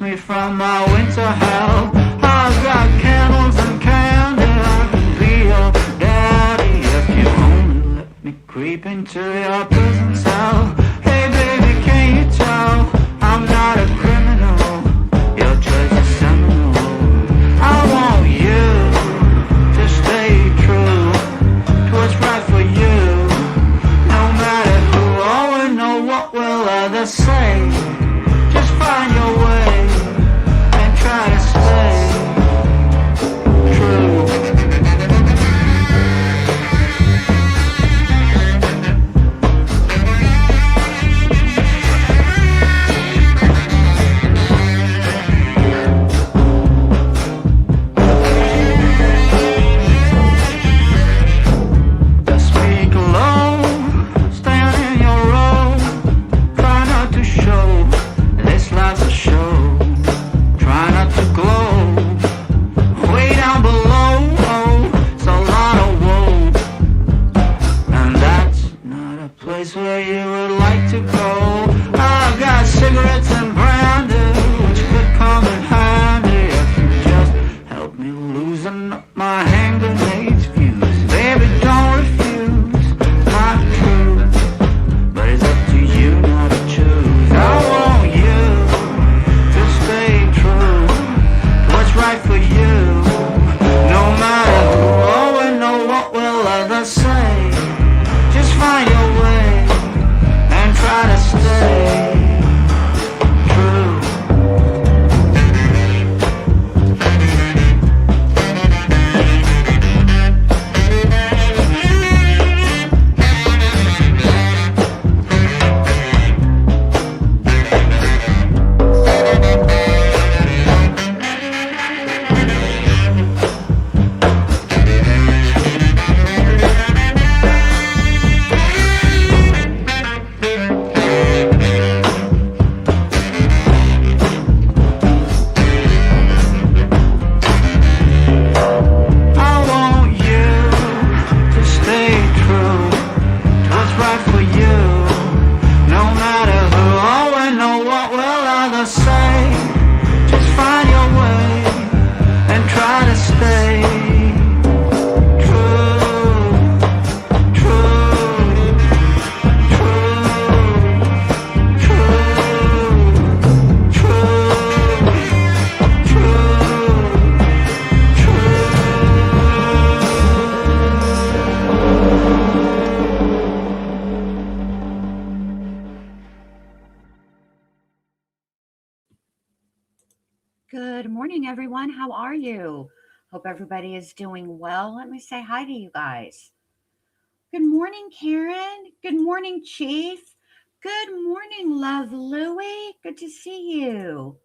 me from my winter hell. I've got candles and candy, I can be your daddy if you only let me creep into your prison cell. Hey baby, can you tell I'm not a criminal? Your choice is seminal. I want you to stay true to what's right for you. No matter who or know what will others say, just find your way and try to stay true. Just speak low, stand in your row, try not to show this life's a show. Try not to glow way down below. Oh, it's a lot of woe, and that's not a place where you would like to go. I've got cigarettes and brandy, which could come in handy if you just help me loosen up my hand grenades fuse. Baby, don't refuse my truth, but it's up to you now to choose. I want you to stay true to what's right for you. No matter who or know what will others say, just find your way and try to stay true. I want you to stay true to what's right for you. No matter who or know what will others say, just find your way and try to stay true, true, true, true, true, true. Good morning, everyone. How are you? Hope everybody is doing well. Let me say hi to you guys. Good morning, Karen. Good morning, Chief. Good morning, Love Louie. Good to see you.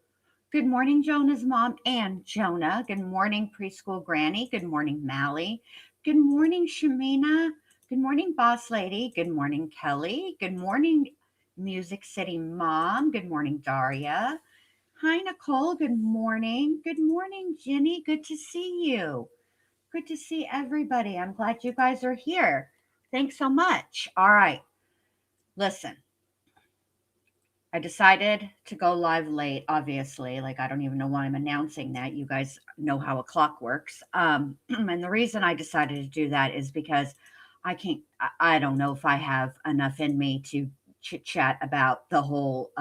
Good morning, Jonah's mom and Jonah. Good morning, preschool granny. Good morning, Mally. Good morning, Shamina. Good morning, boss lady. Good morning, Kelly. Good morning, Music City mom. Good morning, Daria. Hi, Nicole. Good morning. Good morning, Jenny. Good to see you. Good to see everybody. I'm glad you guys are here. Thanks so much. All right. Listen, I decided to go live late, obviously. Like, I don't even know why I'm announcing that. You guys know how a clock works. And the reason I decided to do that is because I can't, I don't know if I have enough in me to chit chat about the whole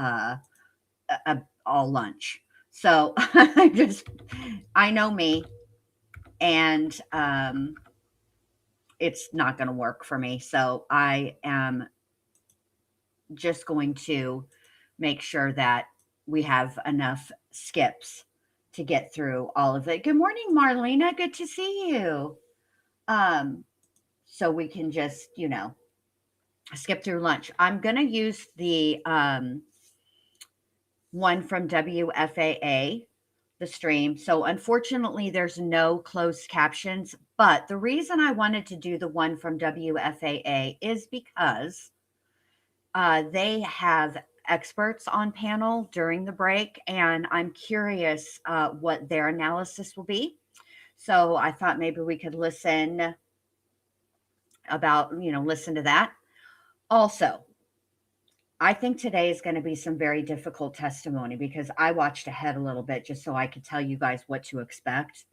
all lunch. So I know me, and it's not going to work for me. So I am just going to make sure that we have enough skips to get through all of it. Good morning, Marlena. Good to see you. So we can just, skip through lunch. I'm going to use the one from WFAA, the stream. So unfortunately, there's no closed captions. But the reason I wanted to do the one from WFAA is because they have experts on panel during the break, and I'm curious what their analysis will be. So I thought maybe we could listen to that. Also, I think today is going to be some very difficult testimony because I watched ahead a little bit just so I could tell you guys what to expect.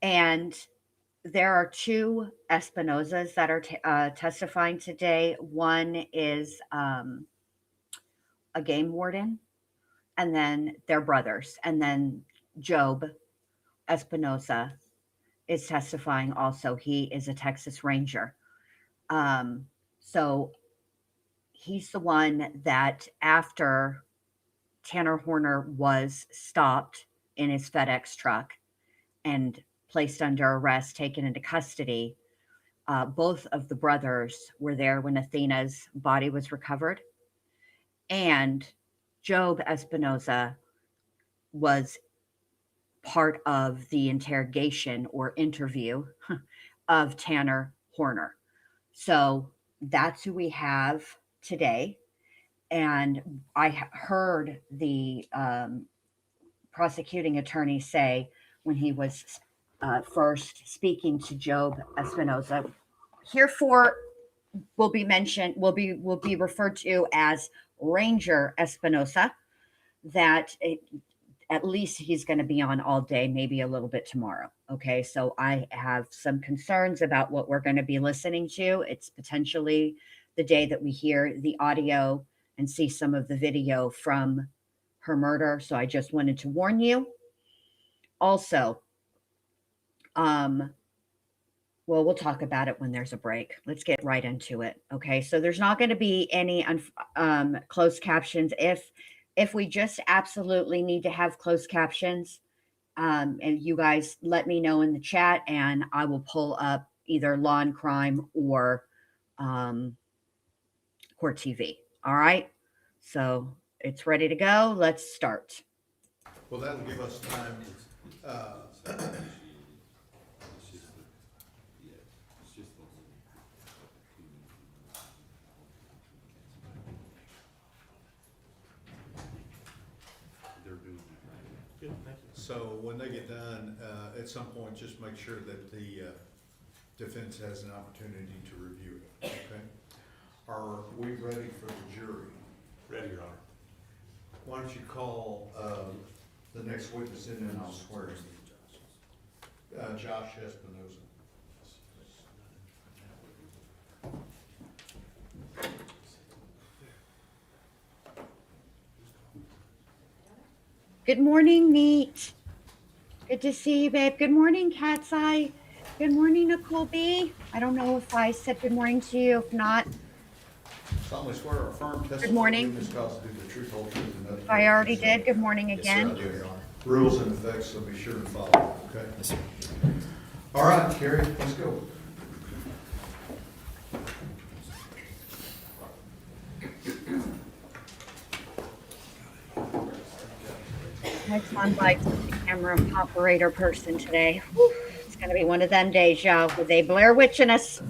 And there are two Espinosas that are testifying today. One is a game warden, and then they're brothers. And then Job Espinosa is testifying also. He is a Texas Ranger. So he's the one that after Tanner Horner was stopped in his FedEx truck and placed under arrest, taken into custody. Both of the brothers were there when Athena's body was recovered. And Job Espinosa was part of the interrogation or interview of Tanner Horner. So that's who we have today. And I heard the prosecuting attorney say when he was first speaking to Job Espinosa, herefore will be mentioned, will be referred to as Ranger Espinosa, that at least he's going to be on all day, maybe a little bit tomorrow. Okay, so I have some concerns about what we're going to be listening to. It's potentially the day that we hear the audio and see some of the video from her murder. So I just wanted to warn you. Also, well, we'll talk about it when there's a break. Let's get right into it. Okay, so there's not going to be any closed captions. If we just absolutely need to have closed captions, and you guys let me know in the chat, and I will pull up either Law and Crime or Court TV. All right, so it's ready to go. Let's start. Well, that'll give us time. So when they get done, at some point, just make sure that the defense has an opportunity to review it, okay? Are we ready for the jury? Ready, Your Honor. Why don't you call the next witness in and I'll swear him. Josh Espinosa. Good morning, Neat. Good to see you, babe. Good morning, Cat's Eye. Good morning, Nicole B. I don't know if I said good morning to you. If not, Solemnly swear or affirm testimony. Good morning. In this cause to do the truth, whole truth, and nothing if but I the already truth, so did, good morning Yes, sir, I again. do, Your Honor. rules in effect, so be sure to follow them, okay? Yes, sir. All right, Carrie, let's go. My son likes the camera operator person today. Whew, it's going to be one of them days, y'all, with they Blair Witching us.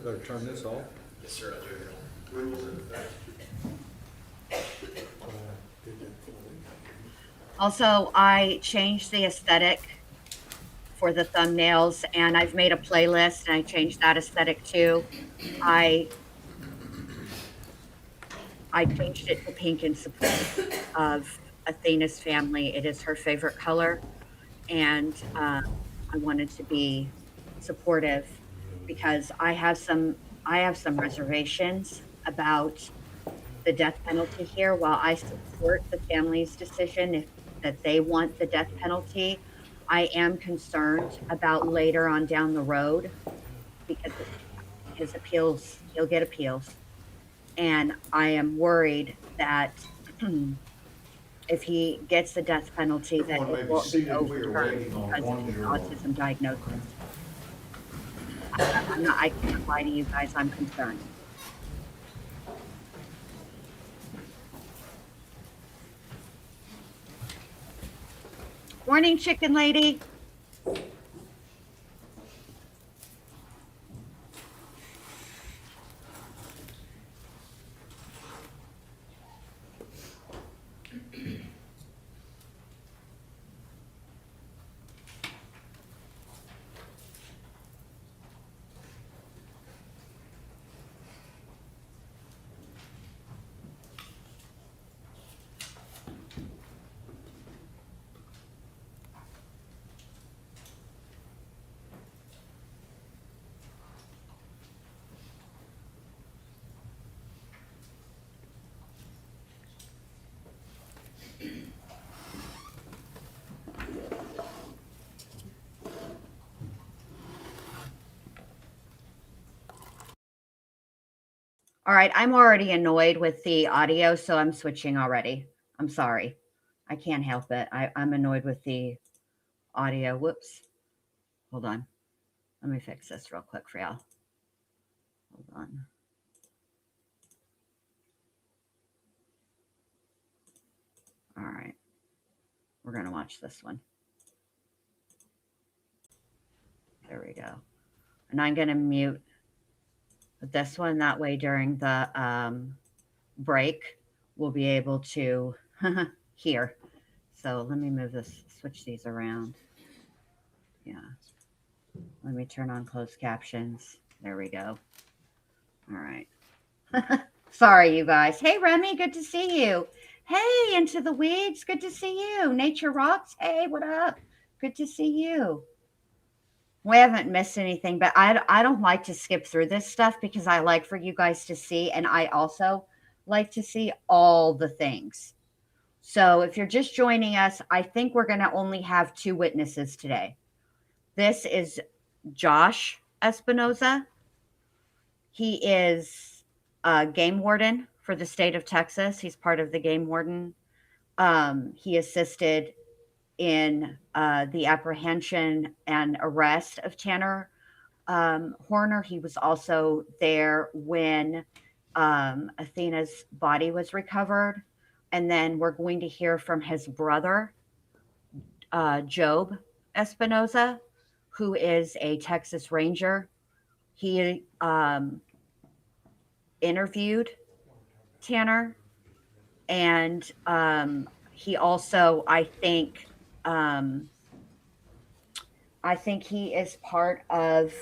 Better turn this off. Yes, sir, I do, Your Honor. Rules in effect. Also, I changed the aesthetic for the thumbnails, and I've made a playlist, and I changed that aesthetic too. I changed it to pink in support of Athena's family. It is her favorite color, and I wanted to be supportive because I have some reservations about the death penalty here. While I support the family's decision if that they want the death penalty, I am concerned about later on down the road because his appeals, he'll get appeals. And I am worried that if he gets the death penalty, that Everyone may it be will be seated. We are overturned waiting on because of one his juror. autism diagnosis. I can't lie to you guys, I'm concerned. Morning, chicken lady. All right, I'm already annoyed with the audio, so I'm switching already. I'm sorry. I can't help it. I'm annoyed with the audio. Whoops. Hold on. Let me fix this real quick for y'all. Hold on. All right. We're going to watch this one. There we go. And I'm going to mute this one. That way during the break, we'll be able to hear. So let me move this, switch these around. Yeah. Let me turn on closed captions. There we go. All right. Sorry, you guys. Hey, Remy, good to see you. Hey, Into the Weeds, good to see you. Nature Rocks, hey, what up? Good to see you. We haven't missed anything, but I don't like to skip through this stuff because I like for you guys to see, and I also like to see all the things. So if you're just joining us, I think we're going to only have 2 witnesses today. This is Josh Espinoza. He is a game warden for the state of Texas. He's part of the game warden. He assisted in the apprehension and arrest of Tanner Horner. He was also there when Athena's body was recovered. And then we're going to hear from his brother, Job Espinoza, who is a Texas Ranger. He interviewed Tanner, and he also, I think he is part of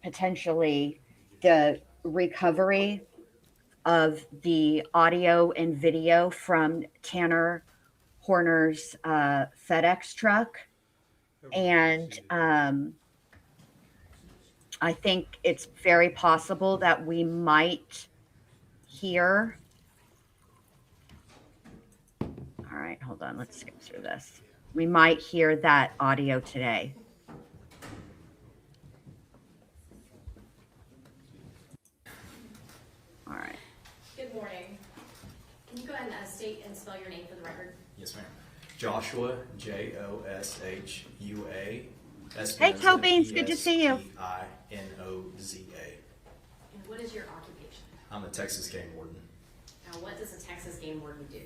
potentially the recovery of the audio and video from Tanner Horner's FedEx truck. And I think it's very possible that we might hear. All right, hold on. Let's skip through this. We might hear that audio today. All right. Good morning. Can you go ahead and state and spell your name for the record? Yes, ma'am. Joshua, Joshua. Hey, Toe Beans, good to see you. Espinoza. And what is your occupation? I'm the Texas Game Warden. Now, what does a Texas game warden do?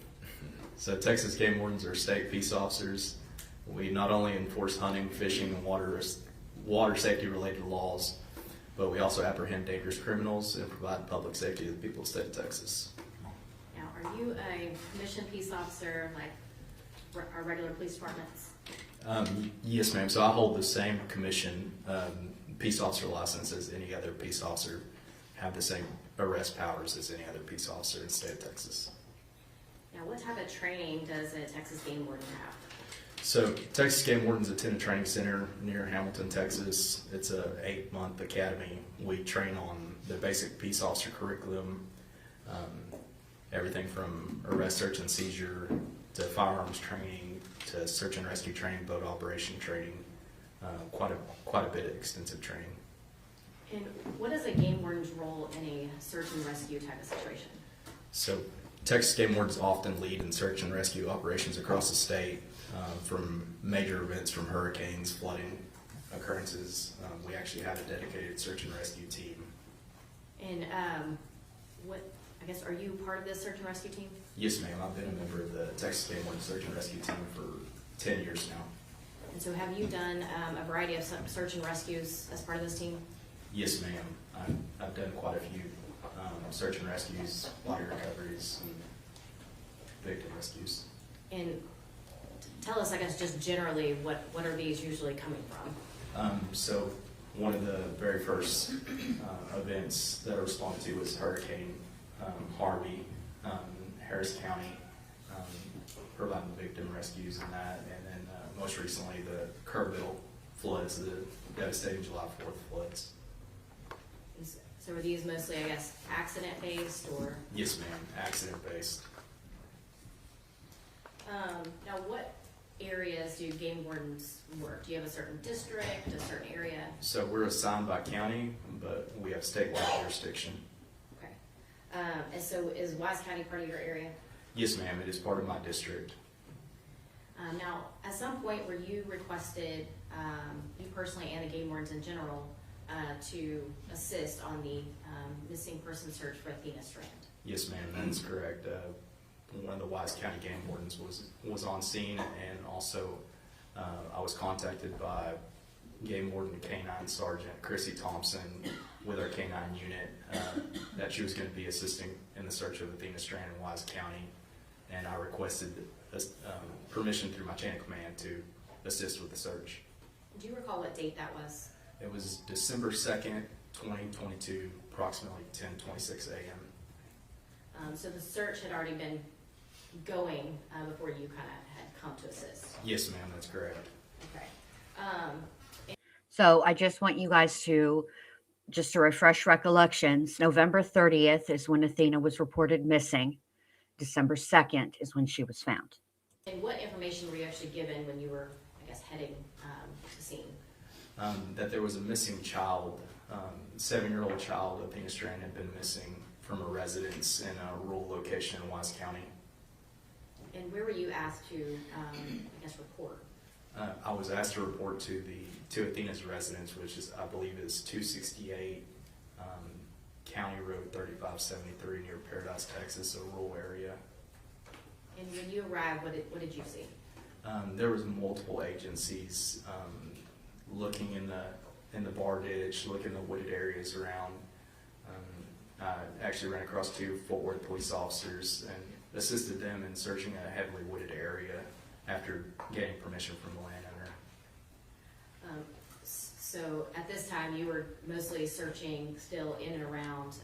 So Texas Game Wardens are state peace officers. We not only enforce hunting, fishing, and water safety related laws, but we also apprehend dangerous criminals and provide public safety to the people of the state of Texas. Now, are you a commissioned peace officer like our regular police departments? Yes, ma'am. So I hold the same commission peace officer license as any other peace officer, have the same arrest powers as any other peace officer in the state of Texas. Now, what type of training does a Texas game warden have? So Texas Game Wardens attend a training center near Hamilton, Texas. It's a 8-month academy. We train on the basic peace officer curriculum, everything from arrest, search, and seizure to firearms training to search and rescue training, boat operation training, quite a bit of extensive training. And what is a game warden's role in a search and rescue type of situation? So Texas Game Wardens often lead in search and rescue operations across the state, from major events from hurricanes, flooding occurrences. We actually have a dedicated search and rescue team. And are you part of this search and rescue team? Yes, ma'am. I've been a member of the Texas Game Warden Search and Rescue Team for 10 years now. And so have you done a variety of search and rescues as part of this team? Yes, ma'am. I've done quite a few search and rescues, body recoveries, and victim rescues. And tell us, I guess, just generally, what are these usually coming from? So one of the very first events that I responded to was Hurricane Harvey, Harris County, providing victim rescues and that, and then most recently the Kerrville floods, the devastating July 4th floods. So are these mostly, I guess, accident-based or? Yes, ma'am, accident-based. Now, what areas do game wardens work? Do you have a certain district, a certain area? So we're assigned by county, but we have statewide jurisdiction. Okay. And so is Wise County part of your area? Yes, ma'am, it is part of my district. Now, at some point were you requested, you personally and the game wardens in general, to assist on the missing person search for Athena Strand? Yes, ma'am, that is correct. One of the Wise County game wardens was on scene, and also I was contacted by Game Warden K-9 Sergeant Chrissy Thompson with our K-9 unit that she was going to be assisting in the search of Athena Strand in Wise County, and I requested permission through my chain of command to assist with the search. Do you recall what date that was? It was December 2nd, 2022, approximately 10:26 a.m. So the search had already been going before you kind of had come to assist? Yes, ma'am, that's correct. Okay. So I just want you guys to, just to refresh recollections, November 30th is when Athena was reported missing. December 2nd is when she was found. And what information were you actually given when you were, I guess, heading to the scene? That there was a missing child, 7-year-old child. Athena Strand had been missing from a residence in a rural location in Wise County. And where were you asked to, I guess, report? I was asked to report to Athena's residence, which is, I believe, is 268 County Road 3573 near Paradise, Texas, a rural area. And when you arrived, what did you see? There was multiple agencies looking in the bar ditch, looking in the wooded areas around. I actually ran across 2 Fort Worth police officers and assisted them in searching a heavily wooded area after getting permission from the landowner. So at this time, you were mostly searching still in and around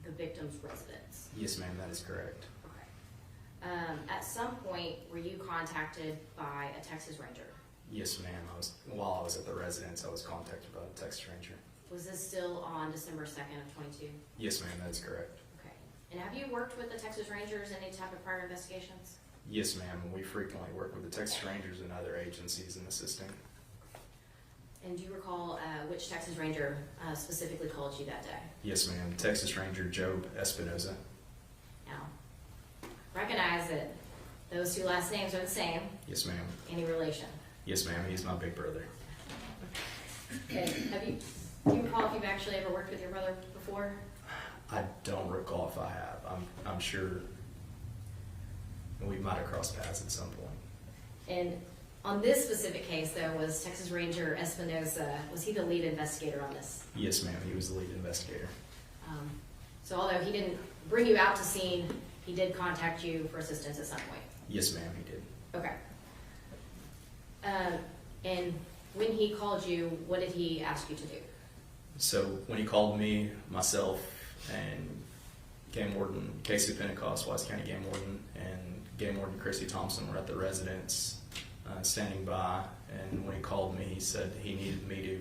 the victim's residence? Yes, ma'am, that is correct. Okay. At some point, were you contacted by a Texas Ranger? Yes, ma'am. While I was at the residence, I was contacted by the Texas Ranger. Was this still on December 2nd of 22? Yes, ma'am, that is correct. Okay. And have you worked with the Texas Rangers in any type of prior investigations? Yes, ma'am. We frequently work with the Texas Rangers and other agencies in assisting. And do you recall which Texas Ranger specifically called you that day? Yes, ma'am. Texas Ranger Job Espinoza. Now, recognize that those 2 last names are the same. Yes, ma'am. Any relation? Yes, ma'am. He's my big brother. Okay. Do you recall if you've actually ever worked with your brother before? I don't recall if I have. I'm sure we might have crossed paths at some point. And on this specific case, though, was Texas Ranger Espinoza, was he the lead investigator on this? Yes, ma'am. He was the lead investigator. So although he didn't bring you out to scene, he did contact you for assistance at some point? Yes, ma'am. He did. Okay. And when he called you, what did he ask you to do? So when he called me, myself, and Game Warden Casey Pentecost, Wise County Game Warden, and Game Warden Chrissy Thompson were at the residence standing by, and when he called me, he said he needed me to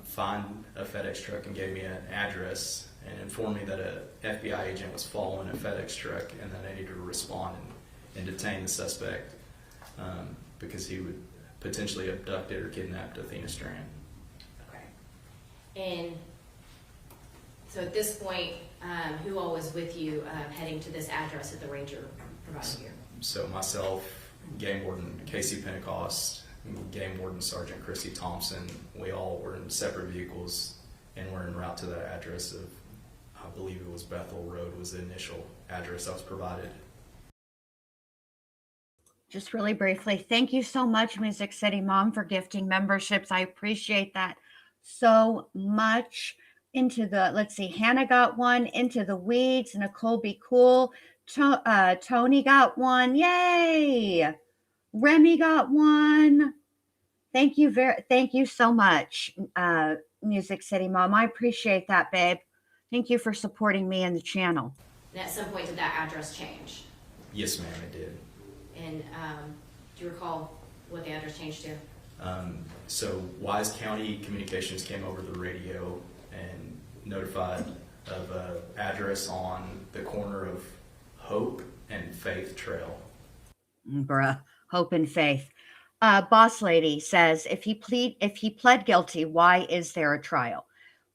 find a FedEx truck and gave me an address and informed me that a FBI agent was following a FedEx truck and that I needed to respond and detain the suspect because he would potentially abducted or kidnapped Athena Strand. Okay. And so at this point, who all was with you heading to this address that the ranger provided you? So myself, Game Warden Casey Pentecost, Game Warden Sergeant Chrissy Thompson, we all were in separate vehicles and were en route to that address of, I believe it was Bethel Road was the initial address that was provided. Just really briefly, thank you so much, Music City Mom, for gifting memberships. I appreciate that so much. Into the, let's see, Hannah got one. Into the Weeds, Nicole Be Cool. Tony got one. Yay! Remy got one. Thank you so much, Music City Mom. I appreciate that, babe. Thank you for supporting me and the channel. And at some point, did that address change? Yes, ma'am, it did. And do you recall what the address changed to? So Wise County Communications came over the radio and notified of an address on the corner of Hope and Faith Trail. Bruh, Hope and Faith. Boss Lady says, if he pled guilty, why is there a trial?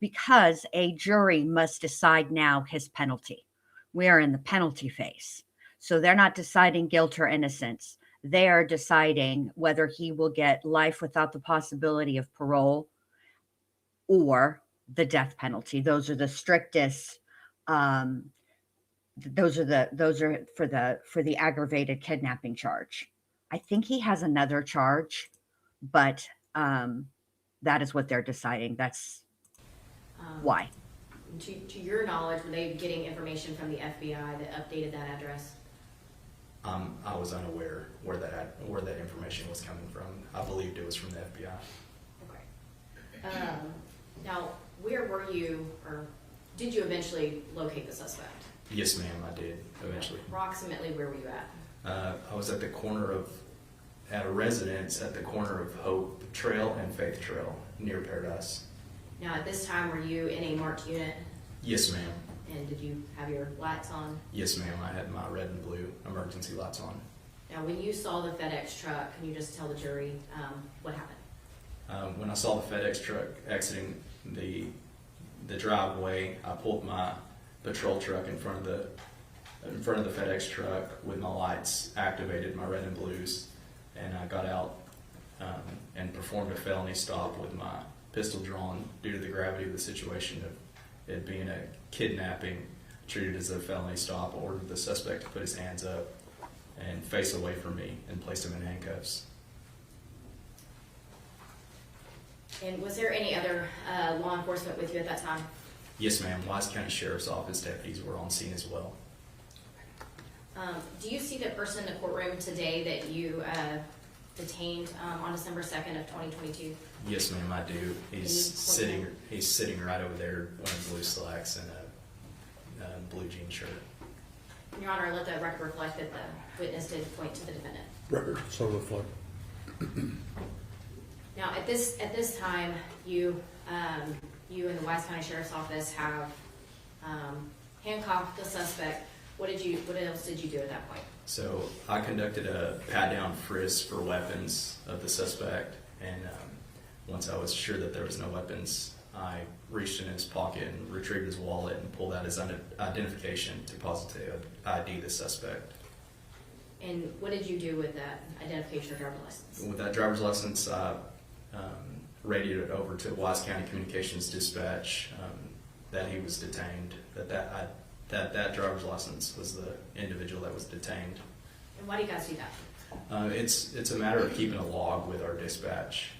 because a jury must decide now his penalty. We are in the penalty phase. So they're not deciding guilt or innocence. They are deciding whether he will get life without the possibility of parole or the death penalty. Those are the strictest. Those are for the aggravated kidnapping charge. I think he has another charge, but that is what they're deciding. That's why. To your knowledge, were they getting information from the FBI that updated that address? I was unaware where that information was coming from. I believed it was from the FBI. Okay. Now, where were you, or did you eventually locate the suspect? Yes, ma'am, I did eventually. Approximately where were you at? I was at a residence at the corner of Hope Trail and Faith Trail near Paradise. Now, at this time, were you in a marked unit? Yes, ma'am. And did you have your lights on? Yes, ma'am. I had my red and blue emergency lights on. Now, when you saw the FedEx truck, can you just tell the jury what happened? When I saw the FedEx truck exiting the driveway, I pulled my patrol truck in front of the FedEx truck with my lights activated, my red and blues, and I got out and performed a felony stop with my pistol drawn due to the gravity of the situation of it being a kidnapping treated as a felony stop. Ordered the suspect to put his hands up and face away from me and placed him in handcuffs. And was there any other law enforcement with you at that time? Yes, ma'am. Wise County Sheriff's Office deputies were on scene as well. Do you see the person in the courtroom today that you detained on December 2nd of 2022? Yes, ma'am, I do. He's sitting right over there wearing blue slacks and a blue jean shirt. Your Honor, let the record reflect that the witness did point to the defendant. Record so reflect. Now, at this time, you and the Wise County Sheriff's Office have handcuffed the suspect. What else did you do at that point? So I conducted a pat-down frisk for weapons of the suspect, and once I was sure that there was no weapons, I reached in his pocket and retrieved his wallet and pulled out his identification to positively ID the suspect. And what did you do with that identification or driver's license? With that driver's license, I radioed it over to Wise County Communications Dispatch that he was detained, that driver's license was the individual that was detained. And why do you guys do that? It's a matter of keeping a log with our dispatch.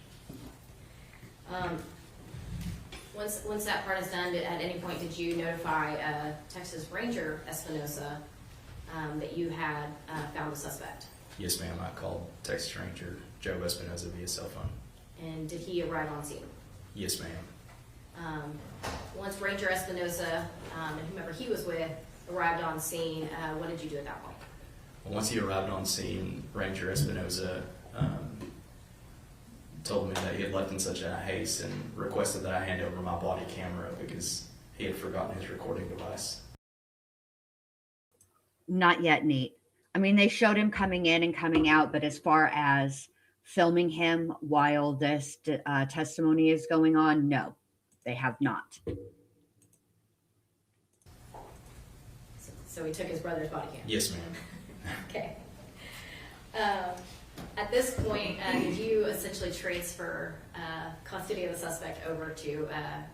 Once that part is done, at any point did you notify Texas Ranger Espinosa that you had found the suspect? Yes, ma'am. I called Texas Ranger Joe Espinosa via cell phone. And did he arrive on scene? Yes, ma'am. Once Ranger Espinosa and whomever he was with arrived on scene, what did you do at that point? Once he arrived on scene, Ranger Espinosa told me that he had left in such a haste and requested that I hand over my body camera because he had forgotten his recording device. Not yet, Nate. I mean, they showed him coming in and coming out, but as far as filming him while this testimony is going on, no, they have not. So he took his brother's body cam? Yes, ma'am. Okay. At this point, did you essentially transfer custody of the suspect over to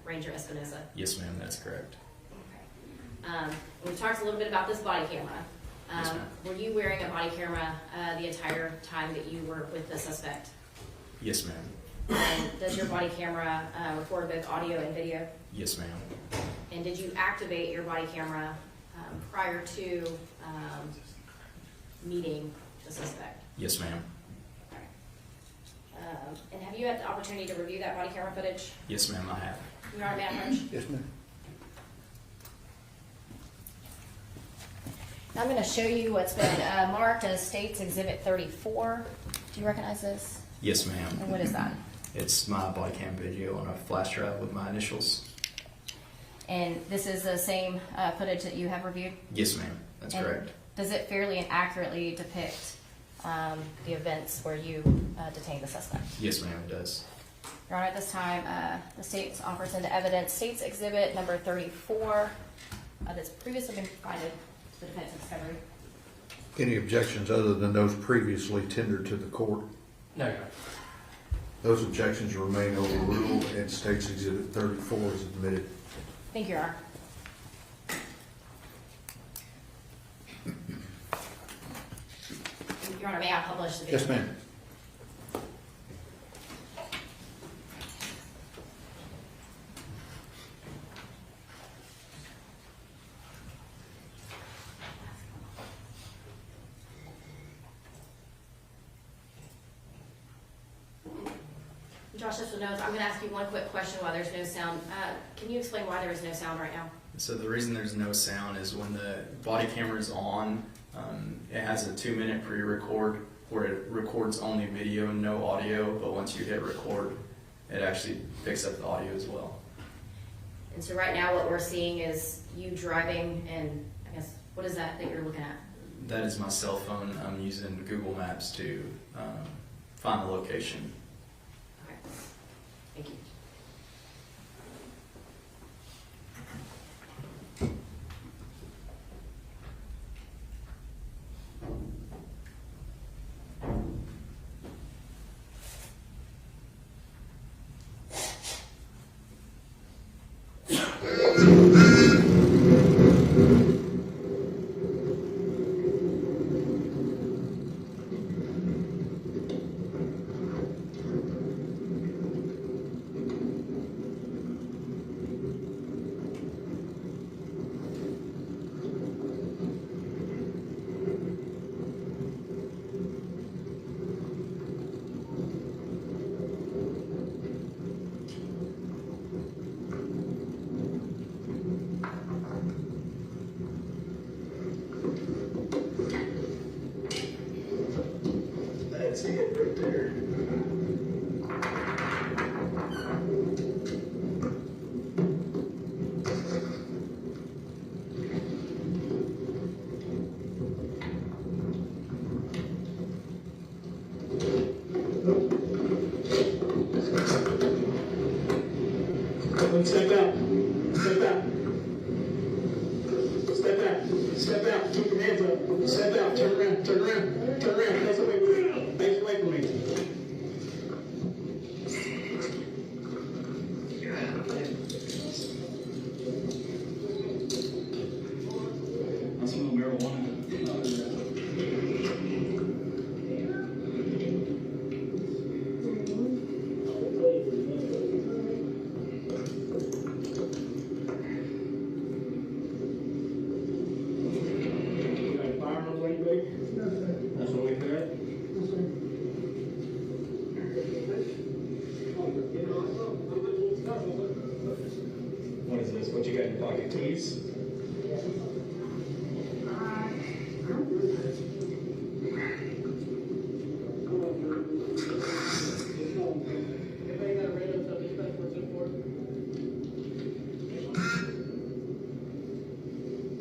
Ranger Espinosa? Yes, ma'am, that's correct. Okay. We've talked a little bit about this body camera. Yes, ma'am. Were you wearing a body camera the entire time that you were with the suspect? Yes, ma'am. And does your body camera record both audio and video? Yes, ma'am. And did you activate your body camera prior to meeting the suspect? Yes, ma'am. And have you had the opportunity to review that body camera footage? Yes, ma'am, I have. Your Honor, may I approach? Yes, ma'am. I'm going to show you what's been marked as State's Exhibit 34. Do you recognize this? Yes, ma'am. And what is that? It's my body cam video on a flash drive with my initials. And this is the same footage that you have reviewed? Yes, ma'am. That's And correct. does it fairly and accurately depict the events where you detained the suspect? Yes, ma'am, it does. Your Honor, at this time, the state offers into evidence State's Exhibit number 34 that's previously been provided to the defense in discovery. Any objections other than those previously tendered to the court? No, Your Honor. Those objections remain overruled and State's Exhibit 34 is admitted. Thank you, Your Honor. Your Honor, may I publish the video? Yes, ma'am. Josh, just with notes, I'm going to ask you one quick question while there's no sound. Can you explain why there is no sound right now? So the reason there's no sound is when the body camera is on, it has a 2-minute pre-record where it records only video and no audio, but once you hit record, it actually picks up the audio as well. And so right now what we're seeing is you driving, and I guess, what is that you're looking at? That is my cell phone. I'm using Google Maps to find the location. Okay. Thank you. That's it right there. Step out. Step out. Step out. Step out. Keep your hands up. Step out. Turn around. Turn around. Turn around. Face away from me. Face away from me. I smell marijuana. That's what we heard. What is this? What you got in your pocket? Keys?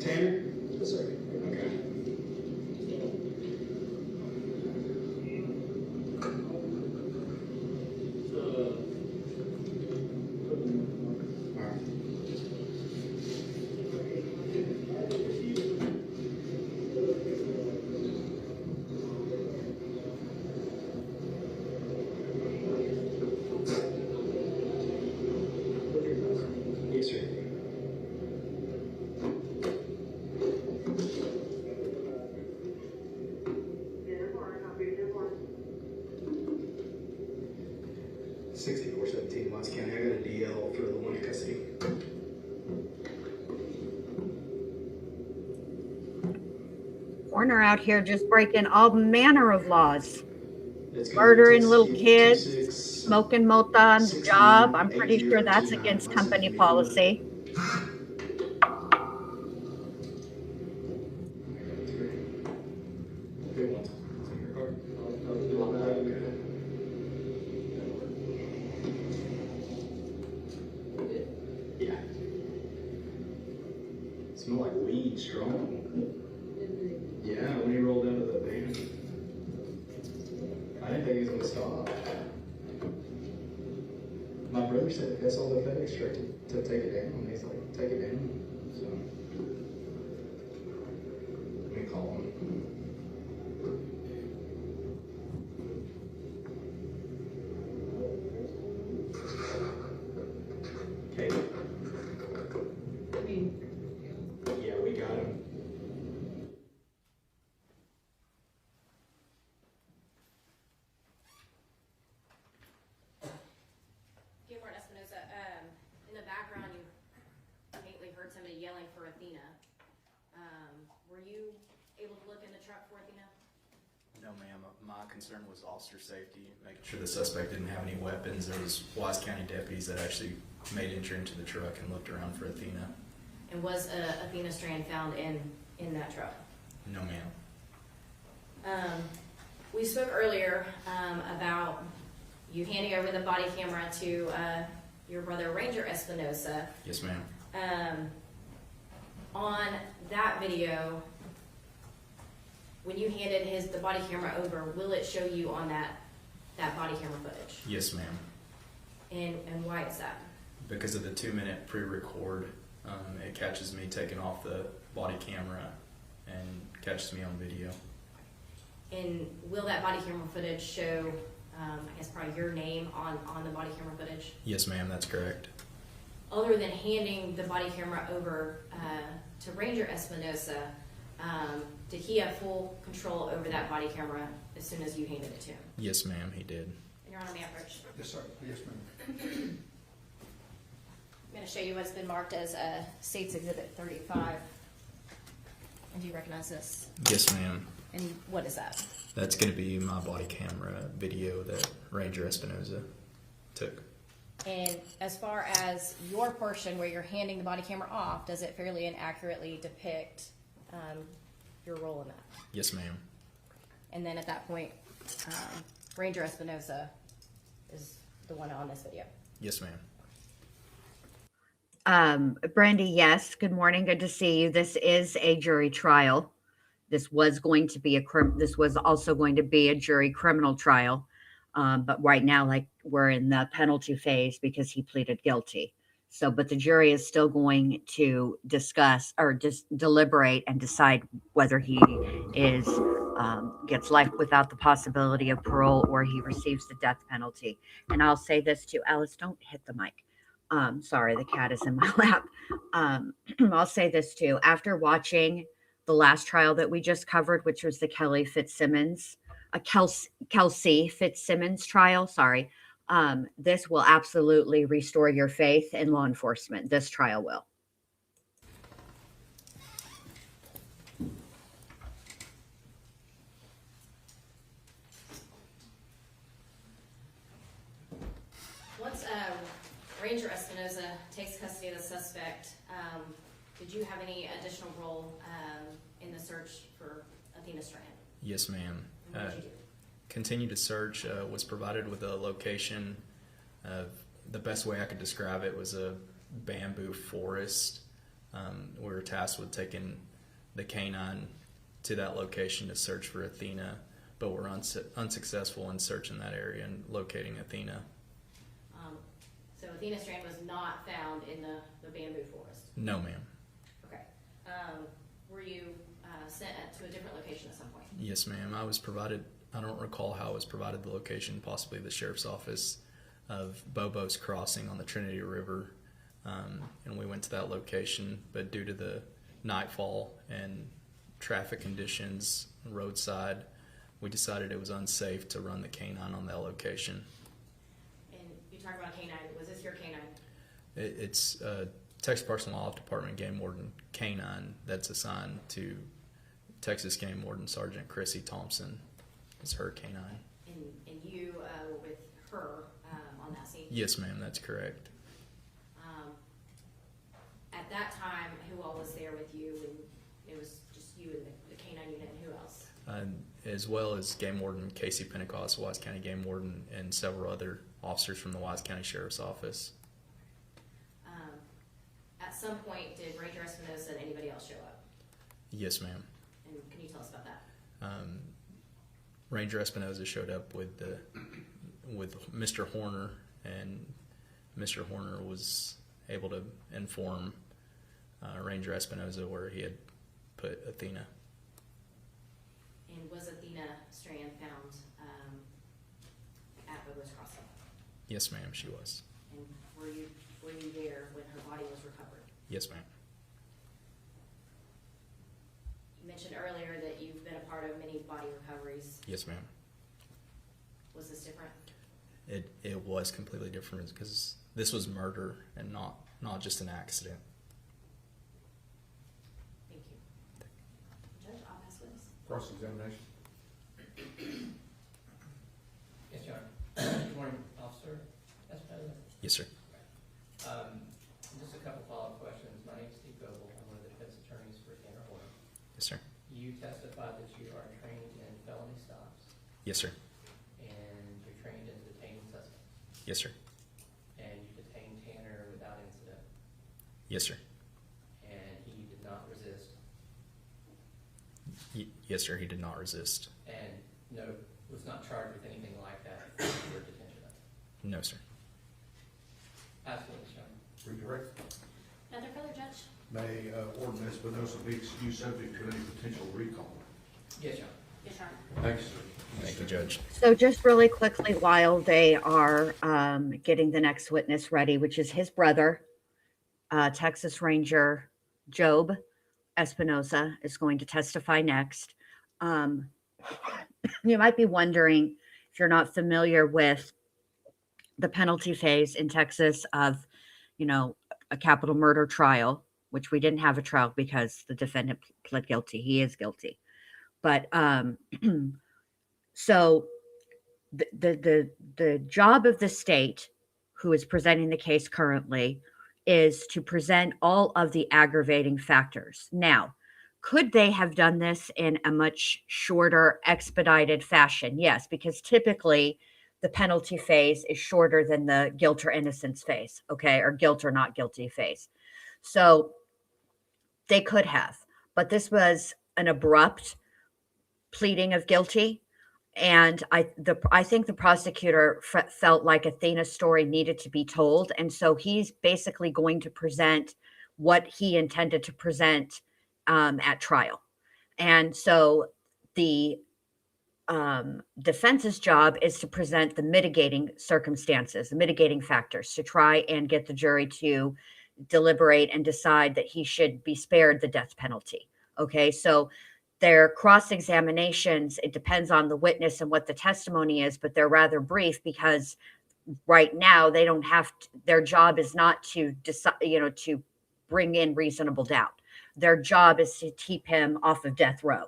Tanner? Yes, sir. Okay. Yes, sir. $64.17 Watts County. I got a DL for the one in custody. Warner out here just breaking all manner of laws. Let's go. Murdering little Test kids, 26. smoking mota on the job. I'm pretty sure that's against company policy. Good one. Take your card. Yeah. Smell like weed strong. Yeah, when he rolled out of the van. I didn't think he was gonna stop. brother said if that's all the FedEx truck to take it down, he's like, take it down. So Let me call him. Caleb? Yeah, we got him. Gaylord Espinosa, in the background, you faintly heard somebody yelling for Athena. Were you able to look in the truck for Athena? No, ma'am. My concern was officer safety, making sure the suspect didn't have any weapons. There was Wise County deputies that actually made entry into the truck and looked around for Athena. And was Athena Strand found in that truck? No, ma'am. We spoke earlier about you handing over the body camera to your brother Ranger Espinosa. Yes, ma'am. On that video, when you handed the body camera over, will it show you on that body camera footage? Yes, ma'am. And why is that? Because of the 2-minute pre-record, it catches me taking off the body camera and catches me on video. And will that body camera footage show, I guess probably your name on the body camera footage? Yes, ma'am, that's correct. Other than handing the body camera over to Ranger Espinosa, did he have full control over that body camera as soon as you handed it to him? Yes, ma'am, he did. And Your Honor, may I approach? Yes, sir. Yes, ma'am. I'm going to show you what's been marked as State's Exhibit 35. And do you recognize this? Yes, ma'am. And what is that? That's going to be my body camera video that Ranger Espinosa took. And as far as your portion where you're handing the body camera off, does it fairly and accurately depict your role in that? Yes, ma'am. And then at that point, Ranger Espinosa is the one on this video. Yes, ma'am. Brandy, yes. Good morning. Good to see you. This is a jury trial. This was going to be this was also going to be a jury criminal trial. But right now, like, we're in the penalty phase because he pleaded guilty. So, but the jury is still going to discuss or just deliberate and decide whether he is gets life without the possibility of parole or he receives the death penalty. And I'll say this too, Alice, don't hit the mic. Sorry, the cat is in my lap. I'll say this too. After watching the last trial that we just covered, which was the Kelsey Fitzsimmons trial, sorry, this will absolutely restore your faith in law enforcement. This trial will. Once Ranger Espinosa takes custody of the suspect, did you have any additional role in the search for Athena Strand? Yes, ma'am. And what did you do? Continue to search was provided with a location. The best way I could describe it was a bamboo forest. We were tasked with taking the canine to that location to search for Athena, but we're unsuccessful in searching that area and locating Athena. So Athena Strand was not found in the bamboo forest? No, ma'am. Okay. Were you sent to a different location at some point? Yes, ma'am. I was provided, I don't recall how I was provided the location, possibly the sheriff's office of Bobo's Crossing on the Trinity River, and we went to that location, but due to the nightfall and traffic conditions roadside, we decided it was unsafe to run the canine on that location. And you talked about canine. Was this your canine? It's Texas Parks and Wildlife Department Game Warden canine that's assigned to Texas Game Warden Sergeant Chrissy Thompson. It's her canine. And you were with her on that scene? Yes, ma'am, that's correct. At that time, who all was there with you? And it was just you and the canine unit, and who else? As well as Game Warden Casey Pentecost, Wise County Game Warden, and several other officers from the Wise County Sheriff's Office. At some point, did Ranger Espinosa and anybody else show up? Yes, ma'am. And can you tell us about that? Ranger Espinosa showed up with Mr. Horner, and Mr. Horner was able to inform Ranger Espinoza where he had put Athena. And was Athena Strand found at Bogos Crossing? Yes, ma'am, she was. And were you there when her body was recovered? Yes, ma'am. You mentioned earlier that you've been a part of many body recoveries. Yes, ma'am. Was this different? It was completely different because this was murder and not just an accident. Thank you. Judge, I'll pass this. Cross-examination. Yes, Your Honor. Good morning, Officer Espinoza. Yes, sir. Just a couple follow-up questions. My name is Steve Goebel. I'm one of the defense attorneys for Tanner Horner. Yes, sir. You testified that you are trained in felony stops Yes, sir. and you're trained in detaining suspects. Yes, sir. And you detained Tanner without incident. Yes, sir. And he did not resist. Yes, sir. He did not resist. And was not charged with anything like that for detention of. No, sir. Absolutely, Your Honor. Redirect. Another further, Judge? May Warden Espinoza be excused subject to any potential recall? Yes, Your Honor. Yes, Your Honor. Thanks, sir. Thank you, Judge. So just really quickly, while they are getting the next witness ready, which is his brother, Texas Ranger Job Espinoza is going to testify next. You might be wondering, if you're not familiar with the penalty phase in Texas of, a capital murder trial, which we didn't have a trial because the defendant pled guilty. He is guilty. But so the job of the state who is presenting the case currently is to present all of the aggravating factors. Now, could they have done this in a much shorter, expedited fashion? Yes, because typically the penalty phase is shorter than the guilt or innocence phase, okay, or guilt or not guilty phase. So they could have, but this was an abrupt pleading of guilty. And I think the prosecutor felt like Athena's story needed to be told. And so he's basically going to present what he intended to present at trial. And so the defense's job is to present the mitigating circumstances, the mitigating factors, to try and get the jury to deliberate and decide that he should be spared the death penalty. Okay, so their cross-examinations, it depends on the witness and what the testimony is, but they're rather brief because right now they don't have to, their job is not to decide, to bring in reasonable doubt. Their job is to keep him off of death row.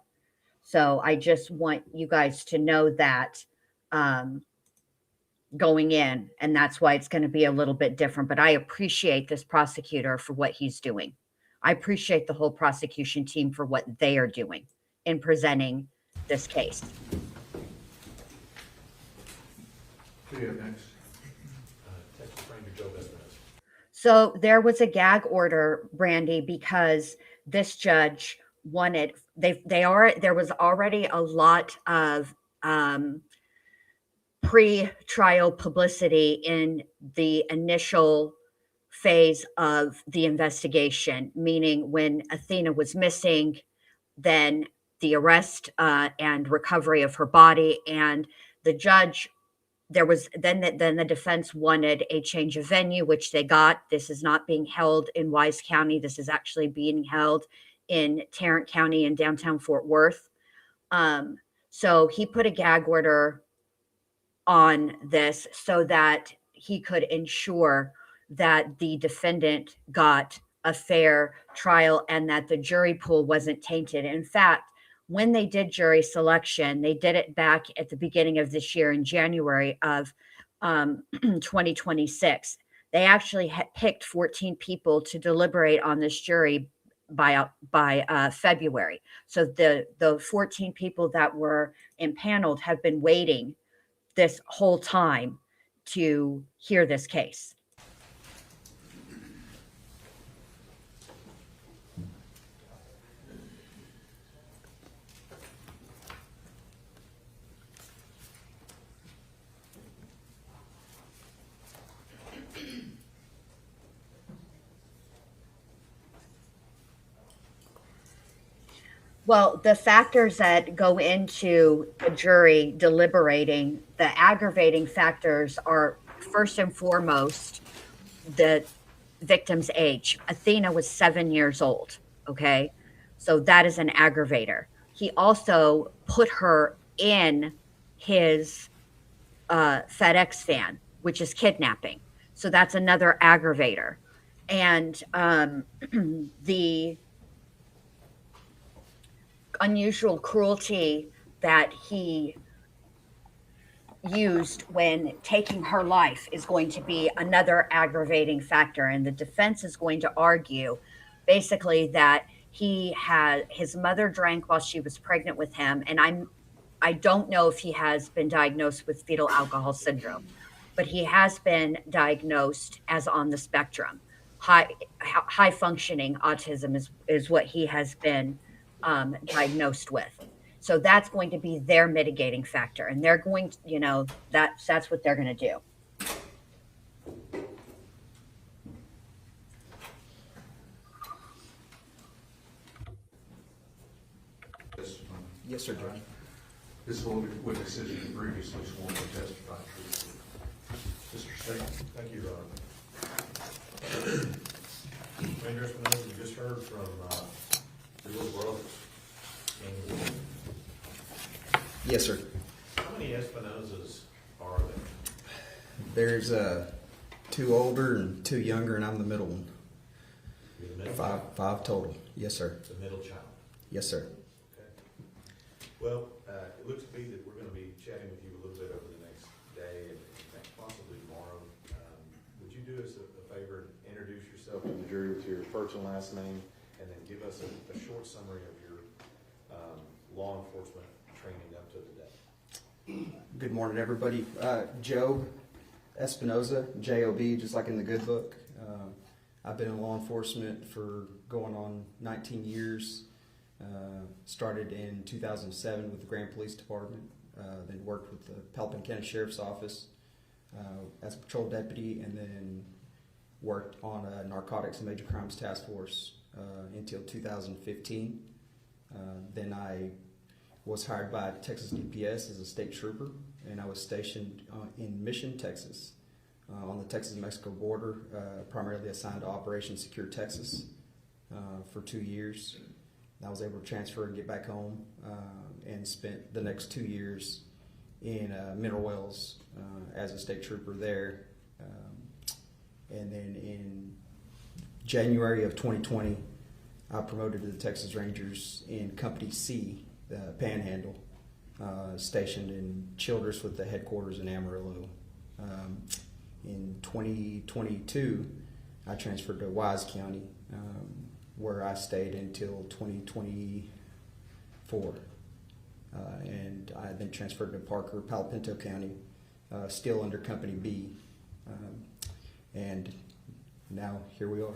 So I just want you guys to know that going in, and that's why it's going to be a little bit different. But I appreciate this prosecutor for what he's doing. I appreciate the whole prosecution team for what they are doing in presenting this case. Who do you have next? Texas Ranger Joe Espinoza. So there was a gag order, Brandy, because this judge wanted, there was already a lot of pre-trial publicity in the initial phase of the investigation, meaning when Athena was missing, then the arrest and recovery of her body, and the judge, there was then the defense wanted a change of venue, which they got. This is not being held in Wise County. This is actually being held in Tarrant County in downtown Fort Worth. So he put a gag order on this so that he could ensure that the defendant got a fair trial and that the jury pool wasn't tainted. In fact, when they did jury selection, they did it back at the beginning of this year in January of 2026. They actually had picked 14 people to deliberate on this jury by February. So the 14 people that were impaneled have been waiting this whole time to hear this case. Well, the factors that go into the jury deliberating, the aggravating factors are first and foremost the victim's age. Athena was 7 years old. Okay. So that is an aggravator. He also put her in his FedEx van, which is kidnapping. So that's another aggravator. And the unusual cruelty that he used when taking her life is going to be another aggravating factor. And the defense is going to argue basically that he had his mother drank while she was pregnant with him. And I don't know if he has been diagnosed with fetal alcohol syndrome, but he has been diagnosed as on the spectrum. High functioning autism is what he has been diagnosed with. So that's going to be their mitigating factor, and they're going to, that's what they're going to do. Yes, sir, Judge. This will witness has been previously sworn to testify truthfully. Mr. State. Thank you, Your Honor. Ranger Espinosa, you just heard from your little brothers. And Yes, sir. how many Espinosas are there? There's two older and two younger, and I'm the middle one. You're the middle child? Five total. Yes, sir. The middle child. Yes, sir. Okay. Well, it looks to me that we're going to be chatting with you a little bit over the next day and possibly tomorrow. Would you do us a favor and introduce yourself to the jury with your first and last name, and then give us a short summary of your law enforcement training up to today? Good morning, everybody. Joe Espinosa, J-O-B, just like in the good book. I've been in law enforcement for going on 19 years. Started in 2007 with the Grand Police Department, then worked with the Pelham County Sheriff's Office as a patrol deputy, and then worked on a narcotics and major crimes task force until 2015. Then I was hired by Texas DPS as a state trooper, and I was stationed in Mission, Texas, on the Texas-Mexico border, primarily assigned to Operation Secure Texas for 2 years. I was able to transfer and get back home, and spent the next 2 years in Mineral Wells as a state trooper there. And then in January of 2020, I promoted to the Texas Rangers in Company C, the Panhandle, stationed in Childress with the headquarters in Amarillo. In 2022, I transferred to Wise County, where I stayed until 2024. And I then transferred to Parker, Palo Pinto County, still under Company B. And now here we are.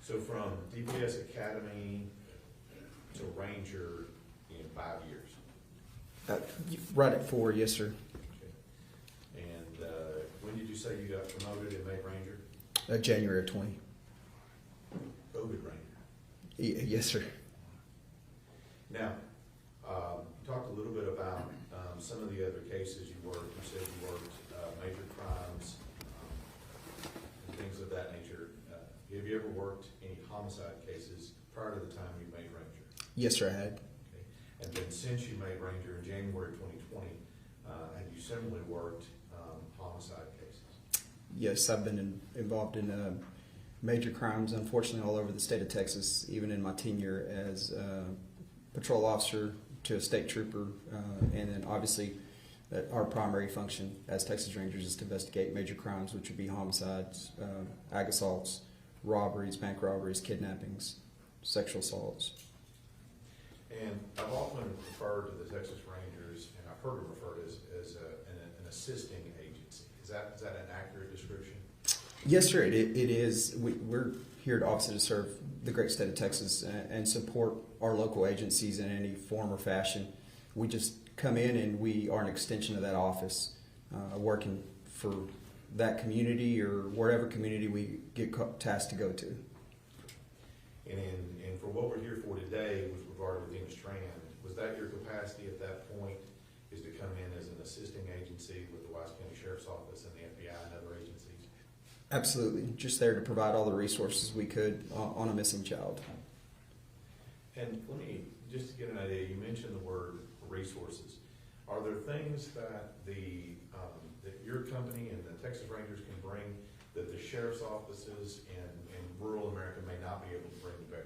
So from DPS Academy to Ranger in 5 years. Right at 4, yes, sir. Okay. And when did you say you got promoted and made Ranger? January of 20. COVID Ranger. Yes, sir. Now, you talked a little bit about some of the other cases you worked. You said you worked major crimes and things of that nature. Have you ever worked any homicide cases prior to the time you made Ranger? Yes, sir, I had. Okay. And then since you made Ranger in January 2020, have you similarly worked homicide cases? Yes, I've been involved in major crimes, unfortunately, all over the state of Texas, even in my tenure as a patrol officer to a state trooper, and then obviously our primary function as Texas Rangers is to investigate major crimes, which would be homicides, ag assaults, robberies, bank robberies, kidnappings, sexual assaults. And I've often referred to the Texas Rangers, and I've heard them referred as an assisting agency. Is that an accurate description? Yes, sir, it is. We're here to obviously to serve the great state of Texas and support our local agencies in any form or fashion. We just come in and we are an extension of that office, working for that community or wherever community we get tasked to go to. And for what we're here for today, today with regard to Athena Strand, was that your capacity at that point, is to come in as an assisting agency with the Wise County Sheriff's Office and the FBI and other agencies? Absolutely, just there to provide all the resources we could on a missing child. And let me, just to get an idea, you mentioned the word resources. Are there things that that your company and the Texas Rangers can bring that the sheriff's offices in rural America may not be able to bring to bear?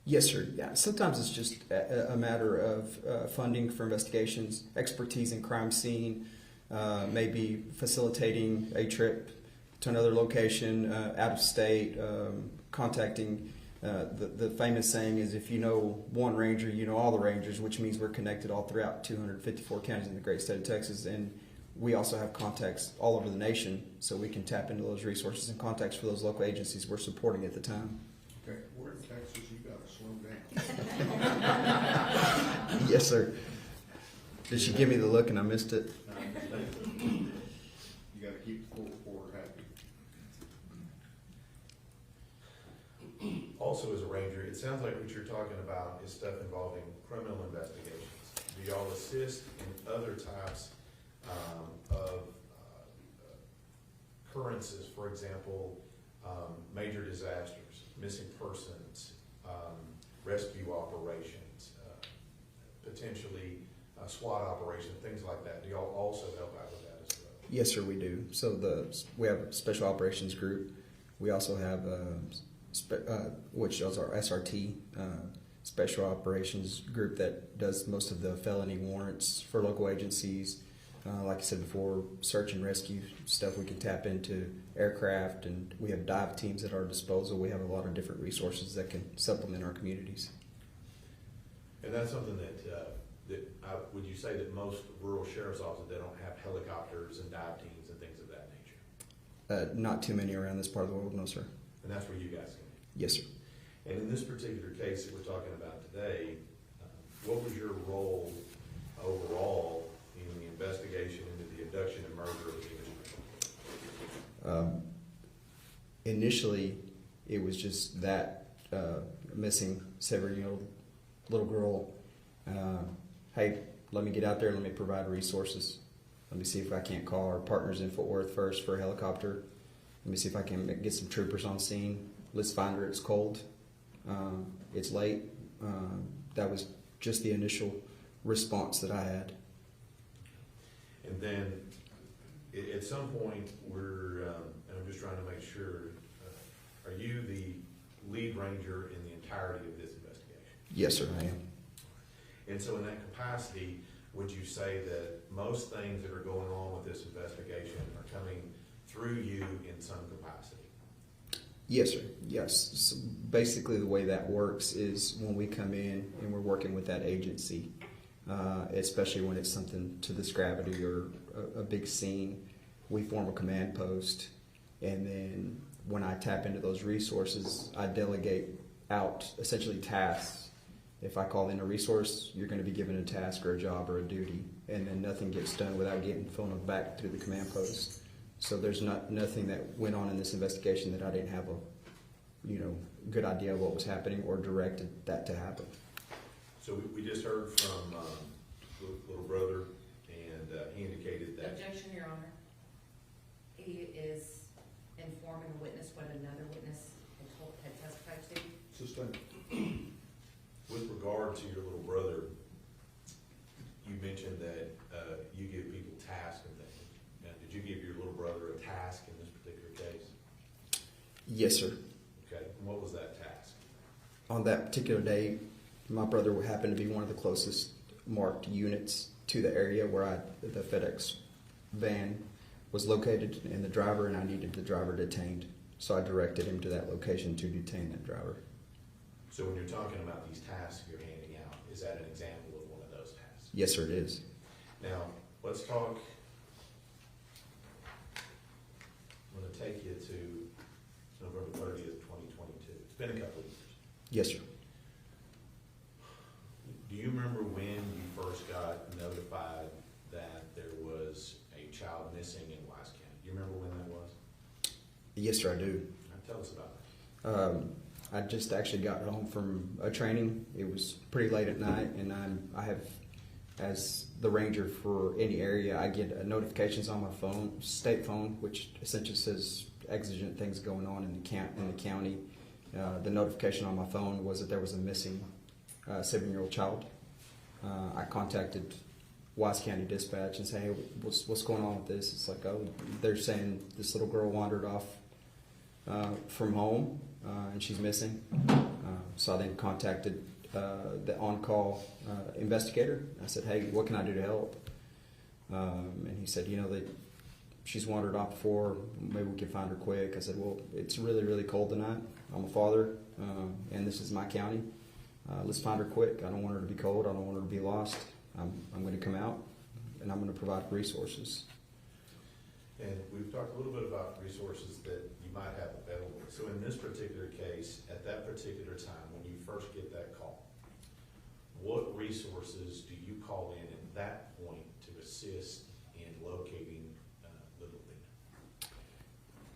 Yes, sir. Yeah. Sometimes it's just a matter of funding for investigations, expertise in crime scene, maybe facilitating a trip to another location, out of state, contacting. The famous saying is, if you know one ranger, you know all the rangers, which means we're connected all throughout 254 counties in the great state of Texas. And we also have contacts all over the nation, so we can tap into those resources and contacts for those local agencies we're supporting at the time. Okay, we're in Texas, you gotta slow down. Yes, sir. Did she give me the look and I missed it? You gotta keep the full quarter happy. Also, as a ranger, it sounds like what you're talking about is stuff involving criminal investigations. Do y'all assist in other types of occurrences, for example, major disasters, missing persons, rescue operations, potentially SWAT operations, things like that? Do y'all also help out with that as well? Yes, sir, we do. So we have a special operations group. We also have which is our SRT, special operations group that does most of the felony warrants for local agencies. Like I said before, search and rescue stuff we can tap into, aircraft, and we have dive teams at our disposal. We have a lot of different resources that can supplement our communities. And that's something would you say that most rural sheriff's offices, they don't have helicopters and dive teams and things of that nature? Not too many around this part of the world, no, sir. And that's where you guys come in? Yes, sir. And in this particular case that we're talking about today, what was your role overall in the investigation into the abduction and murder of the Athena? Initially, it was just that missing 7-year-old little girl. Hey, let me get out there. Let me provide resources. Let me see if I can't call our partners in Fort Worth first for a helicopter. Let me see if I can get some troopers on scene. Let's find her. It's cold. It's late. That was just the initial response that I had. And then at some point, and I'm just trying to make sure, are you the lead ranger in the entirety of this investigation? Yes, sir, I am. And so in that capacity, would you say that most things that are going on with this investigation are coming through you in some capacity? Yes, sir. Yes. So basically, the way that works is when we come in and we're working with that agency, especially when it's something to this gravity or a big scene, we form a command post. And then when I tap into those resources, I delegate out essentially tasks. If I call in a resource, you're going to be given a task or a job or a duty, and then nothing gets done without getting phoned back through the command post. So there's nothing that went on in this investigation that I didn't have a good idea of what was happening or directed that to happen. So we just heard from little brother, and he indicated that. Objection, Your Honor. He is informing a witness what another witness had testified to. Sustained. With regard to your little brother, you mentioned that you give people tasks and things. Now, did you give your little brother a task in this particular case? Yes, sir. Okay, and what was that task? On that particular day, my brother happened to be one of the closest marked units to the area where the FedEx van was located, and the driver, and I needed the driver detained. So I directed him to that location to detain that driver. So when you're talking about these tasks you're handing out, is that an example of one of those tasks? Yes, sir, it is. Now, let's talk. I'm going to take you to November 30th, 2022. It's been a couple of years. Yes, sir. Do you remember when you first got notified that there was a child missing in Wise County? Do you remember when that was? Yes, sir, I do. Tell us about it. I just actually got home from a training. It was pretty late at night, and I have, as the ranger for any area, I get notifications on my phone, state phone, which essentially says exigent things going on in the county. The notification on my phone was that there was a missing 7-year-old child. I contacted Wise County Dispatch and say, hey, what's going on with this? It's like, oh, they're saying this little girl wandered off from home and she's missing. So I then contacted the on-call investigator. I said, hey, what can I do to help? And he said, that she's wandered off before. Maybe we can find her quick. I said, well, it's really, really cold tonight. I'm a father, and this is my county. Let's find her quick. I don't want her to be cold. I don't want her to be lost. I'm going to come out, and I'm going to provide resources. And we've talked a little bit about resources that you might have available. So in this particular case, at that particular time, when you first get that call, what resources do you call in at that point to assist in locating little Athena?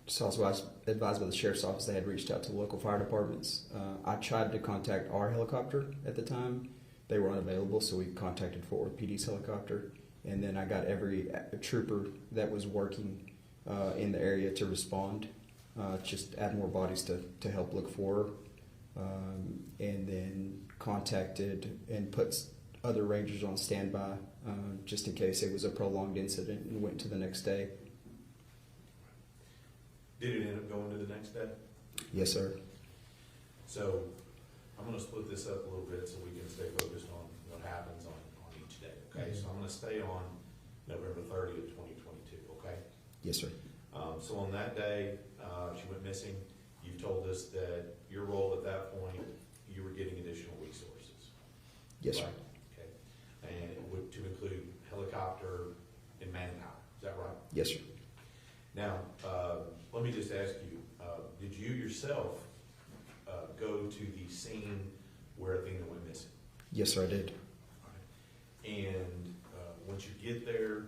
So I was advised by the sheriff's office. They had reached out to local fire departments. I tried to contact our helicopter at the time. They were unavailable, so we contacted Fort Worth PD's helicopter. And then I got every trooper that was working in the area to respond, just add more bodies to help look for her. And then contacted and put other rangers on standby just in case it was a prolonged incident, and went to the next day. Did it end up going to the next day? Yes, sir. So I'm going to split this up a little bit so we can stay focused on what happens on each day, okay? So I'm going to stay on November 30th, 2022, okay? Yes, sir. So on that day, she went missing. You told us that your role at that point, you were getting additional resources. Yes, sir. Right? Okay. And it would to include helicopter and manpower. Is that right? Yes, sir. Now, let me just ask you, did you yourself go to the scene where Athena went missing? Yes, sir, I did. And once you get there,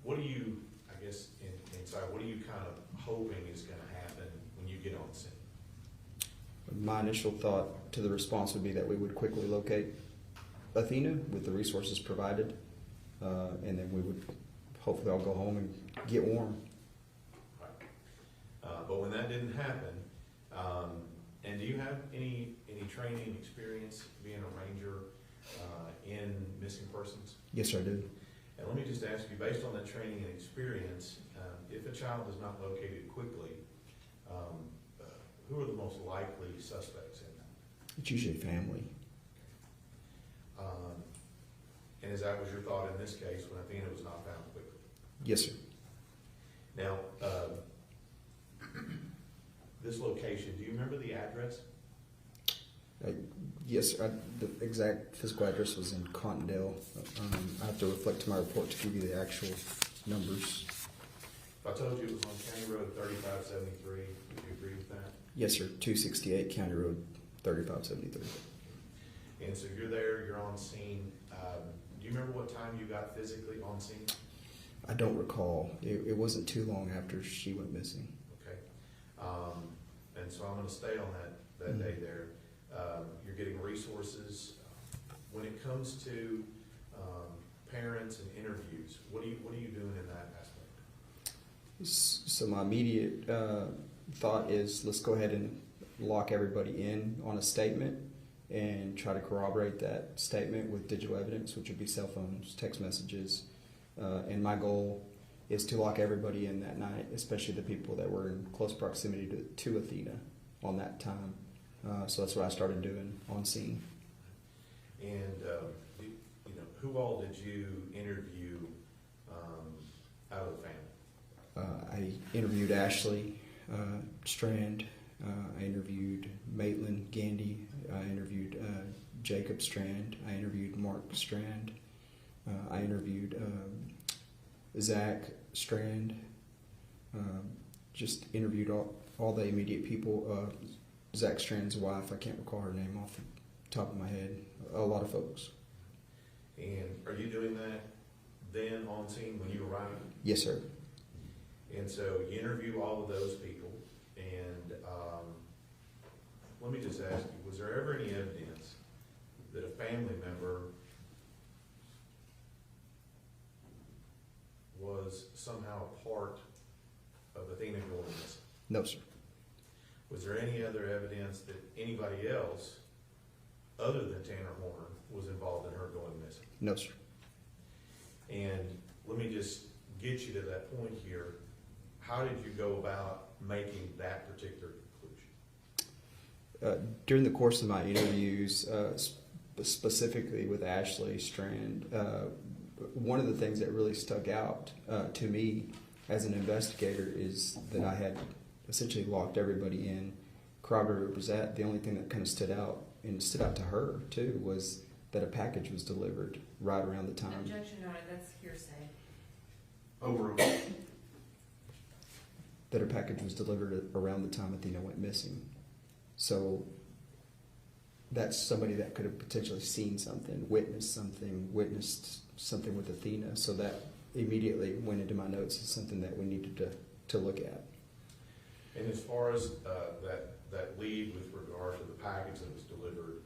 what do you, I guess, inside, what are you kind of hoping is going to happen when you get on scene? My initial thought to the response would be that we would quickly locate Athena with the resources provided, and then we would hopefully all go home and get warm. Right. But when that didn't happen, and do you have any training experience being a ranger in missing persons? Yes, sir, I do. And let me just ask you, based on that training and experience, if a child is not located quickly, who are the most likely suspects in that? It's usually family. And is that was your thought in this case when Athena was not found quickly? Yes, sir. Now, this location, do you remember the address? Yes, the exact physical address was in Cottondale. I have to reflect to my report to give you the actual numbers. If I told you it was on County Road 3573, would you agree with that? Yes, sir. 268 County Road 3573. And so you're there, you're on scene. Do you remember what time you got physically on scene? I don't recall. It wasn't too long after she went missing. Okay. And so I'm going to stay on that day there. You're getting resources. When it comes to parents and interviews, what are you doing in that aspect? So my immediate thought is let's go ahead and lock everybody in on a statement and try to corroborate that statement with digital evidence, which would be cell phones, text messages. And my goal is to lock everybody in that night, especially the people that were in close proximity to Athena on that time. So that's what I started doing on scene. And who all did you interview out of the family? I interviewed Ashley Strand. I interviewed Maitland Gandy. I interviewed Jacob Strand. I interviewed Mark Strand. I interviewed Zach Strand. Just interviewed all the immediate people. Zach Strand's wife, I can't recall her name off the top of my head. A lot of folks. And are you doing that then on scene when you arrive? Yes, sir. And so you interview all of those people, and let me just ask you, was there ever any evidence that a family member was somehow a part of Athena going missing? No, sir. Was there any other evidence that anybody else, other than Tanner Horner, was involved in her going missing? No, sir. And let me just get you to that point here. How did you go about making that particular conclusion? During the course of my interviews, specifically with Ashley Strand, one of the things that really stuck out to me as an investigator is that I had essentially locked everybody in, corroborated was that. The only thing that kind of stood out, and stood out to her too, was that a package was delivered right around the time. Objection noted, that's hearsay. Overruled. That a package was delivered around the time Athena went missing. So that's somebody that could have potentially seen something, witnessed something with Athena. So that immediately went into my notes as something that we needed to look at. And as far as that lead with regard to the package that was delivered,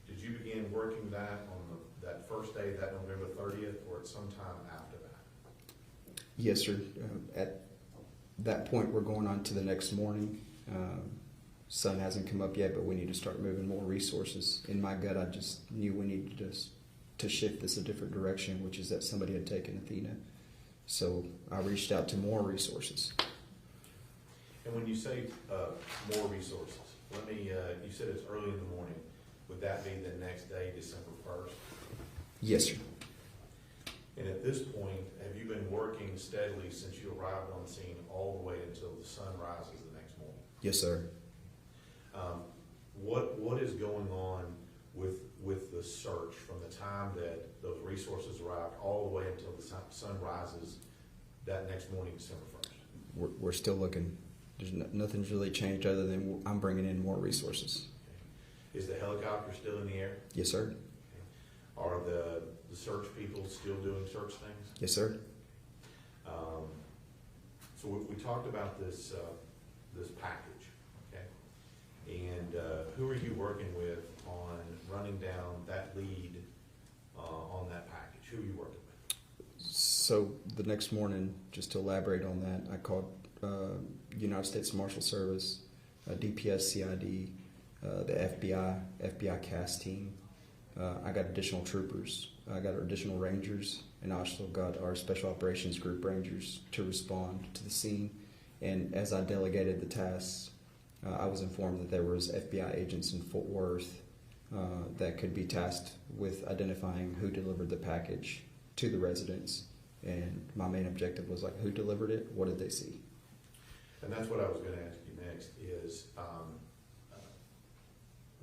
did you begin working that on that first day, that November 30th, or at some time after that? Yes, sir. At that point, we're going on to the next morning. Sun hasn't come up yet, but we need to start moving more resources. In my gut, I just knew we needed to shift this a different direction, which is that somebody had taken Athena. So I reached out to more resources. And when you say more resources, let me, you said it's early in the morning. Would that be the next day, December 1st? Yes, sir. And at this point, have you been working steadily since you arrived on the scene all the way until the sun rises the next morning? Yes, sir. What is going on with the search from the time that those resources arrived all the way until the sun rises that next morning, December 1st? We're still looking. There's nothing's really changed other than I'm bringing in more resources. Okay. Is the helicopter still in the air? Yes, sir. Okay. Are the search people still doing search things? Yes, sir. So we talked about this package, okay? And who are you working with on running down that lead on that package? Who are you working with? So the next morning, just to elaborate on that, I called United States Marshal Service, DPS CID, the FBI CAS team. I got additional troopers. I got additional rangers, and I also got our Special Operations Group rangers to respond to the scene. And as I delegated the tasks, I was informed that there was FBI agents in Fort Worth that could be tasked with identifying who delivered the package to the residents. And my main objective was who delivered it? What did they see? And that's what I was going to ask you next is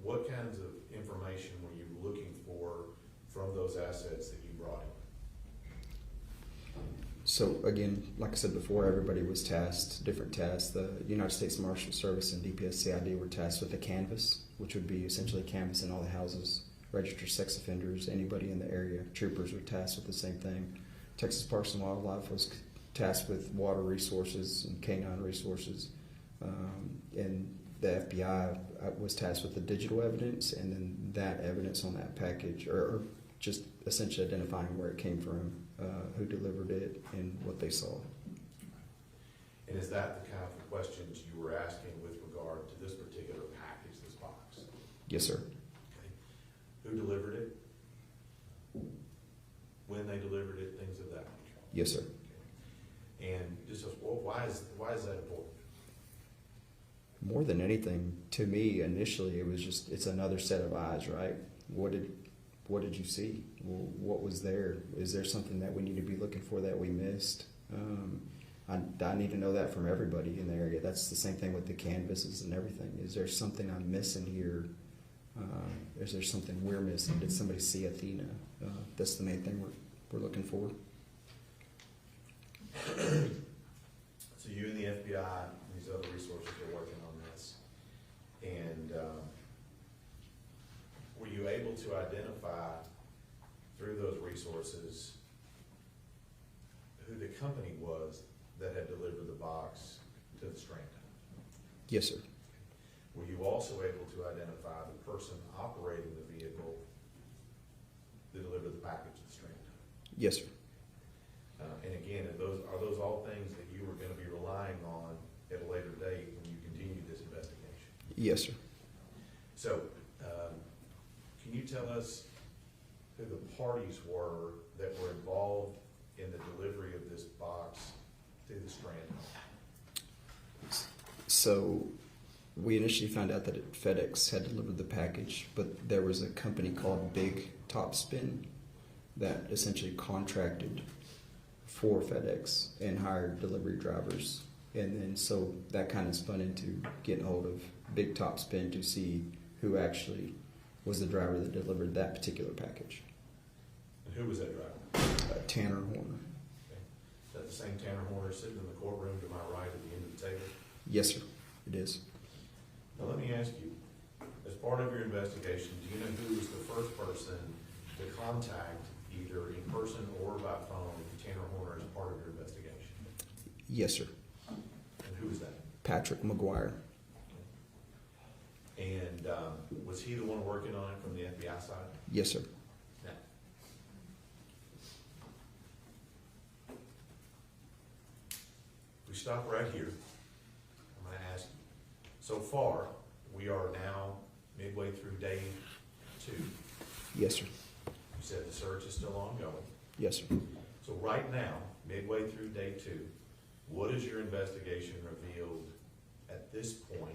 what kinds of information were you looking for from those assets that you brought in? So again, like I said before, everybody was tasked, different tasks. The United States Marshal Service and DPS CID were tasked with a canvas, which would be essentially canvassing all the houses, registered sex offenders, anybody in the area. Troopers were tasked with the same thing. Texas Parks and Wildlife was tasked with water resources and canine resources. And the FBI was tasked with the digital evidence, and then that evidence on that package, or just essentially identifying where it came from, who delivered it, and what they saw. And is that the kind of questions you were asking with regard to this particular package, this box? Yes, sir. Okay. Who delivered it? When they delivered it, things of that nature? Yes, sir. Okay. And just why is that important? More than anything, to me, initially, it was just, it's another set of eyes, right? What did you see? Well, what was there? Is there something that we need to be looking for that we missed? I need to know that from everybody in the area. That's the same thing with the canvases and everything. Is there something I'm missing here? Is there something we're missing? Did somebody see Athena? That's the main thing we're looking for. So you and the FBI and these other resources are working on this. And were you able to identify through those resources who the company was that had delivered the box to the Strand? Yes, sir. Were you also able to identify the person operating the vehicle that delivered the package to the Strand? Yes, sir. And again, are those all things that you were gonna be relying on at a later date when you continue this investigation? Yes, sir. So, can you tell us who the parties were that were involved in the delivery of this box to the Strand? So we initially found out that FedEx had delivered the package, but there was a company called Big Topspin that essentially contracted for FedEx and hired delivery drivers. And then so that kind of spun into getting hold of Big Topspin to see who actually was the driver that delivered that particular package. And who was that driver? Tanner Horner. Okay. Is that the same Tanner Horner sitting in the courtroom to my right at the end of the table? Yes, sir. It is. Now let me ask you, as part of your investigation, do you know who was the first person to contact either in person or by phone Tanner Horner as part of your investigation? Yes, sir. And who was that? Patrick McGuire. And was he the one working on it from the FBI side? Yes, sir. Now, we stop right here. I'm going to ask you. So far, we are now midway through day 2. Yes, sir. You said the search is still ongoing. Yes, sir. So right now, midway through day 2, what has your investigation revealed at this point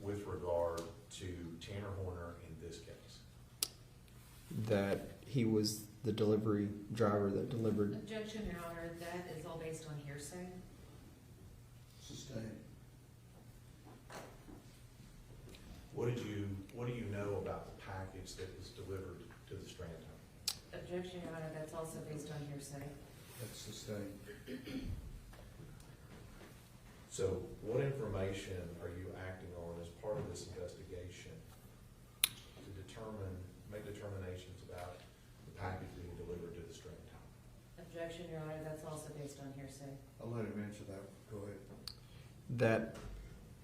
with regard to Tanner Horner in this case? That he was the delivery driver that delivered. Objection, Your Honor, that is all based on hearsay. Sustained. What do you know about the package that was delivered to the Strand home? Objection, Your Honor, that's also based on hearsay. That's sustained. So what information are you acting on as part of this investigation to make determinations about the package being delivered to the Strand home? Objection, Your Honor, that's also based on hearsay. I'll let him answer that. Go ahead. That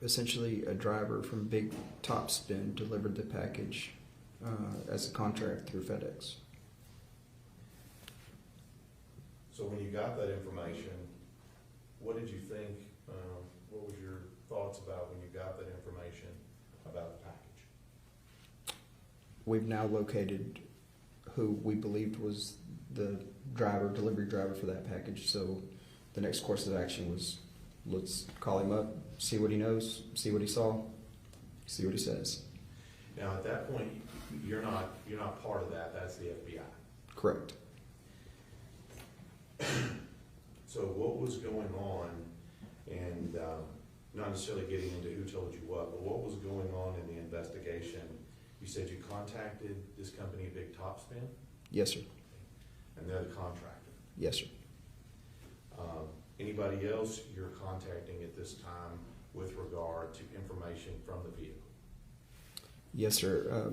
essentially a driver from Big Topspin delivered the package as a contract through FedEx. So when you got that information, what did you think, what was your thoughts about when you got that information about the package? We've now located who we believed was the delivery driver for that package. So the next course of action was, let's call him up, see what he knows, see what he saw, see what he says. Now at that point, you're not part of that, that's the FBI. Correct. So what was going on, and not necessarily getting into who told you what, but what was going on in the investigation? You said you contacted this company, Big Topspin, Yes, sir. and they're the contractor. Yes, sir. Anybody else you're contacting at this time with regard to information from the vehicle? Yes, sir.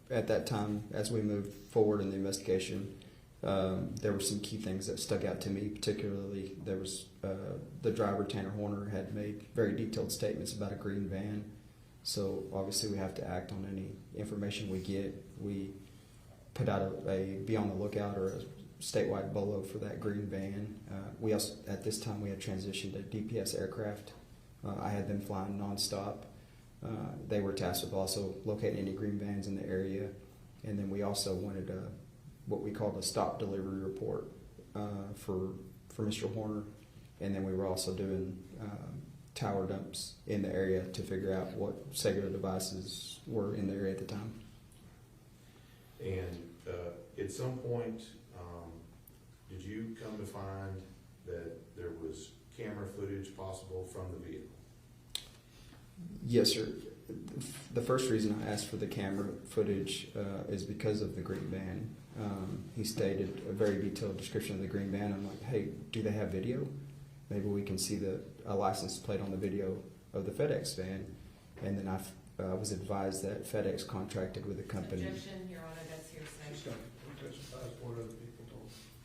At that time, as we moved forward in the investigation, there were some key things that stuck out to me. Particularly, there was the driver, Tanner Horner, had made very detailed statements about a green van. So obviously, we have to act on any information we get. We put out a be on the lookout or a statewide bolo for that green van. We also, at this time, we had transitioned to DPS aircraft. I had them flying nonstop. They were tasked with also locating any green vans in the area. And then we also wanted what we called a stop delivery report for Mr. Horner. And then we were also doing tower dumps in the area to figure out what cellular devices were in the area at the time. And at some point, did you come to find that there was camera footage possible from the vehicle? Yes, sir. The first reason I asked for the camera footage is because of the green van. He stated a very detailed description of the green van. I'm like, hey, do they have video? Maybe we can see a license plate on the video of the FedEx van. And then I was advised that FedEx contracted with a company. Objection, Your Honor, that's hearsay.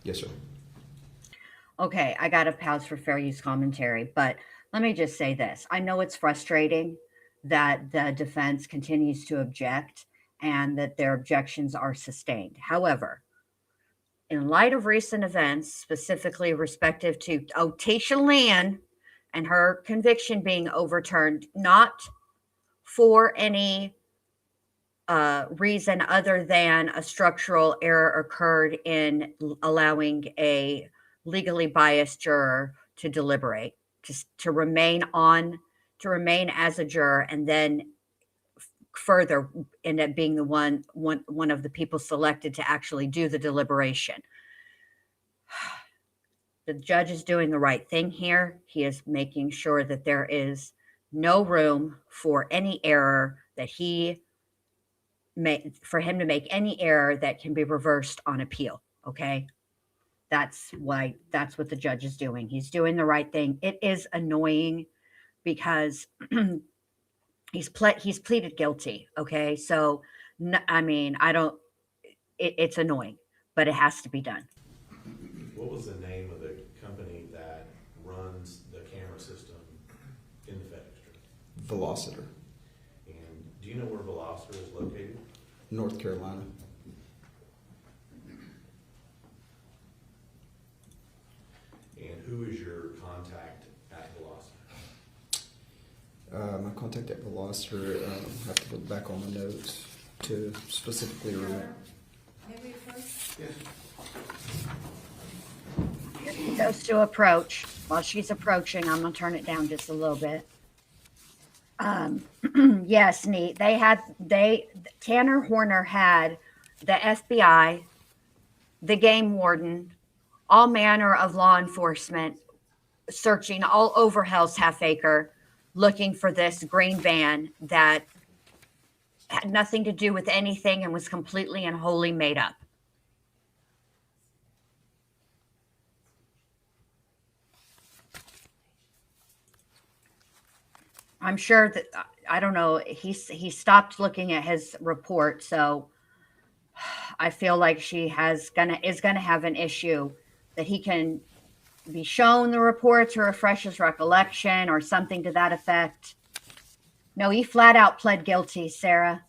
Yes, sir. Okay, I got to pause for fair use commentary, but let me just say this. I know it's frustrating that the defense continues to object and that their objections are sustained. However, in light of recent events, specifically respective to Tasha Land and her conviction being overturned, not for any reason other than a structural error occurred in allowing a legally biased juror to deliberate, to remain as a juror, and then further end up being the one of the people selected to actually do the deliberation. The judge is doing the right thing here. He is making sure that there is no room for any error for him to make any error that can be reversed on appeal. Okay. That's what the judge is doing. He's doing the right thing. It is annoying because he's pleaded guilty. Okay. So, it's annoying, but it has to be done. What was the name of the company that runs the camera system in the FedEx truck? Velociter, And do you know where Velociter is located? North Carolina. And who is your contact at Velociter? My contact at Velociter, I have to look back on the notes to specifically remember. Maybe first? She goes to approach. While she's approaching, I'm gonna turn it down just a little bit. Yes, neat. Tanner Horner had the FBI, the game warden, all manner of law enforcement searching all over Hell's Half Acre, looking for this green van that had nothing to do with anything and was completely and wholly made up. I'm sure that, I don't know, he stopped looking at his report, so I feel like she is gonna have an issue that he can be shown the report to refresh his recollection or something to that effect. No, he flat out pled guilty, Sarah.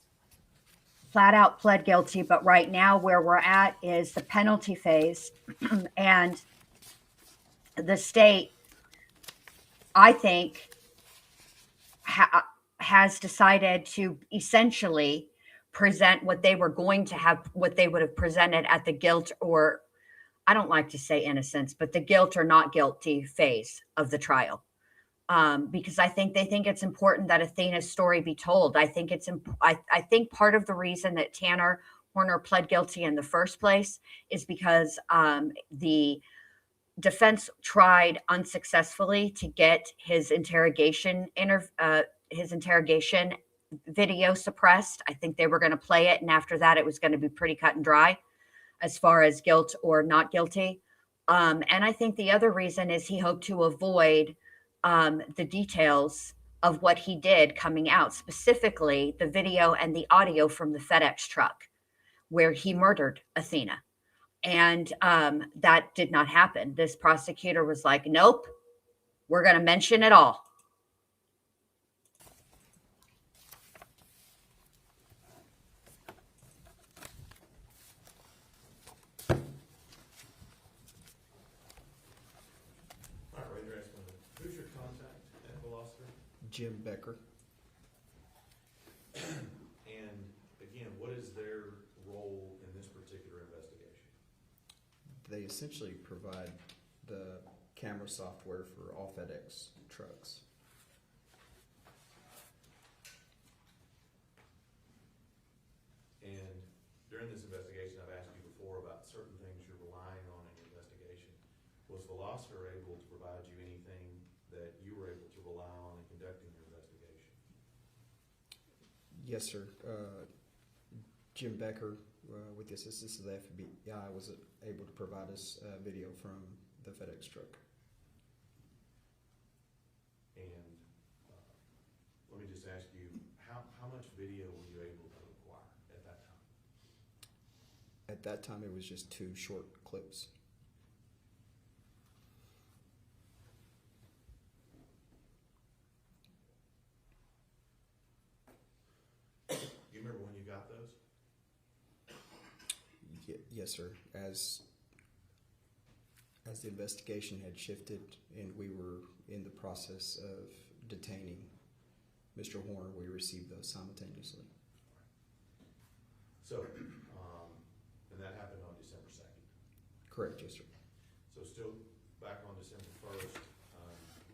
Flat out pled guilty, but right now where we're at is the penalty phase, and the state, I think, has decided to essentially present what they would have presented at the guilt, or I don't like to say innocence, but the guilt or not guilty phase of the trial. Because I think they think it's important that Athena's story be told. I think I think part of the reason that Tanner Horner pled guilty in the first place is because the defense tried unsuccessfully to get his interrogation video suppressed. I think they were going to play it, and after that, it was going to be pretty cut and dry as far as guilt or not guilty. And I think the other reason is he hoped to avoid the details of what he did coming out, specifically the video and the audio from the FedEx truck where he murdered Athena. And that did not happen. This prosecutor was like, nope, we're going to mention it all. All right, raise your hand. Who's your contact at Velociter? Jim Becker. And again, what is their role in this particular investigation? They essentially provide the camera software for all FedEx trucks. And during this investigation, I've asked you before about certain things you're relying on in your investigation. Was Velociter able to provide you anything that you were able to rely on in conducting your investigation? Yes, sir. Jim Becker, with the assistance of the FBI, was able to provide us video from the FedEx truck. And let me just ask you, how much video were you able to acquire at that time? At that time, it was just 2 short clips. about those? Yes, sir. As the investigation had shifted and we were in the process of detaining Mr. Horner, we received those simultaneously. So, and that happened on December 2nd. Correct, yes, sir. So still back on December 1st,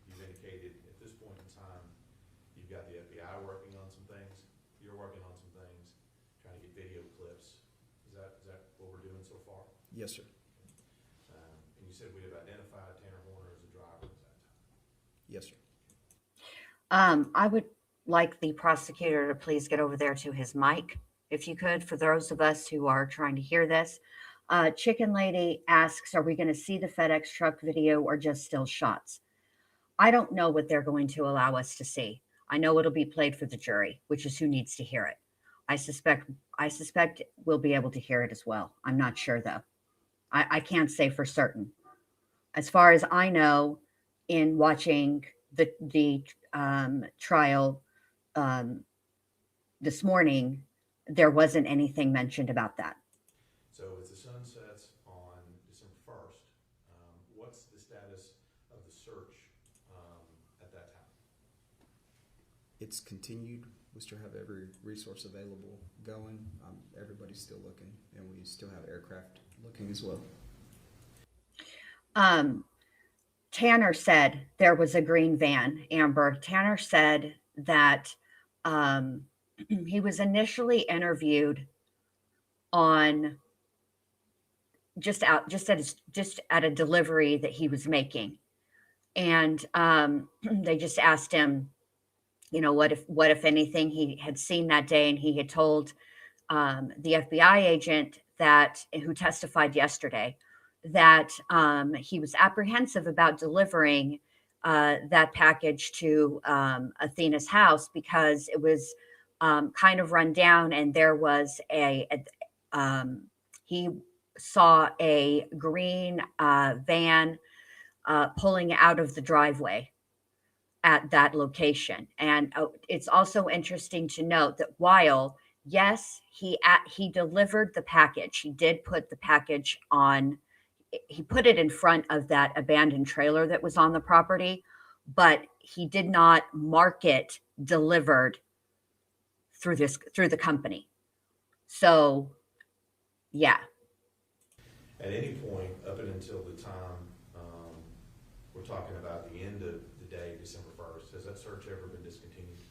you've indicated at this point in time, you've got the FBI working on some things, you're working on some things, trying to get video clips. Is that what we're doing so far? Yes, sir. And you said we have identified Tanner Horner as a driver at that time. Yes, sir. I would like the prosecutor to please get over there to his mic, if you could, for those of us who are trying to hear this. Chicken Lady asks, are we going to see the FedEx truck video or just still shots? I don't know what they're going to allow us to see. I know it'll be played for the jury, which is who needs to hear it. I suspect we'll be able to hear it as well. I'm not sure, though. I can't say for certain. As far as I know, in watching the trial this morning, there wasn't anything mentioned about that. So as the sun sets on December 1st, what's the status of the search at that time? It's continued. We still have every resource available going. Everybody's still looking, and we still have aircraft looking as well. Tanner said there was a green van, Amber. Tanner said that he was initially interviewed on just at a delivery that he was making, and they just asked him, you know, what if anything he had seen that day, and he had told the FBI agent who testified yesterday that he was apprehensive about delivering that package to Athena's house because it was kind of run down, and there was he saw a green van pulling out of the driveway at that location. And it's also interesting to note that while, yes, he delivered the package, he did put the package on, he put it in front of that abandoned trailer that was on the property, but he did not mark it delivered through the company. So, yeah. At any point, up and until the time we're talking about the end of the day, December 1st, has that search ever been discontinued?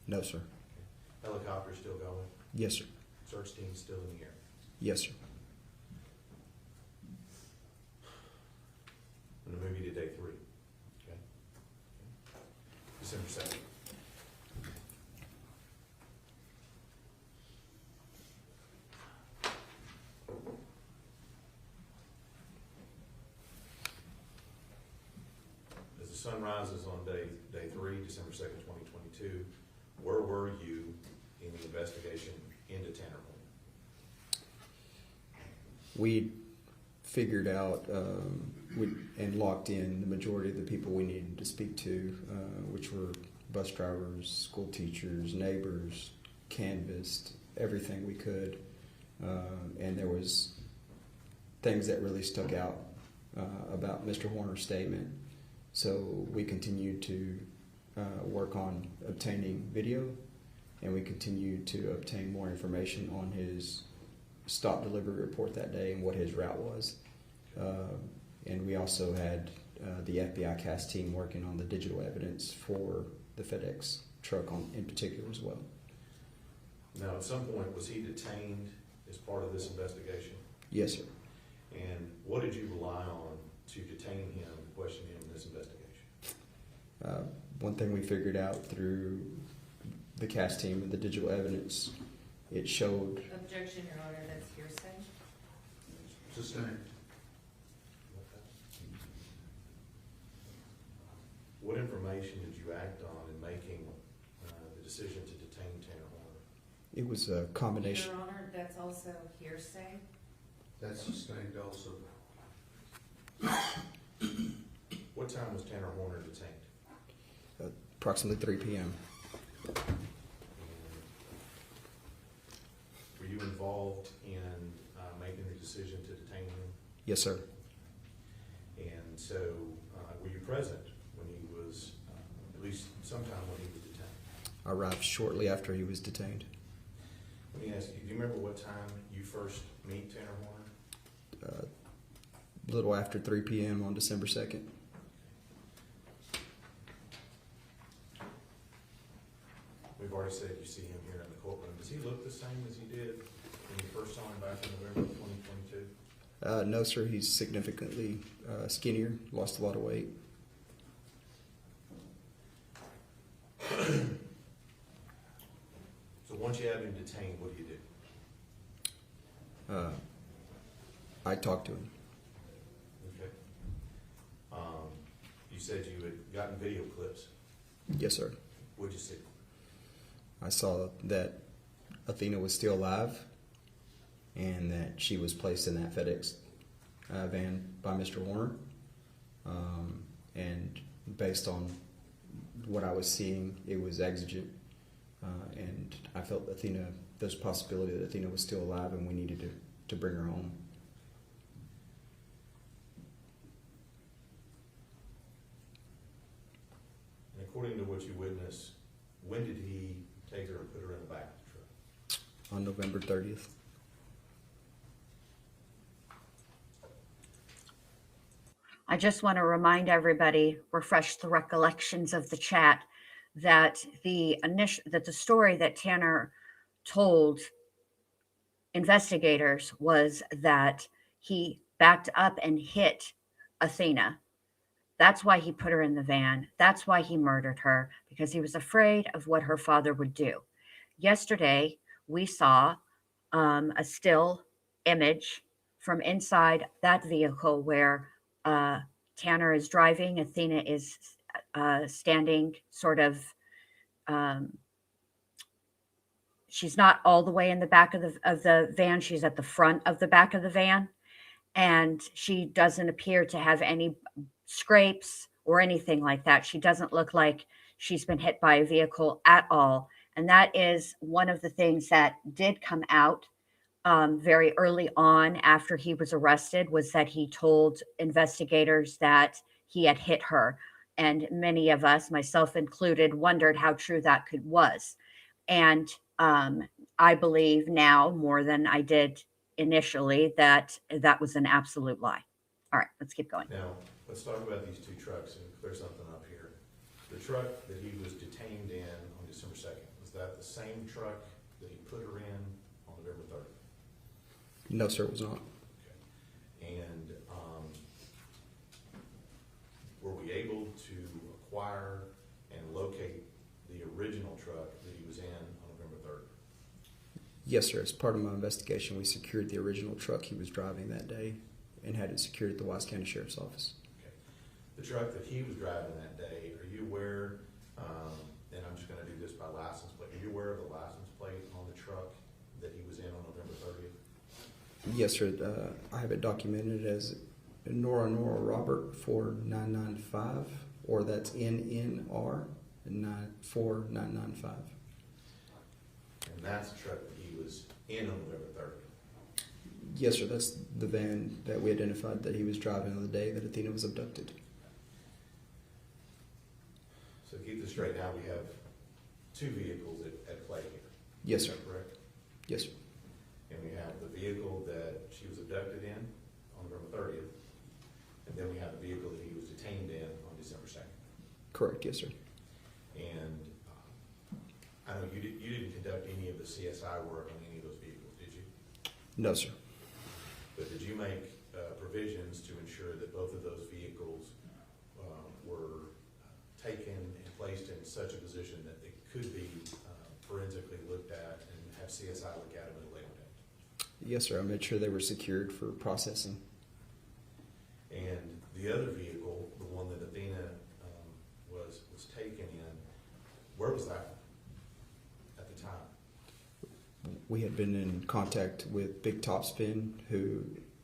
No, sir. Okay. Helicopter still going? Yes, sir. Search team still in the air? Yes, sir. I'm going to move you to day 3. Okay. December 2nd. As the sun rises on day 3, December 2nd, 2022, where were you in the investigation into Tanner Horner? We figured out and locked in the majority of the people we needed to speak to, which were bus drivers, school teachers, neighbors, canvassed, everything we could. And there was things that really stuck out about Mr. Horner's statement. So we continued to work on obtaining video, and we continued to obtain more information on his stop delivery report that day and what his route was. And we also had the FBI CAS team working on the digital evidence for the FedEx truck in particular as well. Now, at some point, was he detained as part of this investigation? Yes, sir. And what did you rely on to detain him and question him in this investigation? One thing we figured out through the CAS team and the digital evidence, it showed... Objection, Your Honor, that's hearsay. Sustained. What information did you act on in making the decision to detain Tanner Horner? It was a combination... Your Honor, that's also hearsay. That's sustained also. What time was Tanner Horner detained? approximately 3 p.m. involved in making the decision to detain him? Yes, sir. And so, were you present when he was, at least sometime when he was detained? I arrived shortly after he was detained. Let me ask you, do you remember what time you first meet Tanner Horner? A little after 3 p.m. on December 2nd. We've already said you see him here in the courtroom. Does he look the same as he did when you first saw him back in November of 2022? No, sir. He's significantly skinnier, lost a lot of weight. So once you have him detained, what do you do? I talked to him. Okay. You said you had gotten video clips. Yes, sir. What'd you see? I saw that Athena was still alive and that she was placed in that FedEx van by Mr. Warner. And based on what I was seeing, it was exigent. And I felt there's a possibility that Athena was still alive and we needed to bring her home. And according to what you witnessed, when did he take her and put her in the back of the truck? On November 30th. I just want to remind everybody, refresh the recollections of the chat, that the story that Tanner told investigators was that he backed up and hit Athena. That's why he put her in the van. That's why he murdered her, because he was afraid of what her father would do. Yesterday, we saw a still image from inside that vehicle where Tanner is driving. Athena is standing sort of, she's not all the way in the back of the van. She's at the front of the back of the van. And she doesn't appear to have any scrapes or anything like that. She doesn't look like she's been hit by a vehicle at all. And that is one of the things that did come out very early on after he was arrested, was that he told investigators that he had hit her. And many of us, myself included, wondered how true that was. And I believe now more than I did initially that was an absolute lie. All right, let's keep going. Now, let's talk about these two trucks and clear something up here. The truck that he was detained in on December 2nd, was that the same truck that he put her in on November 30th? No, sir, it was not. Okay. And were we able to acquire and locate the original truck that he was in on November 30th? Yes, sir. As part of my investigation, we secured the original truck he was driving that day and had it secured at the Wise County Sheriff's Office. Okay. The truck that he was driving that day, are you aware, and I'm just going to do this by license plate, are you aware of the license plate on the truck that he was in on November 30th? Yes, sir. I have it documented as Nora Robert 4995, or that's NNR 4995. And that's the truck that he was in on November 30th? Yes, sir. That's the van that we identified that he was driving on the day that Athena was abducted. So keep this straight, now we have two vehicles at play here. Yes, Is sir. that correct? Yes, sir. And we have the vehicle that she was abducted in on November 30th, and then we have the vehicle that he was detained in on December 2nd. Correct. Yes, sir. And I know you didn't conduct any of the CSI work on any of those vehicles, did you? No, sir. But did you make provisions to ensure that both of those vehicles were taken and placed in such a position that they could be forensically looked at and have CSI look at them at a later date? Yes, sir. I made sure they were secured for processing. And the other vehicle, the one that Athena was taken in, where was that at the time? We had been in contact with Big Topspin, who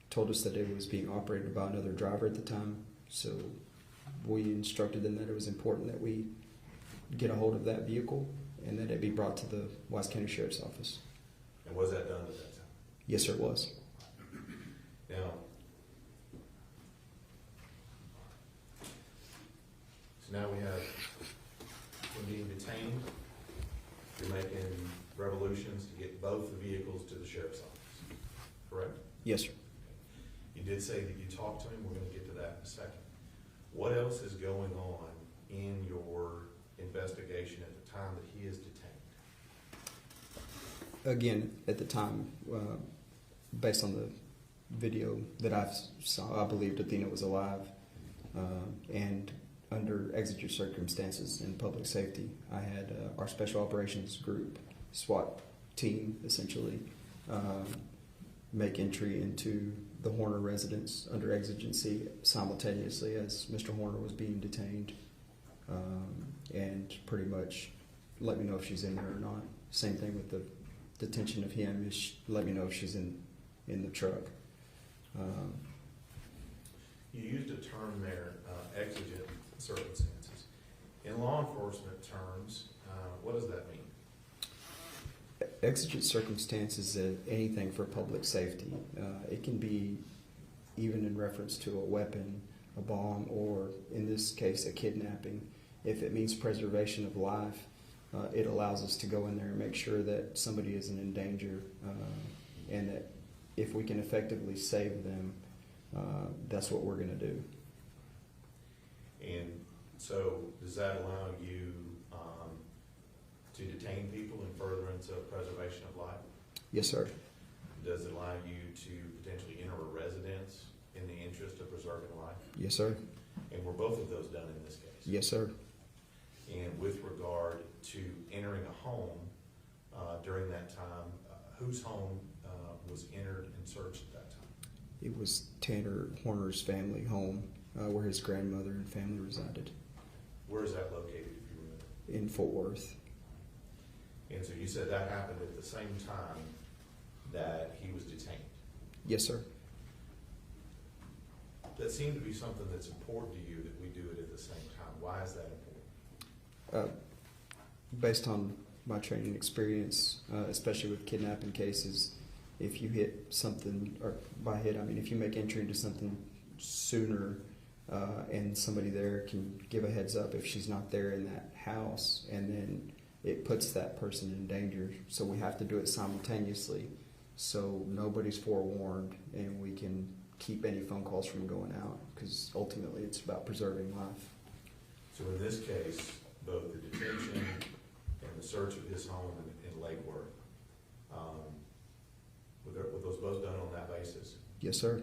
told us that it was being operated by another driver at the time. So we instructed them that it was important that we get a hold of that vehicle and that it be brought to the Wise County Sheriff's Office. And was that done at that time? Yes, sir, it was. Now, so now we have, when being detained, you're making revolutions to get both the vehicles to the sheriff's office, correct? Yes, sir. You did say that you talked to him, we're gonna get to that in a second. What else is going on in your investigation at the time that he is detained? Again, at the time, based on the video that I saw, I believed Athena was alive, and under exigent circumstances in public safety, I had our special operations group, SWAT team, essentially, make entry into the Horner residence under exigency simultaneously as Mr. Horner was being detained, and pretty much let me know if she's in there or not. Same thing with the detention of him, is let me know if she's in the truck. You used a term there, exigent circumstances. In law enforcement terms, what does that mean? Exigent circumstances is anything for public safety. It can be even in reference to a weapon, a bomb, or in this case, a kidnapping. If it means preservation of life, it allows us to go in there and make sure that somebody isn't in danger, and that if we can effectively save them, that's what we're going to do. And so, does that allow you to detain people in furtherance of preservation of life? Yes, sir. Does it allow you to potentially enter a residence in the interest of preserving life? Yes, sir. And were both of those done in this case? Yes, sir. And with regard to entering a home during that time, whose home was entered and searched at that time? It was Tanner Horner's family home, where his grandmother and family resided. Where is that located, if you remember? In Fort Worth. And so you said that happened at the same time that he was detained. Yes, sir. That seemed to be something that's important to you, that we do it at the same time. Why is that important? Based on my training experience, especially with kidnapping cases, if you hit something, or by hit, I mean if you make entry into something sooner, and somebody there can give a heads up if she's not there in that house, and then it puts that person in danger. So we have to do it simultaneously, so nobody's forewarned, and we can keep any phone calls from going out, because ultimately it's about preserving life. So in this case, both the detention and the search of his home in Lake Worth, were those both done on that basis? Yes, sir.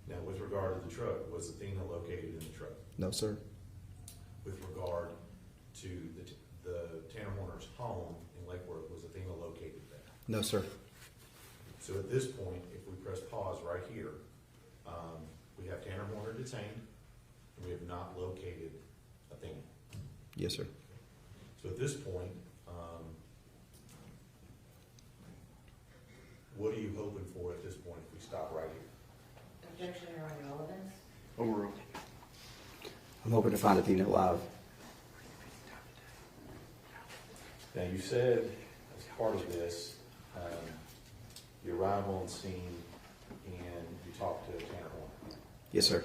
Now, with regard to the truck, was Athena located in the truck? No, sir. With regard to the Tanner Horner's home in Lake Worth, was Athena located there? No, sir. So at this point, if we press pause right here, we have Tanner Horner detained, and we have not located Athena. Yes, sir. So at this point, what are you hoping for at this point if we stop right here? Objection or irrelevance? Overruled. I'm hoping to find Athena alive. Now, you said as part of this, you arrive on scene and you talk to Tanner Horner. Yes, sir.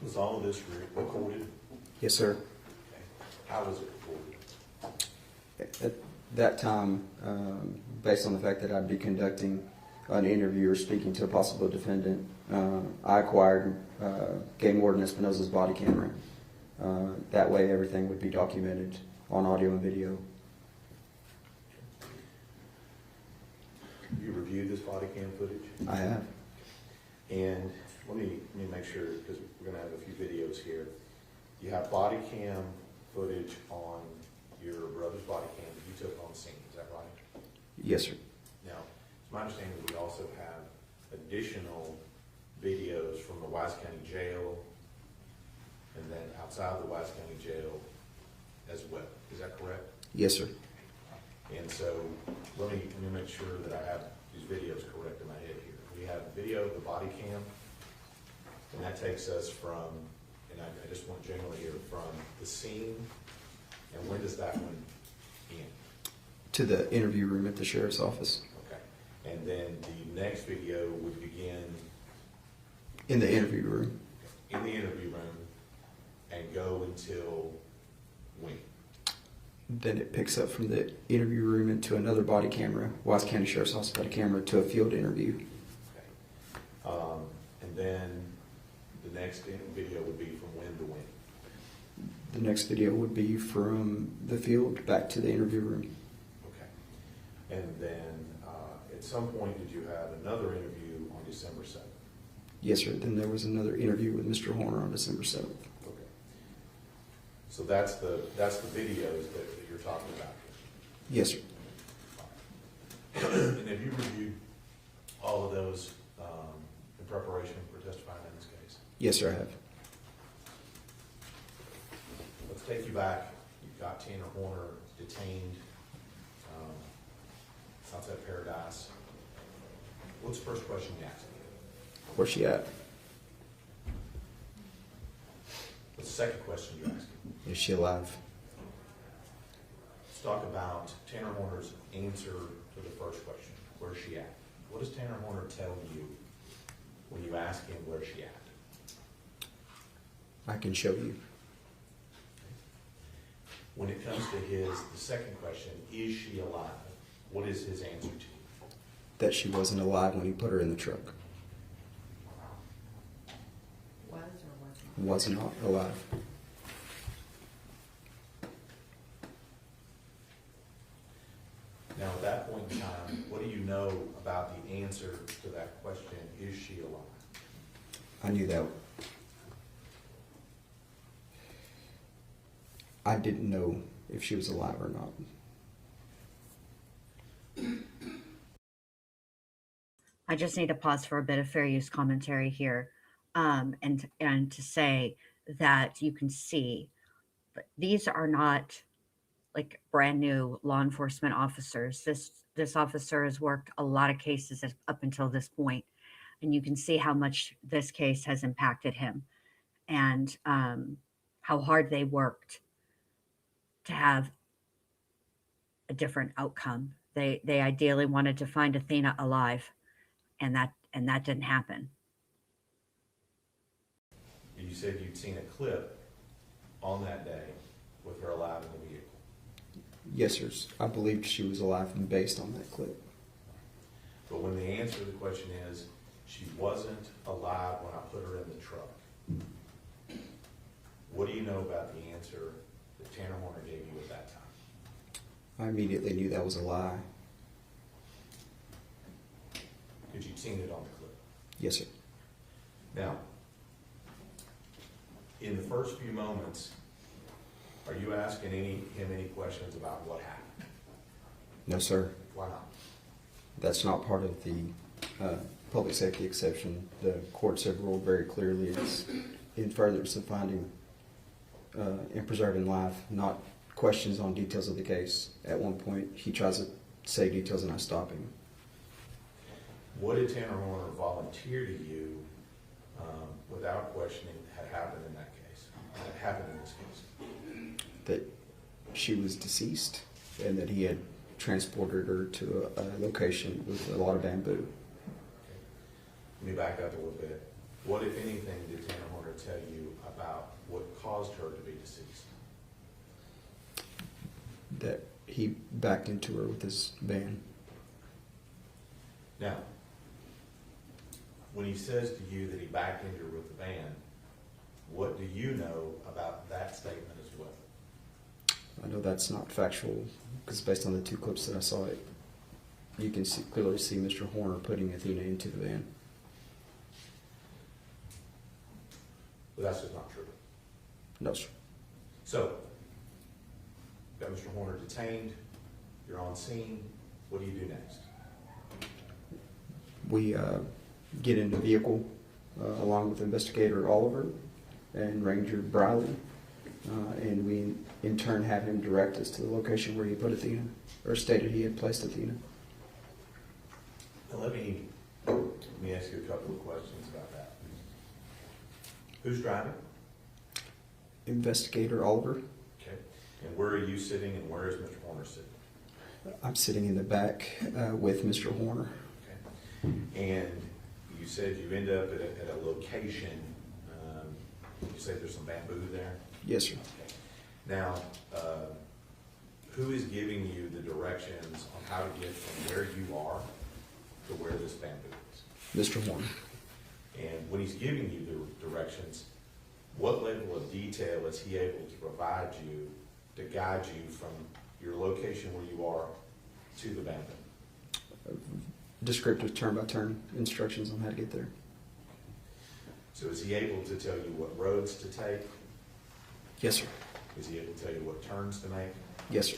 Was all of this recorded? Yes, sir. How was it recorded? At that time, based on the fact that I'd be conducting an interview or speaking to a possible defendant, I acquired Game Warden Espinosa's body camera. That way everything would be documented on audio and video. You reviewed this body cam footage? I have. And let me make sure, because we're going to have a few videos here. You have body cam footage on your brother's body cam that you took on scene, is that right? Yes, sir. Now, it's my understanding that we also have additional videos from the Wise County Jail and then outside the Wise County Jail as well. Is that correct? Yes, sir. And so let me make sure that I have these videos correct in my head here. We have video of the body cam, and that takes us from, and I just want generally here, from the scene, and when does that one in? To the interview room at the sheriff's office. Okay. And then the next video would begin In the interview room. in the interview room and go until when? Then it picks up from the interview room into another body camera. Wise County Sheriff's Office body camera to a field interview. Okay. And then the next video would be from when to when? The next video would be from the field back to the interview room. Okay. And then at some point, did you have another interview on December 7th? Yes, sir. Then there was another interview with Mr. Horner on December 7th. Okay. So that's the videos that you're talking about. Yes, sir. And have you reviewed all of those in preparation for testifying in this case? Yes, sir, I have. Let's take you back. You've got Tanner Horner detained outside Paradise. What's the first question you ask? Where's she at? What's the second question you ask? Is she alive? Let's talk about Tanner Horner's answer to the first question. Where's she at? What does Tanner Horner tell you when you ask him where's she at? I can show you. When it comes to the second question, is she alive? What is his answer to you? That she wasn't alive when he put her in the truck. Was or wasn't? Was not alive. Now, at that point in time, what do you know about the answer to that question, is she alive? I knew that. I didn't know if she was alive or not. I just need to pause for a bit of fair use commentary here, and to say that you can see, but these are not like brand new law enforcement officers. This officer has worked a lot of cases up until this point, and you can see how much this case has impacted him, and how hard they worked to have a different outcome. They ideally wanted to find Athena alive, and that didn't happen. You said you'd seen a clip on that day with her alive in the vehicle. Yes, sir. I believed she was alive based on that clip. But when the answer to the question is, she wasn't alive when I put her in the truck, what do you know about the answer that Tanner Horner gave you at that time? I immediately knew that was a lie. Because you'd seen it on the clip. Yes, sir. Now, in the first few moments, are you asking him any questions about what happened? No, sir. Why not? That's not part of the public safety exception. The courts have ruled very clearly it's in furtherance of finding and preserving life, not questions on details of the case. At one point, he tries to say details and I stop him. What did Tanner Horner volunteer to you without questioning had happened in that case, had happened in this case? That she was deceased and that he had transported her to a location with a lot of bamboo. Okay. Let me back up a little bit. What, if anything, did Tanner Horner tell you about what caused her to be deceased? That he backed into her with his van. Now, when he says to you that he backed into her with the van, what do you know about that statement as well? I know that's not factual because based on the two clips that I saw, you can clearly see Mr. Horner putting Athena into the van. But that's just not true. No, sir. So, got Mr. Horner detained, you're on scene, what do you do next? We get in the vehicle along with Investigator Oliver and Ranger Briley, and we in turn have him direct us to the location where he put Athena, or stated he had placed Athena. Now let me ask you a couple of questions about that. Who's driving? Investigator Oliver. Okay. And where are you sitting and where is Mr. Horner sitting? I'm sitting in the back with Mr. Horner. Okay. And you said you end up at a location, you said there's some bamboo there? Yes, sir. Okay. Now, who is giving you the directions on how to get from where you are to where this bamboo is? Mr. Horner. And when he's giving you the directions, what level of detail is he able to provide you to guide you from your location where you are to the bamboo? Descriptive turn-by-turn instructions on how to get there. So is he able to tell you what roads to take? Yes, sir. Is he able to tell you what turns to make? Yes, sir.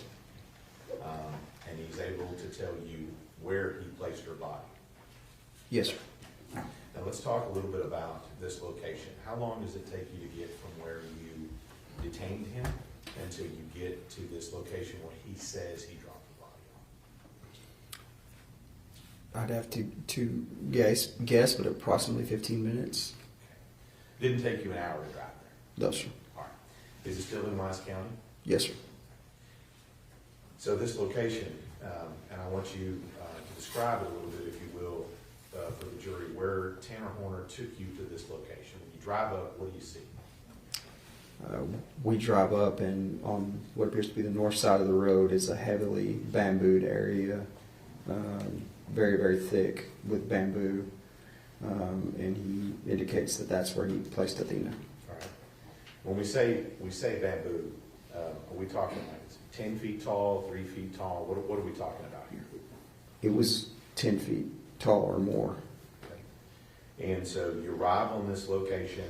And he's able to tell you where he placed her body? Yes, sir. Now let's talk a little bit about this location. How long does it take you to get from where you detained him until you get to this location where he says he dropped the body off? I'd have to guess, but approximately 15 minutes. Didn't take you an hour to drive there? No, sir. All right. Is it still in Wise County? Yes, sir. So this location, and I want you to describe it a little bit, if you will, for the jury, where Tanner Horner took you to this location. When you drive up, what do you see? We drive up, and on what appears to be the north side of the road is a heavily bambooed area, very, very thick with bamboo, and he indicates that that's where he placed Athena. All right. When we say bamboo, are we talking like 10 feet tall, 3 feet tall? What are we talking about here? It was 10 feet tall or more. Okay. And so you arrive on this location.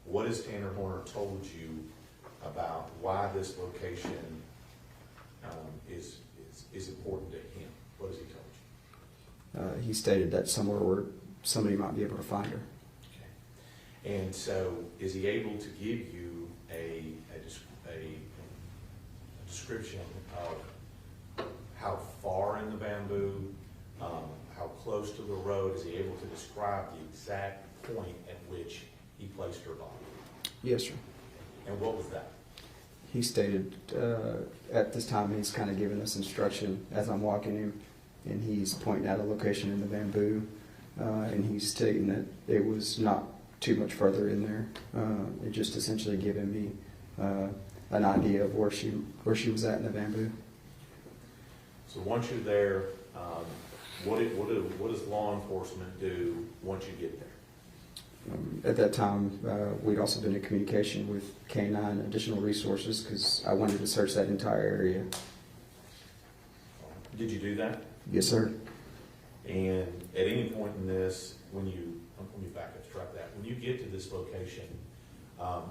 What has Tanner Horner told you about why this location is important to him? What has he told you? He stated that somewhere where somebody might be able to find her. Okay. And so is he able to give you a description of how far in the bamboo, how close to the road? Is he able to describe the exact point at which he placed her body? Yes, sir. And what was that? He stated at this time he's kind of giving us instruction as I'm walking him, and he's pointing out a location in the bamboo, and he's stating that it was not too much further in there. It just essentially giving me an idea of where she was at in the bamboo. So once you're there, what does law enforcement do once you get there? At that time, we'd also been in communication with K-9 additional resources because I wanted to search that entire area. Did you do that? Yes, sir. And at any point in this, let me back up, strike that. When you get to this location,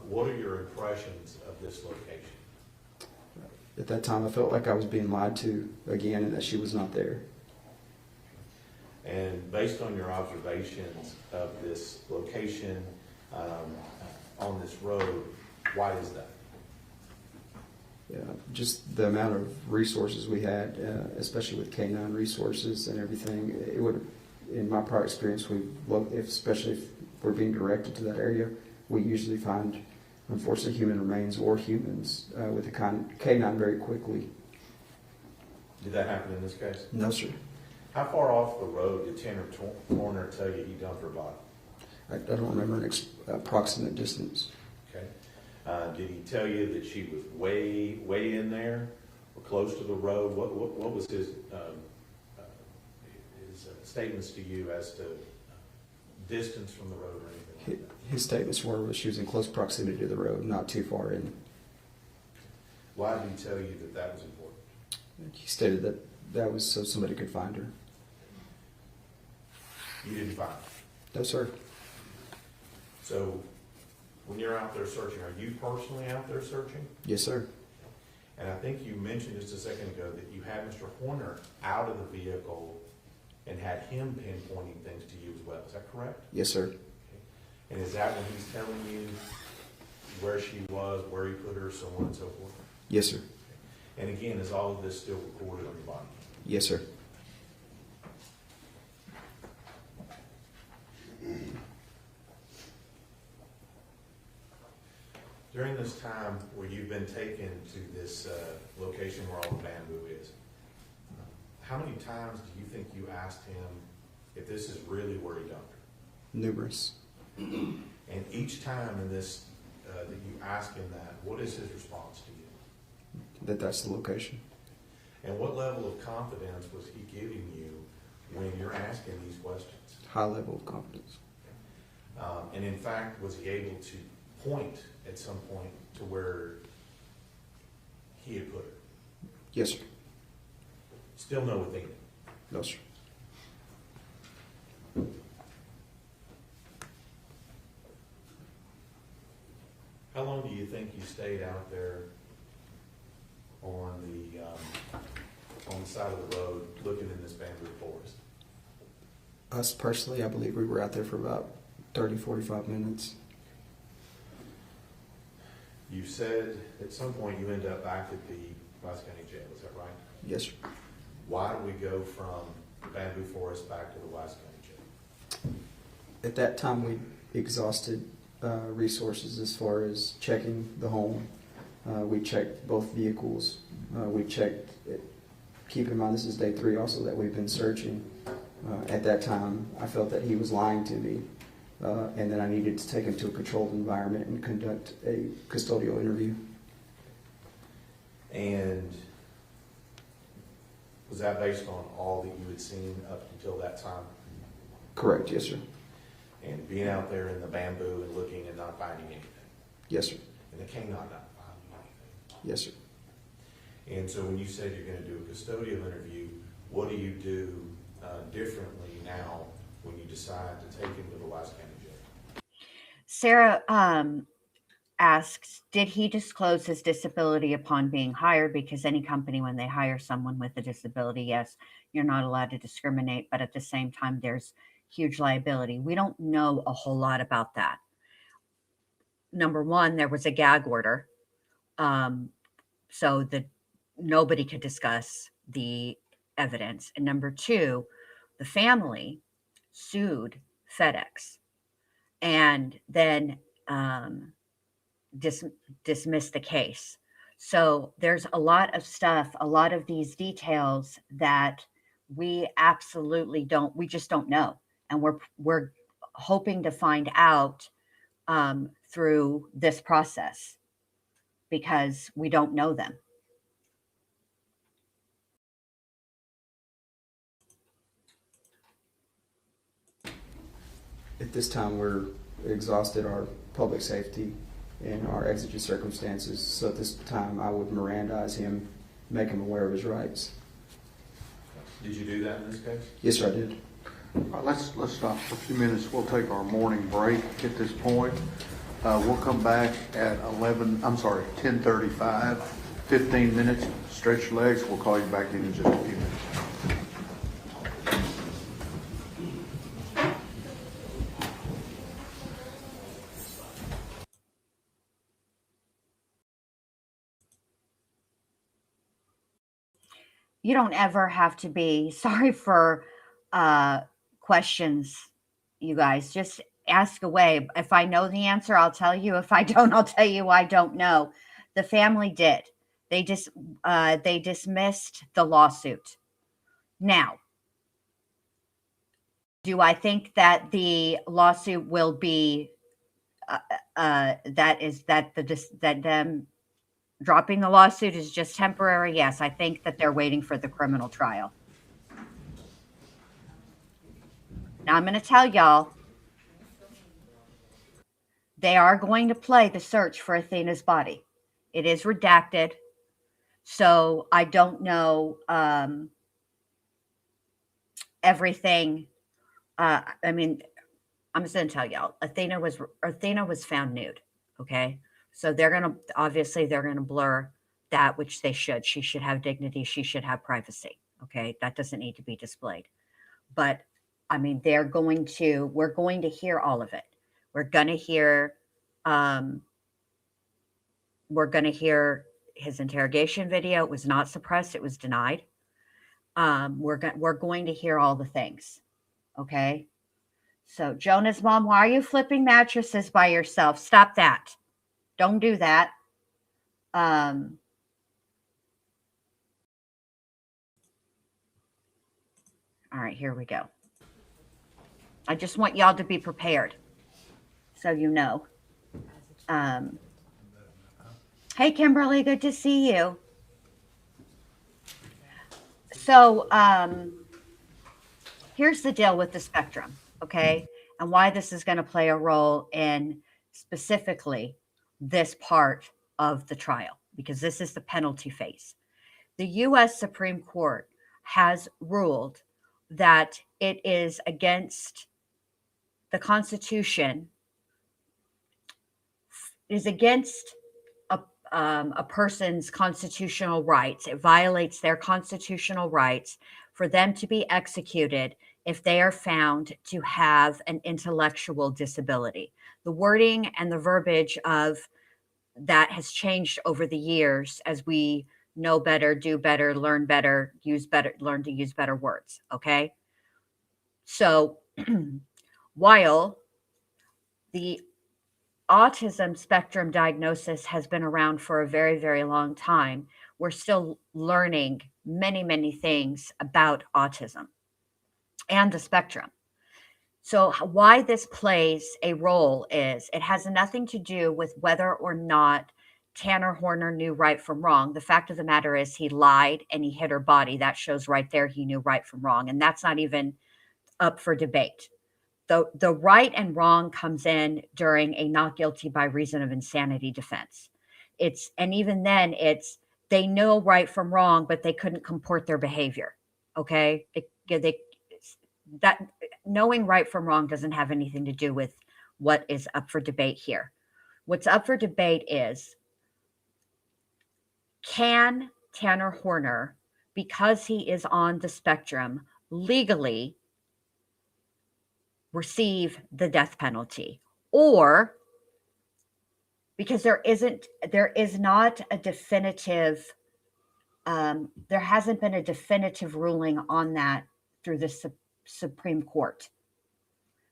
what are your impressions of this location? At that time, I felt like I was being lied to again and that she was not there. And based on your observations of this location on this road, why is that? Yeah, just the amount of resources we had, especially with K-9 resources and everything, it would, in my prior experience, especially if we're being directed to that area, we usually find, unfortunately, human remains or humans with the K-9 very quickly. Did that happen in this case? No, sir. How far off the road did Tanner Horner tell you he dumped her body? I don't remember an approximate distance. Okay. Did he tell you that she was way in there or close to the road? What was his statements to you as to distance from the road or anything like that? His statements were she was in close proximity to the road, not too far in. Why did he tell you that that was important? He stated that was so somebody could find her. You didn't find her? No, sir. So when you're out there searching, are you personally out there searching? Yes, sir. And I think you mentioned just a second ago that you had Mr. Horner out of the vehicle and had him pinpointing things to you as well. Is that correct? Yes, sir. And is that when he's telling you where she was, where he put her, so on and so forth? Yes, sir. And again, is all of this still recorded on your body? Yes, sir. During this time where you've been taken to this location where all the bamboo is, how many times do you think you asked him if this is really where he dumped her? Numerous. And each time in this, that you ask him that, what is his response to you? That's the location. And what level of confidence was he giving you when you're asking these questions? High level of confidence. And in fact, was he able to point at some point to where he had put her? Yes, sir. Still no Athena. No, sir. How long do you think you stayed out there on the side of the road looking in this bamboo forest? Us personally, I believe we were out there for about 30, 45 minutes. You said at some point you ended up back at the Wise County Jail, is that right? Yes, sir. Why did we go from the bamboo forest back to the Wise County Jail? At that time, we exhausted resources as far as checking the home. We checked both vehicles. We checked, keep in mind this is day 3 also that we've been searching. At that time, I felt that he was lying to me, and that I needed to take him to a controlled environment and conduct a custodial interview. And was that based on all that you had seen up until that time? Correct, yes, sir. And being out there in the bamboo and looking and not finding anything? Yes, sir. And the canine not finding anything? Yes, sir. And so when you said you're going to do a custodial interview, what do you do differently now when you decide to take him to the Wise County Jail? Sarah asks, did he disclose his disability upon being hired? Because any company, when they hire someone with a disability, yes, you're not allowed to discriminate, but at the same time, there's huge liability. We don't know a whole lot about that. Number one, there was a gag order, so that nobody could discuss the evidence. And number two, the family sued FedEx and then dismissed the case. So there's a lot of stuff, a lot of these details that we absolutely we just don't know. And we're hoping to find out through this process because we don't know them. At this time, we're exhausted our public safety and our exigent circumstances. So at this time, I would Mirandize him, make him aware of his rights. Did you do that in this case? Yes, sir, I did. All right, let's stop for a few minutes. We'll take our morning break at this point. We'll come back at 10:35, 15 minutes. Stretch your legs. We'll call you back in just a few minutes. You don't ever have to be sorry for questions, you guys. Just ask away. If I know the answer, I'll tell you. If I don't, I'll tell you I don't know. The family did. They dismissed the lawsuit. Now, do I think that the lawsuit will be that them dropping the lawsuit is just temporary? Yes, I think that they're waiting for the criminal trial. Now I'm going to tell y'all, they are going to play the search for Athena's body. It is redacted, so I don't know everything. I mean, I'm just going to tell y'all, Athena was found nude. Okay. So they're going to blur that, which they should. She should have dignity. She should have privacy. Okay. That doesn't need to be displayed. But I mean, we're going to hear all of it. We're going to hear his interrogation video. It was not suppressed. It was denied. We're going to hear all the things. Okay. So Jonah's mom, why are you flipping mattresses by yourself? Stop that. Don't do that. All right, here we go. I just want y'all to be prepared so you know. Hey, Kimberly, good to see you. So here's the deal with the spectrum, okay? And why this is going to play a role in specifically this part of the trial, because this is the penalty phase. The U.S. Supreme Court has ruled that it is against the Constitution, is against a person's constitutional rights. It violates their constitutional rights for them to be executed if they are found to have an intellectual disability. The wording and the verbiage of that has changed over the years as we know better, do better, learn better, learn to use better words. Okay. So while the autism spectrum diagnosis has been around for a very, very long time, we're still learning many, many things about autism and the spectrum. So why this plays a role is it has nothing to do with whether or not Tanner Horner knew right from wrong. The fact of the matter is he lied and he hit her body. That shows right there he knew right from wrong. And that's not even up for debate. The right and wrong comes in during a not guilty by reason of insanity defense. And even then they know right from wrong, but they couldn't comport their behavior. Okay. That knowing right from wrong doesn't have anything to do with what is up for debate here. What's up for debate is, can Tanner Horner, because he is on the spectrum, legally receive the death penalty? Or because there hasn't been a definitive ruling on that through the Supreme Court.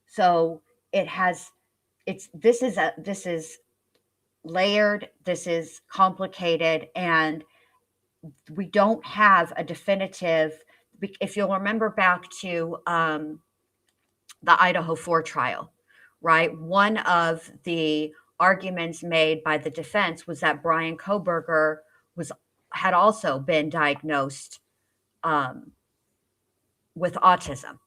So this is layered, this is complicated, and we don't have a definitive. If you'll remember back to the Idaho 4 trial, right? One of the arguments made by the defense was that Brian Kohberger had also been diagnosed with autism.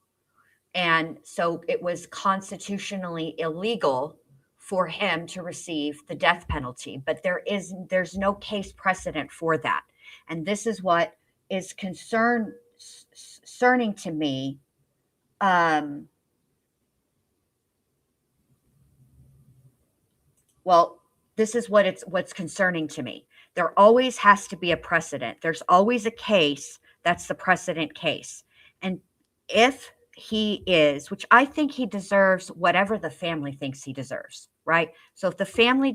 And so it was constitutionally illegal for him to receive the death penalty. But there's no case precedent for that. And this is what is concerning to me. Well, this is what's concerning to me. There always has to be a precedent. There's always a case that's the precedent case. And if he is, which I think he deserves whatever the family thinks he deserves, right? So if the family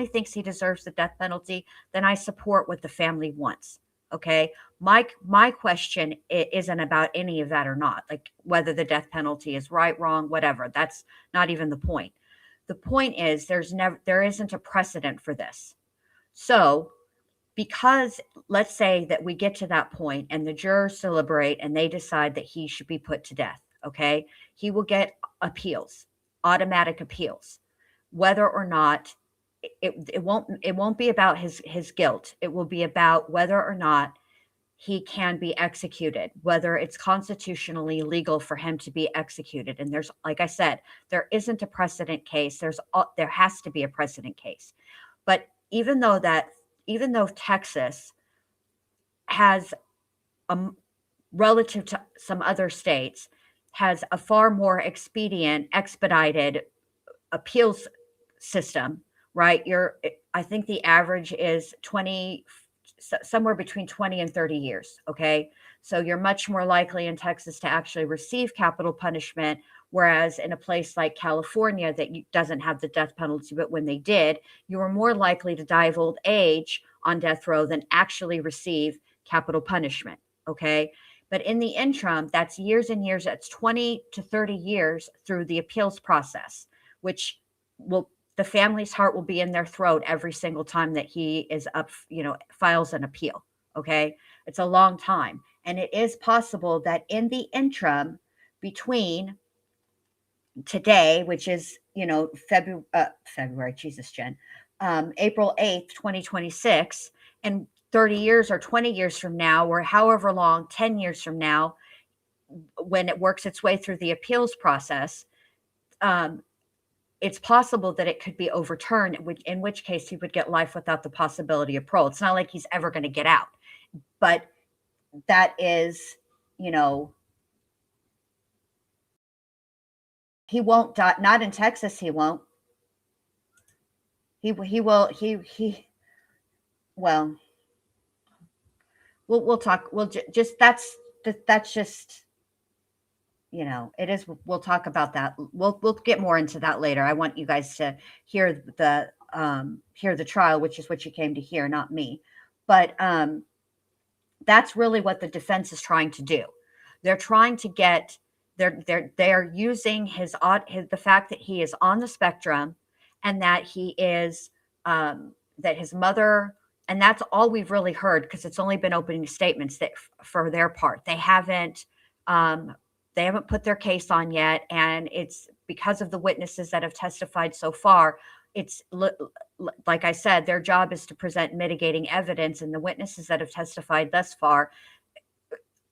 thinks he deserves the death penalty, then I support what the family wants. Okay. My question isn't about any of that or not, like whether the death penalty is right, wrong, whatever. That's not even the point. The point is there isn't a precedent for this. So because let's say that we get to that point and the jurors deliberate and they decide that he should be put to death, okay? He will get appeals, automatic appeals, whether or not it won't be about his guilt. It will be about whether or not he can be executed, whether it's constitutionally legal for him to be executed. And there's, like I said, there isn't a precedent case. There has to be a precedent case. But even though Texas has, relative to some other states, has a far more expedited appeals system, right? I think the average is somewhere between 20 and 30 years. Okay. So you're much more likely in Texas to actually receive capital punishment. Whereas in a place like California that doesn't have the death penalty, but when they did, you were more likely to die of old age on death row than actually receive capital punishment. Okay. But in the interim, that's years and years, that's 20 to 30 years through the appeals process, which will the family's heart will be in their throat every single time that he is up, files an appeal. Okay. It's a long time. And it is possible that in the interim between today, which is, February, Jesus, Jen, April 8th, 2026, and 30 years or 20 years from now, or however long, 10 years from now, when it works its way through the appeals process, it's possible that it could be overturned, in which case he would get life without the possibility of parole. It's not like he's ever going to get out, but that is, he won't die. Not in Texas. He won't. He will. Well, we'll talk. We'll just, that's just, it is, we'll talk about that. We'll get more into that later. I want you guys to hear the trial, which is what you came to hear, not me. But that's really what the defense is trying to do. They're trying to get, they're using the fact that he is on the spectrum, and that he is, that his mother, and that's all we've really heard, because it's only been opening statements that for their part. They haven't put their case on yet, and it's because of the witnesses that have testified so far. It's like I said, their job is to present mitigating evidence, and the witnesses that have testified thus far,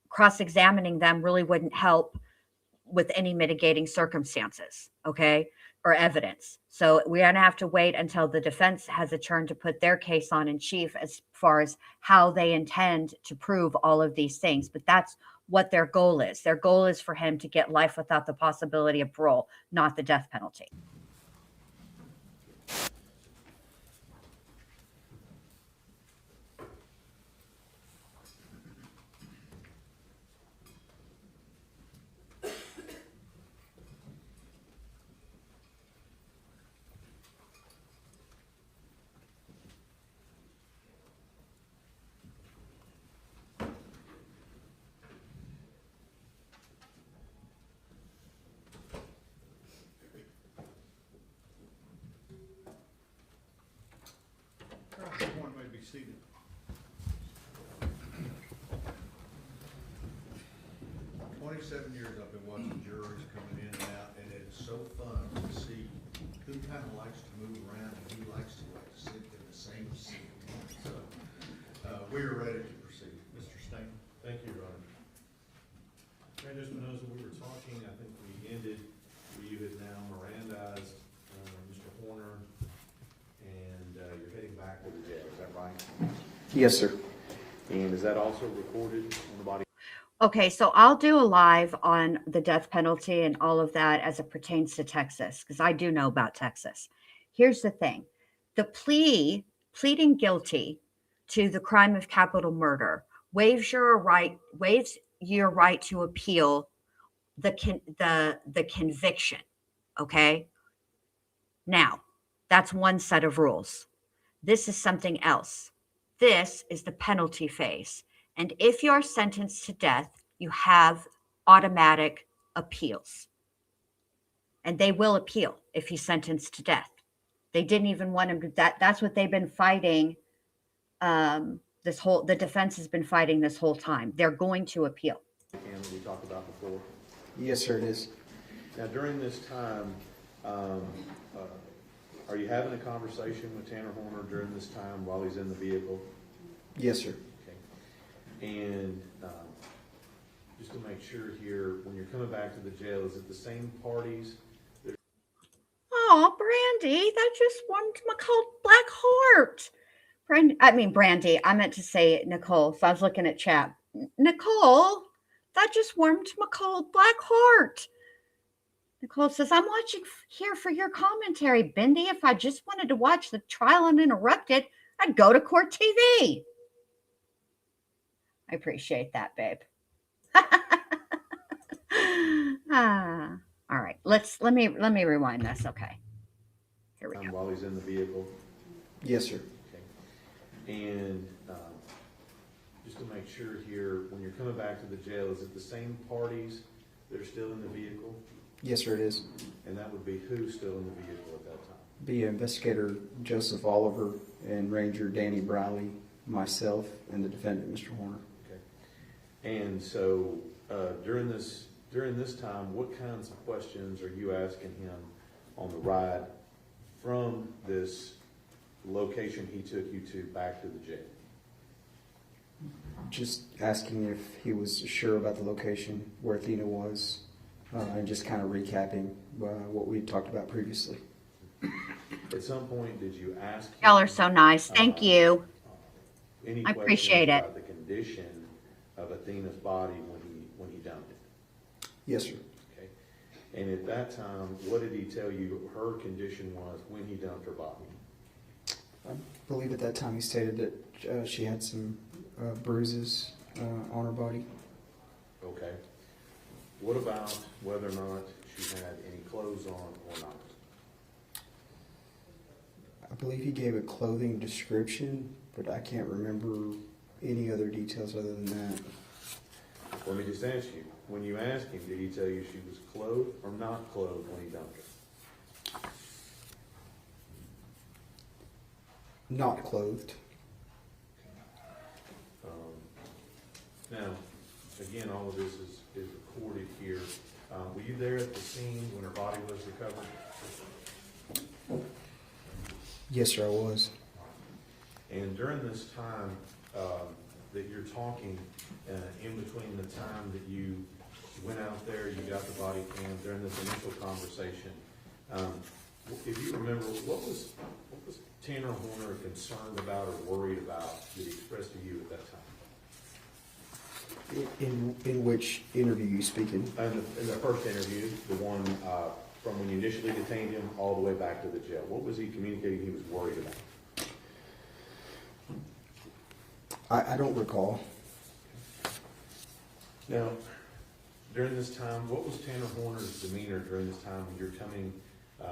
cross-examining them really wouldn't help with any mitigating circumstances, okay, or evidence. So we're going to have to wait until the defense has a turn to put their case on in chief as far as how they intend to prove all of these things. But that's what their goal is. Their goal is for him to get life without the possibility of parole, not the death penalty. Everyone may be seated. "27 years I've been watching juries coming in and out, and it's so fun to see who kind of likes to move around and who likes to sit in the same seat." So, we are ready to proceed. Mr. Stain. Thank you, Ron. Brandon Espinoza, we were talking, I think we ended, you had now Mirandized Mr. Horner, and you're heading back to the jail, is that right? Yes, sir. And is that also recorded on the body? Okay, so I'll do a live on the death penalty and all of that as it pertains to Texas, because I do know about Texas. Here's the thing. The pleading guilty to the crime of capital murder waives your right to appeal the conviction. Okay? Now, that's one set of rules. This is something else. This is the penalty phase. And if you're sentenced to death, you have automatic appeals. And they will appeal if he's sentenced to death. They didn't even want him to, that's what they've been fighting. The defense has been fighting this whole time. They're going to appeal. That we talked about before. Yes, sir, it is. Now, during this time, are you having a conversation with Tanner Horner during this time while he's in the vehicle? Yes, sir. Okay. And just to make sure here, when you're coming back to the jail, is it the same parties? Oh, Brandy, that just warmed my cold black heart. Brandy, I meant to say Nicole, so I was looking at chat. Nicole, that just warmed my cold black heart. Nicole says, I'm watching here for your commentary, Bendy. If I just wanted to watch the trial uninterrupted, I'd go to Court TV. I appreciate that, babe. All right, let me rewind this. Okay, here we go. While he's in the vehicle? Yes, sir. Okay. And just to make sure here, when you're coming back to the jail, is it the same parties that are still in the vehicle? Yes, sir, it is. And that would be who still in the vehicle at that time? be investigator Joseph Oliver and Ranger Danny Briley, myself, and the defendant, Mr. Horner. Okay. And so during this time, what kinds of questions are you asking him on the ride from this location he took you to back to the jail? Just asking if he was sure about the location where Athena was, and just kind of recapping what we talked about previously. At some point, did you ask him, Y'all are so nice. Thank you. any I appreciate questions it. about the condition of Athena's body when he dumped it? Yes, sir. Okay. And at that time, what did he tell you her condition was when he dumped her body? I believe at that time he stated that she had some bruises on her body. Okay. What about whether or not she had any clothes on or not? I believe he gave a clothing description, but I can't remember any other details other than that. Let me just ask you, when you asked him, did he tell you she was clothed or not clothed when he dumped her? Not clothed. Now, again, all of this is recorded here. Were you there at the scene when her body was recovered? Yes, sir, I was. And during this time that you're talking, in between the time that you went out there, you got the body cam, during this initial conversation, if you remember, what was Tanner Horner concerned about or worried about that he expressed to you at that time? In which interview you speaking? In the first interview, the one from when you initially detained him all the way back to the jail, what was he communicating he was worried about? I don't recall. Now, during this time, what was Tanner Horner's demeanor during this time when you're coming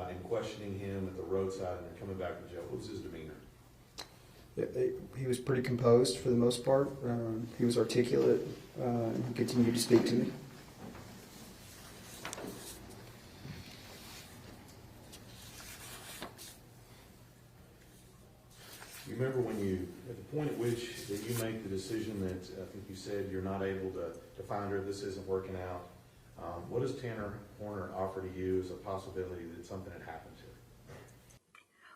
and questioning him at the roadside and you're coming back to jail? What was his demeanor? He was pretty composed for the most part. He was articulate. He continued to speak to me. You remember when you, at the point at which that you make the decision that I think you said you're not able to find her, this isn't working out, what does Tanner Horner offer to you as a possibility that something had happened to her?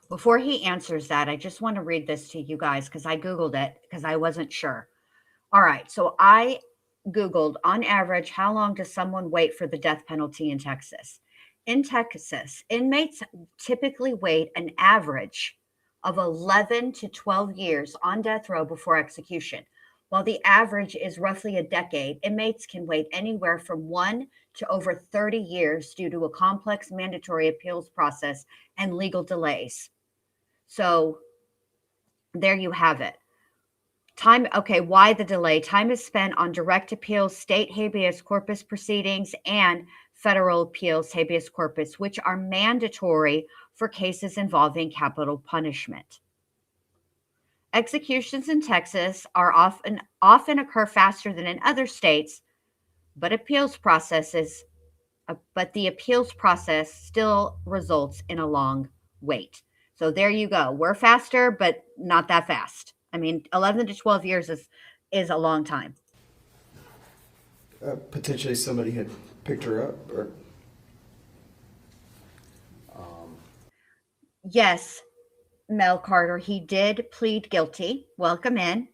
Before he answers that, I just want to read this to you guys because I Googled it because I wasn't sure. All right. So I Googled, on average, how long does someone wait for the death penalty in Texas? In Texas, inmates typically wait an average of 11 to 12 years on death row before execution. While the average is roughly a decade, inmates can wait anywhere from 1 to over 30 years due to a complex mandatory appeals process and legal delays. So there you have it. Time, okay, why the delay? Time is spent on direct appeals, state habeas corpus proceedings, and federal appeals habeas corpus, which are mandatory for cases involving capital punishment. Executions in Texas are often occur faster than in other states, but the appeals process still results in a long wait. So there you go. We're faster, but not that fast. I mean, 11 to 12 years is a long time. Potentially somebody had picked her up, or Yes, Mel Carter, he did plead guilty. Welcome in.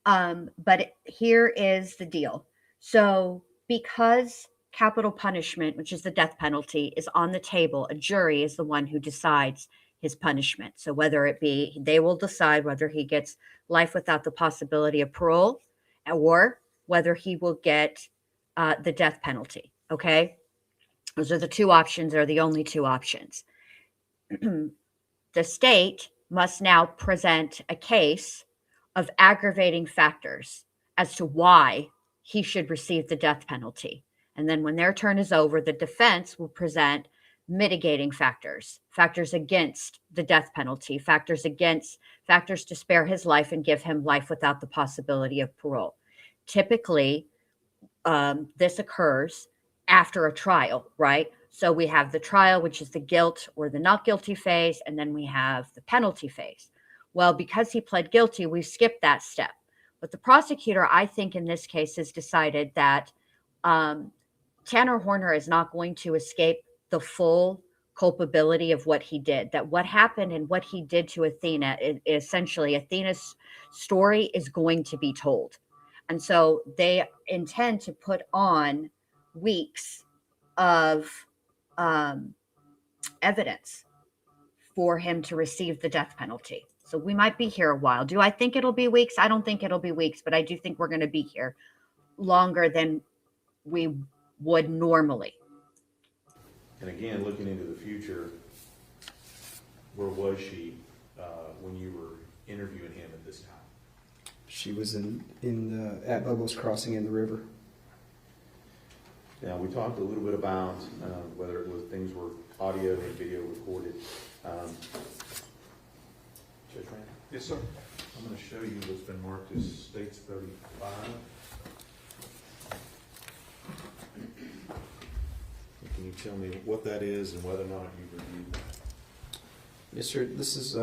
But here is the deal. So because capital punishment, which is the death penalty, is on the table, a jury is the one who decides his punishment. So whether it be, they will decide whether he gets life without the possibility of parole or whether he will get the death penalty. Okay. Those are the two options. They're the only two options. The state must now present a case of aggravating factors as to why he should receive the death penalty. And then when their turn is over, the defense will present mitigating factors against the death penalty, factors to spare his life and give him life without the possibility of parole. Typically, this occurs after a trial, right? So we have the trial, which is the guilt or the not guilty phase, and then we have the penalty phase. Well, because he pled guilty, we skipped that step. But the prosecutor, I think in this case, has decided that Tanner Horner is not going to escape the full culpability of what he did. That what happened and what he did to Athena, essentially Athena's story is going to be told. And so they intend to put on weeks of evidence for him to receive the death penalty. So we might be here a while. Do I think it'll be weeks? I don't think it'll be weeks, but I do think we're going to be here longer than we would normally. And again, looking into the future, where was she when you were interviewing him at this time? She was at Bubbles Crossing in the river. Now, we talked a little bit about whether it was things were audio and video recorded. Judge Rand? Yes, sir. I'm going to show you what's been marked as States 35. Can you tell me what that is and whether or not you've reviewed that? Yes, sir. This is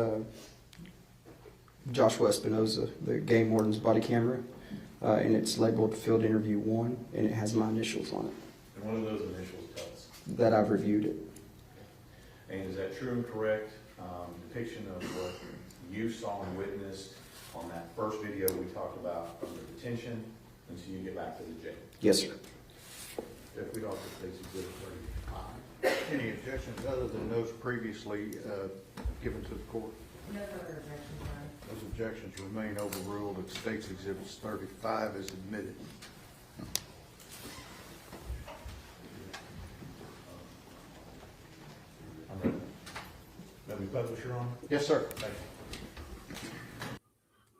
Joshua Espinoza, the game warden's body camera, and it's labeled Field Interview 1, and it has my initials on it. And what do those initials tell us? That I've reviewed it. And is that true and correct depiction of what you saw and witnessed on that first video we talked about from the detention until you get back to the jail? Yes, sir. If we don't take Exhibit 35. Any objections other than those previously given to the court? No further objections, Your Honor. Those objections remain overruled and States Exhibit 35 is admitted. I'm ready. Let me publish, Your Honor? Yes, sir. Thank you.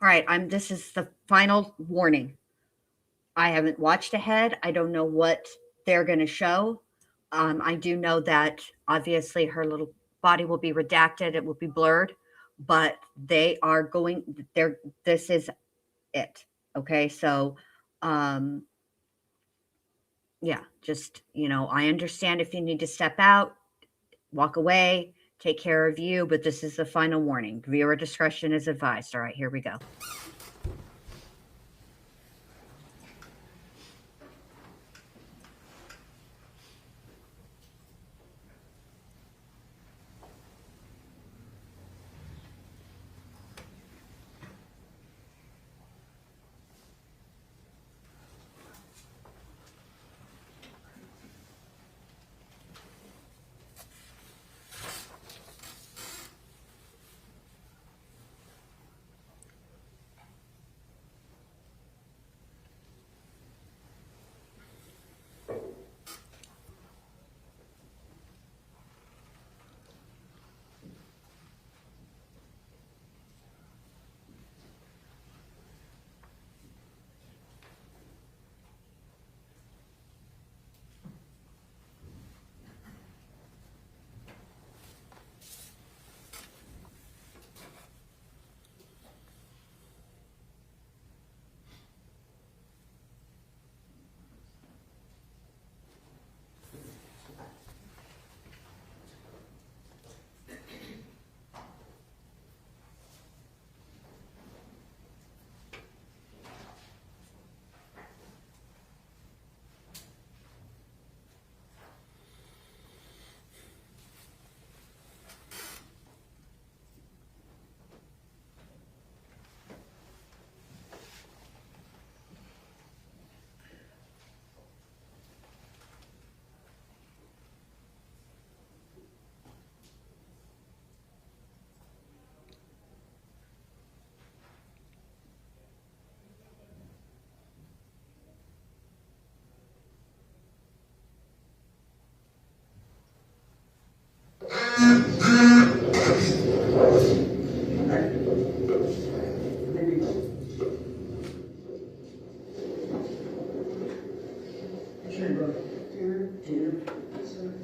All right, this is the final warning. I haven't watched ahead. I don't know what they're going to show. I do know that obviously her little body will be redacted. It will be blurred, but they are going there. This is it. Okay. So, yeah, just, I understand if you need to step out, walk away, take care of you, but this is the final warning. Viewer discretion is advised. All right, here we go.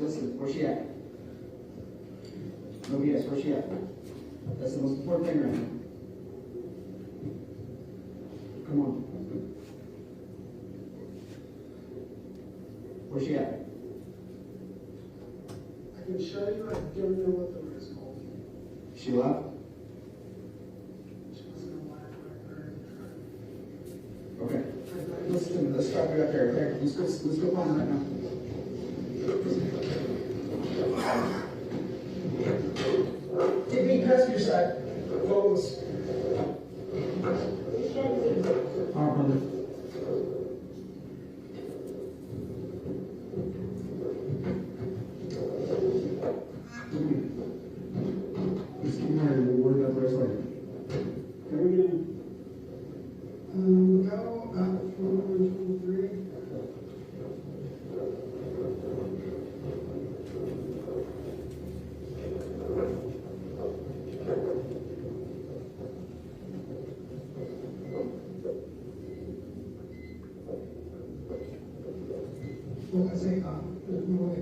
Listen, where's she at? No BS, where's she at? That's the most important thing right now. Come on. Where's she at? Shirley, I don't know what the rest called. She left? She wasn't a black record. Okay. Let's stop you up there. Okay, let's go on right now. TB, pass your side. Follows. All right, brother. Let's get married. We'll worry about the rest later. Can we get in? Go up 423. Well, I say, there's no way.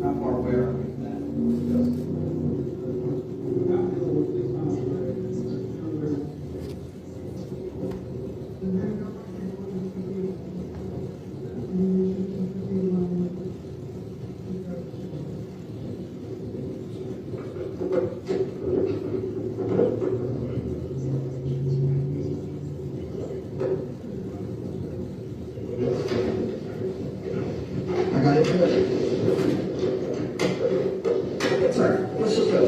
How far away are we from that? I got it. Sorry, let's just go.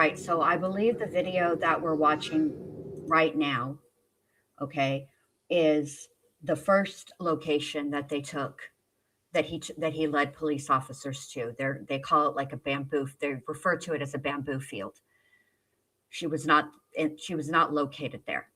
right, so I believe the video that we're watching right now, okay, is the first location that they took that he led police officers to. They call it like a bamboo. They refer to it as a bamboo field. She was not located there.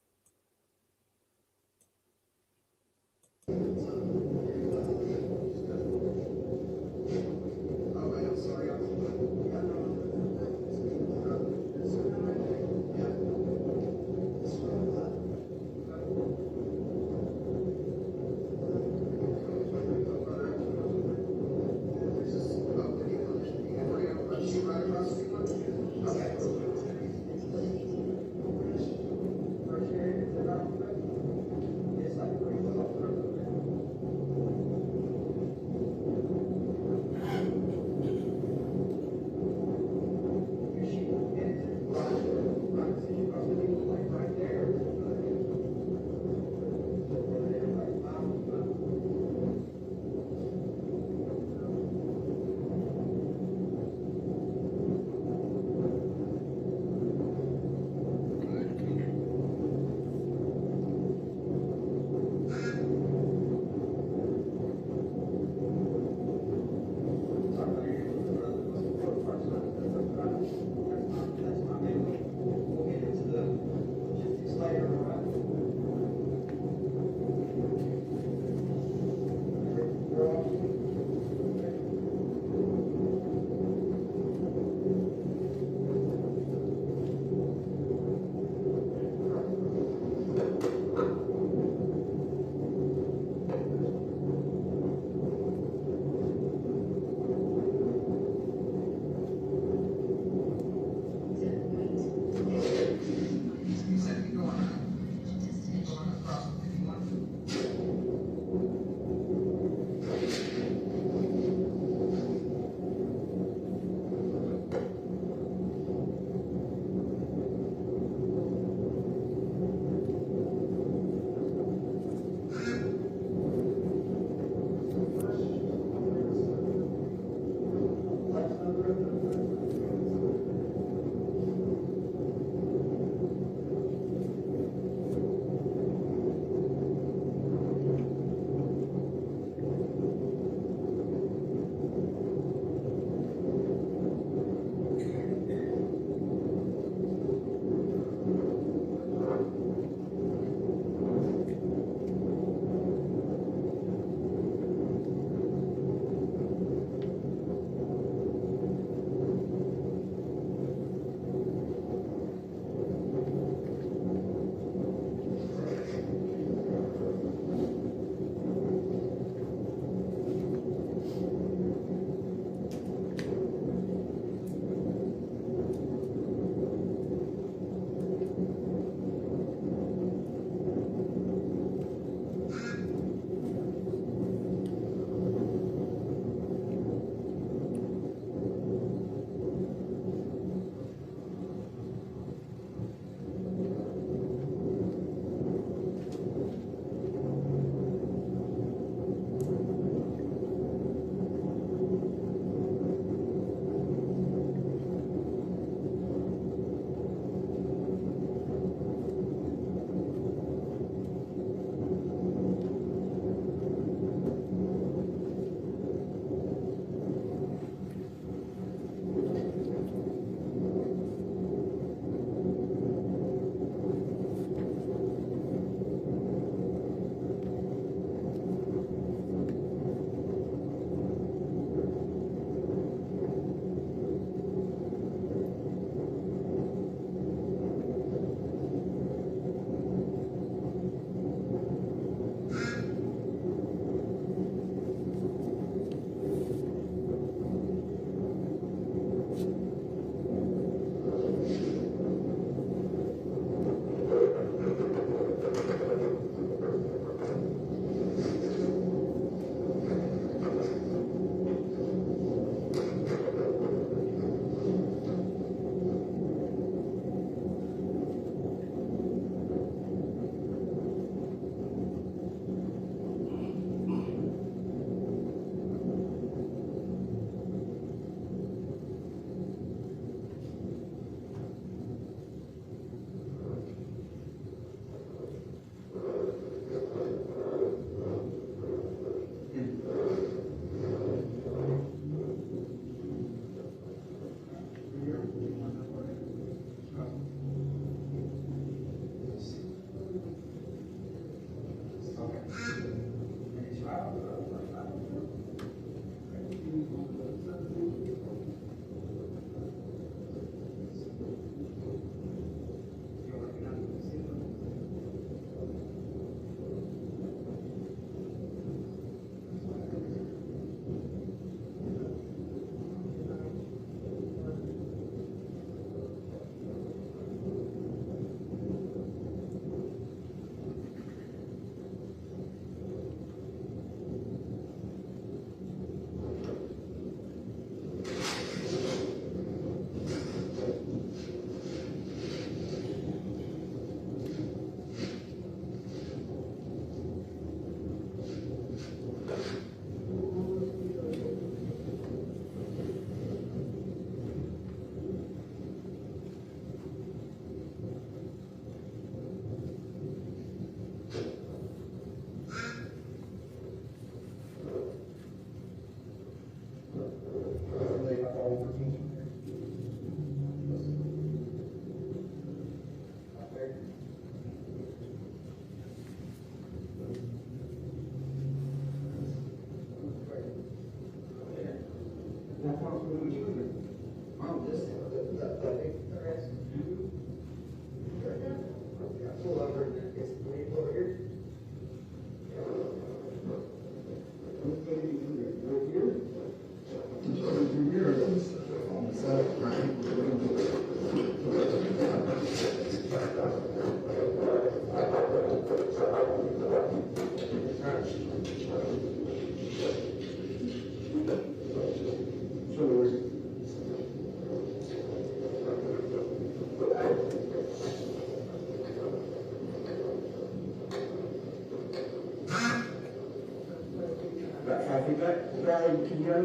About 5 feet back. Riley, can you go?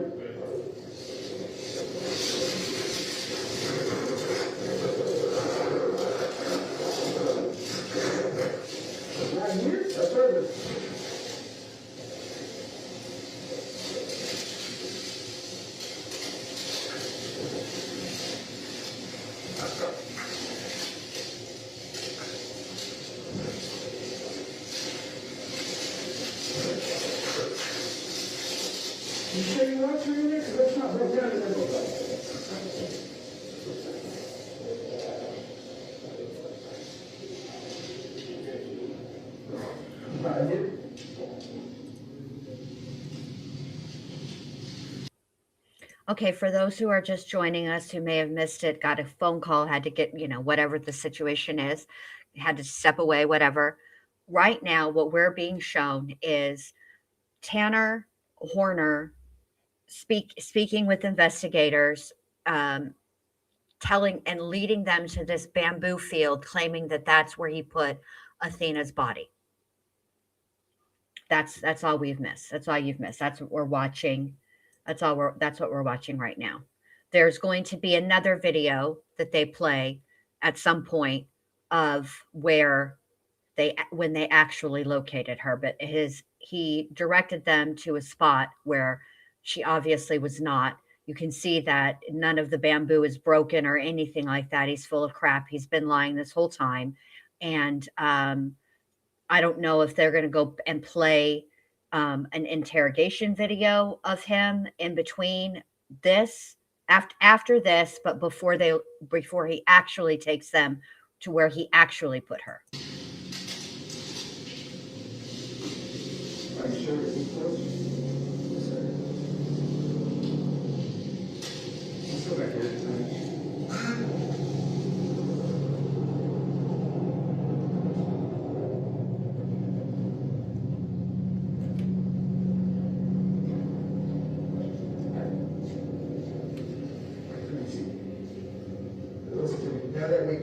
Right here? That's perfect. You sure you want to in there? Because that's not broke down in there. Right here. Okay, for those who are just joining us who may have missed it, got a phone call, had to get, whatever the situation is, had to step away, whatever. Right now, what we're being shown is Tanner Horner speaking with investigators, telling and leading them to this bamboo field, claiming that that's where he put Athena's body. That's all we've missed. That's all you've missed. That's what we're watching. That's what we're watching right now. There's going to be another video that they play at some point of when they actually located her, but he directed them to a spot where she obviously was not. You can see that none of the bamboo is broken or anything like that. He's full of crap. He's been lying this whole time. And I don't know if they're going to go and play an interrogation video of him in between this, after this, but before he actually takes them to where he actually put her. Are you sure it's close? Let's go back here. Listen to me. Now that we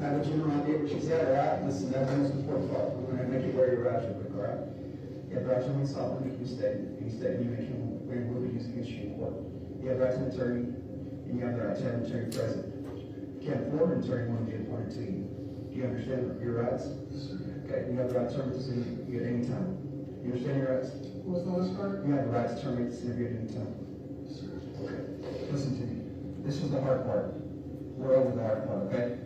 have a general idea where she's at, all right? Listen, that's the most important part. We're going to make you wear your eyes real quick, all right? You have rights to remain silent if you stay. Any statement you make will be used against you in court. You have rights to an attorney, and you have the right to have an attorney present. You can't afford an attorney when you get appointed to you. Do you understand your rights? Okay, you have the right to terminate this interview at any time. You understand your rights? What was the last part? You have the right to terminate this interview at any time. Okay, listen to me. This was the hard part. We're over the hard part, okay?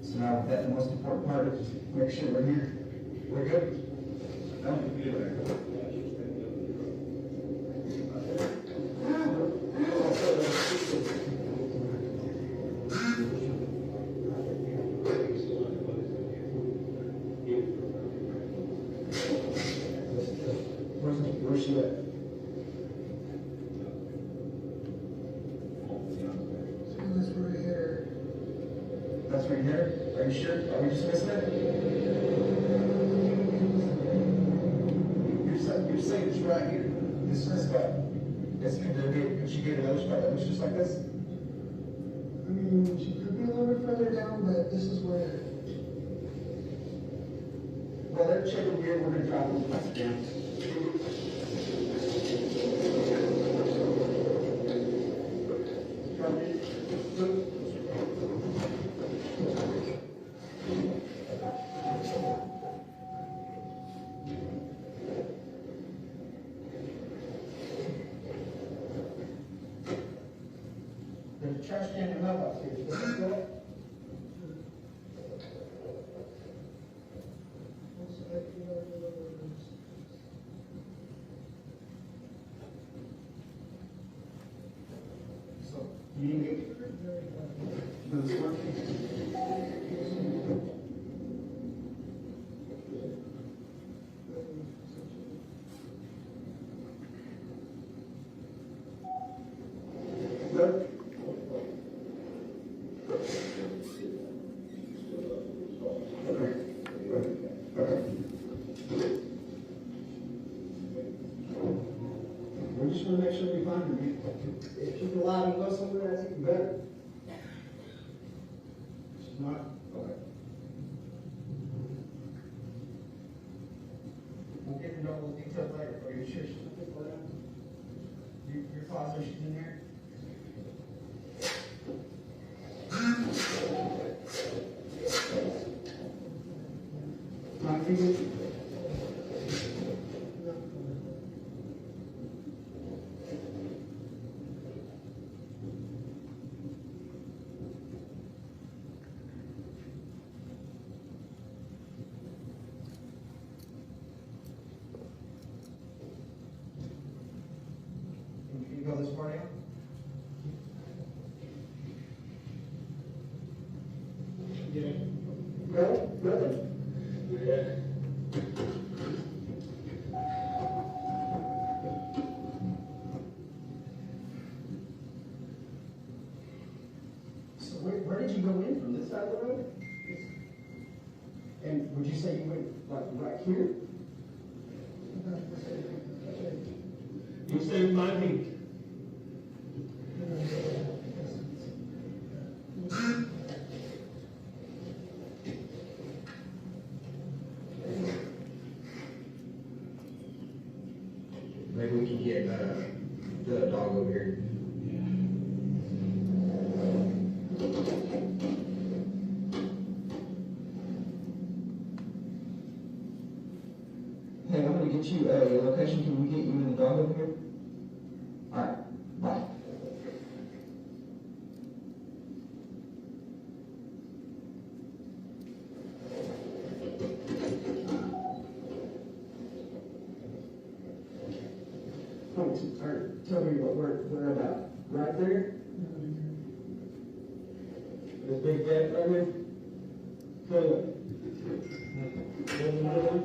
So now with that, the most important part is just make sure we're here. We're good? No? Where's she at? That's right here. That's right here? Are you sure? Are we just missing it? You're saying it's right here. This is the spot. She gave another spot that looks just like this? I mean, she could be a little bit further down, but this is where. Well, they're checking here. We're going to drop them down. There's a trash can in the mailbox here. Let's go. So, you didn't get this one? we just wanna make sure we find her. If she's alive and well somewhere, that's even better. She's not, okay. We'll get into all the details later, are you sure she's not this way? Your father, she's in there? My fingers. Can you go this far down? Get it? Go, go. So where did you go in from this side of the road? And would you say you went like right here? You said 5 feet. Maybe we can get the dog over here. Hey, I'm gonna get you a location. Can we get you and the dog over here? Alright, bye. Tell me what we're about. Right there? This big gap right here? Go away. There's another one.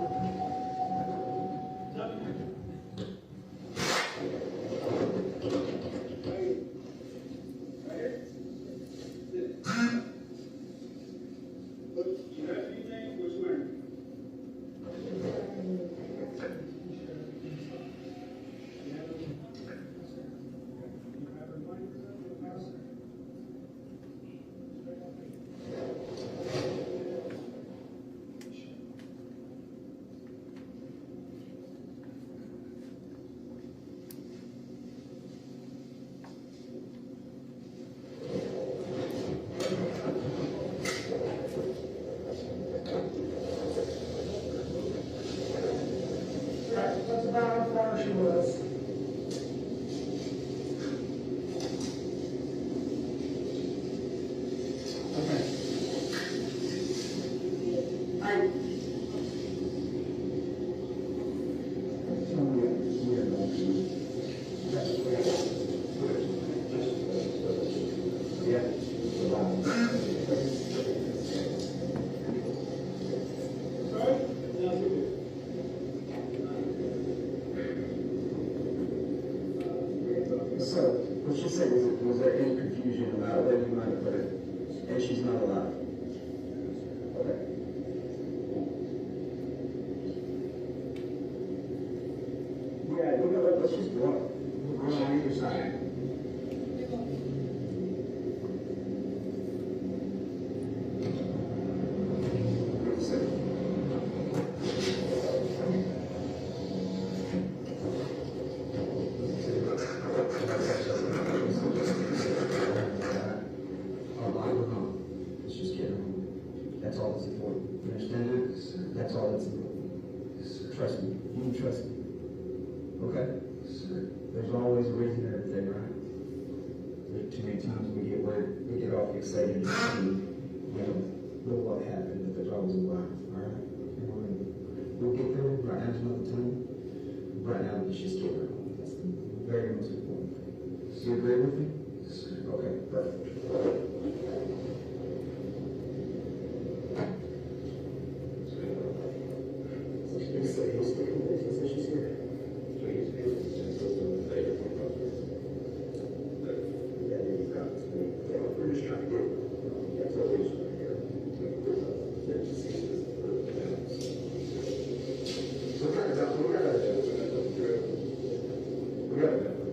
That's about how far she was. Okay. So, what she said was there any confusion about where you might have put it? And she's not alive. Okay. Yeah, you know what, let's just walk. We'll go on either side. That's all that's important. You understand that? That's all that's important. Trust me. You can trust me. Okay? There's always a reason for everything, right? There's too many times we get worried, we get all fixated and, know what happened, but there's always a why. Alright? We'll get there. Right now's not the time. Right now, let's just get her home. That's the very most important thing. You agree with me? Okay, perfect. We gotta go.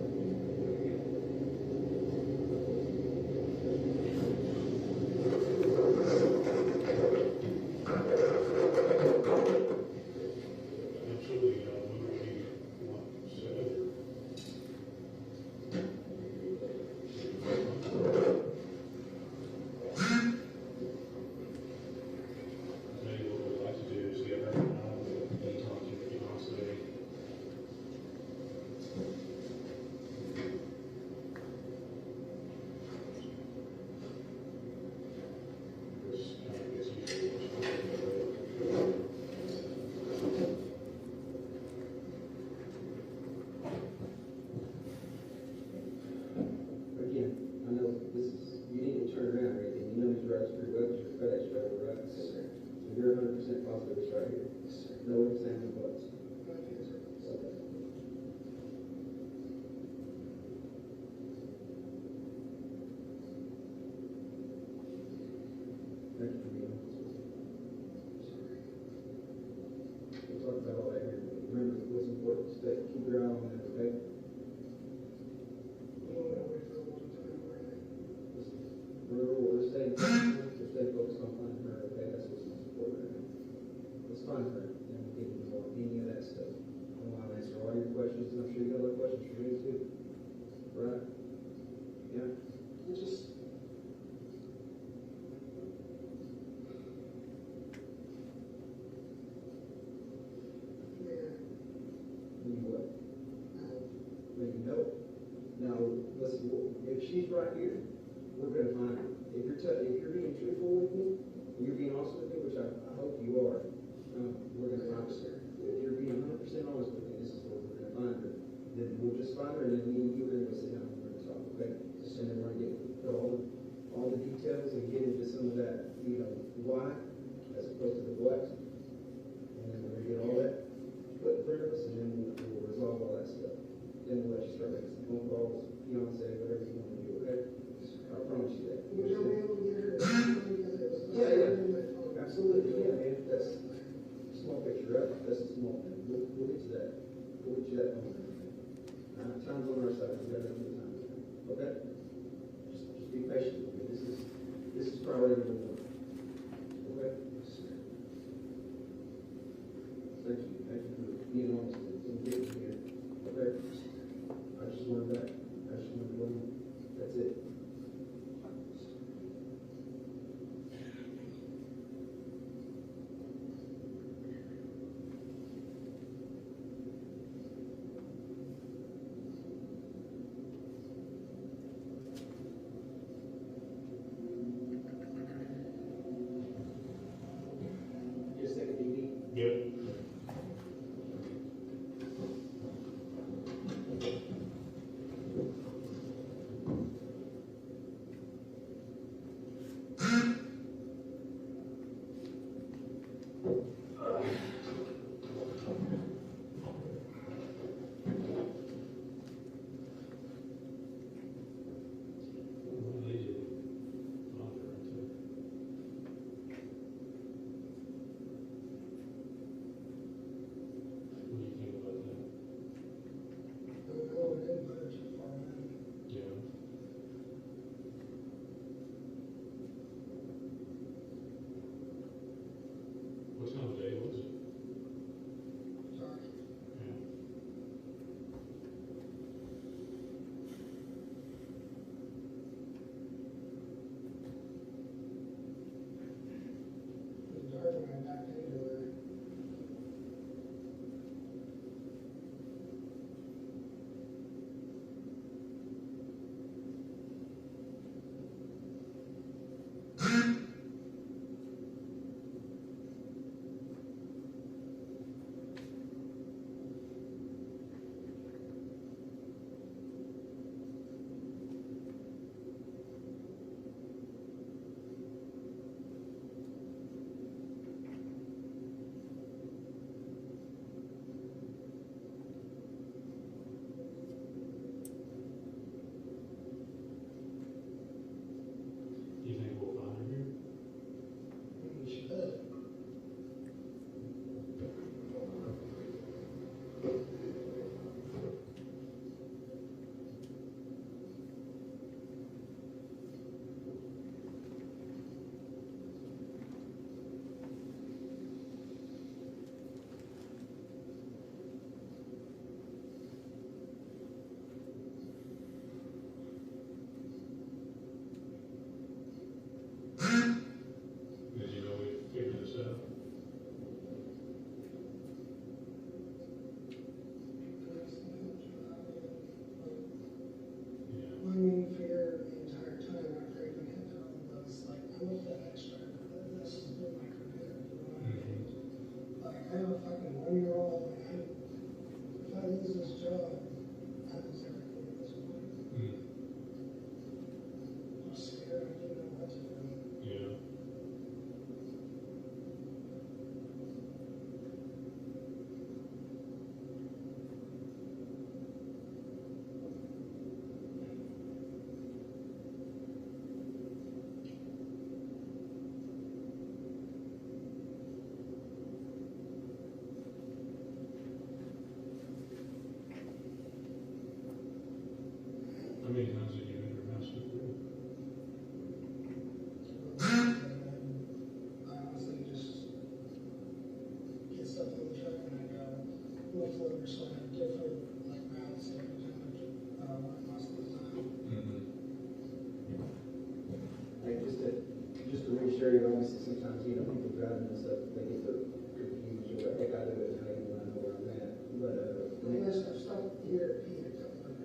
maybe no. Now, listen, if she's right here, we're gonna find her. If you're being truthful with me, and you're being honest with me, which I hope you are, we're gonna find her. If you're being 100% honest with me, this is where we're gonna find her. Then we'll just find her, and then me and you are gonna go sit down and we're gonna talk, okay? And then we're gonna get all the details and get into some of that, why, as opposed to the what. And then we're gonna get all that put in front of us, and then we'll resolve all that stuff. Then we'll let you start making some phone calls, fiance, whatever you want to do, okay? I promise you that. Would you be able to get her? Yeah. Absolutely, yeah, man. That's a small picture, right? That's a small thing. We'll get to that. We'll get you that phone. Time's on our side. We got enough time. Okay? Just be patient with me. This is priority number 1. Okay? Thank you. Thank you for being honest and getting here. Okay? I just wanted that. I just wanted to go. That's it. Just take a DD. Yep. What time of day was it? Do you think we'll find her here? She does. Did you know we figured this out? Yeah. My main fear the entire time after even hit her was like, I'm with that extract, this has been my career, you know what I mean? Like, I have a fucking 1-year-old, and if I lose this job, I lose everything at this point. I'm scared, I don't know what to do. Yeah. How many times have you been to her house before? I honestly just get stuff on the truck and I go lift over, so I have different like routes every time I work most of the time. Hey, just to reassure you, obviously sometimes, people driving this up, they get confused or heck, I do it, and I don't even know where I'm at. But, Unless I've stopped here at P a couple of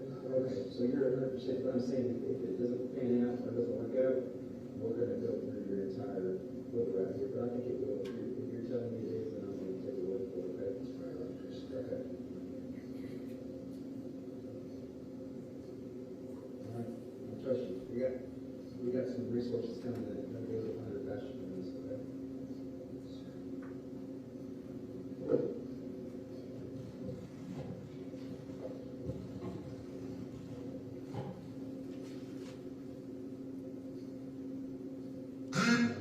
understand, but I'm saying if it doesn't pan out or doesn't work out, we're gonna go through your entire book right here, but I think it will. If you're telling me it is, then I'm gonna take a look for it, okay? Okay. All right, I trust you. We got some resources coming that are gonna go under faster than this, okay?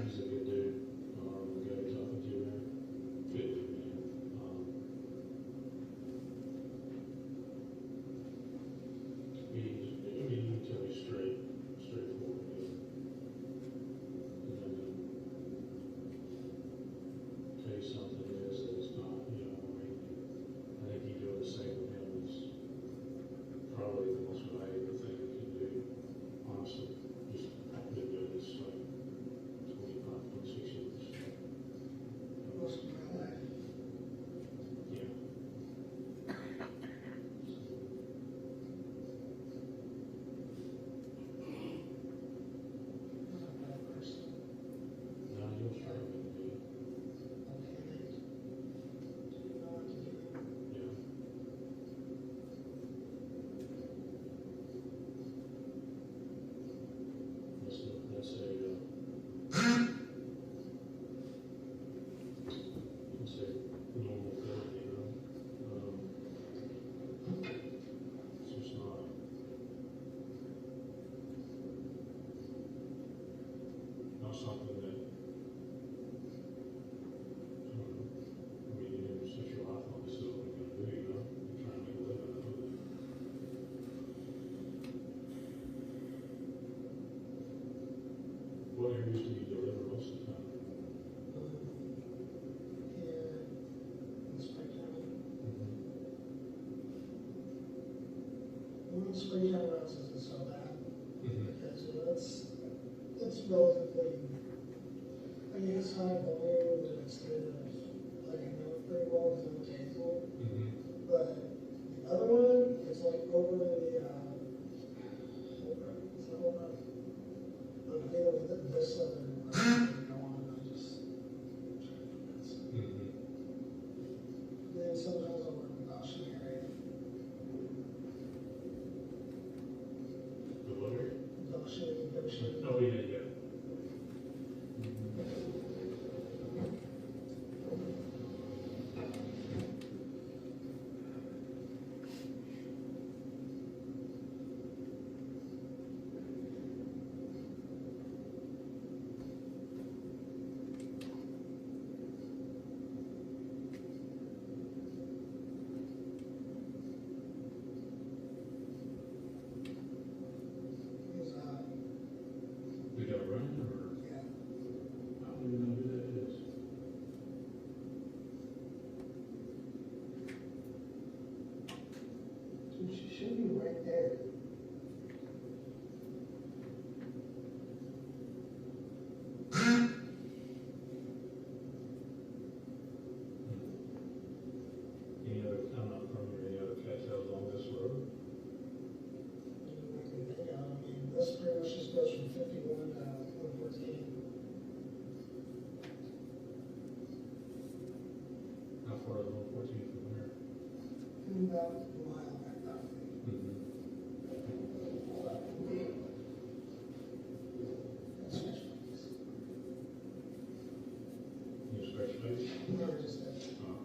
He's a good dude. The guy you're talking to, man. Good dude, man. I mean, you can tell he's straightforward, man. And then, tell you something is that it's not, you know, I mean, I think you doing the same with him is probably the most valuable thing you can do, honestly. Just been doing this like 25, 26 years. Most of my life. Yeah. I'm not a bad person. Now you'll try to be, Okay, do you know what to do? yeah. That's a, it's a normal thing, you know? It's just not something that, I don't know, I mean, you never set your life on this is what we're gonna do, you know? You're trying to make a living out of it. What areas do you deliver most of the time? Here in Spring County. Well, Spring County routes isn't so bad, because, you know, it's relatively, I mean, it's high volume, but it's kind of, like, I know it pretty well, because I'm a table. But the other one is like over in the, it's not over, I'm dealing with this southern, go on, I just, then sometimes I work in the Goshen area. The what area? Goshen. Oh, yeah, yeah. Is, We got to run or? yeah. I don't even know who that is. So she should be right there. Any other, I'm not familiar, any other cartels on this road? I can think of, I mean, this pretty much just goes from 51 to 114. How far is 114 from here? About a mile back that way. That's switch base. You scratch base? No, just that. Oh.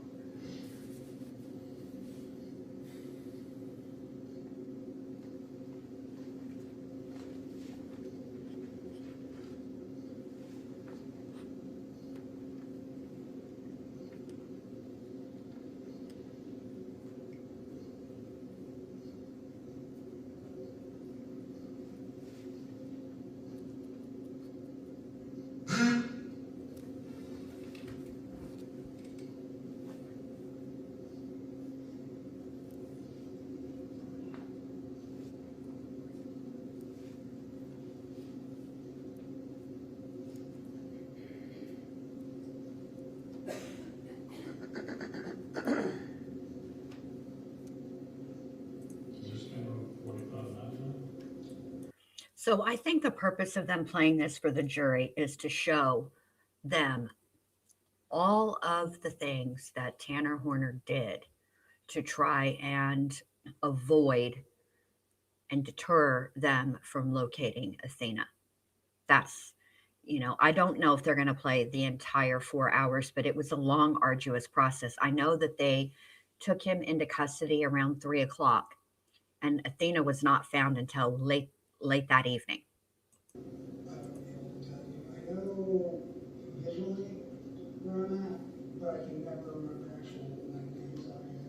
So I think the purpose of them playing this for the jury is to show them all of the things that Tanner Horner did to try and avoid and deter them from locating Athena. That's, I don't know if they're going to play the entire 4 hours, but it was a long, arduous process. I know that they took him into custody around 3 o'clock, and Athena was not found until late that evening. I won't be able to tell you. I know visually where I'm at, but I can never remember actual like names on it.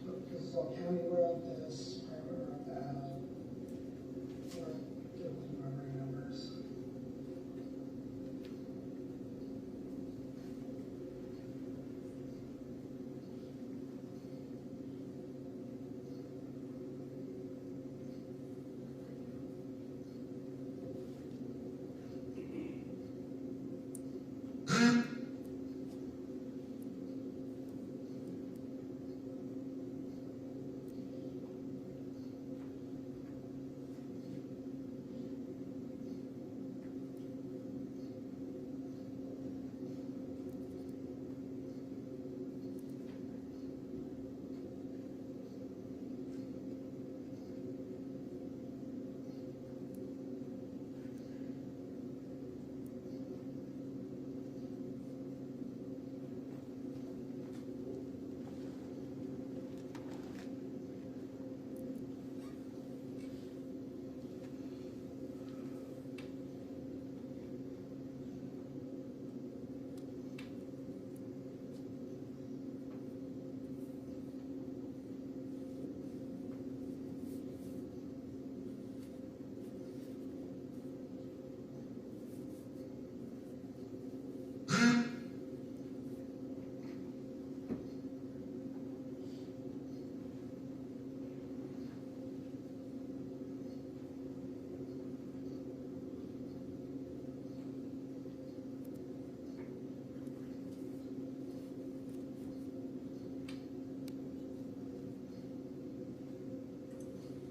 So, because it's all county road this, private road that, or good with remembering numbers.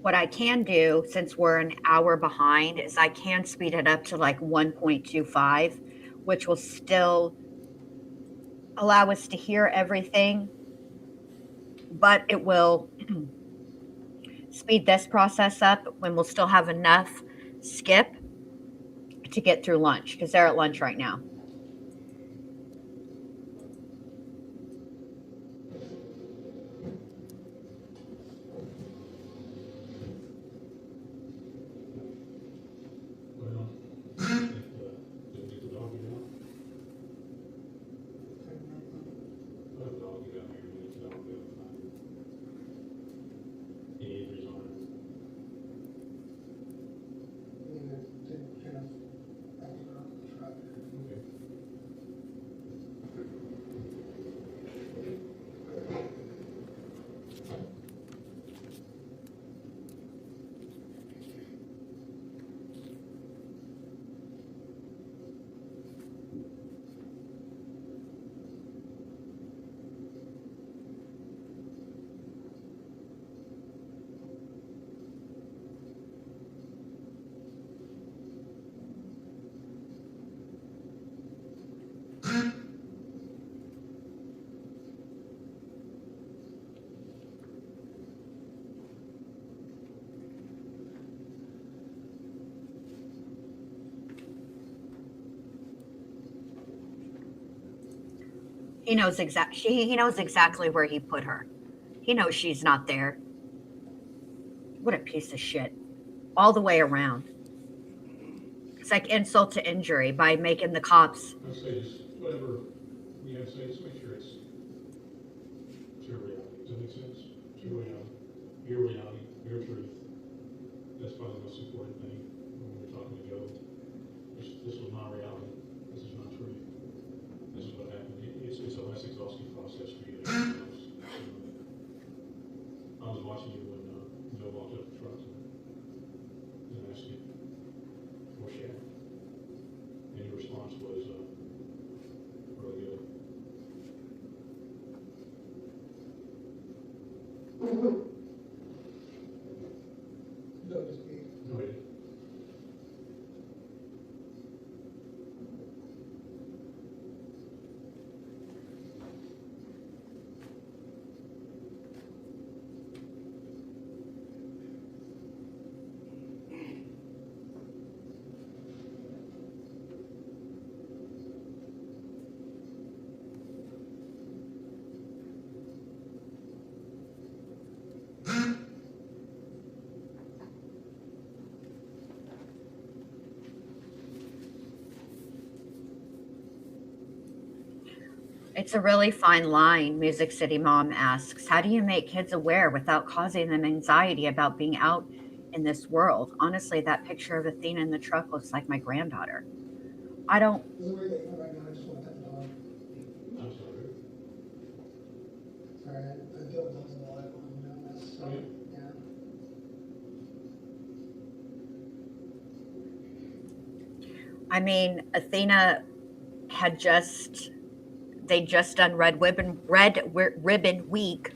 What I can do, since we're an hour behind, is I can speed it up to like 1.25, which will still allow us to hear everything, but it will speed this process up when we'll still have enough skip to get through lunch, because they're at lunch right now. Well, didn't get the dog get out. Let the dog get out here, and let the dog go find it. Any injuries on it? I mean, it did kind of back it up the truck. Okay. He knows exactly where he put her. He knows she's not there. What a piece of shit. All the way around. It's like insult to injury by making the cops. I'd say just whatever we have to say, just make sure it's your reality. Does that make sense? It's your reality, your truth. That's probably the most important thing when we're talking to Joe. This was my reality. This is my truth. This is what happened. It's a less exhaustive process for you than anything else. I was watching you when Joe walked up the truck and asked you for sharing. And your response was really good. Don't just be. No, it It's a really fine line. Music City Mom asks, how do you make kids aware without causing them anxiety about being out in this world? Honestly, that picture of Athena in the truck looks like my granddaughter. I don't, This is weird that you're right now, I just want to pet the dog. I'm sorry. Sorry, I deal with dogs a lot when I'm doing this, so, Okay. yeah. I mean, Athena had they just done Red Ribbon Week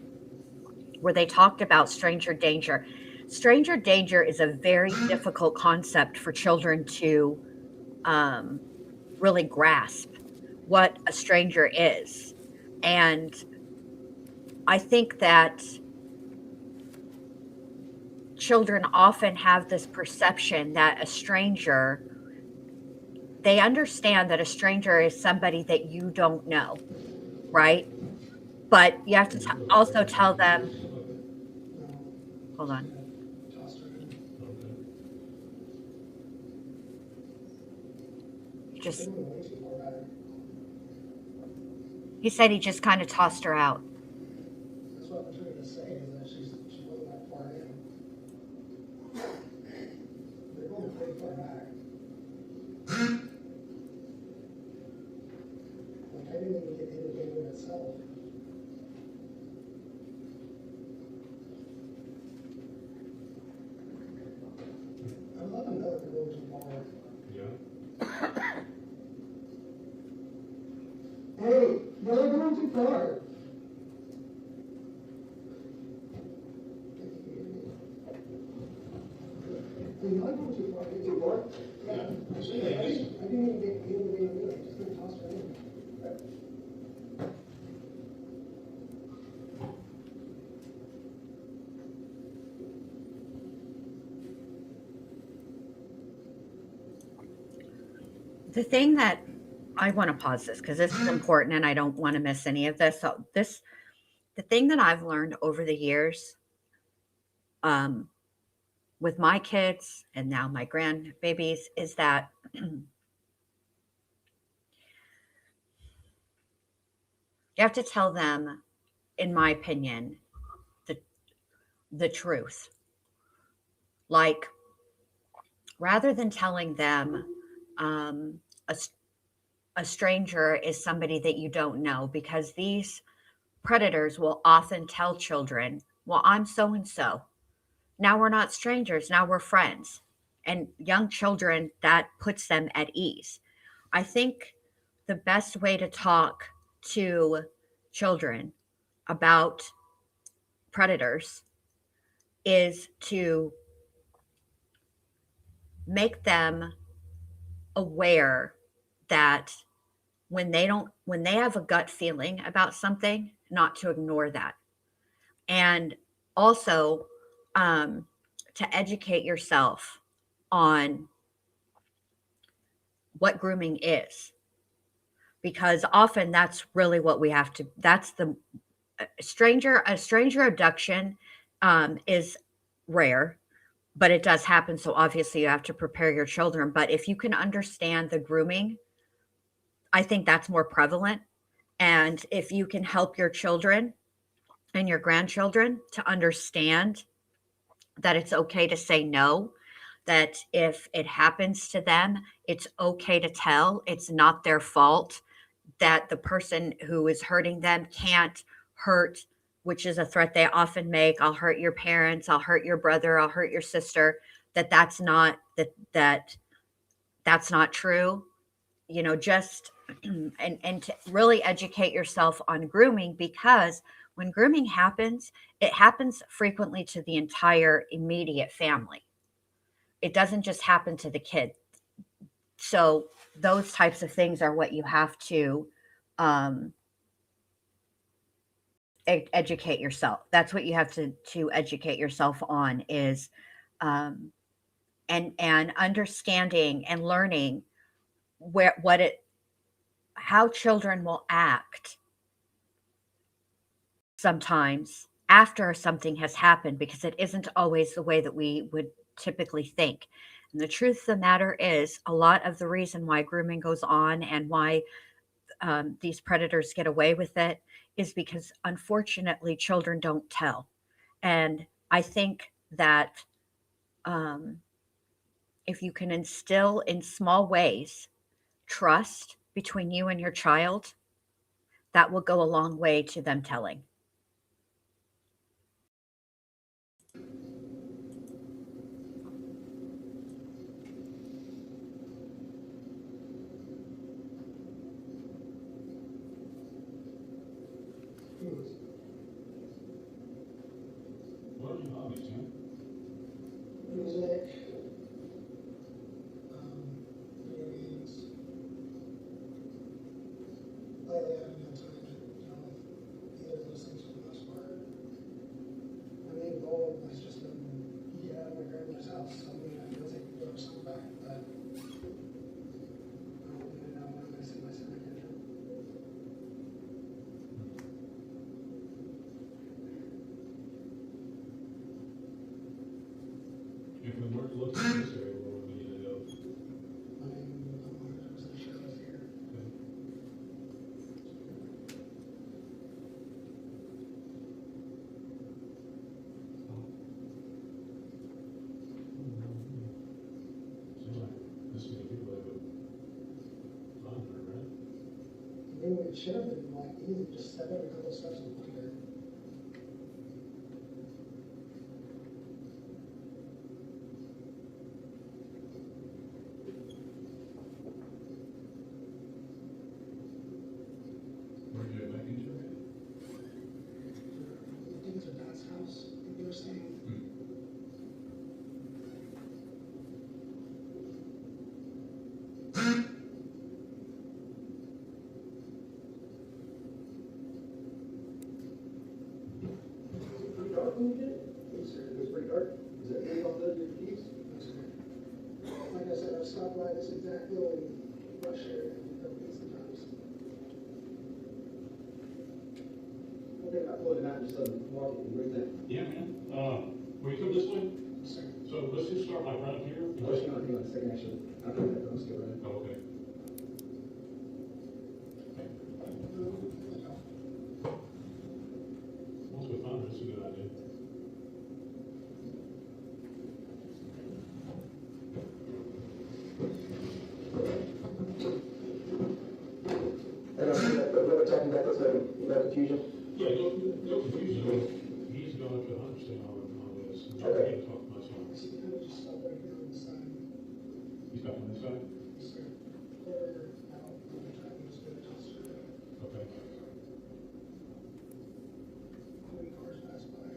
where they talked about stranger danger. Stranger danger is a very difficult concept for children to um, really grasp what a stranger is. And I think that children often have this perception that they understand that a stranger is somebody that you don't know, right? But you have to also tell them, No, hold on, yeah, tossed her in. Okay. just, They went way too far back. he said he just kind of tossed her out. That's what I'm trying to say, is that she wasn't that far in. They're going pretty far back. Like, I didn't even get into the game itself. I would let them know if they're going too far. Yeah. Hey, they're going too far. You're not going too far. You're too far? Yeah. I didn't even get into the game anyway. Just gonna toss her in. The thing that I want to pause this because this is important and I don't want to miss any of this. So the thing that I've learned over the years, um, with my kids and now my grandbabies is that you have to tell them, in my opinion, the the truth. Like rather than telling them um, a, a stranger is somebody that you don't know, because these predators will often tell children, well, I'm so and so. Now we're not strangers, now we're friends. And young children, that puts them at ease. I think the best way to talk to children about predators is to make them aware that when they have a gut feeling about something, not to ignore that. And also um, to educate yourself on what grooming is, because often that's really what we have to, that's the a stranger abduction is rare, but it does happen. So obviously you have to prepare your children. But if you can understand the grooming, I think that's more prevalent. And if you can help your children and your grandchildren to understand that it's okay to say no, that if it happens to them, it's okay to tell, it's not their fault, that the person who is hurting them can't hurt, which is a threat they often make. I'll hurt your parents, I'll hurt your brother, I'll hurt your sister. That's not true. You know, just and to really educate yourself on grooming, because when grooming happens, it happens frequently to the entire immediate family. It doesn't just happen to the kid. So those types of things are what you have to um, educate yourself. That's what you have to educate yourself on is um, and understanding and learning where what it how children will act sometimes after something has happened, because it isn't always the way that we would typically think. And the truth of the matter is, a lot of the reason why grooming goes on and why these predators get away with it is because, unfortunately, children don't tell. And I think that if you can instill in small ways trust between you and your child, that will go a long way to them telling. What are your hobbies, Tim? Music, video games. Lately, I haven't had time to deal with either of those things for the most part. My main goal has just been to get out of my grandmother's house. So I'm gonna go take the some back, but I don't really know when I'm gonna see my son again. If we were to look at this area, where would we need to go? I'm 100% sure I was here. Okay. Seems like this many people have a lot of it, right? I mean, it should have been like easy, just step every couple steps and find her. Where did you get back into it? I think it's her dad's house, I think they were saying. Pretty dark when you did it? It was pretty dark. Is that really all those your keys? Like I said, I've stopped by this exact little rush area and picked up things sometimes. Okay, I pulled it out and just walk it and bring that. Yeah, man. Will you come this way? Sir. So let's just start like right here. Oh, hang on a second, actually. I'll put that, let's get right. Oh, okay. Once we find her, it's a good idea. I don't see that, but we're talking about this, no confusion. Yeah, no confusion. He's going to understand all this. And Okay. I can't talk much on it. So you kind of just stop right here on the side. You stop on this side? Sir, clear out, I'm trying to just get a toss it. Okay. How many cars pass by?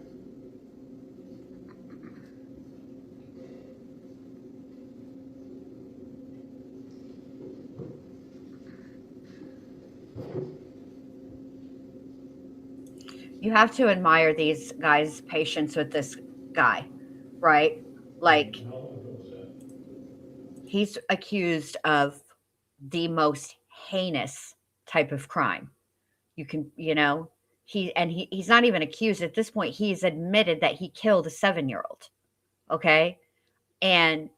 You have to admire these guys' patience with this guy, right? Like, How long ago was that? he's accused of the most heinous type of crime. You can, he's not even accused at this point. He's admitted that he killed a 7-year-old. Okay. And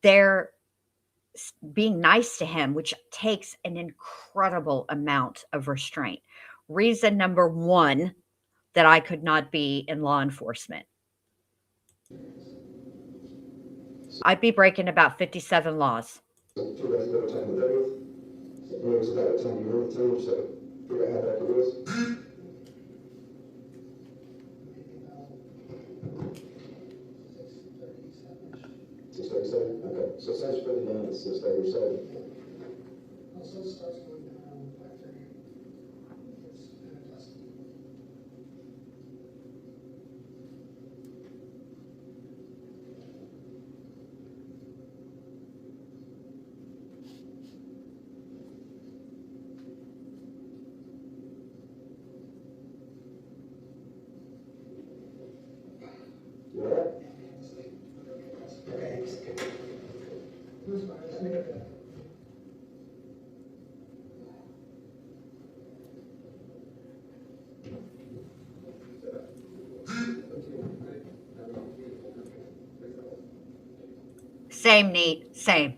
they're being nice to him, which takes an incredible amount of restraint. Reason number one that I could not be in law enforcement. I'd be breaking about 57 laws. So you guys know what time with that was? It was about the time you were with him, so figure out how that was. Maybe about 6:37. 6:37, okay, so sun's pretty down at 6:37. Also starts going down around 5:30. It's kind of dusty. You all right? Okay. Who's fine? Let me get that. Same, Neat. Same.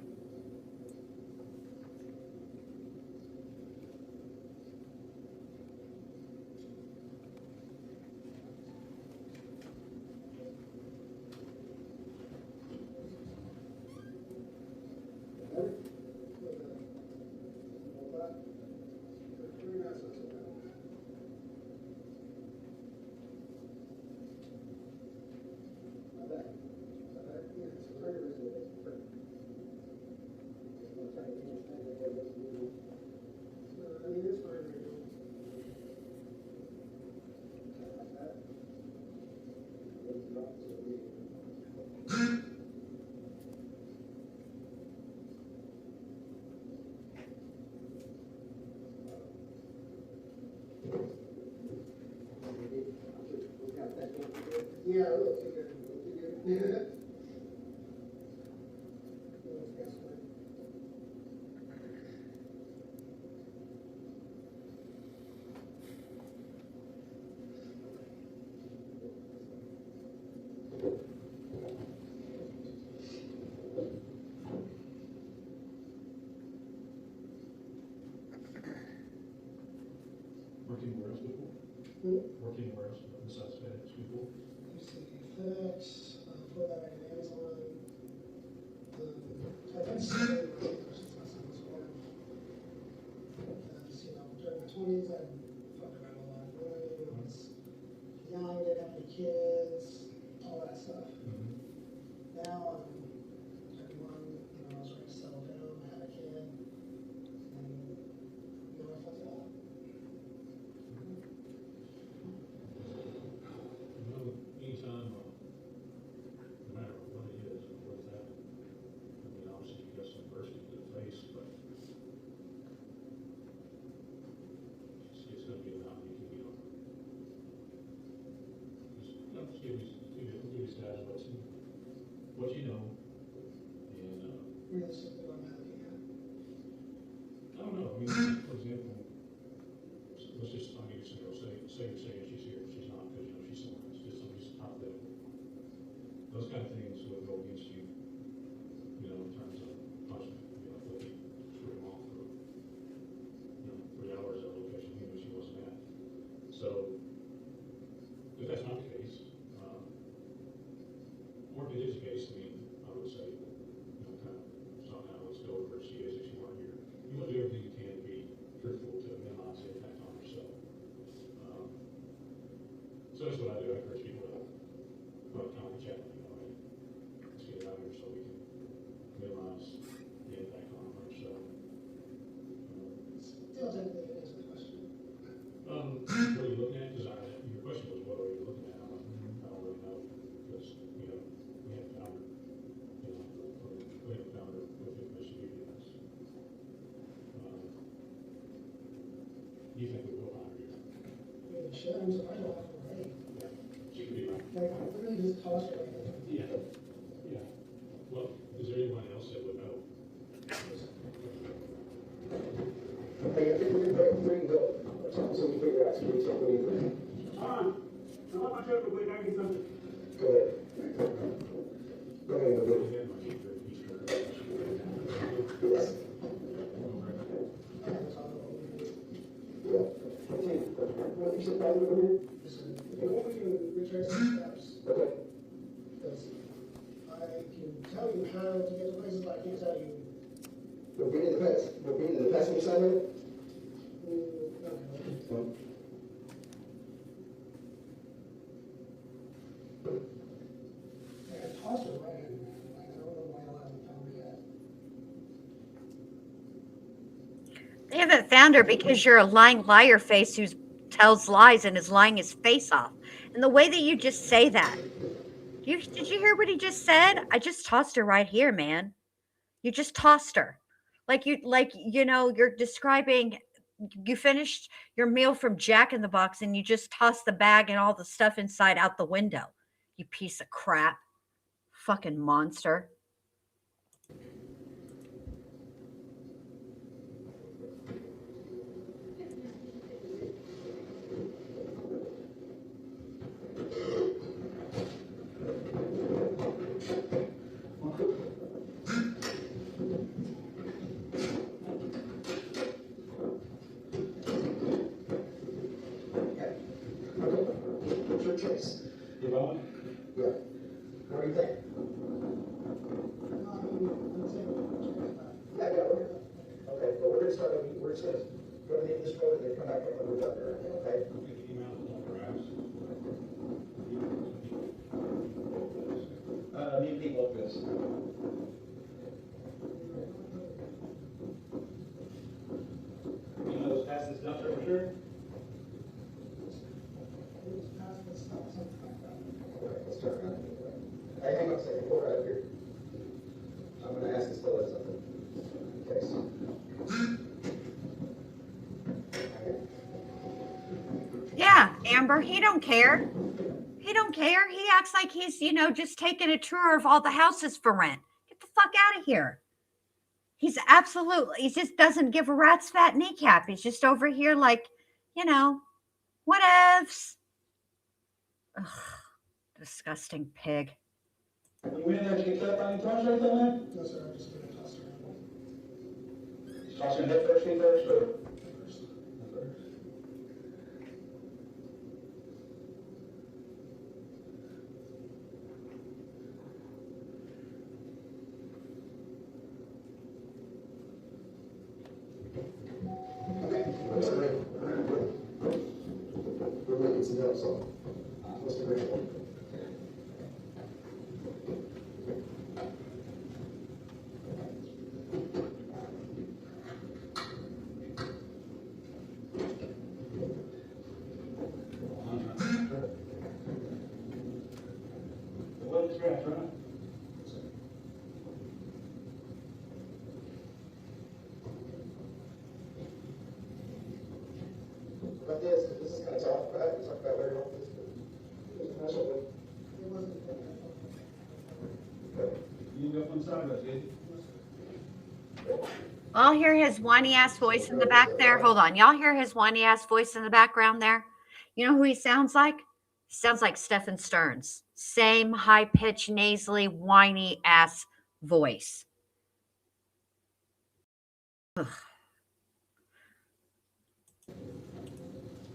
Yeah, look, yeah. Worked anywhere else before? Worked anywhere else besides FedEx before? You see FedEx, before that I did Amazon. I've had so many recruiters since my son was born. Because, during my 20s, I fucked around a lot. I was young, didn't have any kids, all that stuff. Now I'm 31, I was ready to settle down, I had a kid, and now I fucked it up. Anytime, no matter what it is or what's happening, I mean, obviously you got some adversity to the face, but it's gonna be a mountain you can get on. Just give these guys what you know, and, Realistically, what I'm looking at. I don't know, I mean, for example, let's just, I'll give you some, say you're saying she's here, she's not, because, she's someone, it's just somebody's hypothetical. Those kind of things would go against you, in terms of punishment, if they screw him off for, 3 hours at a location he knew she wasn't at. So, if that's not the case, or if it is the case, I mean, I would say, kind of, somehow let's go over she is if she weren't here. You want to do everything you can to be truthful to minimize the impact on yourself. So that's what I do. I encourage people to kind of chat with me, right? Let's get it out here so we can minimize the impact on ourselves. Still technically it is a question. What are you looking at? Because your question was, what are you looking at? I don't really know, because, we haven't found her, we haven't found her with the information you gave us. Do you think we will find her here? Maybe she, I'm surprised I don't have to wait. Yeah, she could be right. Like, I really just tossed her like that. Yeah, yeah. Well, is there anyone else that would know? Hey, I think we can go. So we figure out, so we take what we do. I want my truck to wait, I get something. Go ahead. Go ahead, go ahead. Yes. Yeah. Continue. What you said, probably go ahead. Listen, if you want me to retrace the steps, Okay. because I can tell you how to get to places, but I can't tell you. We'll be in the past. We'll be in the passenger side of it. Okay. I tossed her right in. Like, I don't know why I haven't found her yet. They haven't found her because you're a lying liar face who tells lies and is lying his face off. And the way that you just say that, did you hear what he just said? I just tossed her right here, man. You just tossed her. You're describing, you finished your meal from Jack in the Box and you just tossed the bag and all the stuff inside out the window. You piece of crap. Fucking monster. What's your choice? Yvonne? Yeah. What do you think? says, go to the end of this road and then come back up the road up there, okay? Meet people up this. You know those past this dumpster for sure? Okay, let's turn around. Hey, hang on a second, hold right up here. I'm gonna ask this fella something. Okay, so. Yeah, Amber, he don't care. He don't care. He acts like he's, just taking a tour of all the houses for rent. Get the fuck out of here. He just doesn't give a rat's fat kneecap. He's just over here like, whatevs. Ugh, disgusting pig. You went in there to get cut by any toss or anything, man? No, sir, I'm just gonna toss her. Toss her head first, feet first, or? First. Okay, what's the rate? We're making some notes on. What's the rate? About this is kind of tough, right? We talked about where you want this, but it wasn't. You go from sideways, did you? I'll hear his whiny ass voice in the back there. Hold on. Y'all hear his whiny ass voice in the background there? You know who he sounds like? He sounds like Stephen Stearns. Same high pitched, nasally, whiny ass voice. Ugh.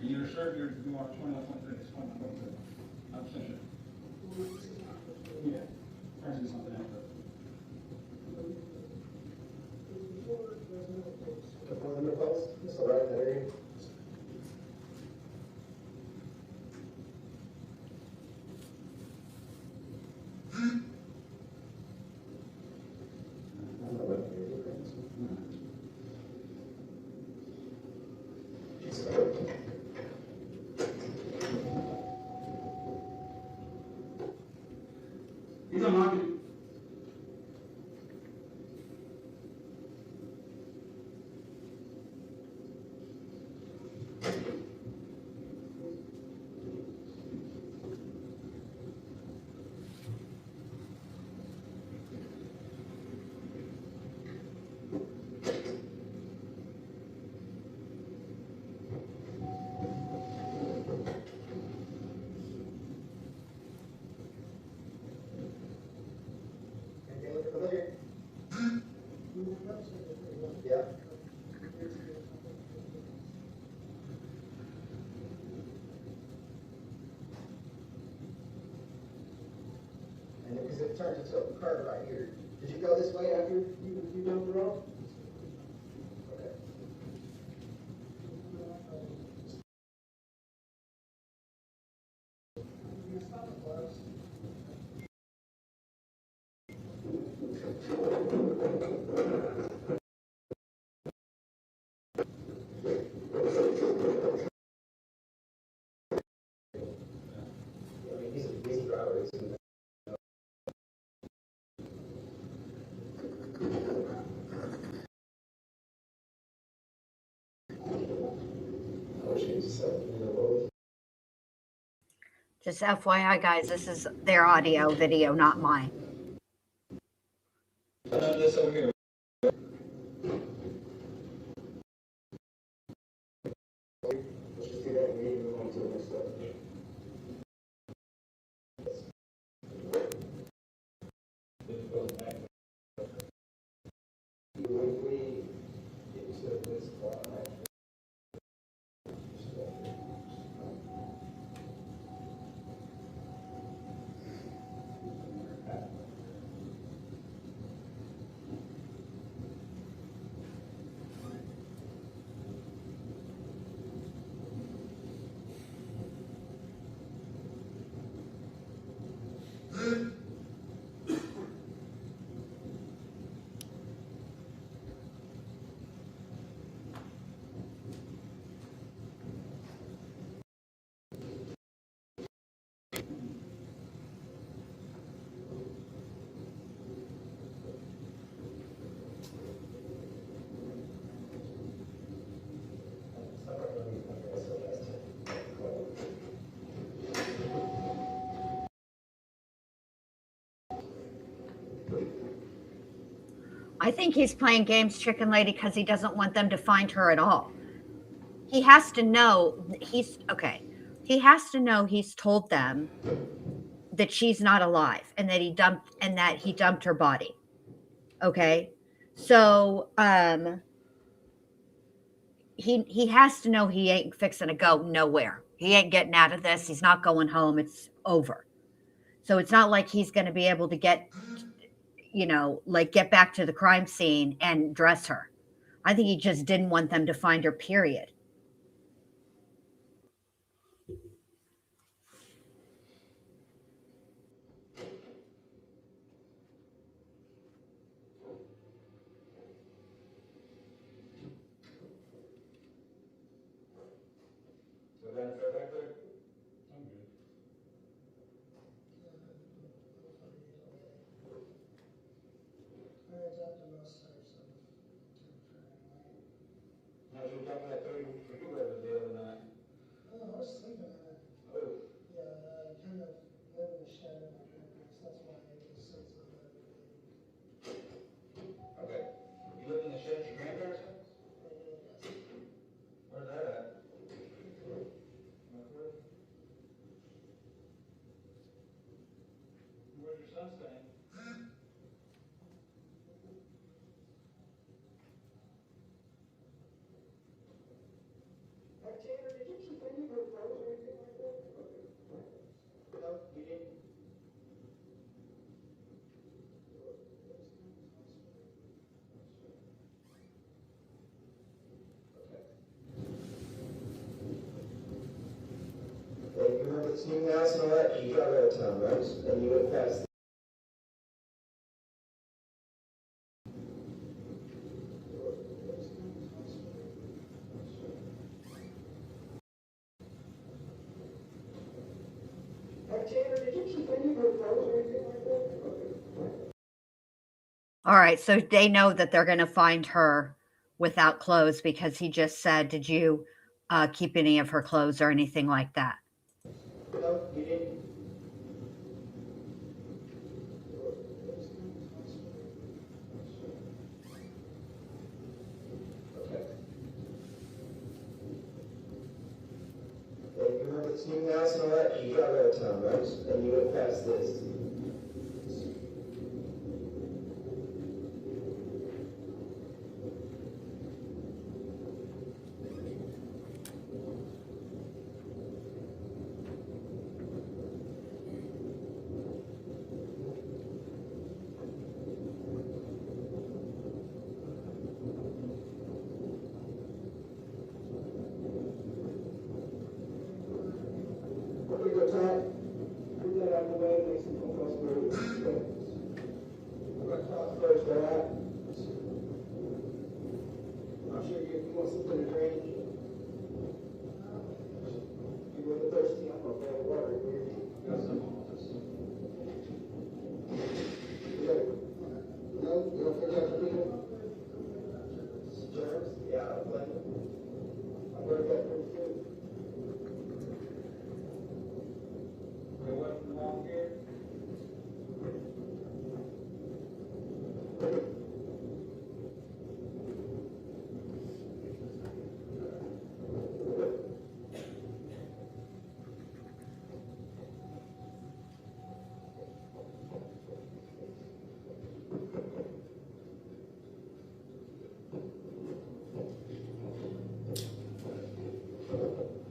You're sure you want 21.3, it's 21.3. I'm sure. Yeah, trying to do something else. Before the post, so right in that area. He's unlocking. Yeah. And because it turns into a curve right here. Did you go this way after you dumped the road? Okay. I mean, he's a busy driver. Just FYI, guys, this is their audio video, not mine. This over here. Let's just do that and we need to move on to the next step. I think he's playing games, Chicken Lady, because he doesn't want them to find her at all. He has to know He has to know he's told them that she's not alive and that he dumped her body. Okay. So he has to know he ain't fixing to go nowhere. He ain't getting out of this. He's not going home. It's over. So it's not like he's going to be able to get back to the crime scene and dress her. I think he just didn't want them to find her, period. I'm good. I adopted most types of temperature anyway. Now, you were talking about 30 for you the other night. Oh, I was sleeping in it. Oh. Yeah, I kind of live in the shed at my grandparents. That's why it was so late. Okay. You live in the shed at your grandparents' house? Yes. Where's that at? Where's your son staying? Tanner, did you keep any of her clothes or anything like that? No, you didn't? Well, you remember this new house and all that? You got all the time, right? And you went past. Tanner, did you keep any of her clothes or anything like that? All right, so they know that they're going to find her without clothes because he just said, "Did you keep any of her clothes or anything like that?" No, you didn't. Okay. Well, you remember this new house and all that? You got all the time, right? And you went past this. Okay, go top. Get that out of the way, make some phone calls for you. I'm gonna talk first, all right? I'm sure you want something to drink. You were thirsty, I'm gonna grab water here. Got some office. No, you don't feel like people? Germs? Yeah, I don't blame you. I work that pretty good. There wasn't long here.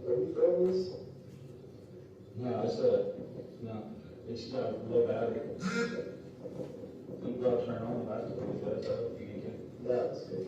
Are you filming this? No, it's got a low battery. You can go turn on the battery, but you can. That's good.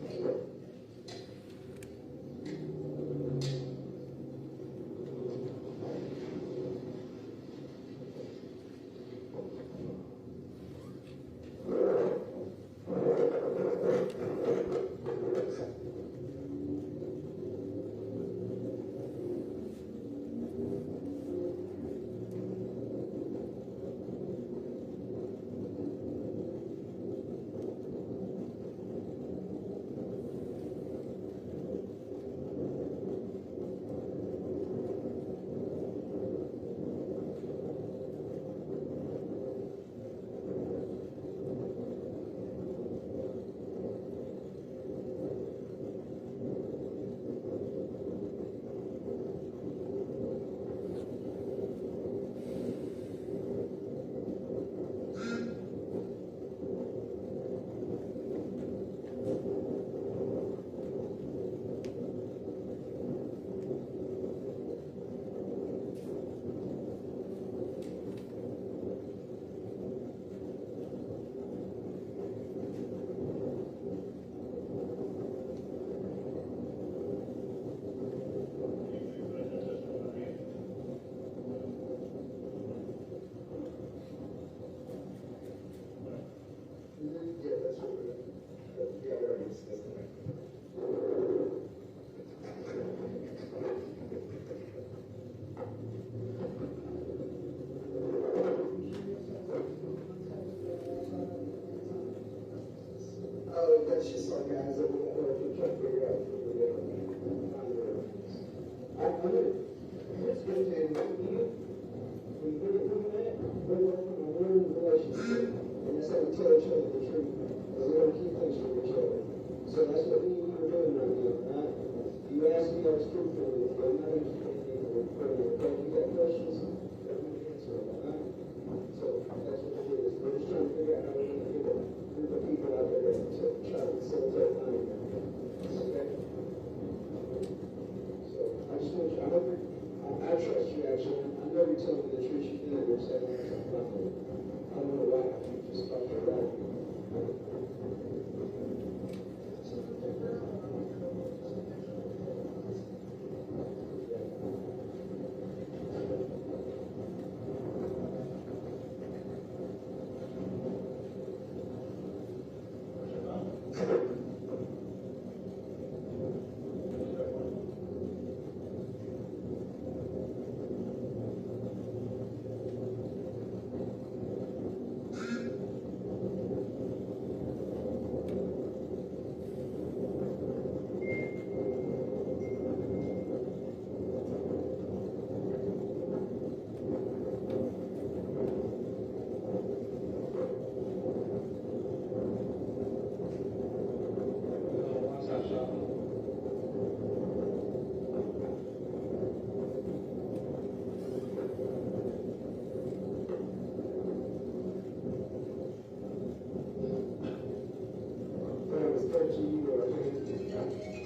Oh, that's just our guys that we try to figure out. I'm gonna, let's get to you. We met, we're working on one relationship, and that's how we tell each other the truth. And we don't keep things from each other. So that's what me and you are doing right now, right? You asked me, I was truthful with you. I'm not going to keep anything from you. But if you got questions, let me answer them, all right? So that's what it is. We're just trying to figure out how we can get a group of people out there to try to facilitate money. Okay? So I just want you, I hope I trust you actually. I know you're telling me the truth. You feel you're saying nothing. I don't know why you just fucked it right.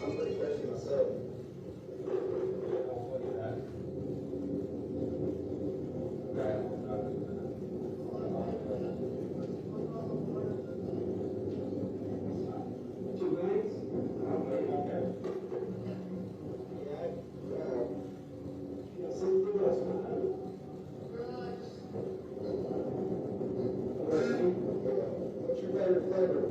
I'm pretty thirsty myself. What's your favorite flavor?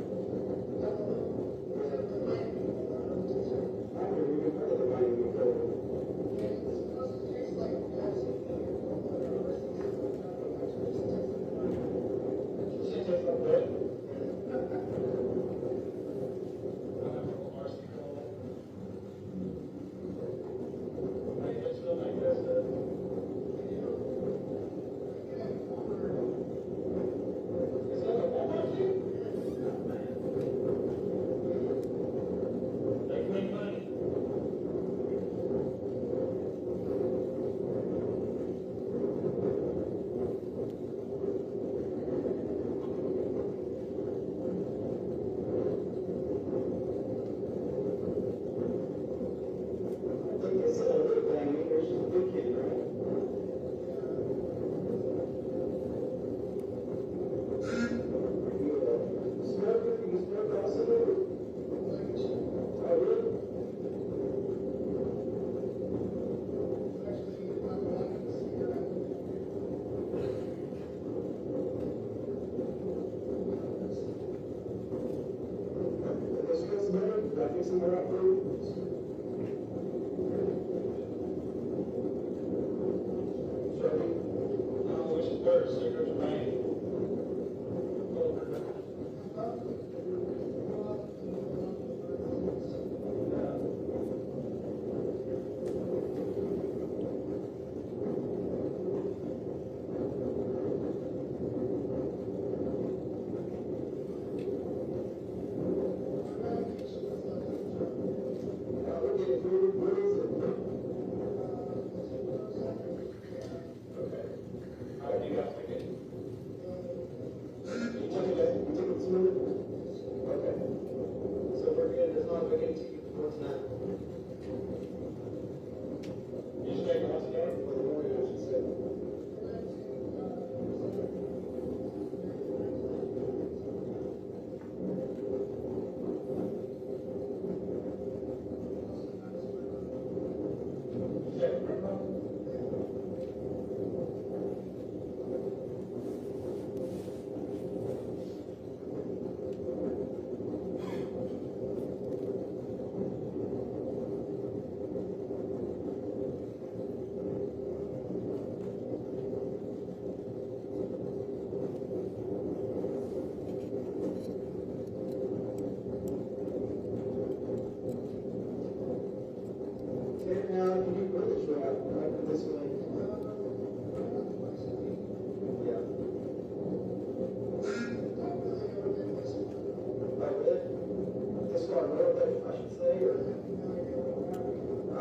life, I should say, or,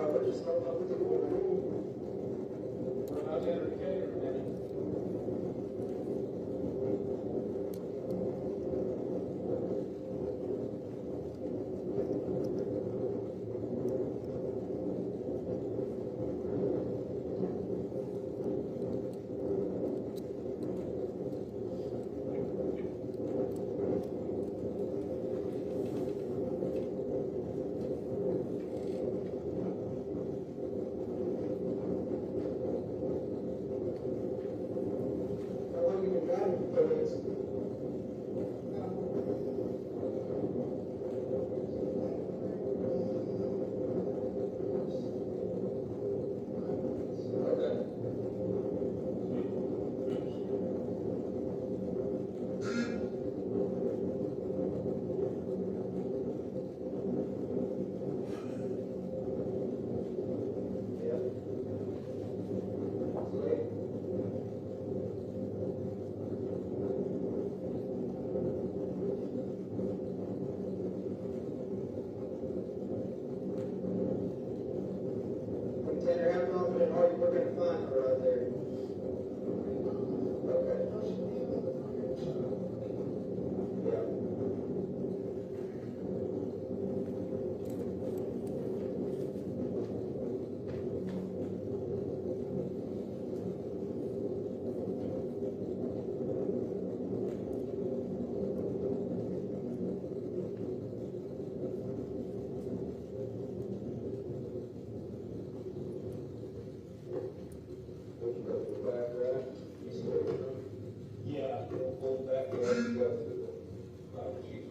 we're just not about to do it. How's the indicator, man? Tanner, how confident are you we're going to find her right there? Okay. Yeah. Yeah, we'll hold back there and go to the private chief.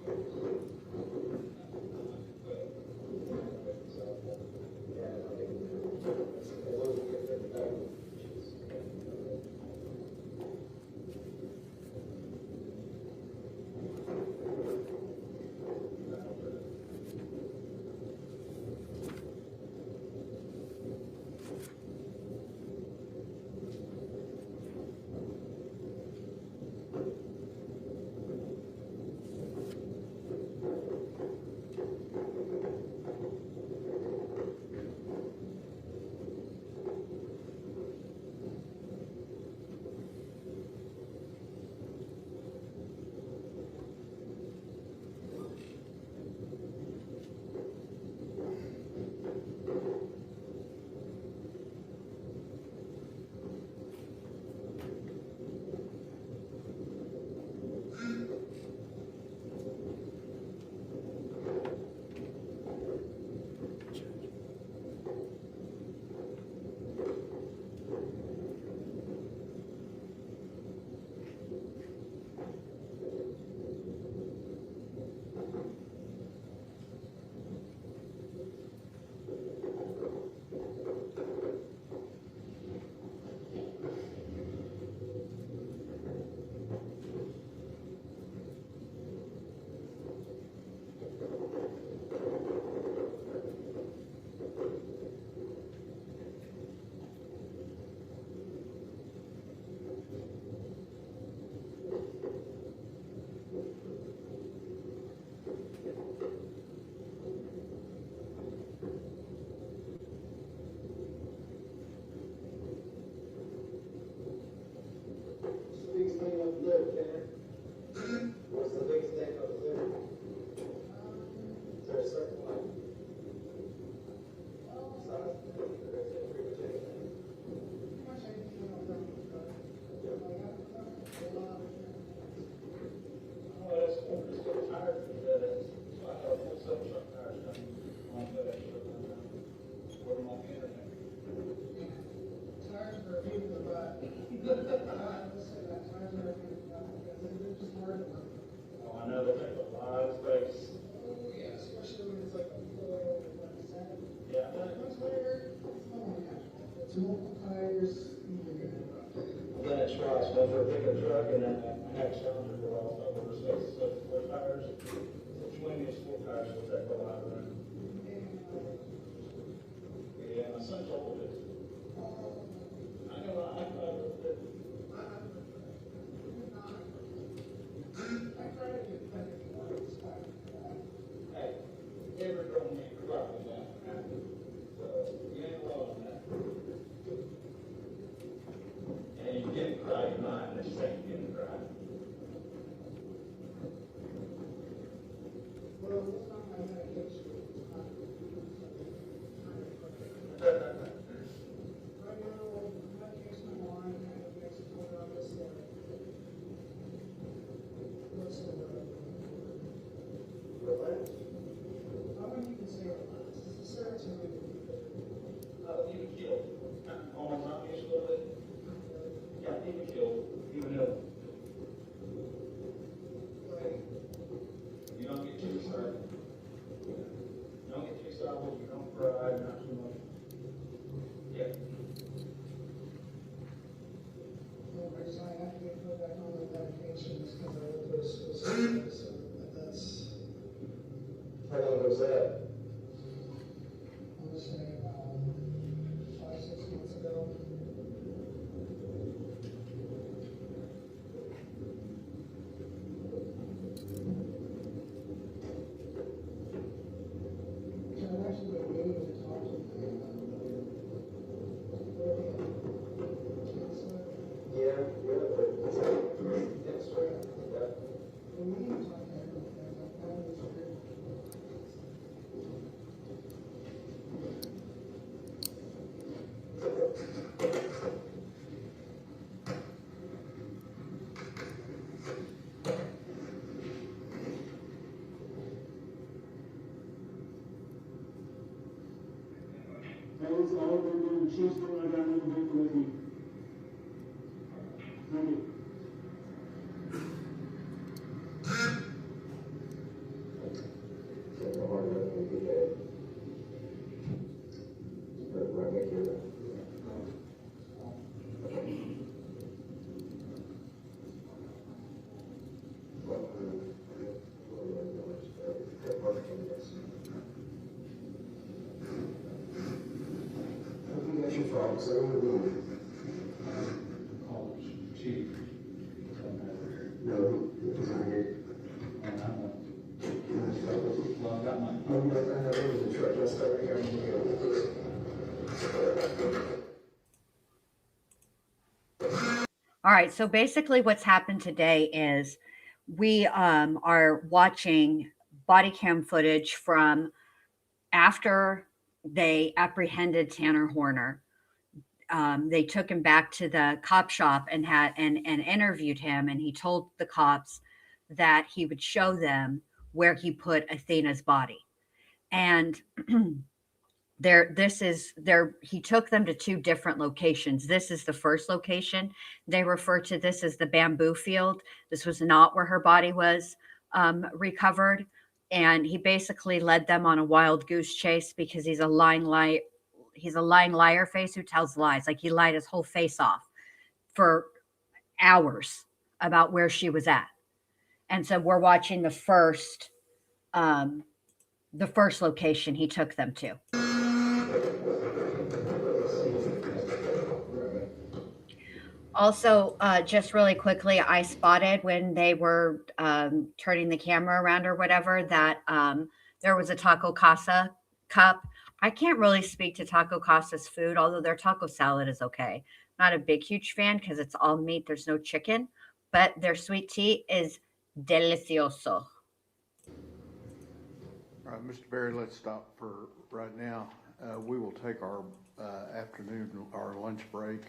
Biggest thing up there, Tanner? What's the biggest thing up there? Is there a certain one? Size? Or is it pretty much anything? Oh, that's cool. Just get tired of that. So I thought full self truck tires done. On that extra. Where am I getting it? Tires for people to buy. Oh, I know they take a lot of space. Oh, yeah, especially when it's like a full, yeah. Two multiple tires. Then it's right, so for a pickup truck and then a half cylinder for all of the space. So four tires, which one is four tires will take a lot of room. Yeah, my son told me this. I know, I Hey, everybody. How long was that? I would say about 5-6 months ago. So I've actually been meaning to talk to you about cancer. Yeah, but it's next week. Yeah. When we need to talk to everything, like that is weird. That is all they're doing. She's doing I got another big with you. Thank you. So no hard nothing to do that. Right back here. That's your fault, so I'm gonna leave. College chief. No, he's not here. And I'm like, No, well, I got my. I know there was a truck, let's start here. All right. So basically, what's happened today is we are watching body cam footage from after they apprehended Tanner Horner. They took him back to the cop shop and interviewed him, and he told the cops that he would show them where he put Athena's body. And he took them to two different locations. This is the first location. They refer to this as the bamboo field. This was not where her body was recovered. And he basically led them on a wild goose chase because he's a lying liar face who tells lies. Like, he lied his whole face off for hours about where she was at. And so we're watching the first location he took them to. Also, just really quickly, I spotted when they were turning the camera around or whatever that there was a Taco Casa cup. I can't really speak to Taco Casa's food, although their taco salad is okay. Not a big, huge fan because it's all meat. There's no chicken, but their sweet tea is delicioso. All right, Mr. Berry, let's stop for right now. We will take our afternoon, our lunch break.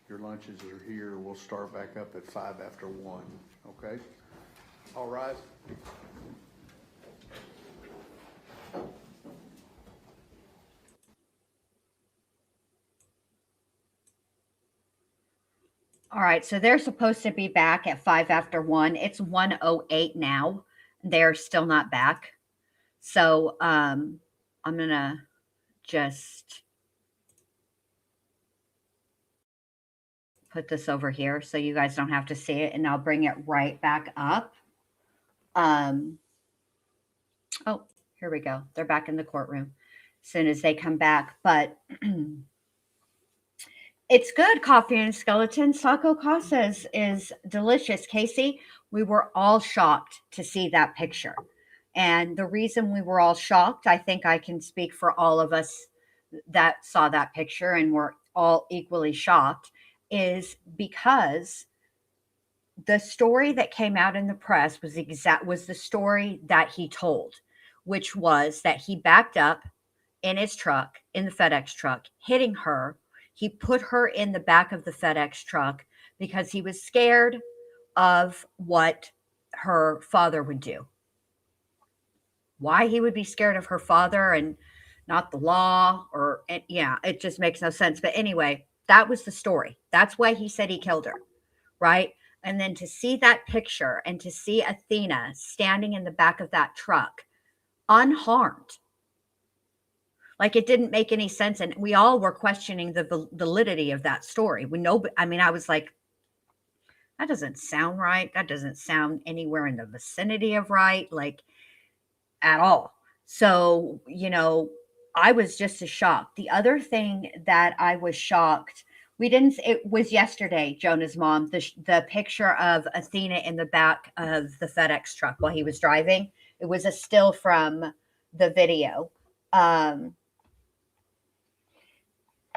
Your lunches are here. We'll start back up at 5 after 1, okay? All rise. All right, so they're supposed to be back at 5 after 1. It's 1:08 now. They're still not back. So I'm going to just put this over here so you guys don't have to see it, and I'll bring it right back up. Oh, here we go. They're back in the courtroom as soon as they come back. But it's good. Coffee and skeletons. Taco Casas is delicious. Casey, we were all shocked to see that picture. And the reason we were all shocked, I think I can speak for all of us that saw that picture and were all equally shocked, is because the story that came out in the press was the story that he told, which was that he backed up in his truck, in the FedEx truck, hitting her. He put her in the back of the FedEx truck because he was scared of what her father would do. Why he would be scared of her father and not the law, it just makes no sense. But anyway, that was the story. That's why he said he killed her, right? And then to see that picture and to see Athena standing in the back of that truck unharmed, like, it didn't make any sense. And we all were questioning the validity of that story. I was like, that doesn't sound right. That doesn't sound anywhere in the vicinity of right, like, at all. So, I was just as shocked. The other thing that I was shocked, it was yesterday, Jonah's mom, the picture of Athena in the back of the FedEx truck while he was driving. It was a still from the video.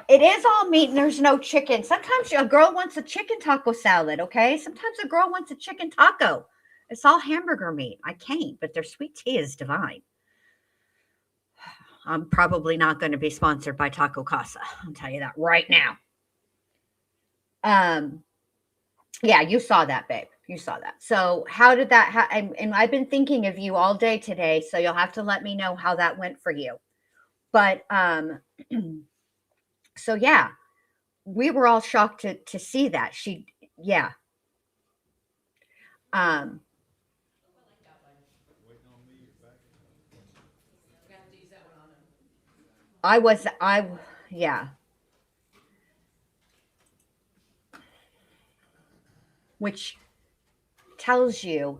It is all meat and there's no chicken. Sometimes a girl wants a chicken taco salad, okay? Sometimes a girl wants a chicken taco. It's all hamburger meat. I can't, but their sweet tea is divine. I'm probably not going to be sponsored by Taco Casa. I'll tell you that right now. Yeah, you saw that, babe. You saw that. So how did that and I've been thinking of you all day today, so you'll have to let me know how that went for you. But so yeah, we were all shocked to see that. Yeah. Yeah. Which tells you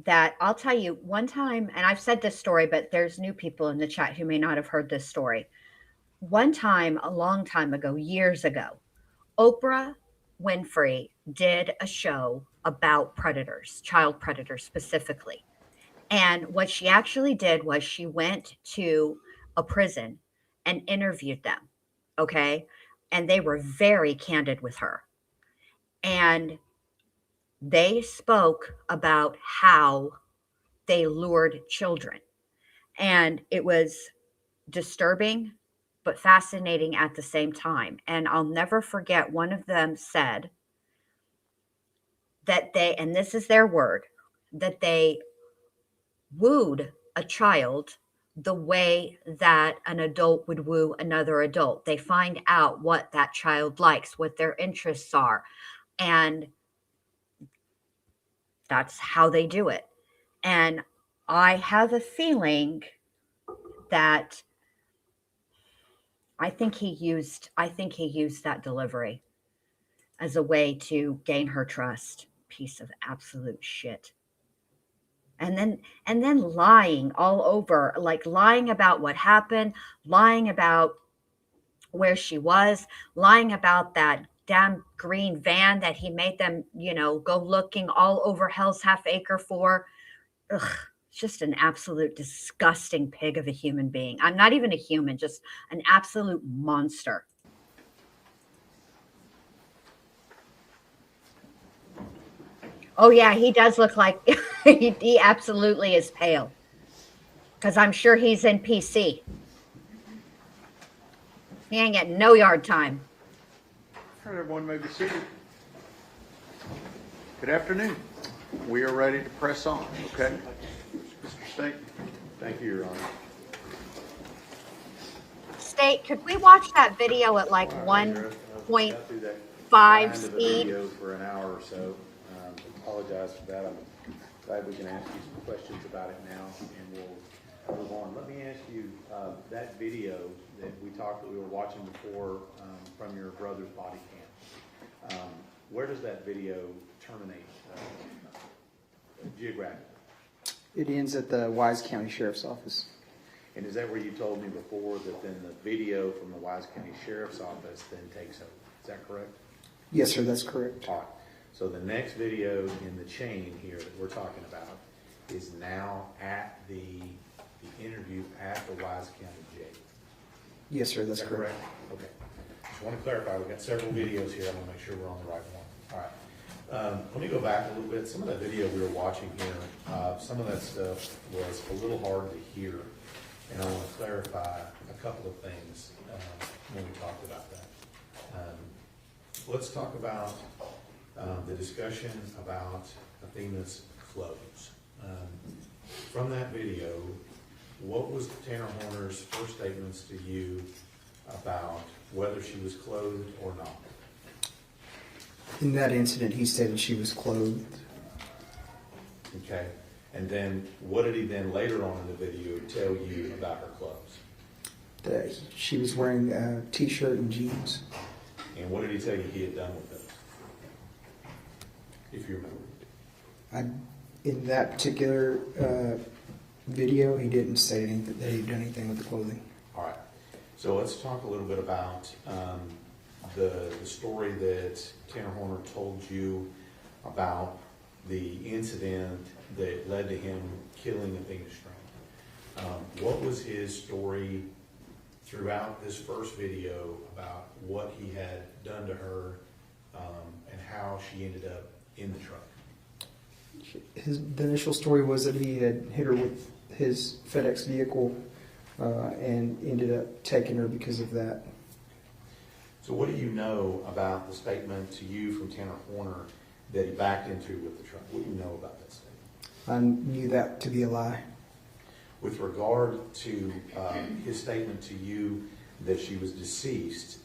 that I'll tell you one time, and I've said this story, but there's new people in the chat who may not have heard this story. One time, a long time ago, years ago, Oprah Winfrey did a show about predators, child predators specifically. And what she actually did was she went to a prison and interviewed them. Okay. And they were very candid with her. And they spoke about how they lured children. And it was disturbing, but fascinating at the same time. And I'll never forget, one of them said that and this is their word, that they wooed a child the way that an adult would woo another adult. They find out what that child likes, what their interests are, and that's how they do it. And I have a feeling that I think he used that delivery as a way to gain her trust. Piece of absolute shit. And then lying all over, like lying about what happened, lying about where she was, lying about that damn green van that he made them, go looking all over Hell's Half Acre for. Ugh, just an absolute disgusting pig of a human being. I'm not even a human, just an absolute monster. Oh yeah, he does look like he absolutely is pale. Because I'm sure he's in PC. He ain't getting no yard time. All right, everyone may be seated. Good afternoon. We are ready to press on, okay? Mr. State. Thank you, Your Honor. State, could we watch that video at like 1.5 speed? Video for an hour or so. Apologize for that. I'm glad we can ask you some questions about it now, and we'll move on. Let me ask you, that video that we were watching before from your brother's body cam, where does that video terminate geographically? It ends at the Wise County Sheriff's Office. And is that where you told me before that then the video from the Wise County Sheriff's Office then takes over? Is that correct? Yes, sir, that's correct. All right. So the next video in the chain here that we're talking about is now at the interview at the Wise County jail. Yes, sir, that's Is that correct. Okay. Just want to clarify, we've got several videos here. I want to make sure we're on the right one. All right. Let me go back a little bit. Some of that video we were watching here, some of that stuff was a little hard to hear. And I want to clarify a couple of things when we talked about that. Let's talk about the discussion about Athena's clothes. From that video, what was Tanner Horner's first statements to you about whether she was clothed or not? In that incident, he stated she was clothed. Okay. And then what did he then later on in the video tell you about her clothes? That she was wearing a t-shirt and jeans. And what did he tell you he had done with those? If you remember. In that particular video, he didn't say anything, that he'd done anything with the clothing. All right, so let's talk a little bit about the story that Tanner Horner told you about the incident that led to him killing Athena Strand. What was his story throughout this first video about what he had done to her and how she ended up in the truck? The initial story was that he had hit her with his FedEx vehicle and ended up taking her because of that. So what do you know about the statement to you from Tanner Horner that he backed into with the truck? What do you know about that statement? I knew that to be a lie. With regard to his statement to you that she was deceased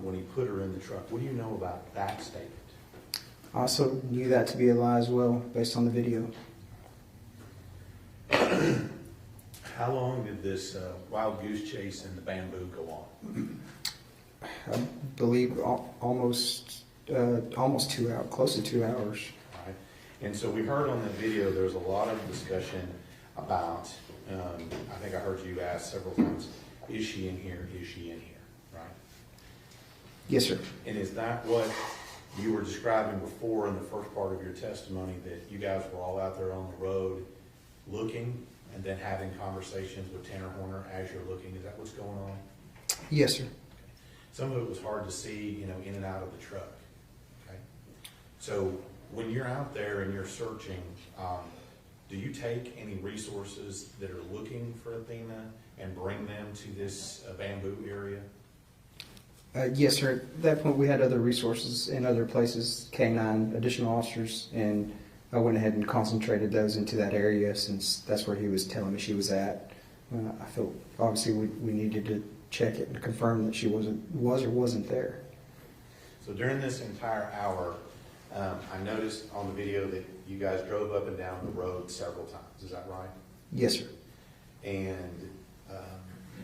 when he put her in the truck, what do you know about that statement? I also knew that to be a lie as well, based on the video. How long did this wild goose chase in the bamboo go on? I believe almost 2 hours, close to 2 hours. All right. And so we heard on the video there's a lot of discussion about, I think I heard you ask several times, is she in here? Is she in here? Right? Yes, sir. And is that what you were describing before in the first part of your testimony, that you guys were all out there on the road looking and then having conversations with Tanner Horner as you're looking? Is that what's going on? Yes, sir. Some of it was hard to see, in and out of the truck. Okay. So when you're out there and you're searching, do you take any resources that are looking for Athena and bring them to this bamboo area? Yes, sir. At that point, we had other resources in other places, K-9, additional officers, and I went ahead and concentrated those into that area since that's where he was telling me she was at. I felt obviously we needed to check it and confirm that she was or wasn't there. So during this entire hour, I noticed on the video that you guys drove up and down the road several times. Is that right? Yes, sir. And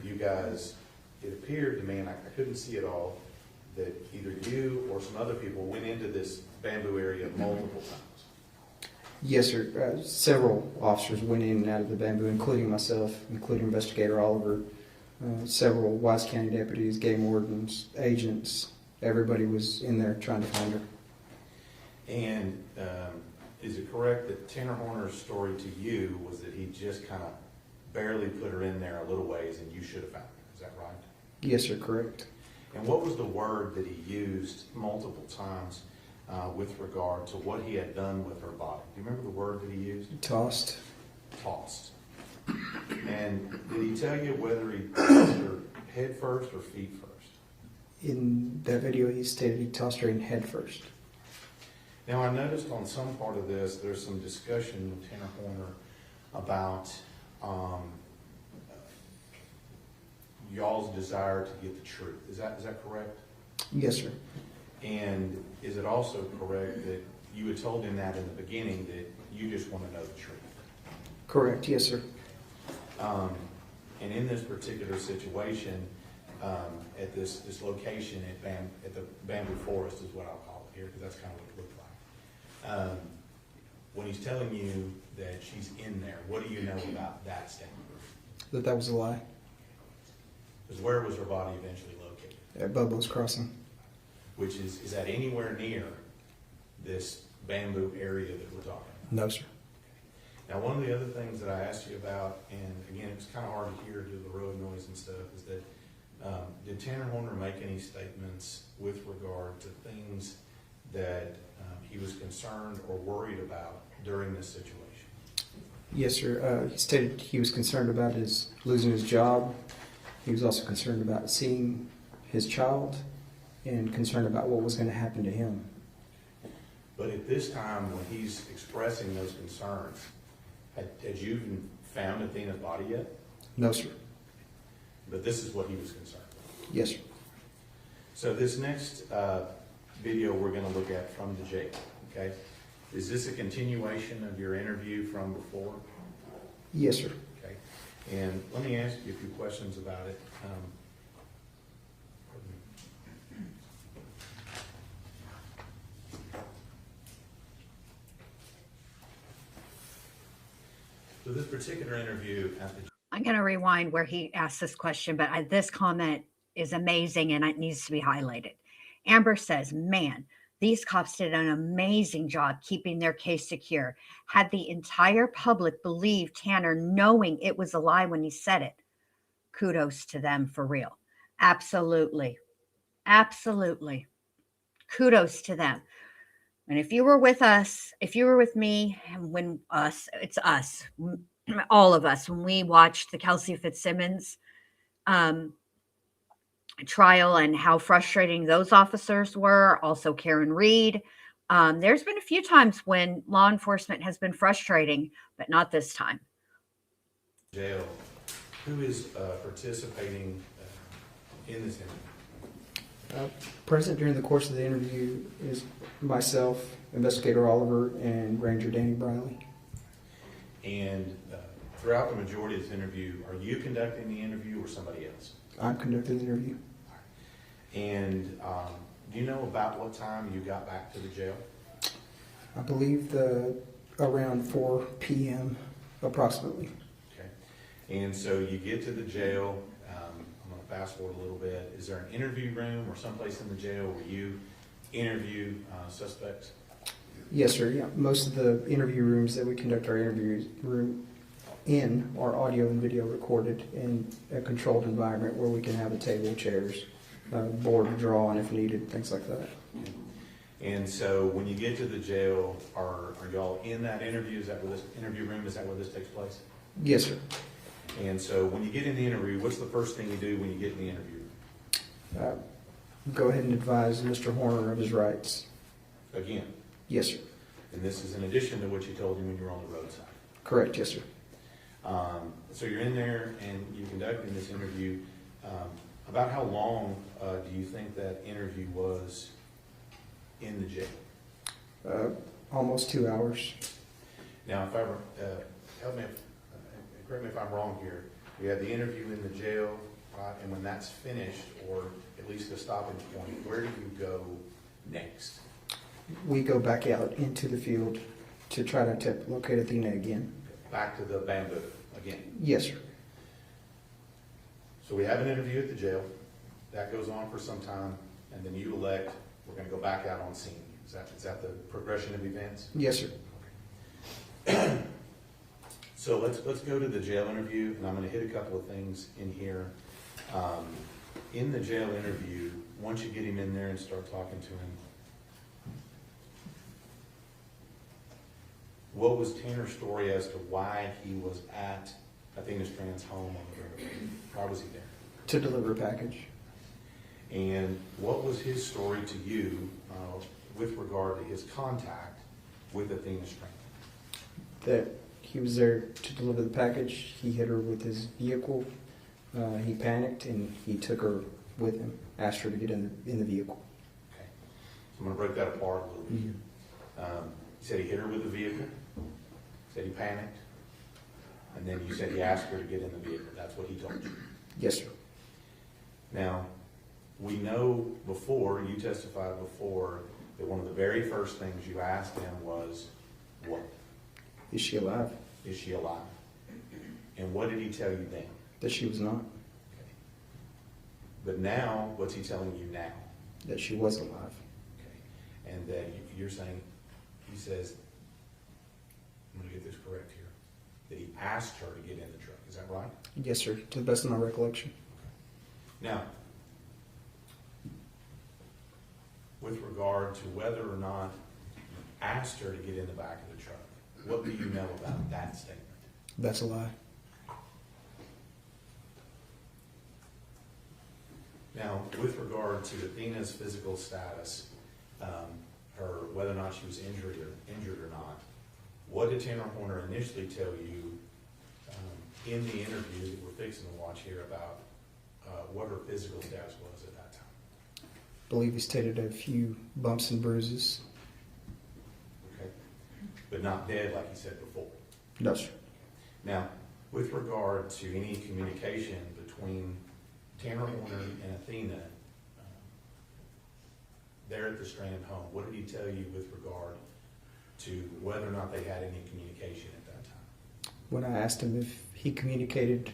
you guys, it appeared to me, and I couldn't see it all, that either you or some other people went into this bamboo area multiple times. Yes, sir. Several officers went in and out of the bamboo, including myself, including Investigator Oliver, several Wise County deputies, game wardens, agents. Everybody was in there trying to find her. And is it correct that Tanner Horner's story to you was that he just kind of barely put her in there a little ways and you should have found her? Is that right? Yes, sir. Correct. And what was the word that he used multiple times with regard to what he had done with her body? Do you remember the word that he used? Tossed. Tossed. And did he tell you whether he tossed her head first or feet first? In that video, he stated he tossed her in head first. Now, I noticed on some part of this, there's some discussion with Tanner Horner about y'all's desire to get the truth. Is that correct? Yes, sir. And is it also correct that you had told him that in the beginning, that you just want to know the truth? Correct. Yes, sir. And in this particular situation, at this location at the bamboo forest is what I'll call it here, because that's kind of what it looked like. When he's telling you that she's in there, what do you know about that statement? That was a lie. Because where was her body eventually located? At Bubba's Crossing. Which is that anywhere near this bamboo area that we're talking about? No, sir. Now, one of the other things that I asked you about, and again, it was kind of hard to hear due to the road noise and stuff, is that did Tanner Horner make any statements with regard to things that he was concerned or worried about during this situation? Yes, sir. He stated he was concerned about losing his job. He was also concerned about seeing his child and concerned about what was going to happen to him. But at this time, when he's expressing those concerns, had you even found Athena's body yet? No, sir. But this is what he was concerned with. Yes, sir. So this next video we're going to look at from the jail, okay? Is this a continuation of your interview from before? Yes, sir. Okay. And let me ask you a few questions about it. So this particular interview at the I'm going to rewind where he asked this question, but this comment is amazing and it needs to be highlighted. Amber says, man, these cops did an amazing job keeping their case secure. Had the entire public believed Tanner knowing it was a lie when he said it. Kudos to them for real. Absolutely. Absolutely. Kudos to them. And if you were with us, if you were with me, when it's us, all of us, when we watched the Kelsey Fitzsimmons trial and how frustrating those officers were, also Karen Reed. There's been a few times when law enforcement has been frustrating, but not this time. jail, who is participating in this interview? Present during the course of the interview is myself, Investigator Oliver, and Ranger Danny Briley. And throughout the majority of this interview, are you conducting the interview or somebody else? I'm conducting the interview. And do you know about what time you got back to the jail? I believe around 4 p.m. approximately. Okay. And so you get to the jail. I'm going to fast forward a little bit. Is there an interview room or someplace in the jail where you interview suspects? Yes, sir. Yeah, most of the interview rooms that we conduct our interviews in are audio and video recorded in a controlled environment where we can have a table, chairs, board to draw on if needed, things like that. And so when you get to the jail, are y'all in that interview? Is that where this interview room? Is that where this takes place? Yes, sir. And so when you get in the interview, what's the first thing you do when you get in the interview room? Go ahead and advise Mr. Horner of his rights. Again? Yes, sir. And this is in addition to what you told him when you were on the roadside? Correct, yes, sir. So you're in there and you're conducting this interview. About how long do you think that interview was in the jail? Almost 2 hours. Now, if I help me, correct me if I'm wrong here. You had the interview in the jail, right? And when that's finished, or at least a stopping point, where do you go next? We go back out into the field to try to locate Athena again. Back to the bamboo again? Yes, sir. So we have an interview at the jail. That goes on for some time, and then you elect, we're going to go back out on scene. Is that the progression of events? Yes, sir. So let's go to the jail interview, and I'm going to hit a couple of things in here. In the jail interview, once you get him in there and start talking to him, what was Tanner's story as to why he was at Athena Strand's home on the road? Why was he there? To deliver a package. And what was his story to you with regard to his contact with Athena Strand? That he was there to deliver the package. He hit her with his vehicle. He panicked and he took her with him, asked her to get in the vehicle. Okay. So I'm going to break that apart a little bit. Mm-hmm. He said he hit her with the vehicle. Said he panicked. And then you said he asked her to get in the vehicle. That's what he told you. Yes, sir. Now, we know before, you testified before, that one of the very first things you asked him was, what? Is she alive? Is she alive? And what did he tell you then? That she was not. Okay. But now, what's he telling you now? That she was alive. Okay. And that you're saying, he says, I'm going to get this correct here, that he asked her to get in the truck. Is that right? Yes, sir. To the best of my recollection. Now, with regard to whether or not you asked her to get in the back of the truck, what do you know about that statement? That's a lie. Now, with regard to Athena's physical status, or whether or not she was injured or not, what did Tanner Horner initially tell you in the interview that we're fixing to watch here about what her physical status was at that time? I believe he stated a few bumps and bruises. Okay. But not dead like he said before? No, sir. Now, with regard to any communication between Tanner Horner and Athena there at the Strand home, what did he tell you with regard to whether or not they had any communication at that time? When I asked him if he communicated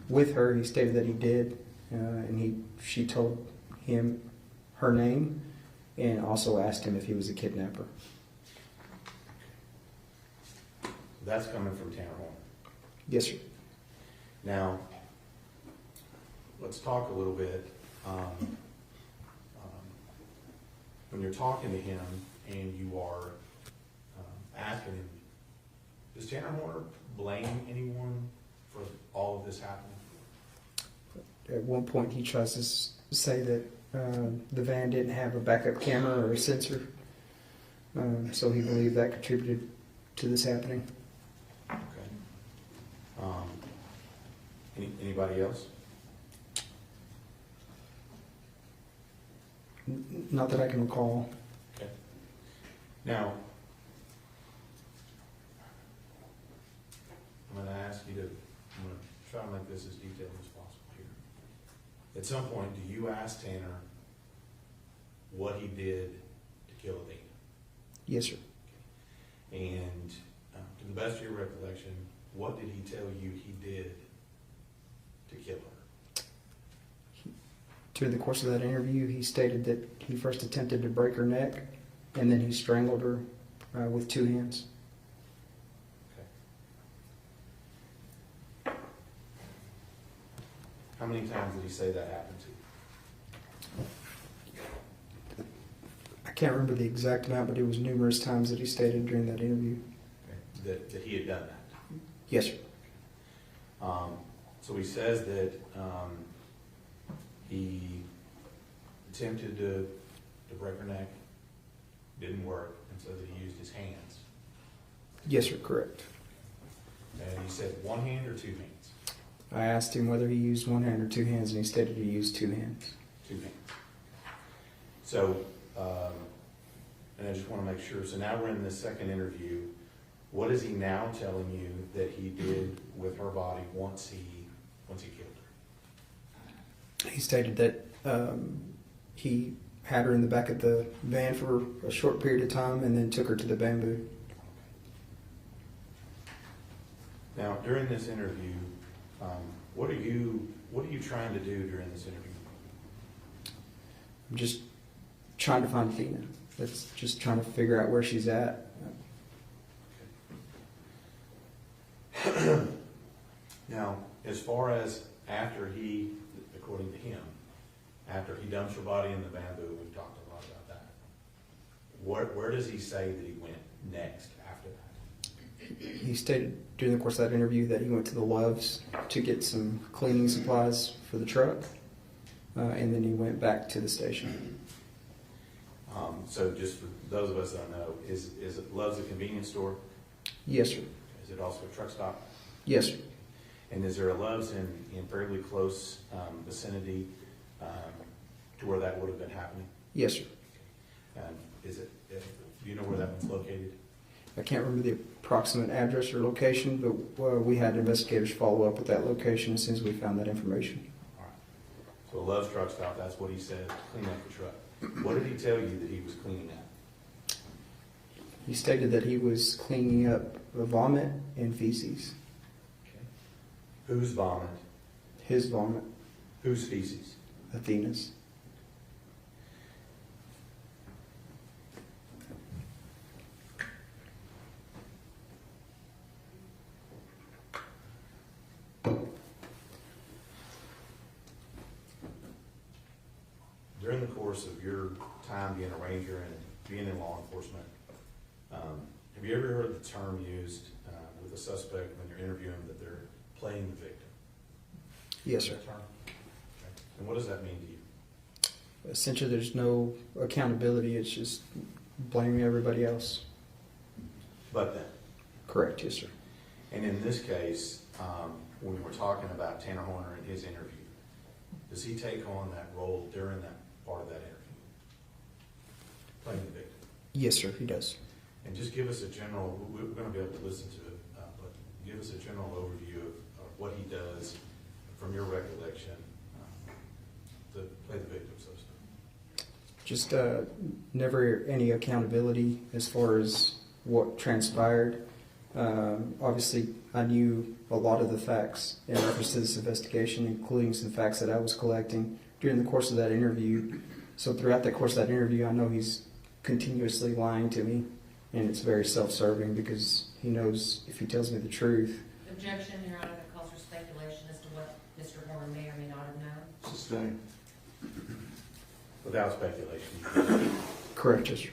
with her, he stated that he did, and she told him her name, and also asked him if he was a kidnapper. That's coming from Tanner Horner. Yes, sir. Now, let's talk a little bit. When you're talking to him and you are asking him, does Tanner Horner blame anyone for all of this happening? At one point, he tries to say that the van didn't have a backup camera or a sensor, so he believed that contributed to this happening. Okay. Anybody else? Not that I can recall. Okay. Now, I'm going to ask you to, I'm going to try to make this as detailed as possible here. At some point, do you ask Tanner what he did to kill Athena? Yes, sir. And to the best of your recollection, what did he tell you he did to kill her? During the course of that interview, he stated that he first attempted to break her neck, and then he strangled her with 2 hands. Okay. How many times did he say that happened to you? I can't remember the exact amount, but it was numerous times that he stated during that interview. Okay. That he had done that? Yes, sir. So he says that he attempted to break her neck, didn't work, and so that he used his hands. Yes, sir, correct. And he said 1 hand or 2 hands? I asked him whether he used 1 hand or 2 hands, and he stated he used 2 hands. 2 hands. So, and I just want to make sure, so now we're in this second interview. What is he now telling you that he did with her body once he killed her? He stated that he had her in the back of the van for a short period of time and then took her to the bamboo. Now, during this interview, what are you trying to do during this interview? I'm just trying to find Athena. That's just trying to figure out where she's at. Now, as far as after he, according to him, after he dumps her body in the bamboo, we've talked a lot about that. Where does he say that he went next after that? He stated during the course of that interview that he went to the Loves to get some cleaning supplies for the truck, and then he went back to the station. So just for those of us that don't know, is it Love's a convenience store? Yes, sir. Is it also a truck stop? Yes, sir. And is there a Love's in fairly close vicinity to where that would have been happening? Yes, sir. Do you know where that one's located? I can't remember the approximate address or location, but we had investigators follow up with that location as soon as we found that information. All right. So a Love's truck stop, that's what he said, clean up the truck. What did he tell you that he was cleaning up? He stated that he was cleaning up vomit and feces. Okay. Whose vomit? His vomit. Whose feces? Athena's. During the course of your time being a ranger and being in law enforcement, have you ever heard the term used with a suspect when you're interviewing that they're playing the victim? Yes, sir. Okay. And what does that mean to you? Essentially, there's no accountability. It's just blaming everybody else. But then? Correct, yes, sir. And in this case, when we're talking about Tanner Horner and his interview, does he take on that role during that part of that interview? Playing the victim? Yes, sir, he does. And just give us a general, we're going to be able to listen to it, but give us a general overview of what he does from your recollection to play the victim, so to speak. Just never any accountability as far as what transpired. Obviously, I knew a lot of the facts in reference to this investigation, including some facts that I was collecting during the course of that interview. So throughout the course of that interview, I know he's continuously lying to me, and it's very self-serving because he knows if he tells me the truth. Objection, Your Honor, that calls for speculation as to what Mr. Horn may or may not have known. Sustained. Without speculation. Correct, Judge.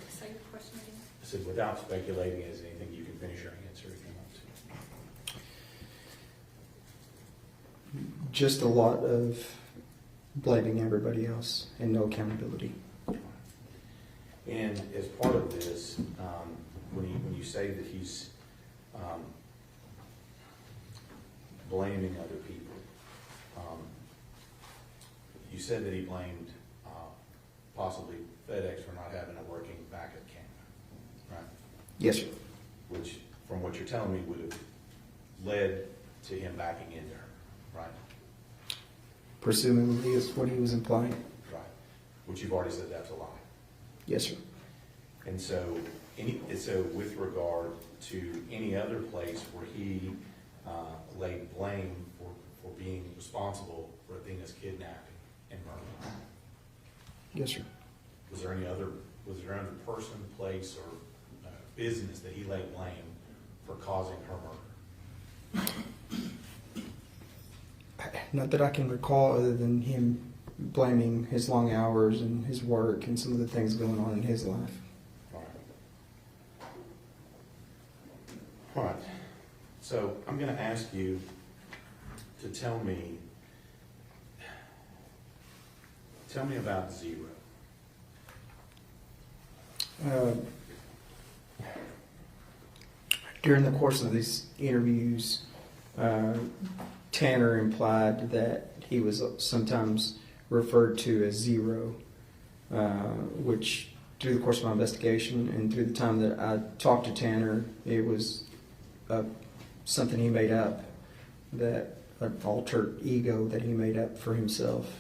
Say your question again. I said, without speculating, is anything you can finish your answer if you want to. Just a lot of blaming everybody else and no accountability. And as part of this, when you say that he's blaming other people, you said that he blamed possibly FedEx for not having a working backup camera, right? Yes, sir. Which, from what you're telling me, would have led to him backing into her, right? Presumably is what he was implying. Right. Which you've already said that's a lie. Yes, sir. And so, with regard to any other place where he laid blame for being responsible for Athena's kidnapping and murder, Yes, sir. was there any other person, place, or business that he laid blame for causing her murder? Not that I can recall, other than him blaming his long hours and his work and some of the things going on in his life. All right. So I'm going to ask you to tell me about Zero. During the course of these interviews, Tanner implied that he was sometimes referred to as Zero, which through the course of my investigation and through the time that I talked to Tanner, it was something he made up, that an alter ego that he made up for himself,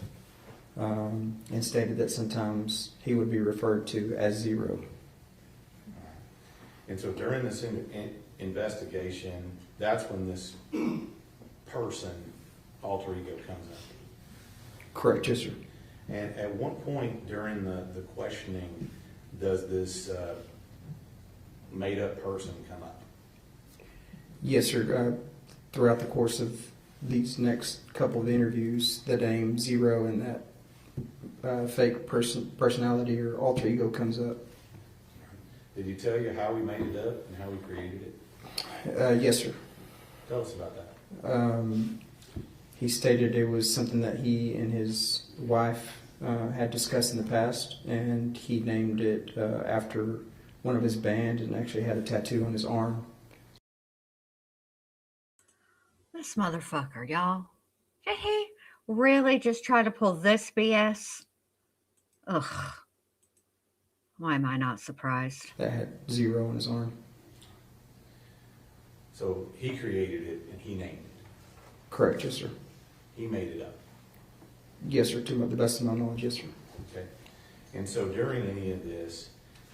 and stated that sometimes he would be referred to as Zero. And so during this investigation, that's when this person, alter ego, comes up. Correct, yes, sir. And at what point during the questioning does this made-up person come up? Yes, sir. Throughout the course of these next couple of interviews, the name Zero and that fake personality or alter ego comes up. Did he tell you how he made it up and how he created it? Yes, sir. Tell us about that. He stated it was something that he and his wife had discussed in the past, and he named it after one of his band and actually had a tattoo on his arm. This motherfucker, y'all. Did he really just try to pull this BS? Ugh. Why am I not surprised? That had Zero on his arm. So he created it and he named it. Correct, yes, sir. He made it up. Yes, sir. To the best of my knowledge, yes, sir. Okay. And so during any of this,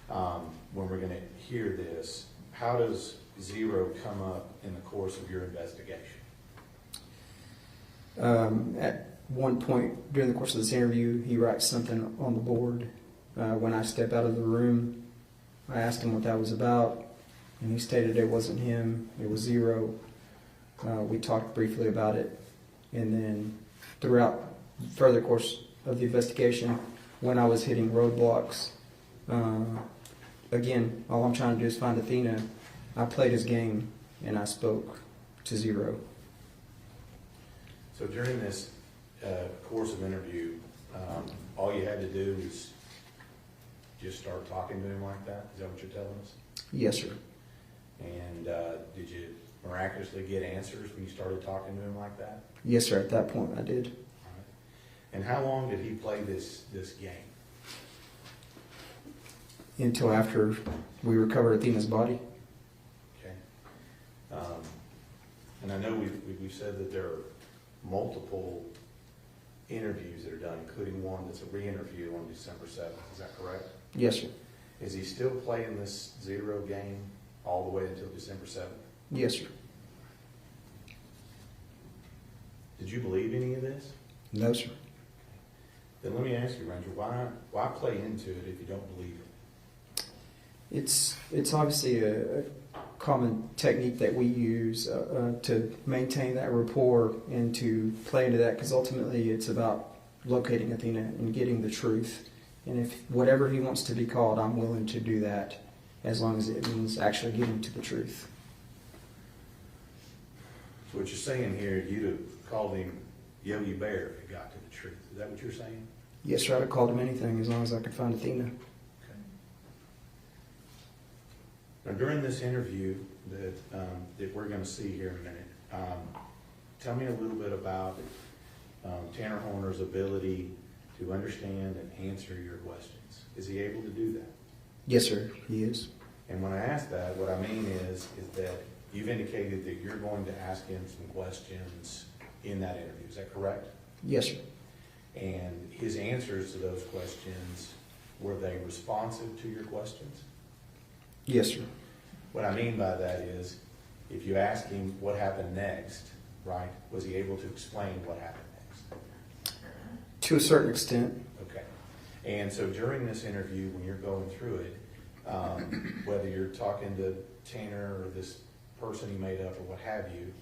when we're going to hear this, how does Zero come up in the course of your investigation? At one point during the course of this interview, he writes something on the board. When I step out of the room, I asked him what that was about, and he stated it wasn't him, it was Zero. We talked briefly about it, and then throughout the further course of the investigation, when I was hitting roadblocks, again, all I'm trying to do is find Athena. I played his game, and I spoke to Zero. So during this course of interview, all you had to do was just start talking to him like that? Is that what you're telling us? Yes, sir. And did you miraculously get answers when you started talking to him like that? Yes, sir. At that point, I did. All right. And how long did he play this game? Until after we recovered Athena's body. Okay. And I know we've said that there are multiple interviews that are done, including one that's a re-interview on December 7th. Is that correct? Yes, sir. Is he still playing this Zero game all the way until December 7th? Yes, sir. Did you believe any of this? No, sir. Then let me ask you, Ranger, why play into it if you don't believe it? It's obviously a common technique that we use to maintain that rapport and to play into that, because ultimately it's about locating Athena and getting the truth. And if whatever he wants to be called, I'm willing to do that, as long as it means actually getting to the truth. So what you're saying here, you'd have called him Yogi Bear if it got to the truth. Is that what you're saying? Yes, sir. I'd have called him anything as long as I could find Athena. Okay. Now, during this interview that we're going to see here in a minute, tell me a little bit about Tanner Horner's ability to understand and answer your questions. Is he able to do that? Yes, sir. He is. And when I ask that, what I mean is that you've indicated that you're going to ask him some questions in that interview. Is that correct? Yes, sir. And his answers to those questions, were they responsive to your questions? Yes, sir. What I mean by that is, if you ask him what happened next, right, was he able to explain what happened next? To a certain extent. Okay. And so during this interview, when you're going through it, whether you're talking to Tanner or this person he made up or what have you,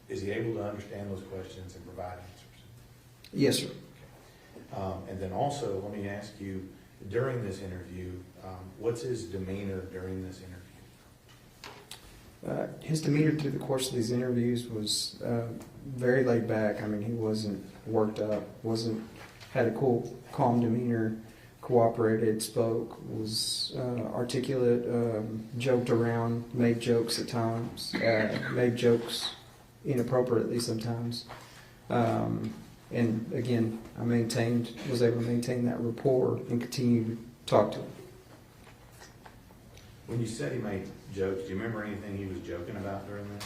is he able to understand those questions and provide answers? Yes, sir. And then also, let me ask you, during this interview, what's his demeanor during this interview? His demeanor through the course of these interviews was very laid back. I mean, he wasn't worked up, had a cool, calm demeanor, cooperated, spoke, was articulate, joked around, made jokes at times, made jokes inappropriately sometimes. And again, I was able to maintain that rapport and continue to talk to him. When you said he made jokes, do you remember anything he was joking about during this?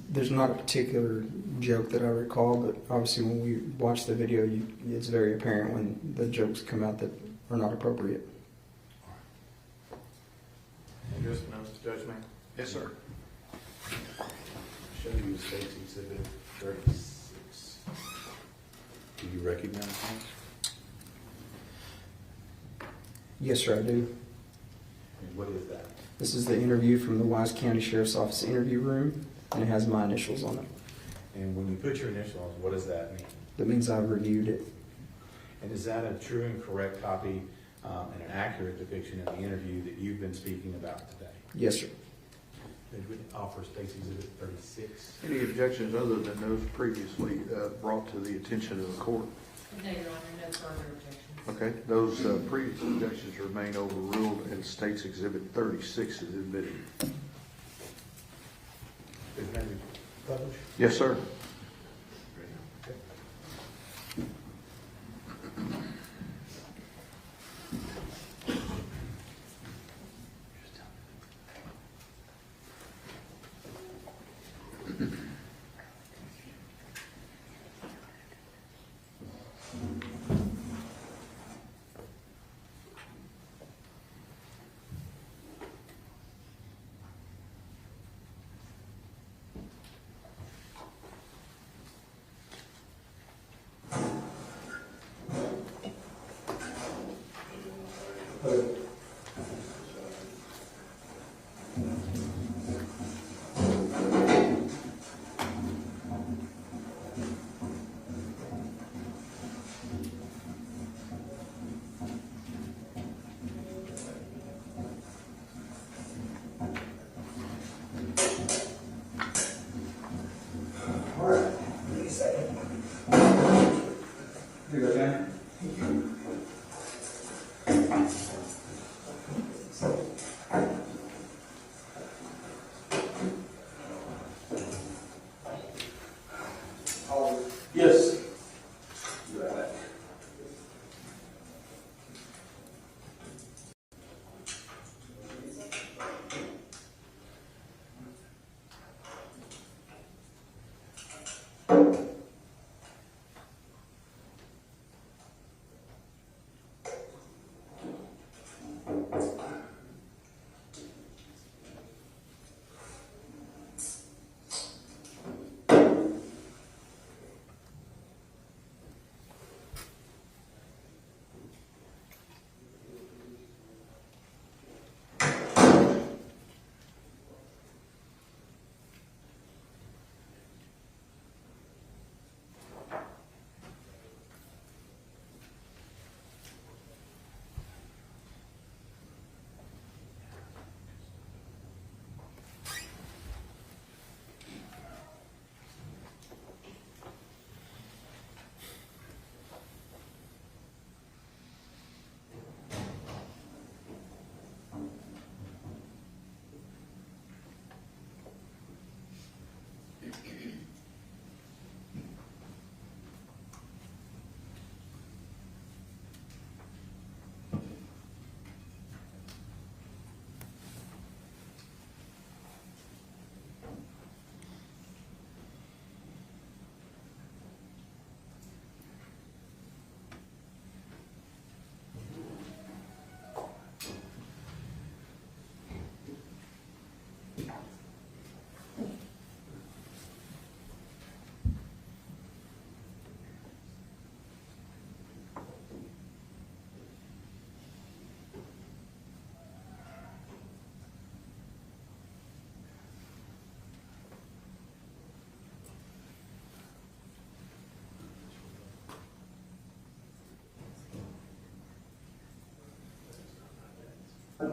There's not a particular joke that I recall, but obviously when we watch the video, it's very apparent when the jokes come out that are not appropriate. Andrews, Judge May? Yes, sir. Show you State's Exhibit 36. Do you recognize him? Yes, sir, I do. And what is that? This is the interview from the Wise County Sheriff's Office interview room, and it has my initials on it. And when you put your initials, what does that mean? That means I've reviewed it. And is that a true and correct copy and an accurate depiction of the interview that you've been speaking about today? Yes, sir. Judge, would offer State's Exhibit 36. Any objections other than those previously brought to the attention of the court? No, Your Honor, no further objections. Okay, those previous objections remain overruled, and State's Exhibit 36 is admitted. Is that published? Yes, sir. Okay.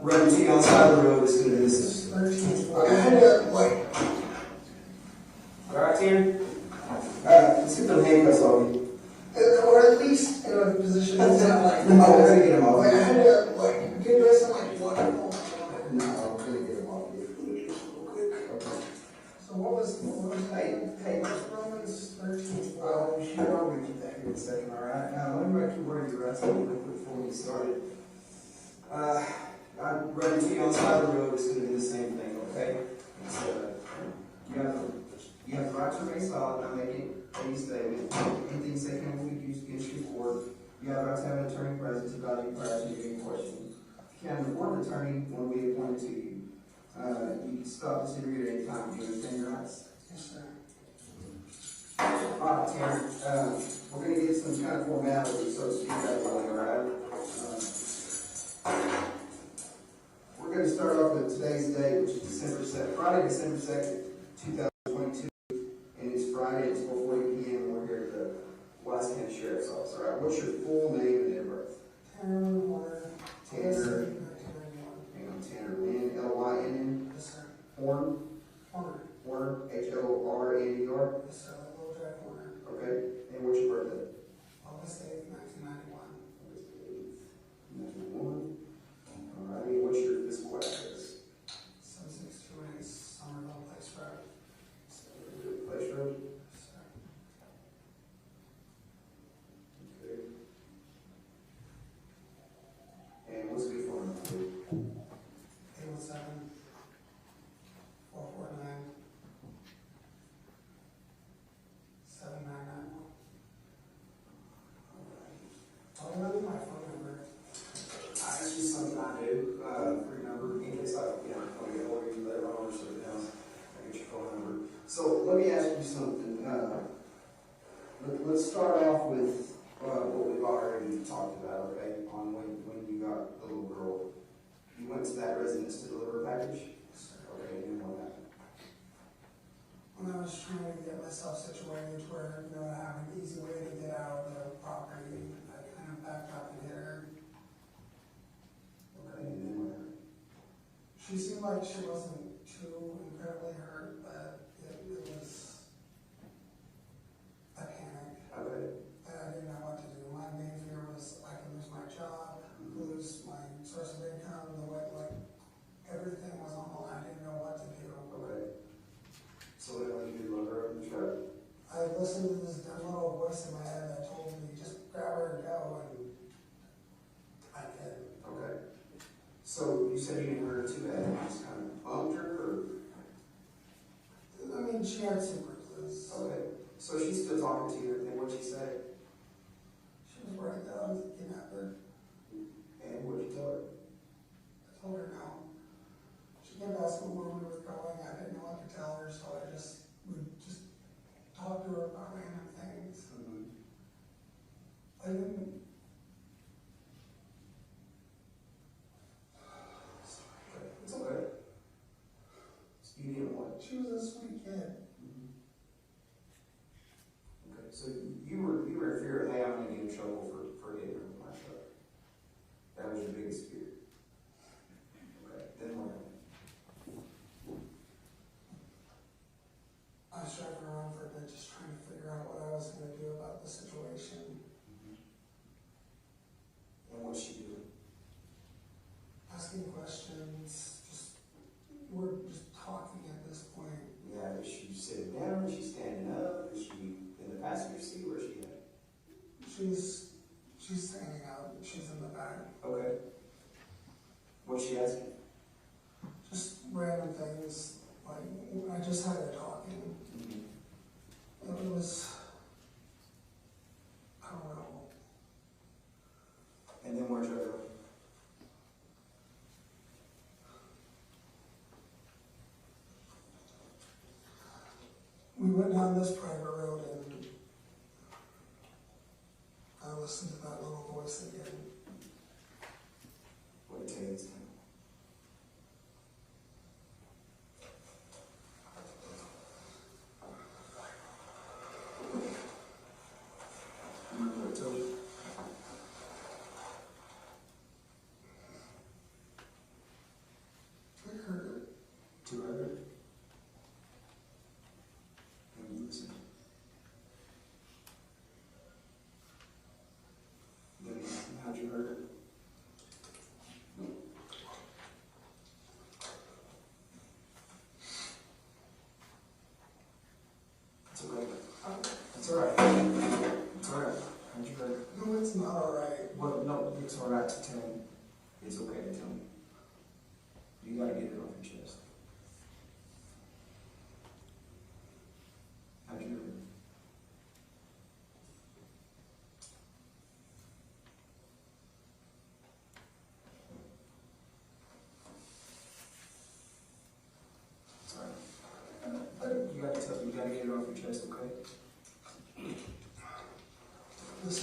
run to you on the side of the road, it's gonna do this. 13. Okay, I had to, like, Alright, Tanner? Alright, let's get them handcuffs on you. or at least in a position that's not like, No, we're gonna get them off. like, I had to, like, get dressed and, like, walk home. No, we're gonna get them off you. So what was Hey, Romans 13? I'll read that here in a second, alright? Now, let me make you where you're at, so really quick before we get started. I'm running to you on the side of the road, it's gonna do the same thing, okay? It's, you have the right to remain silent, not make any statement. Anything you say can be used against you in court. You have the right to have an attorney present to guide you prior to any question. You can report an attorney when we appointed to you. You can stop this interview at any time. Do you understand your rights? Yes, sir. Alright, Tanner, we're gonna get some kind of formality, so to speak, out of the way, alright? We're gonna start off with today's date, which is Friday, December 2nd, 2022, and it's Friday, it's 4:40 p.m., and we're here at the Wise County Sheriff's Office, alright? What's your full name and date of birth? Tanner Warner. Tanner, 1991. hang on, Tanner, Lynn, Yes, sir. Horn, Warner. Horner, Horner. Yes, sir. Little Drive Warner. Okay, and what's your birthday? August 8th, 1991. August 8th, 91. Alrighty, what's your physical address? 7628 Somerville Place Road. Place Road? Yes, sir. Okay. And what's the phone number? 817 449 7991. I'll remember my phone number. It's just something I do, for your number, in case I, want to get hold of you later on or something else, I get your phone number. So let me ask you something, let's start off with, what we've already talked about, okay, on when you got the little girl. You went to that residence to deliver a package? Okay, and then what happened? When I was trying to get myself situated to where, I have an easy way to get out of the property, I kind of backed up and hit her. Okay, and then what happened? She seemed like she wasn't too incredibly hurt, but it was a panic. Okay, And I didn't know what to do. My main fear was I could lose my job, lose my source of income, the way, like, everything was on the line. I didn't know what to do. okay. So then what did you do, look her up in the truck? I listened to this dumb little voice in my head that told me, just grab her and go, and I did. Okay. So you said you didn't hurt her too bad, you just kind of bumped her, or? I mean, she had some bruises. Okay. So she's still talking to you, and what'd she say? She was worried that I was a kidnapper. And what'd you tell her? I told her no. She kept asking where we were going. I didn't know what to tell her, so I would just talk to her about random things. I didn't. It's okay. You didn't what? She was a sweet kid. Okay, so you were in fear of, hey, I'm gonna get in trouble for hitting her with my truck. That was your biggest fear. Okay, then what happened? I was driving around for a bit just trying to figure out what I was going to do about the situation. And what'd she do? Asking questions, we're just talking at this point. Yeah, is she sitting down? Is she standing up? Is she in the passenger seat? Where's she at? She's standing up, she's in the back. Okay. What's she asking? Just random things, like, I just had her talking. It was, I don't know. And then where'd you go? We went down this private road and I listened to that little voice again. What did it take this time? Remember what I told you?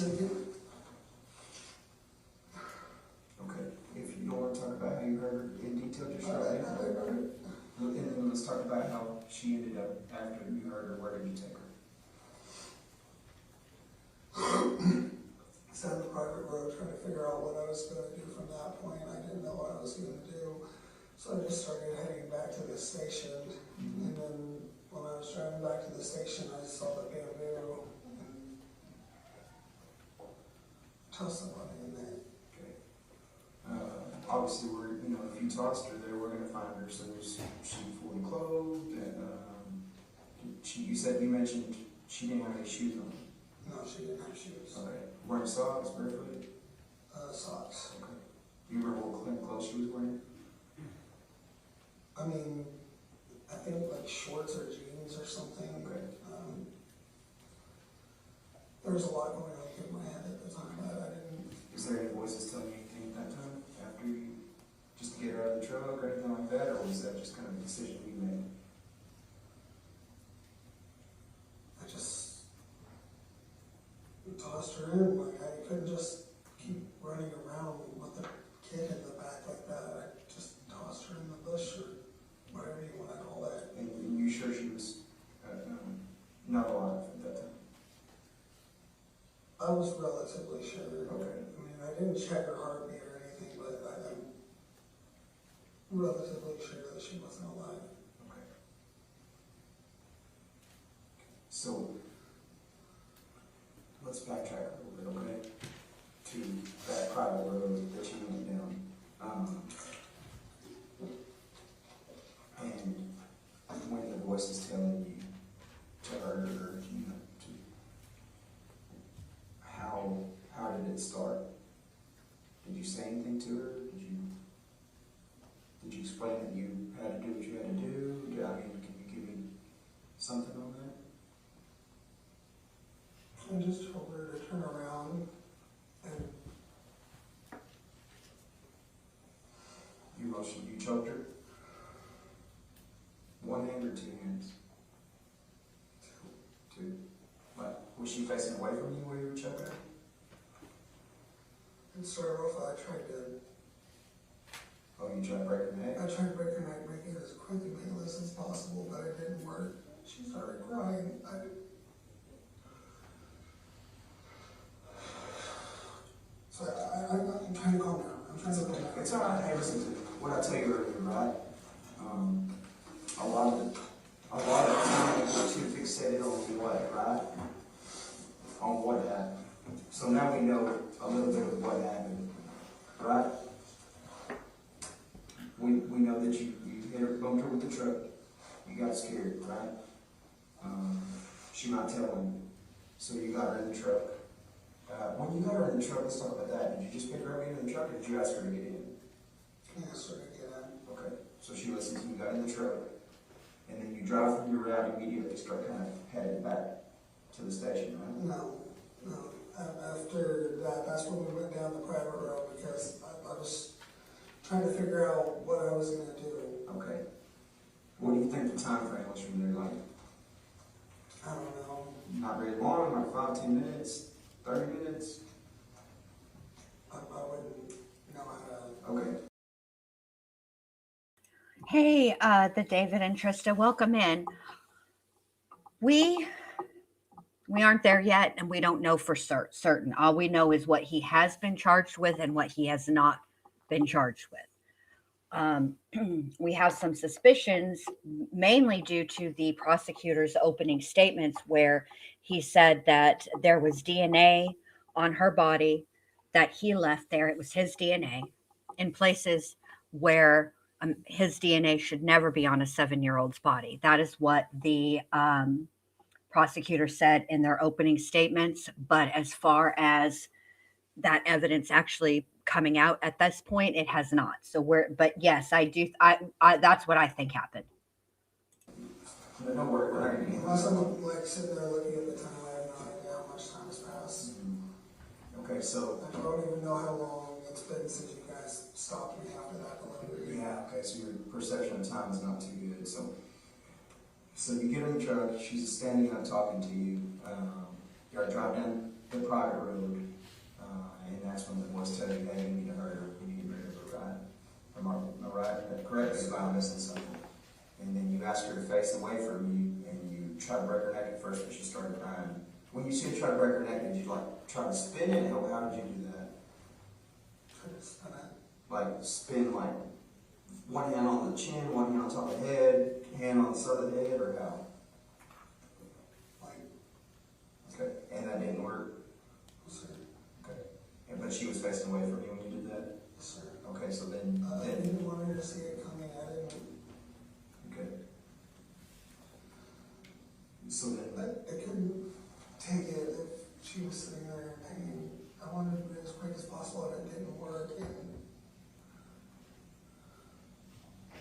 second. Okay, if you don't want to talk about how you heard her in detail, just All right right, now. I heard it. And then let's talk about how she ended up after you heard her. Where did you take her? It's on the private road trying to figure out what I was going to do from that point. I didn't know what I was going to do. So I just started heading back to the station. And then when I was driving back to the station, I saw the bamboo and tossed somebody in there. Okay. Obviously, if you tossed her there, we're going to find her. So was she fully clothed? And you mentioned she didn't have any shoes on. No, she didn't have shoes. Okay. Wearing socks, barefooted? Socks. Okay. Do you remember what kind of clothes she was wearing? I mean, I think like shorts or jeans or something. Okay. There was a lot going on in my head at the time. I didn't. Is there any voices telling you anything at that time after you, just to get her out of the truck or anything like that, or was that just kind of a decision you made? I just tossed her in. Like I couldn't just keep running around with a kid in the back like that. I just tossed her in the bush or whatever you want to call that. And you sure she was not alive at that time? I was relatively sure. Okay. I mean, I didn't check her heartbeat or anything, but I'm relatively sure that she wasn't alive. Okay. So, let's backtrack a little bit, okay? To that private road that you went down. And when the voice is telling you to her, how did it start? Did you say anything to her? Did you explain that you had to do what you had to do? Can you give me something on that? I just told her to turn around and You choked her? One hand or two hands? Two. What? Was she facing away from you while you were choking her? and started off. I tried to. Oh, you tried to break her neck? I tried to break her neck, make it as quick and painless as possible, but it didn't work. She started crying. I'm trying to calm down. I'm trying to calm down. It's alright. Hey, listen to what I tell you earlier, right? A lot of the time we're too fixated on what, right? On what happened. So now we know a little bit of what happened, right? We know that you hit her, bumped her with the truck. You got scared, right? She not telling you. So you got her in the truck. When you got her in the truck, let's talk about that. Did you just pick her up in the truck, or did you ask her to get in? I asked her to get in. Okay. So she listened to you, got in the truck, and then you drive from your route immediately, start kind of headed back to the station, right? No. After that, that's when we went down the private road because I was trying to figure out what I was going to do. Okay. What do you think the time frame was from there? Like, I don't know. not very long, like 5, 10 minutes, 30 minutes? I wouldn't know how to. Okay. Hey, the David and Trista, welcome in. We aren't there yet, and we don't know for certain. All we know is what he has been charged with and what he has not been charged with. We have some suspicions, mainly due to the prosecutor's opening statements, where he said that there was DNA on her body that he left there. It was his DNA in places where his DNA should never be on a 7-year-old's body. That is what the prosecutor said in their opening statements. But as far as that evidence actually coming out at this point, it has not. So but yes, I do. I that's what I think happened. No worry, we're not going to Unless I'm like sitting there looking at the time, I have no idea how much time has passed. Okay, so. I don't even know how long it's been since you guys stopped me after that delivery. Yeah, okay, so your perception of time is not too good. So you get in the truck, she's standing up talking to you. You already drive down the private road, and that's when the boys tell you, hey, you need to hurry up, you need to rid of her, right? Am I right? Correct me if I'm missing something. And then you ask her to face away from you, and you try to break her neck at first, but she started crying. When you said try to break her neck, did you like try to spin it? How did you do that? Try to spin it. Like spin like one hand on the chin, one hand on top of the head, hand on the side of the head, or how? Like, Okay, and that didn't work? sir. Okay. But she was facing away from you when you did that? Sir. Okay, so then, I didn't want her to see it coming. I didn't. okay. So then, I couldn't take it if she was sitting there in pain. I wanted to do it as quick as possible, and it didn't work. And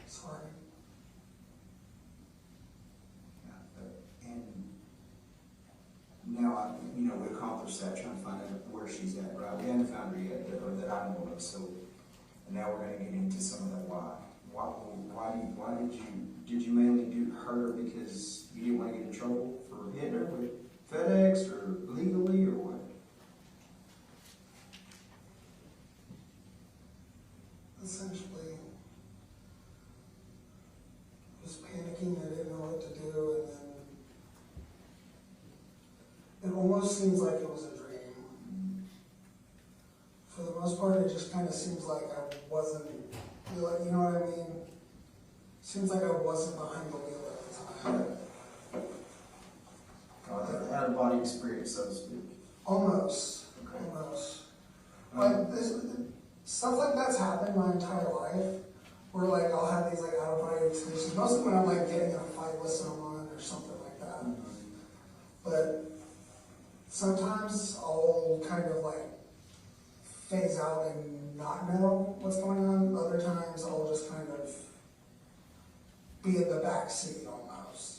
sorry. and now we accomplished that, trying to find out where she's at, right? We haven't found her yet, or that I know of, so, and now we're gonna get into some of that why. Why did you mainly do her because you didn't want to get in trouble for hitting her with FedEx or legally or what? Essentially, was panicking. I didn't know what to do, and then it almost seems like it was a dream. For the most part, it just kind of seems like I wasn't, you know what I mean? Seems like I wasn't behind the wheel at the time. Out of body experience, so to speak. Almost. Okay. Almost. Like, stuff like that's happened my entire life, where like I'll have these like out of body experiences, mostly when I'm like getting in a fight with someone or something like that. But sometimes I'll kind of like phase out and not know what's going on. Other times I'll just kind of be in the back seat almost.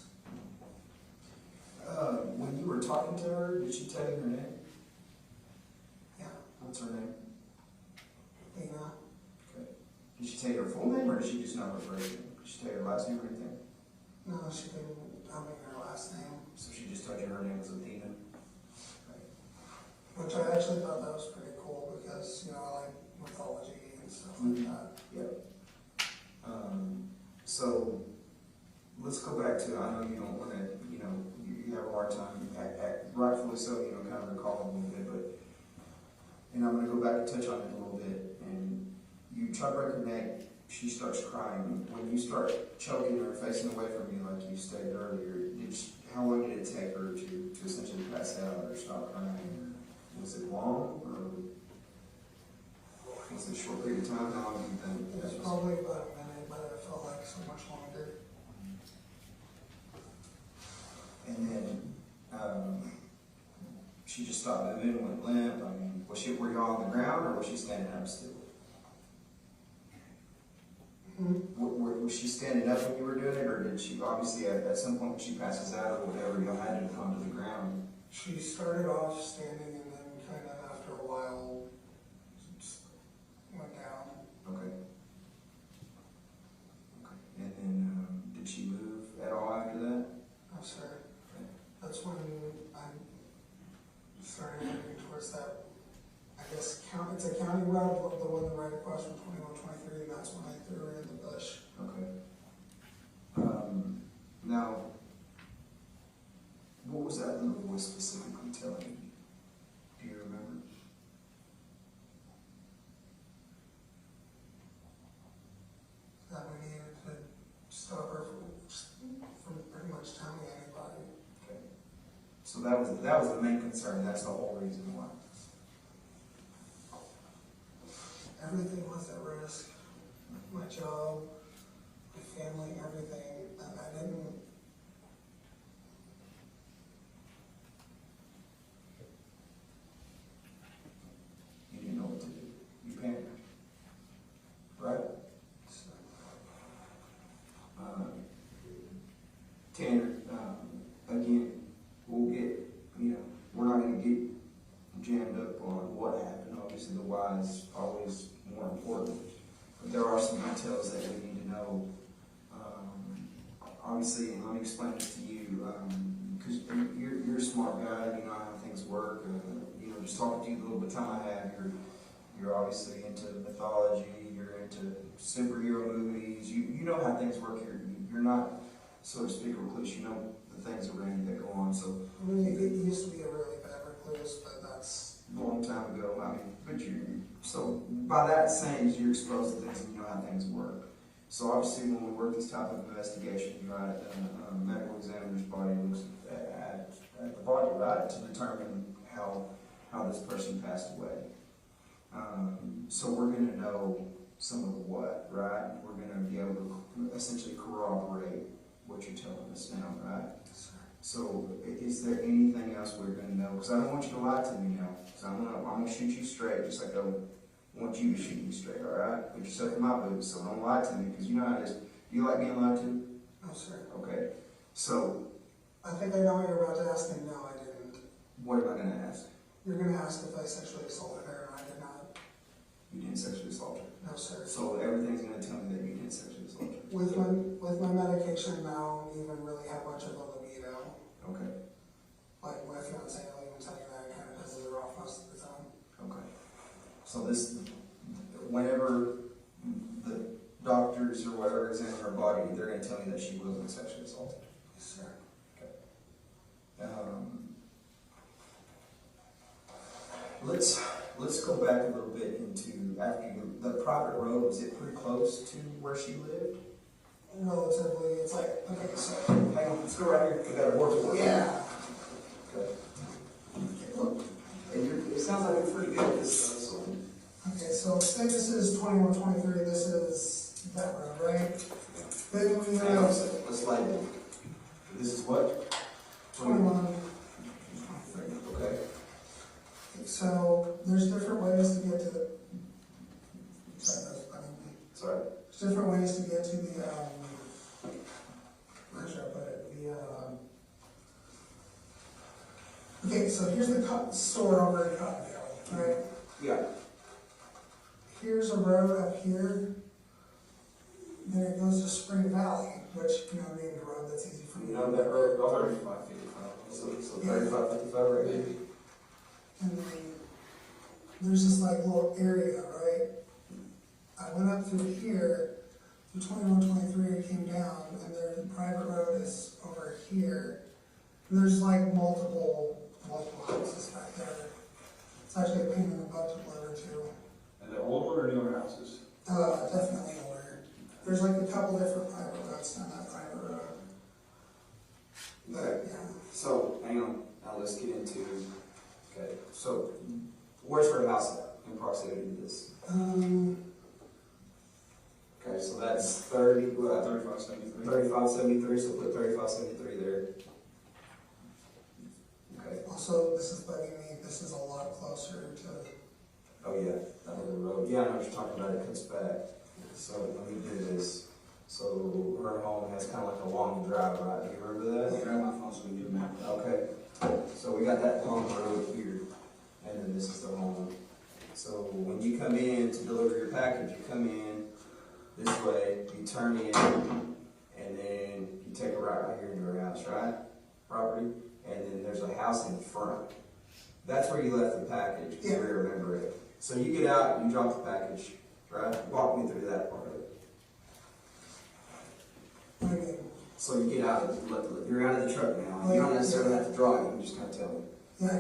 When you were talking to her, did she tell you her name? Yeah. What's her name? Athena. Okay. Did she tell you her full name, or did she just know her first name? Did she tell you her last name or anything? No, she didn't tell me her last name. So she just told you her name was Athena? Which I actually thought that was pretty cool because, I like mythology and stuff like that. Yep. So let's go back to, I know you don't want to, you have a hard time, rightfully so, kind of recall a little bit, but, and I'm going to go back and touch on it a little bit. And you try to break her neck, she starts crying. When you start choking her, facing away from you, like you stated earlier, how long did it take her to essentially pass out or stop crying? Was it long, or was it a short period of time? How long do you think? It was probably about a minute, but it felt like so much longer. And then she just stopped moving, went limp. I mean, were you all on the ground, or was she standing up still? Was she standing up when you were doing it, or did she obviously at some point when she passes out or whatever, you had to come to the ground? She started off standing and then kind of after a while just went down. Okay. And then did she move at all after that? No, sir. That's when I started moving towards that, I guess, it's a county road, the one right across from 2123, and that's when I threw her in the bush. Okay. Now, what was that little voice specifically telling you? Do you remember? That we needed to stop her from pretty much telling anybody. Okay. So that was the main concern. That's the whole reason why. Everything was at risk. My job, my family, everything. And I didn't. You didn't know what to do. You panicked. Right? Tanner, again, we'll get, we're not going to get jammed up on what happened. Obviously, the why is always more important. But there are some details that we need to know. Obviously, and let me explain this to you, because you're a smart guy, you know how things work. just talking to you the little bit of time I have, you're obviously into mythology, you're into superhero movies, you know how things work here. You're not, so to speak, a recluse. You know the things around you that go on. So I mean, it used to be a really bad recluse, but that's a long time ago. I mean, but so by that saying, you're exposed to things and you know how things work. So obviously, when we work this type of investigation, right, a medical examiner's body looks at the body, right, to determine how this person passed away. So we're going to know some of the what, right? We're going to be able to essentially corroborate what you're telling us now, right? So is there anything else we're going to know? Because I don't want you to lie to me now. Because I'm going to shoot you straight, just like I want you to shoot me straight, all right? Put yourself in my boots, so don't lie to me, because you know how it is. Do you like being lied to? no, sir. Okay. So I think I know what you're about to ask, and no, I didn't. what am I going to ask? You're going to ask if I sexually assaulted her, and I did not. You didn't sexually assault her. No, sir. So everything's going to tell me that you didn't sexually assault her. With my medication, I don't even really have much of a libido. Okay. Like my fiance will even tell you that it kind of pisses her off most of the time. Okay. So whenever the doctors or whatever examine her body, they're going to tell me that she wasn't sexually assaulted. Yes, sir. Okay. Let's go back a little bit into after the private road. Was it pretty close to where she lived? Relatively, it's like, okay, so. Hang on, let's go right here. We got a board to work on. Yeah. Okay. Look, and it sounds like you're pretty good at this stuff. So. Okay, so say this is 2123, this is that road, right? Then we Hang on a have second. Let's light it. This is what? 21. Okay. So there's different ways to get to the, Sorry. there's different ways to get to the, where should I put it? Okay, so here's the store over in Cotton Valley, right? Yeah. Here's a road up here, then it goes to Spring Valley, which, being the road that's easy for you. You know that road, 35, 55. So 35, 55 right here. And then there's this like little area, right? I went up through here, through 2123, it came down, and the private road is over here. And there's like multiple houses back there. It's actually a pain in the butt to deliver to. And the old or newer houses? Definitely older. There's like a couple different private roads down that private road. Okay. Yeah. So, hang on. Now let's get into, okay, so where's her house at in proximity to this? Okay, so that's 3573. 3573, so put 3573 there. Okay. Also, this is bugging me, this is a lot closer to, Oh yeah, that other road. Yeah, I know what you're talking about, it cuts back. So let me do this. So her home has kind of like a long drive, right? Do you remember that? Yeah. Grab my phone so we can get a map. Okay. So we got that long road here, and then this is the home. So when you come in to deliver your package, you come in this way, you turn in, and then you take a right here into her house, right? Property, and then there's a house in front. That's where you left the package, because we remember it. So you get out, you drop the package, right? Walk me through that part of it. okay. So you get out, you're out of the truck now. You don't necessarily have to draw it, you just kind of tell me. Yeah,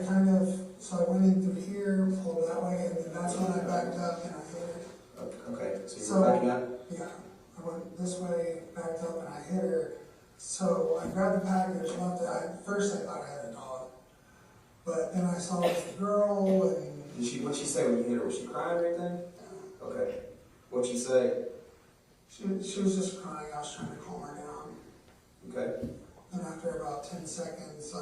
so I went in through here, pulled that way, and then that's when I backed up and I hit her. Okay, so you're backing up? Yeah, I went this way, backed up, and I hit her. So I grabbed the package, left it. At first I thought I had a dog. But then I saw it was a girl, and... What'd she say when you hit her? Was she crying or anything? Okay. What'd she say? She was just crying. I was trying to calm her down. Okay. And after about 10 seconds,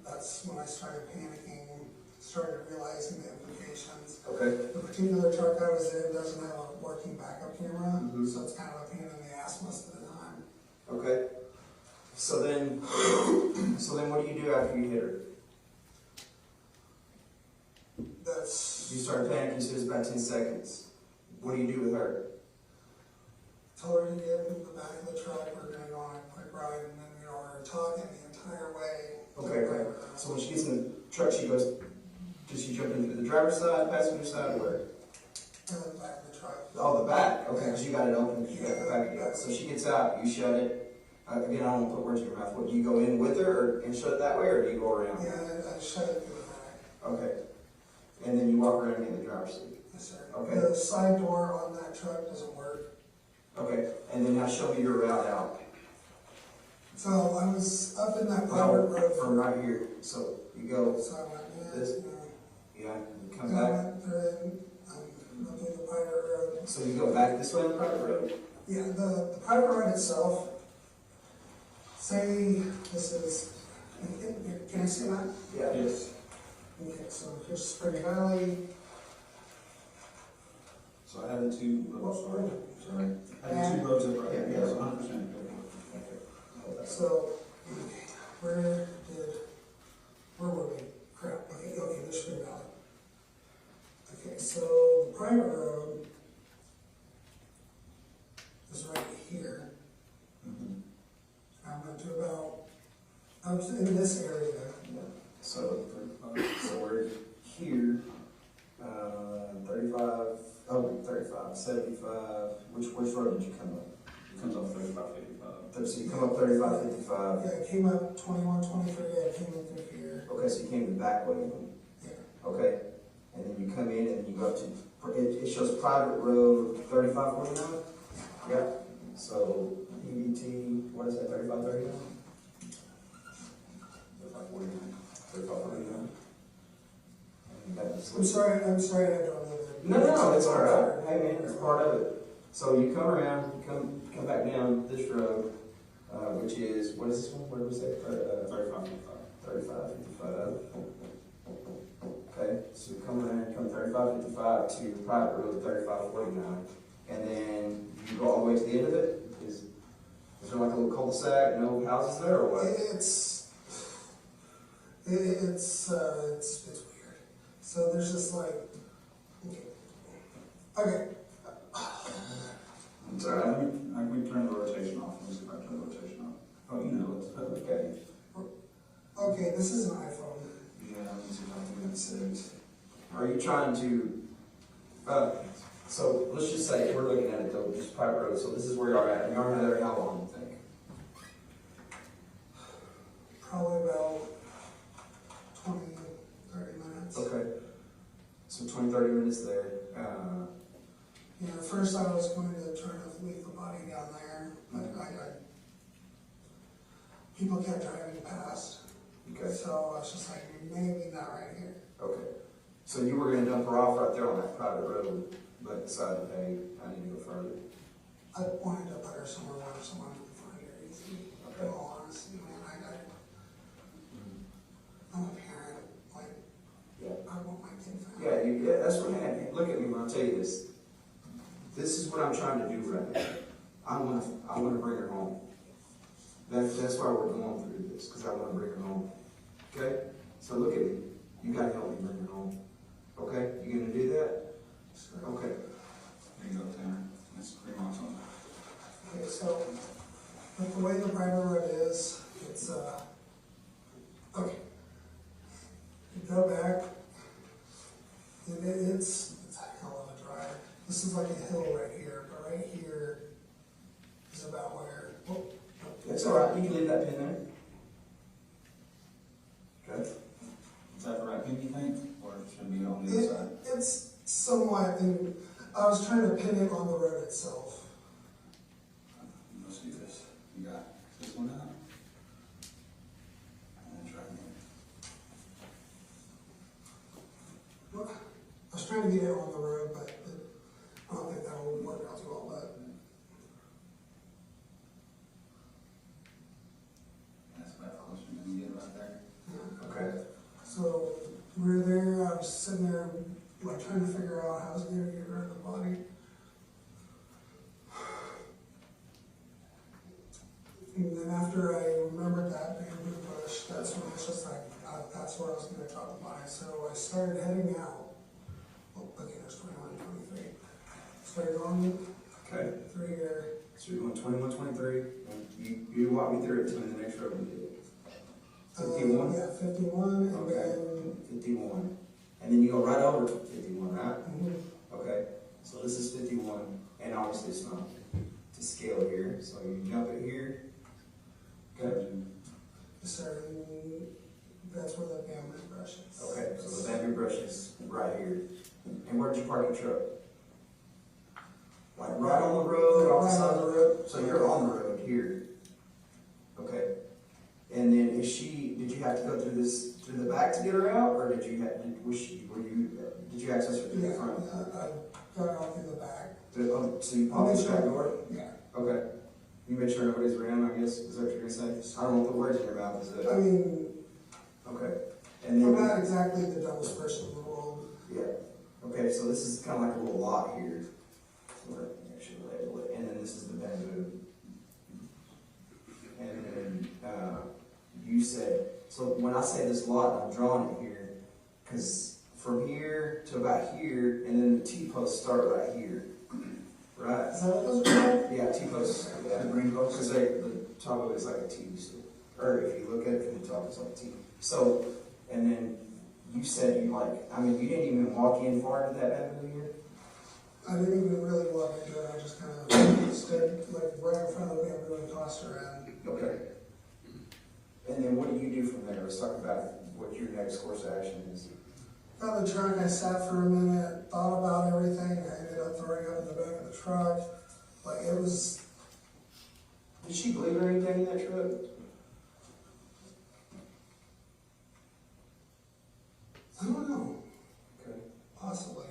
that's when I started panicking, started realizing the implications. Okay. The particular truck I was in doesn't have a working backup camera, so it's kind of a pain in the ass most of the time. Okay. So then what do you do after you hit her? You started panicking, you said it was about 10 seconds. What do you do with her? Told her to get in the back of the truck, we're going to go on a quick ride, and then, we're talking the entire way. Okay. So when she gets in the truck, she goes, Just you jumping through the driver's side, passenger side, or where? Back of the truck. Oh, the back, okay, because you got it open, because you got the back, yeah. So she gets out, you shut it. Again, I don't want to put words in your mouth. What, do you go in with her and shut it that way, or do you go around? Yeah, I shut it through the back. Okay. And then you walk around in the driver's seat. Yes, sir. Okay. The side door on that truck doesn't work. Okay, and then now show me your route out. So I was up in that private road. From right here. So you go So I went, this, you yeah, you know, come and I back. went through it, up through the private road. So you go back this way on the private road? Yeah, the private road itself, say this is, can I see that? Yeah. Yes. Okay, so here's Spring Valley. So I have the two roads, sorry. I have the two roads up right here. Yeah, 100%. So, where were we? Crap, okay, there's Spring Valley. Okay, so the private road is right here. I went to about, I was in this area. Yeah. So we're here, 35, 75. Which road did you come up? It comes up 35, 55. So you come up 35, 55. Yeah, I came up 21, 23, I came up through here. Okay, so you came the back way. Yeah. Okay, and then you come in and you go up to, it shows private road 3549? Yeah. So EBT, what is that, 3539? 3549. 3549. I'm sorry, I don't know that. No, it's all right. Hey man, it's part of it. So you come around, you come back down this road, which is, what is this one? What did we say? 3555. Okay, so you come around, come 3555 to private road 3549, and then you go all the way to the end of it. Is there like a little cul-de-sac, no houses there, or what? It's weird. So there's just like, okay. It's all right. I can turn the rotation off. Let's see if I turn the rotation off. Oh, you know it's okay. Okay, this is an iPhone. Yeah, let's see if I can do it settings. Are you trying to? So let's just say we're looking at it though, just private road. So this is where you're at. And you're there how long? You think? Probably about 20, 30 minutes. Okay. So 20, 30 minutes there. Yeah, at first I was going to try to leave the body down there, but people kept driving past. Okay. So I was just like, maybe not right here. Okay. So you were going to dump her off right there on that private road, but decided, hey, I need to go further. I wanted to put her somewhere where someone could find her easily. Okay. In all honesty, man, I'm a parent. Like, Yeah. I want my kid found. Yeah, that's what happened. Look at me when I tell you this. This is what I'm trying to do right now. I want to bring her home. That's why we're going through this, because I want to bring her home. Okay? So look at me. You got to help me bring her home. Okay? You going to do that? Sure. Okay. There you go, Tanner. That's pretty much on that. Okay, so, but the way the private road is, it's, okay. You go back, and it's a hell of a drive. This is like a hill right here, but right here is about where, oh. That's all right. You can leave that pin there. Okay. Is that the right pin, you think? Or should it be on the other side? It's somewhat, and I was trying to pin it on the road itself. Let's do this. You got this one out. And try again. Well, I was trying to get it on the road, but I don't think that will work out too well, but. That's about closer than you get right there. Okay. So we were there, I was sitting there, like, trying to figure out how I was gonna get rid of the body. And then after I remembered that bamboo bush, that's when it's just like, that's where I was gonna drop the body. So I started heading out. Oh, okay, there's 21, 23. Started going Okay. through here. So you're going 21, 23. You walk me through it to the next road we did. 51? Yeah, 51, and Okay. then 51. And then you go right over 51, right? Okay, so this is 51, and obviously it's not to scale here, so you jump it here. Okay. Sir, that's where the bamboo brush is. Okay, so the bamboo brush is right here. And where'd you park your truck? Like right on the road, off the side of the road? So you're on the road here. Okay. And then did you have to go through the back to get her out, or did you access her through the front? I got out through the back. So you popped the back door? Yeah. Okay. You make sure nobody's around, I guess, is that what you're gonna say? I don't want to put words in your mouth, is it? I mean, Okay. And then. I'm not exactly the dumbest person in the world. Yeah. Okay, so this is kind of like a little lot here. So we're actually label it. And then this is the bamboo. And then you said, so when I say this lot, I'm drawing it here, because from here to about here, and then the T-posts start right here. Right? Is that what those are? Yeah, T-posts. Yeah, the green posts. Because the top of it is like a T. So, or if you look at it from the top, it's like a T. So, and then you said you you didn't even walk in far into that bamboo here? I didn't even really walk into it. I just kind of stood like right in front of the bamboo and tossed around. Okay. And then what do you do from there? Let's talk about what your next course of action is. Got the truck, I sat for a minute, thought about everything, I ended up throwing up in the back of the truck. Like, it was... Did she bleed or anything in that truck? I don't know. Okay. Possibly.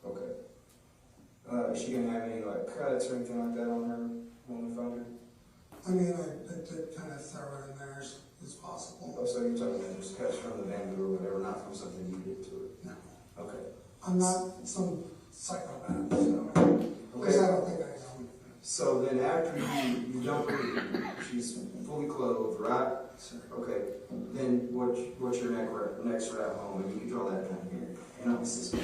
Okay. Is she gonna have any cuts or anything like that on her when we find her? I mean, I did kind of throw it in there as possible. Oh, so you're talking about just cuts from the bamboo or whatever, not from something you did to it? No. Okay. I'm not some psychopath, so... Because I don't think I am. So then after you dump her, she's fully clothed, right? Sure. Okay. Then what's your next route home? And you can draw that down here. And obviously,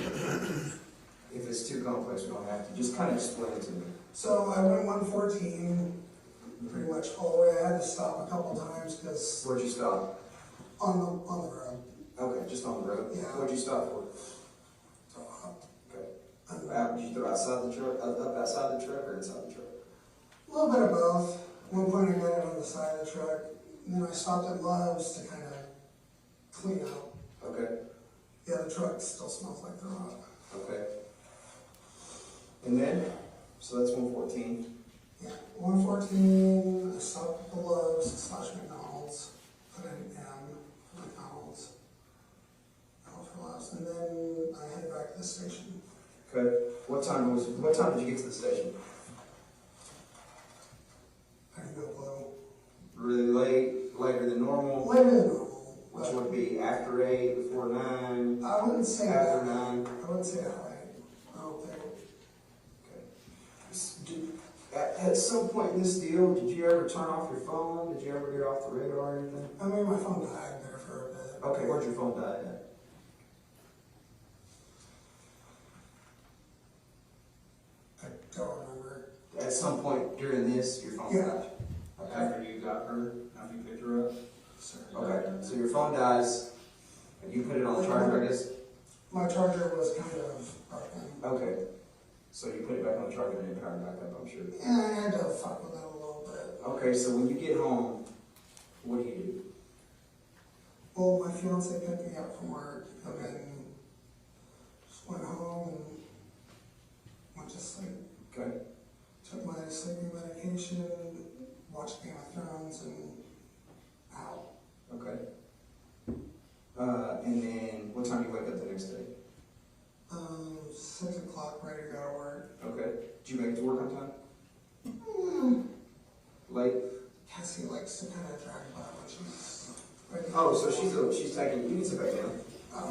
if it's too complex, we don't have to. Just kind of explain it to me. So I went 114 pretty much all the way. I had to stop a couple times because... Where'd you stop? On the road. Okay, just on the road? Yeah. What'd you stop for? Okay. Did you throw outside the truck, up outside the truck or inside the truck? A little bit of both. At one point I got it on the side of the truck, and then I stopped at Love's to kind of clean out. Okay. Yeah, the truck still smells like the rock. Okay. And then, so that's 114. Yeah, 114, I stopped at the Love's / McDonald's, put in M for McDonald's, L for Love's, and then I headed back to the station. Okay. What time did you get to the station? I didn't go below. Really late, later than normal? Later than normal. Which would be after 8, before 9? I wouldn't say after that. 9? I wouldn't say that right. I don't think. Okay. At some point in this deal, did you ever turn off your phone? Did you ever get off the radar or anything? I mean, my phone died there for a bit. Okay, where'd your phone die at? I don't remember. At some point during this, your phone Yeah. died? Okay. After you got her, after you picked her up? Sorry. Okay, so your phone dies, and you put it on the charger, I guess? My charger was kind of broken. Okay, so you put it back on the charger and it powered back up, I'm sure. Yeah, I had to fuck with it a little bit. Okay, so when you get home, what do you do? Well, my fiance picked me up from work, and then just went home and went to sleep. Okay. Took my sleeping medication, watched Game of Thrones, and out. Okay. And then what time do you wake up the next day? 6 o'clock, ready to go to work. Okay. Did you make it to work on time? Mm. Late? Cassie likes to kind of drag by when she's ready. Oh, so she's taking, you need to back down.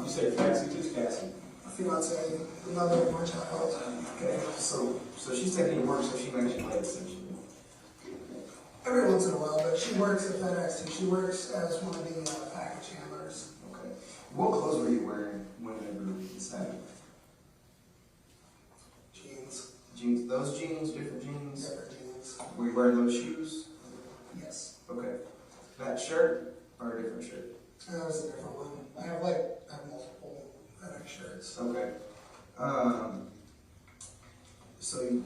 You said Cassie, who's Cassie? My fiance, the mother of my child. Okay, so she's taking you to work, so she makes you late essentially. Every once in a while, but she works at FedEx and she works as one of the package handlers. Okay. What clothes were you wearing whenever this happened? Jeans. Jeans, those jeans, different jeans? Different jeans. Were you wearing those shoes? Yes. Okay. That shirt or a different shirt? That was a different one. I have multiple FedEx shirts. Okay. So you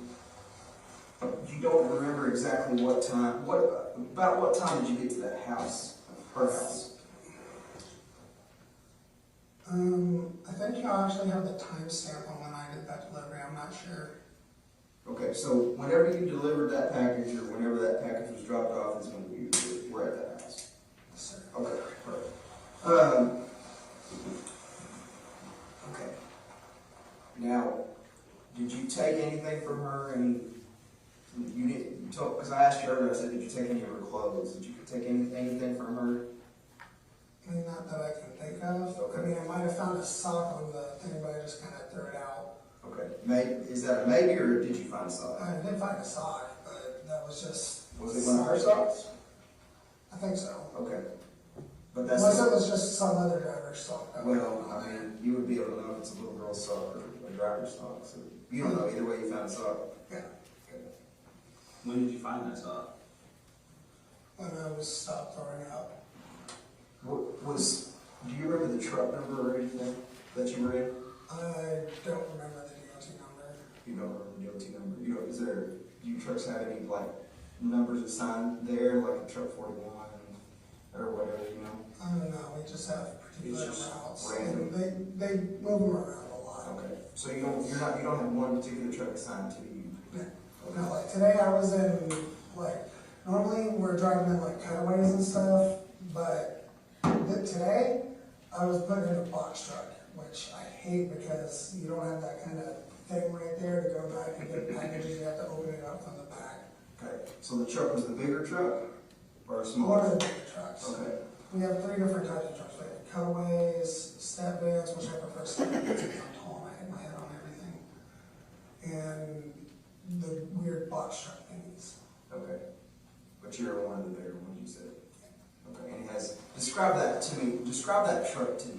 don't remember exactly what time, about what time did you get to that house, her house? I think y'all actually have the timestamp on when I did that delivery, I'm not sure. Okay, so whenever you delivered that package, or whenever that package was dropped off, is when you were at that house? Yes, sir. Okay, perfect. Okay. Now, did you take anything from her? And you didn't, because I asked you earlier, I said, did you take any of her clothes? Did you take anything from her? I mean, not that I can think of. Okay. I mean, I might have found a sock on the thing, but I just kind of threw it out. Okay. Is that a maybe, or did you find a sock? I did find a sock, but that was just... Was it one of her socks? I think so. Okay. But that's... Unless it was just some other driver's sock. Well, I mean, you would be able to know if it's a little girl's sock or a driver's sock, so you don't know either way you found a sock. Yeah. Okay. When did you find that sock? When I was stopped throwing out. Do you remember the truck number or anything that you were in? I don't remember the DOT number. You don't remember the DOT number? Do you trucks have any, like, numbers assigned there, like a truck 41 or whatever, you know? No, we just have particular It's just routes. random. And they move them around a lot. Okay. So you don't have one particular truck assigned to you? Yeah. No, like today I was in, like, normally we're driving in like cutaways and stuff, but today I was put in a box truck, which I hate because you don't have that kind of thing right there to go back and get packages. You have to open it up from the back. Okay. So the truck was the bigger truck or a One smaller? of the bigger trucks. Okay. We have 3 different types of trucks. We have cutaways, step vans, which I prefer step vans because I'm tall and I hit my head on everything, and the weird box truck thingies. Okay. But you're one of the bigger ones, you said. Okay. And it has, describe that truck to me.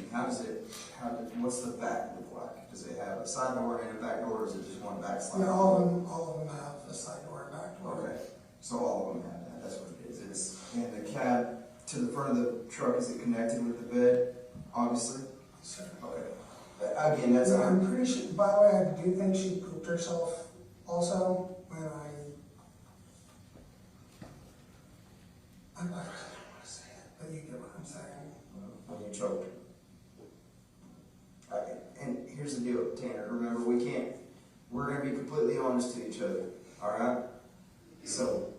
What's the back look like? Does it have a side door and a back door, or is it just one back slide? Yeah, all of them have a side door and back door. Okay. So all of them have that. That's what it is. And the cab to the front of the truck, is it connected with the bed? Obviously. So, Okay. Again, that's I'm pretty sure, by the way, I do think she pooped herself also when I don't want to say it, but you get what I'm saying. when you choked. And here's the deal, Tanner. Remember, we're going to be completely honest to each other. All right? So,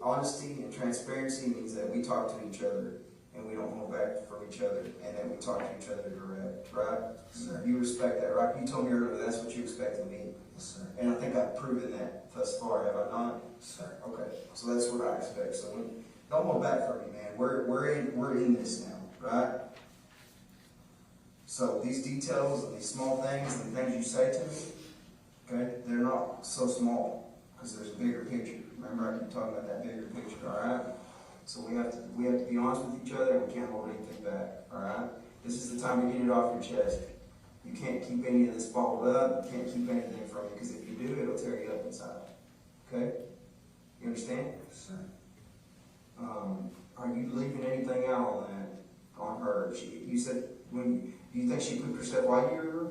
honesty and transparency means that we talk to each other and we don't hold back from each other, and that we talk to each other direct, right? Sir. You respect that, right? You told me earlier that's what you expect of me. Yes, sir. And I think I've proven that thus far, have I not? Sir. Okay, so that's what I expect. So don't hold back from me, man. We're in this now, right? So these details and these small things and the things you say to me, okay, they're not so small because there's a bigger picture. Remember, I keep talking about that bigger picture, all right? So we have to be honest with each other, and we can't hold anything back, all right? This is the time to get it off your chest. You can't keep any of this bottled up. You can't keep anything from you, because if you do, it'll tear you up inside. Okay? You understand? Sir. Are you leaving anything out on that, on her? You said, do you think she pooped herself while you were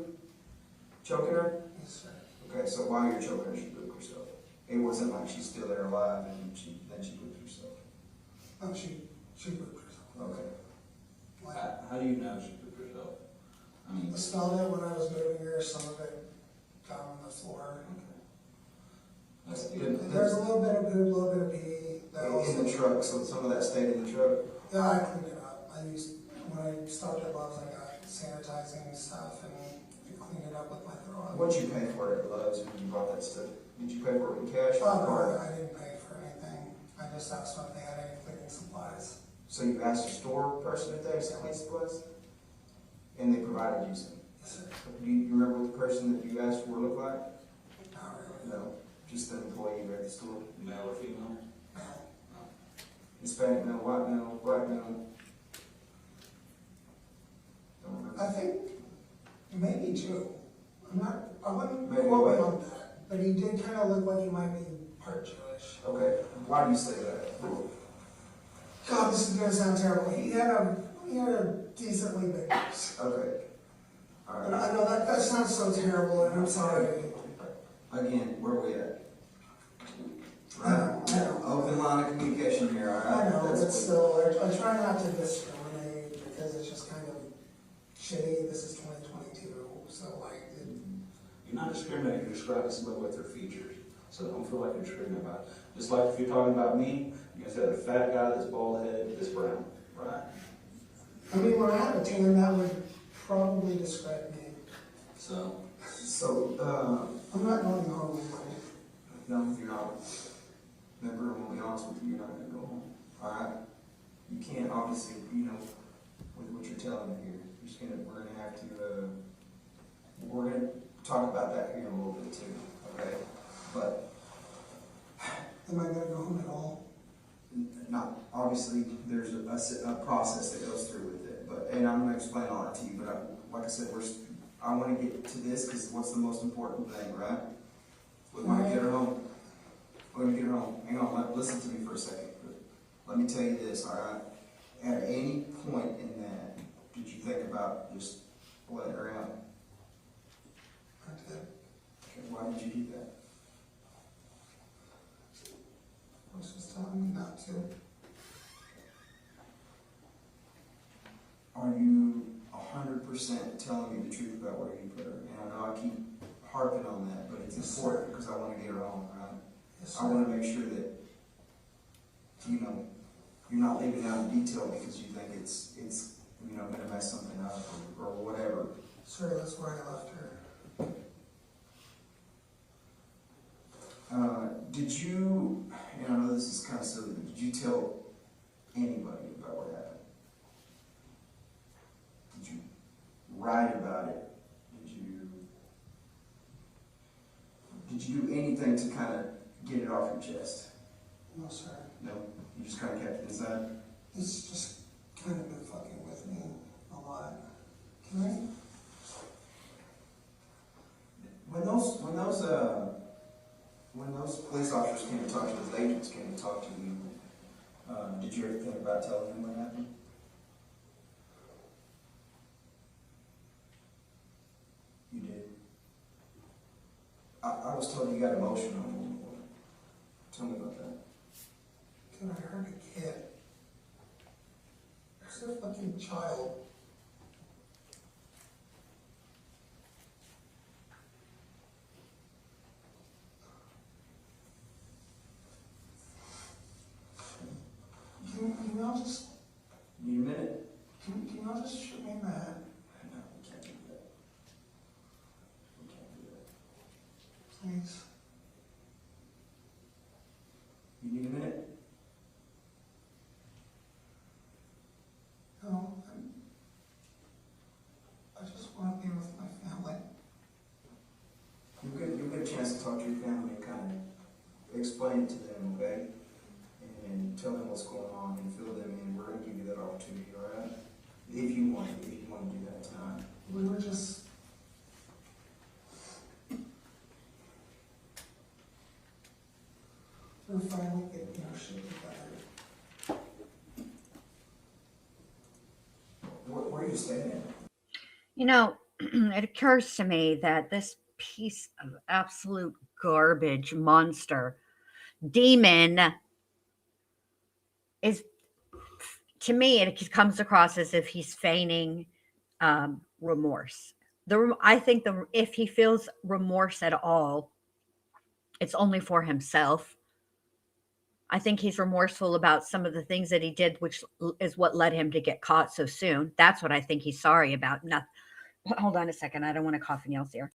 choking her? Yes, sir. Okay, so while you're choking her, she pooped herself. It wasn't like she's still there alive and then she pooped herself. Oh, she pooped herself. Okay. Like, How do you know she pooped herself? I mean, I smelled it when I was moving her. Some of it got on the floor. That's good. There's a little bit of poop, a little bit of pee. In the truck, so some of that stayed in the truck? Yeah, I cleaned it up. When I stopped at Love's, I got sanitizing stuff and cleaned it up with my throw. What'd you pay for it at Love's when you bought that stuff? Did you pay for it in cash or card? I didn't pay for anything. I just asked them if they had any cleaning supplies. So you asked a store person if they had some cleaning supplies? And they provided you some? Yes, sir. Do you remember what the person that you asked for looked like? Not really. No, just an employee at the store. male or female? No. Hispanic, no. White, no. Black, no. Don't remember. I think maybe two. I wouldn't Maybe quote me what? on that, but he did kind of look like he might be part Jewish. Okay, why do you say that? God, this is gonna sound terrible. He had a decently big nose. Okay. All And right. I know that sounds so terrible, and I'm sorry. Again, where are we at? I know. Open line of communication here, all right? I know, That's but still, I try not to discriminate because it's just kind of shitty. This is 2022, so like, You're not discriminating, you're describing somebody with their features. So don't feel like you're discriminating about it. Just like if you're talking about me, you're gonna say the fat guy that's bald headed, that's brown, right? I mean, when I have a tan, that would probably describe me. So, I'm not going home. no, you're not. Remember, I'm gonna be honest with you, you're not gonna go home, all right? You can't, obviously, with what you're telling me here, we're gonna have to, we're gonna talk about that here in a little bit too, okay? But Am I gonna go home at all? not, obviously, there's a process that goes through with it, and I'm gonna explain all that to you, but like I said, I wanna get to this, because what's the most important thing, right? We wanna get her home. We're gonna get her home. Hang on, listen to me for a second. Let me tell you this, all right? At any point in that, did you think about just letting her out? I did. Okay, why did you do that? I was just telling me not to. Are you 100% telling me the truth about where you put her? And I know I keep harping on that, but it's important because I want to get her home, right? Yes, I want to make sure that, you're not leaving out in detail because you think it's going to mess something up or whatever. Sir, that's where I left her. Did you, and I know this is kind of silly, but did you tell anybody about what happened? Did you write about it? Did you do anything to kind of get it off your chest? No, sir. No? You just kind of kept it inside? It's just kind of been fucking with me a lot. Can I? When those police officers came to talk to you, those agents came to talk to you, did you ever think about telling them what happened? You did. I was told you got emotional at one point. Tell me about that. Dude, I hurt a kid. There's a fucking child. Can y'all just... Need a minute? Can y'all just shoot me in the head? No, we can't do that. We can't do that. Please. You need a minute? No, I just want to be with my family. You'll get a chance to talk to your family and kind of explain it to them, okay? And tell them what's going on and fill them in. We're going to give you that opportunity, all right? If you want to do that tonight. We were just... We're finally getting our shit together. Where are you staying? It occurs to me that this piece of absolute garbage monster demon is, to me, it comes across as if he's feigning remorse. I think if he feels remorse at all, it's only for himself. I think he's remorseful about some of the things that he did, which is what led him to get caught so soon. That's what I think he's sorry about. Hold on a second. I don't want to cough in y'all's ear.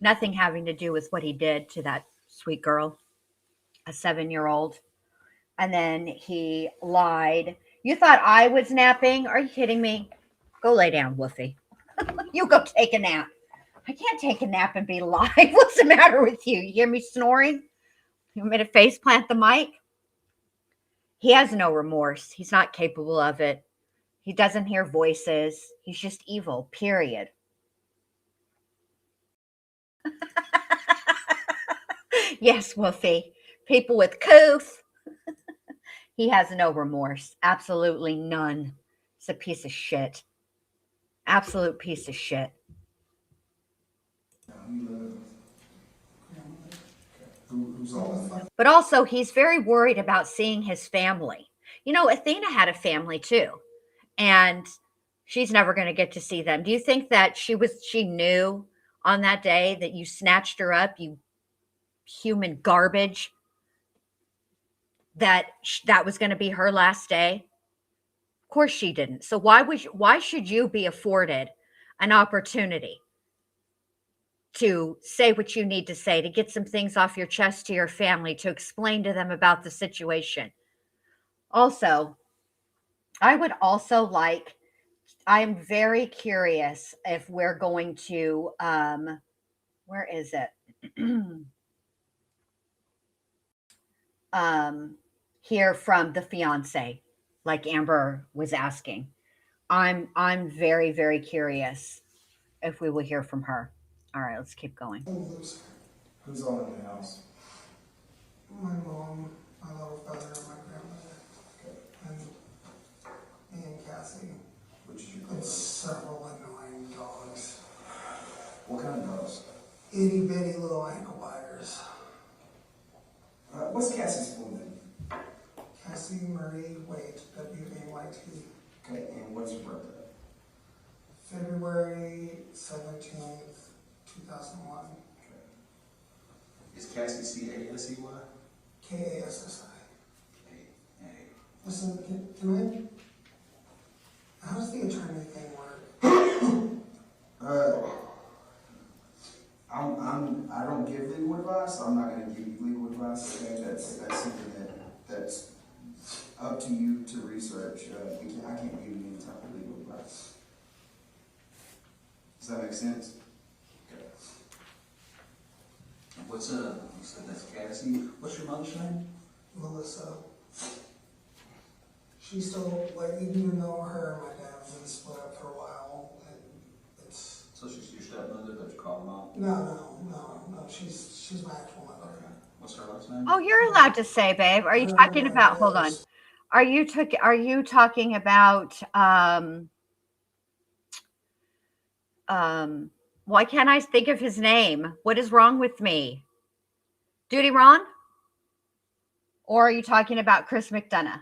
Nothing having to do with what he did to that sweet girl, a 7-year-old. And then he lied. You thought I was napping? Are you kidding me? Go lay down, Woofy. You go take a nap. I can't take a nap and be live. What's the matter with you? You hear me snoring? You want me to face plant the mic? He has no remorse. He's not capable of it. He doesn't hear voices. He's just evil, period. Yes, Woofy. People with coof. He has no remorse. Absolutely none. He's a piece of shit. Absolute piece of shit. Who's on? But also, he's very worried about seeing his family. You know, Athena had a family too, and she's never going to get to see them. Do you think that she knew on that day that you snatched her up, you human garbage, that that was going to be her last day? Of course she didn't. So why should you be afforded an opportunity to say what you need to say, to get some things off your chest to your family, to explain to them about the situation? Also, I would also like, I'm very curious if we're going to, where is it? Hear from the fiance, like Amber was asking. I'm very, very curious if we will hear from her. All right, let's keep going. Who's on in the house? My mom, my little brother, and my grandmother, and me and Cassie, Which is your and brother? several annoying dogs. What kind of dogs? Itty bitty little ankle biters. What's Cassie's full name? Cassie Marie Waite, W-A-Y-T. Okay, and what's your birthday? February 17th, 2001. Is Cassie C-A-S-E-Y? K-A-S-S-I. A. Listen, can I, how does the attorney thing work? I don't give legal advice. I'm not going to give you legal advice. Okay, that's something that's up to you to research. I can't give you any type of legal advice. Does that make sense? Okay. What's you said that's Cassie. What's your mother's name? Melissa. She's still, like, even though her and my dad have been split up for a while, it's... So she's your stepmother that you call mom? No, she's my actual mother. Okay. What's her last name? Oh, you're allowed to say, babe. Are you talking about, hold on. Are you talking about, why can't I think of his name? What is wrong with me? Duty Ron? Or are you talking about Chris McDonough?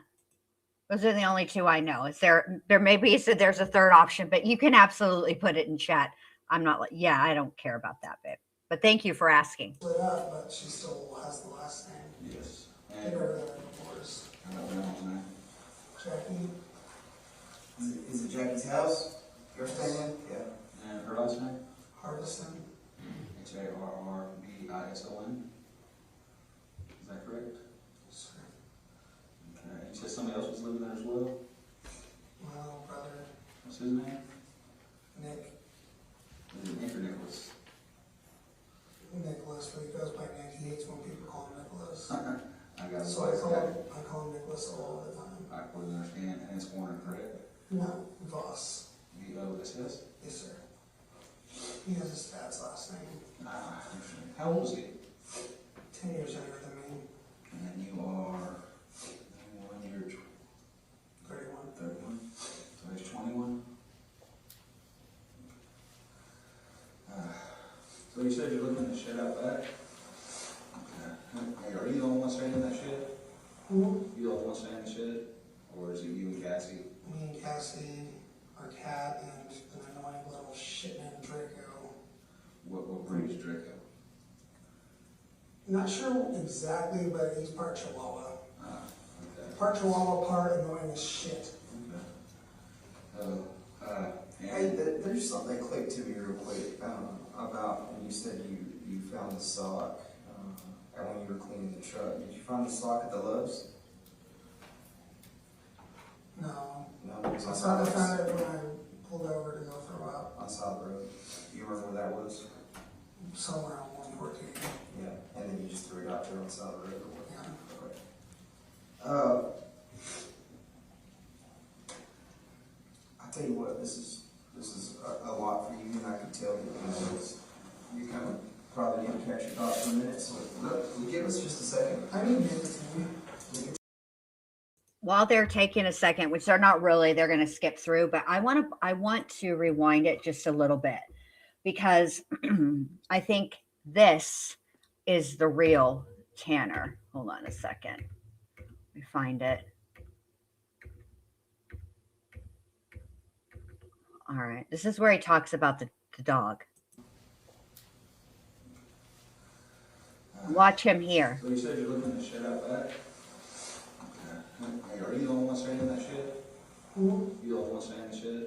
Those are the only two I know. Is there maybe there's a third option, but you can absolutely put it in chat. I'm not like, yeah, I don't care about that, babe. But thank you for asking. Split up, but she still has the last name. Yes. They never got a divorce. I don't know his name. Jackie. Is it Jackie's house? You're staying in? Yeah. And her last name? Hardison. H-A-R-R-B-I-S-O-N. Is that correct? Yes, sir. Okay. You said somebody else was living there as well? My little brother, What's his name? Nick. Is it Nick or Nicholas? Nicholas, but he goes by Nick. He hates when people call him Nicholas. I got it. So I call him Nicholas all the time. I fully understand. And it's Warner, correct? No, Voss. V-O-S-S? Yes, sir. He has his dad's last name. Ah, how old is he? 10 years younger than me. And then you are 31. 31. So he's 21. So you said you're living in the shed out back? Okay. Hey, are you the only one staying in that shed? Who? You the only one staying in the shed? Or is it you and Cassie? Me and Cassie, our cat, and an annoying little shit named Draco. What breed is Draco? Not sure exactly, but he's part Chihuahua. Okay. Part Chihuahua, part annoying as shit. Okay. Hey, there's something that clicked to me real quick about when you said you found the sock and when you were cleaning the truck. Did you find the sock at the Love's? No. No, it was on I side found it when I pulled over to go throw up. on side road. You remember where that was? Somewhere on 114. Yeah. And then you just threw it out there on side of the road or what? Yeah. Okay. I tell you what, this is a lot for you, and I can tell that you kind of probably need to catch your thoughts for a minute. So look, give us just a second. I need minutes. while they're taking a second, which they're not really, they're going to skip through, but I want to rewind it just a little bit because I think this is the real Tanner. Hold on a second. Let me find it. All right. This is where he talks about the dog. Watch him here. So you said you're looking at the shed out back? Hey, are you the only one staying in that shed? Who? You the only one staying in the shed?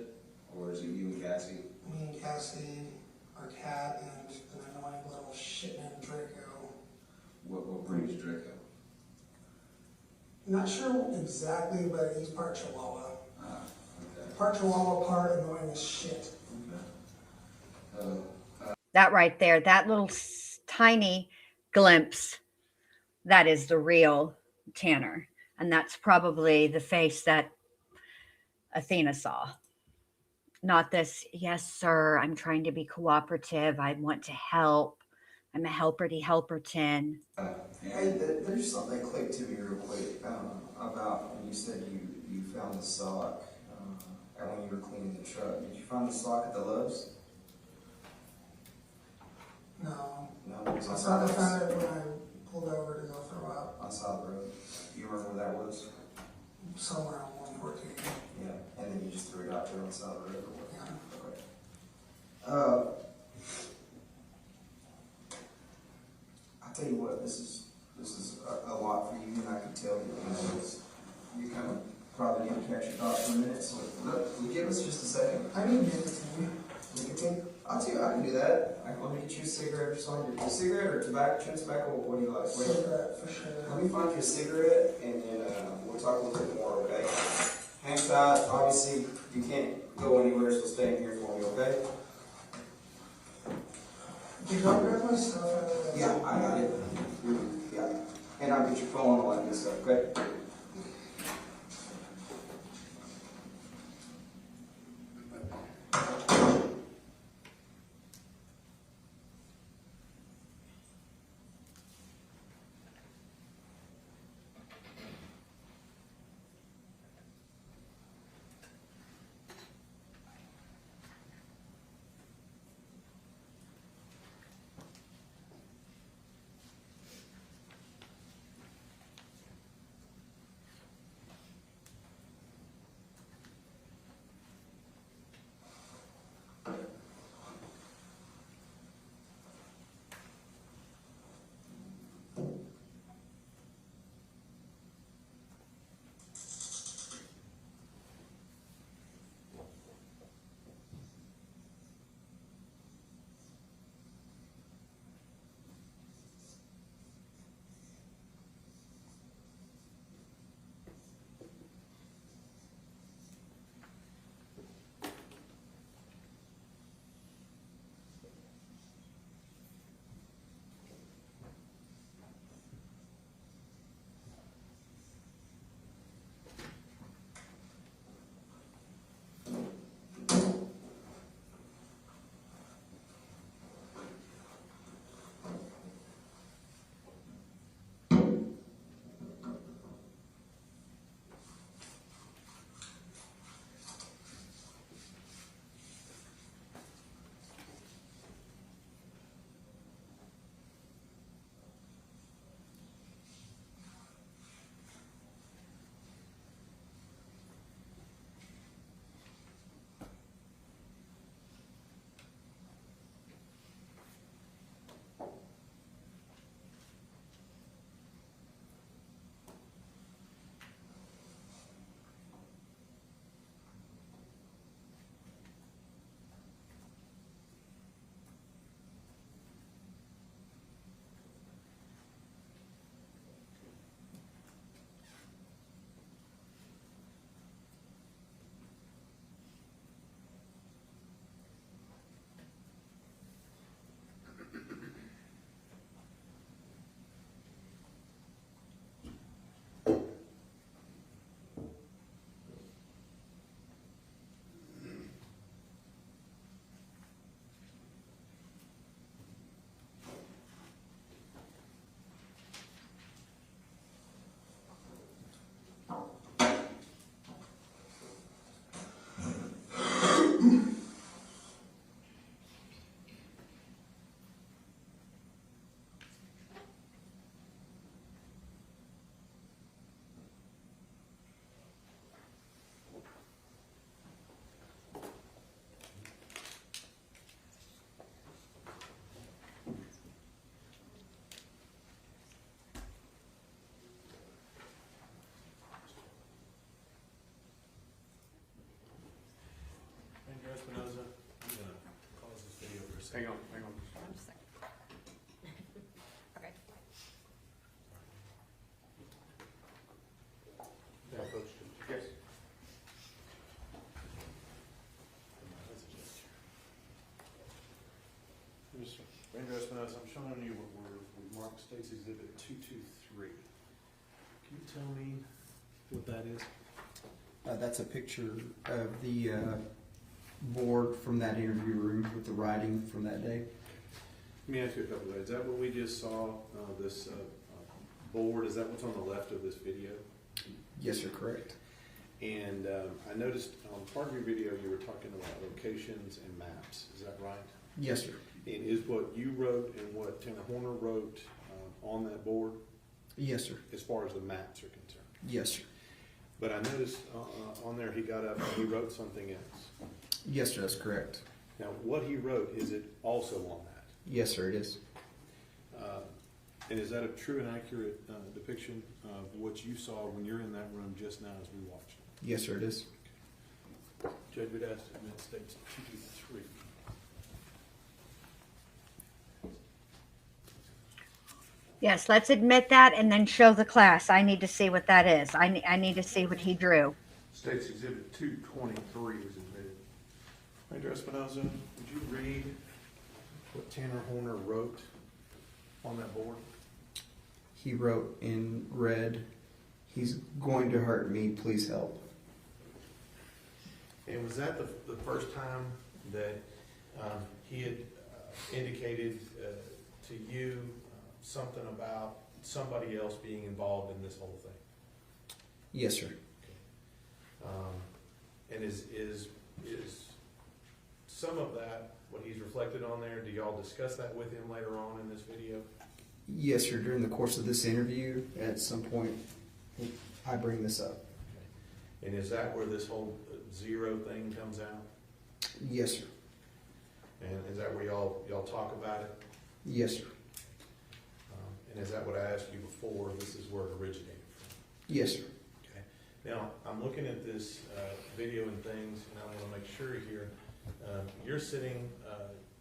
Or is it you and Cassie? Me and Cassie, our cat, and an annoying little shit named Draco. What breed is Draco? Not sure exactly, but he's part Chihuahua. Okay. Part Chihuahua, part annoying as shit. Okay. That right there, that little tiny glimpse, that is the real Tanner. And that's probably the face that Athena saw. Not this, yes, sir, I'm trying to be cooperative. I want to help. I'm a helperty-helperton. Hey, there's something that clicked to me real quick about when you said you found the sock and when you were cleaning the truck. Did you find the sock at the Lowe's? No. No, it was I found it when I pulled over to go throw up. on the side of the road. Do you remember where that was? Somewhere on 114. Yeah, and then you just threw it out there on the side of the road or what? Yeah. Okay. I tell you what, this is a lot for you, and I can tell you kind of probably need to catch your thoughts for a minute. So look, give us just a second. I need nicotine. Nicotine? I'll tell you, I can do that. Let me get you a cigarette or something. A cigarette or tobacco? Chewing tobacco? What do you like? Cigarette, for sure. Let me find you a cigarette, and then we'll talk a little bit more, okay? Hang tight. Obviously, you can't go anywhere, so stay in here for me, okay? Did you go grab my stuff out of the... Yeah, I got it. Yeah. And I'll get your phone and all that good stuff, okay? Just hang on. I'm just saying. Okay. Yes. Mr. Ranger Espinosa, I'm showing you what we marked State's Exhibit 223. Can you tell me what that is? That's a picture of the board from that interview room with the writing from that day. Let me ask you a couple of things. Is that what we just saw, this board, is that what's on the left of this video? Yes, sir, correct. And I noticed on part of your video you were talking about locations and maps, is that right? Yes, sir. And is what you wrote and what Tanner Horner wrote on that board? Yes, sir. As far as the maps are concerned? Yes, sir. But I noticed on there he got up and he wrote something else. Yes, sir, that's correct. Now, what he wrote, is it also on that? Yes, sir, it is. And is that a true and accurate depiction of what you saw when you're in that room just now as we watched? Yes, sir, it is. Judge would ask to admit States 223. Yes, let's admit that and then show the class. I need to see what that is. I need to see what he drew. States Exhibit 223 was admitted. Ranger Espinosa, would you read what Tanner Horner wrote on that board? He wrote in red, "He's going to hurt me, please help." And was that the first time that he had indicated to you something about somebody else being involved in this whole thing? Yes, sir. And is some of that what he's reflected on there? Do y'all discuss that with him later on in this video? Yes, sir. During the course of this interview, at some point, I bring this up. And is that where this whole zero thing comes out? Yes, sir. And is that where y'all talk about it? Yes, sir. And is that what I asked you before? This is where it originated from? Yes, sir. Okay. Now, I'm looking at this video and things, and I want to make sure here, you're sitting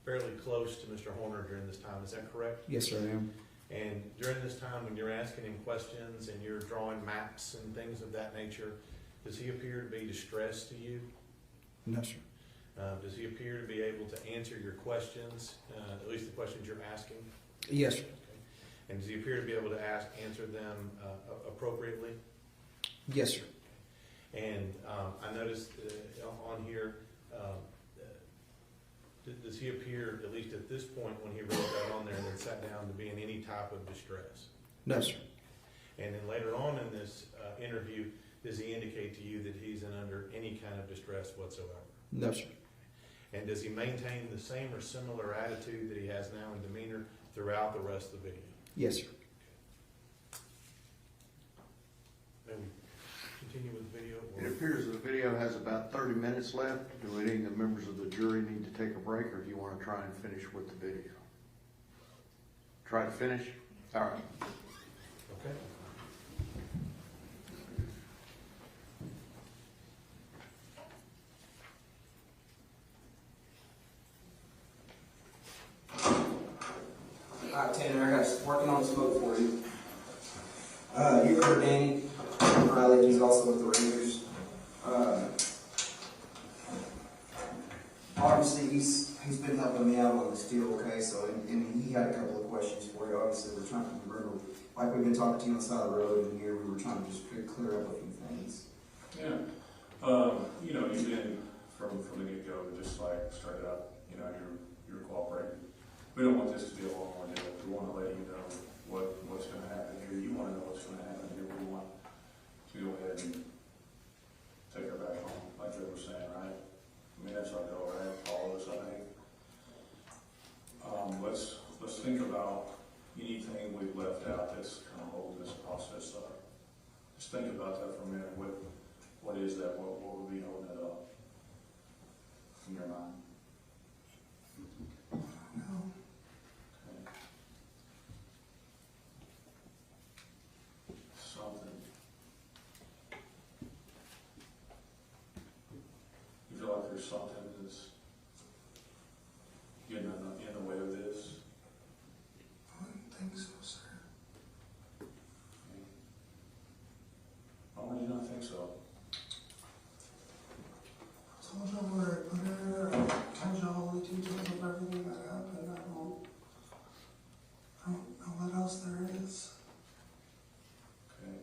fairly close to Mr. Horner during this time, is that correct? Yes, sir, I am. And during this time, when you're asking him questions and you're drawing maps and things of that nature, does he appear to be distressed to you? No, sir. Does he appear to be able to answer your questions, at least the questions you're asking? Yes, sir. Okay. And does he appear to be able to answer them appropriately? Yes, sir. And I noticed on here, does he appear, at least at this point when he wrote that on there and then sat down, to be in any type of distress? No, sir. And then later on in this interview, does he indicate to you that he's under any kind of distress whatsoever? No, sir. And does he maintain the same or similar attitude that he has now in demeanor throughout the rest of the video? Yes, sir. May we continue with the video? It appears the video has about 30 minutes left. Do any of the members of the jury need to take a break, or do you want to try and finish with the video? Try to finish? All right. Okay. Alright, Tanner, I got working on the smoke for you. You heard Danny Riley, he's also with the Rangers. Obviously, he's been helping me out on this deal, okay, so, and he had a couple of questions for you. Obviously, we're trying to remember, like we've been talking to you on the side of the road, and here we were trying to just clear up a few things. Yeah. You know, you've been from the get-go, just like straight up, you know, you're cooperating. We don't want this to be a long one, we want to let you know what's going to happen here. You want to know what's going to happen here. We want to go ahead and take her back home, like they were saying, right? I mean, that's our goal, right? All of us, I think. Let's think about anything we've left out that's kind of holding this process up. Just think about that for a minute. What is that? What would be holding it up in your mind? Something. You feel like there's something that's getting so. Told y'all where I put her, I told y'all all the details of everything that happened, I don't know what else there is. Okay.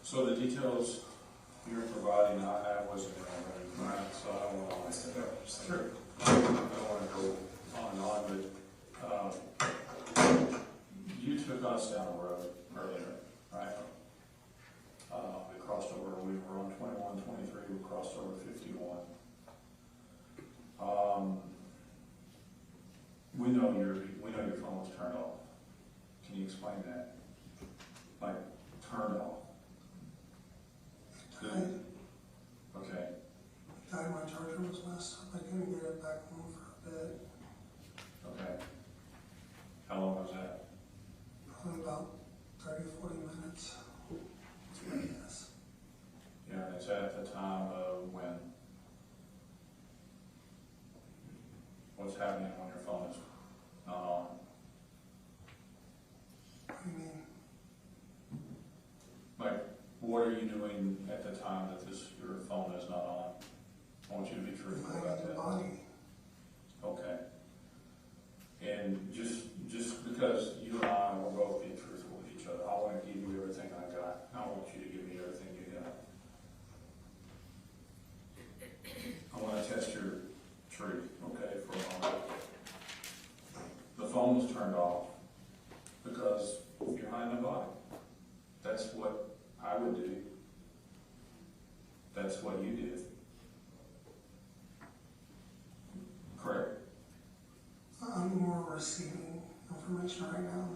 So the details you're providing, I wasn't there already, right? So I don't want to. Sure. I don't want to go on and on, but you took us down the road earlier, right? We crossed over, we were on 21, 23, we crossed over 51. We know your phone was turned off. Can you explain that? Like, turned off? Good. Okay. Died, my charger was messed up, I couldn't get it back home for a bit. Okay. How long was that? Probably about 30, 40 minutes. Yes. Yeah, it's at the time of when? What's happening when your phone is not on? What do you mean? Like, what are you doing at the time that your phone is not on? I want you to be truthful about that. Body. Okay. And just because you and I will both be truthful with each other, I want to give you everything I got. I want you to give me everything you got. I want to test your truth, okay, for a moment. The phone was turned off because you're hiding a body. That's what I would do. That's what you did. Correct? I'm more receiving information right now.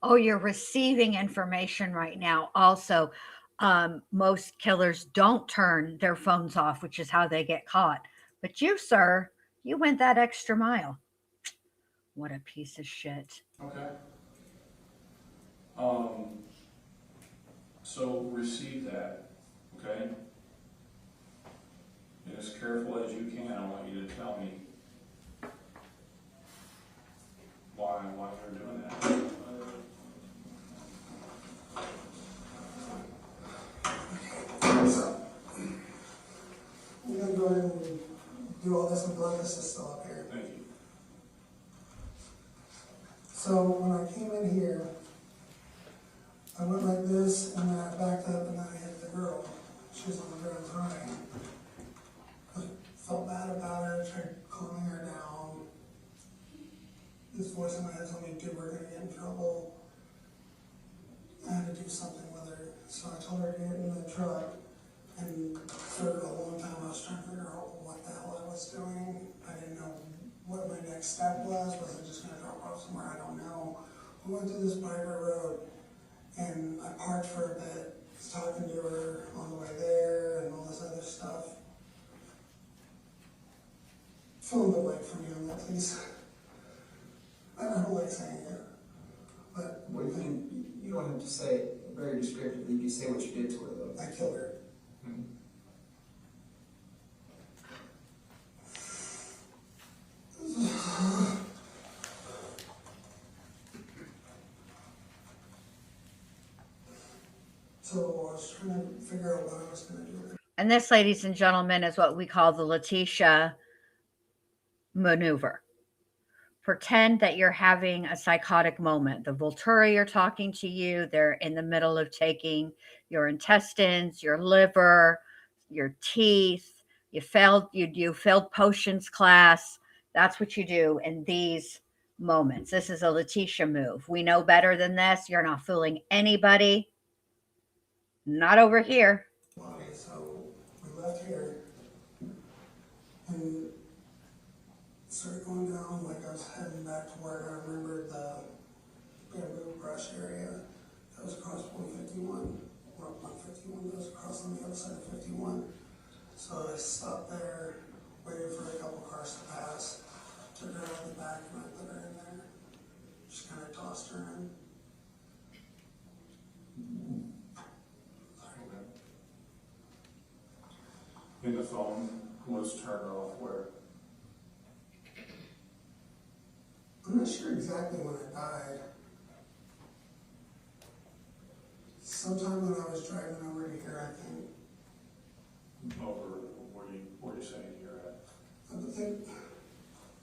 Oh, you're receiving information right now. Also, most killers don't turn their phones off, which is how they get caught. But you, sir, you went that extra mile. What a piece of shit. Okay. So receive that, okay? And as careful as you can, I want you to tell me why you're doing that. So, we're gonna go ahead and do all this, and Glennis is still up here. Thank you. So when I came in here, I went like this, and then I backed up, and then I hit the girl. She was on the ground crying. I felt bad about it, tried calming her down. This voice in my head told me, dude, we're gonna get in trouble. I had to do something with her. So I told her to get in the truck, and for a long time I was trying to figure out what the hell I was doing. I didn't know what my next step was. Was I just gonna drop off somewhere? I don't know. We went through this private road, and I parked for a bit, was talking to her on the way there, and all this other stuff. Fill in the blank for me on that, please. I don't like saying it, but Well, you don't have to say it very descriptively, you can say what you did to her though. I killed her. So I was trying to figure out what I was going to do. And this, ladies and gentlemen, is what we call the Letitia maneuver. Pretend that you're having a psychotic moment. The Volturi are talking to you. They're in the middle of taking your intestines, your liver, your teeth. You failed potions class. That's what you do in these moments. This is a Letitia move. We know better than this. You're not fooling anybody. Not over here. So we left here and started going down like I was heading back to where I remembered the bamboo brush area that was across 151. Well, not 51, that was across on the other side of 51. So I stopped there, waited for a couple cars to pass, took her out of the back and I put her in there. Just kind of tossed her in. And the phone was turned off where? I'm not sure exactly when I died. Sometime when I was driving over to here, I think. Over, where you saying you're at? I think,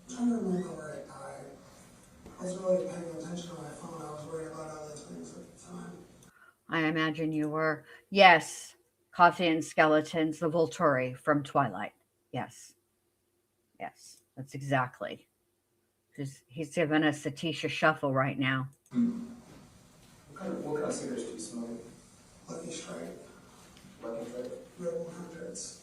I'm trying to remember where it died. I was really paying attention to my phone. I was worried about other things at the time. I imagine you were. Yes, Coffee and Skeletons, the Volturi from Twilight. Yes. Yes, that's exactly. He's giving us the Tisha Shuffle right now. What kind of cigarettes do you smoke? Lucky Strike, Lucky Strike? Rebel Hundreds.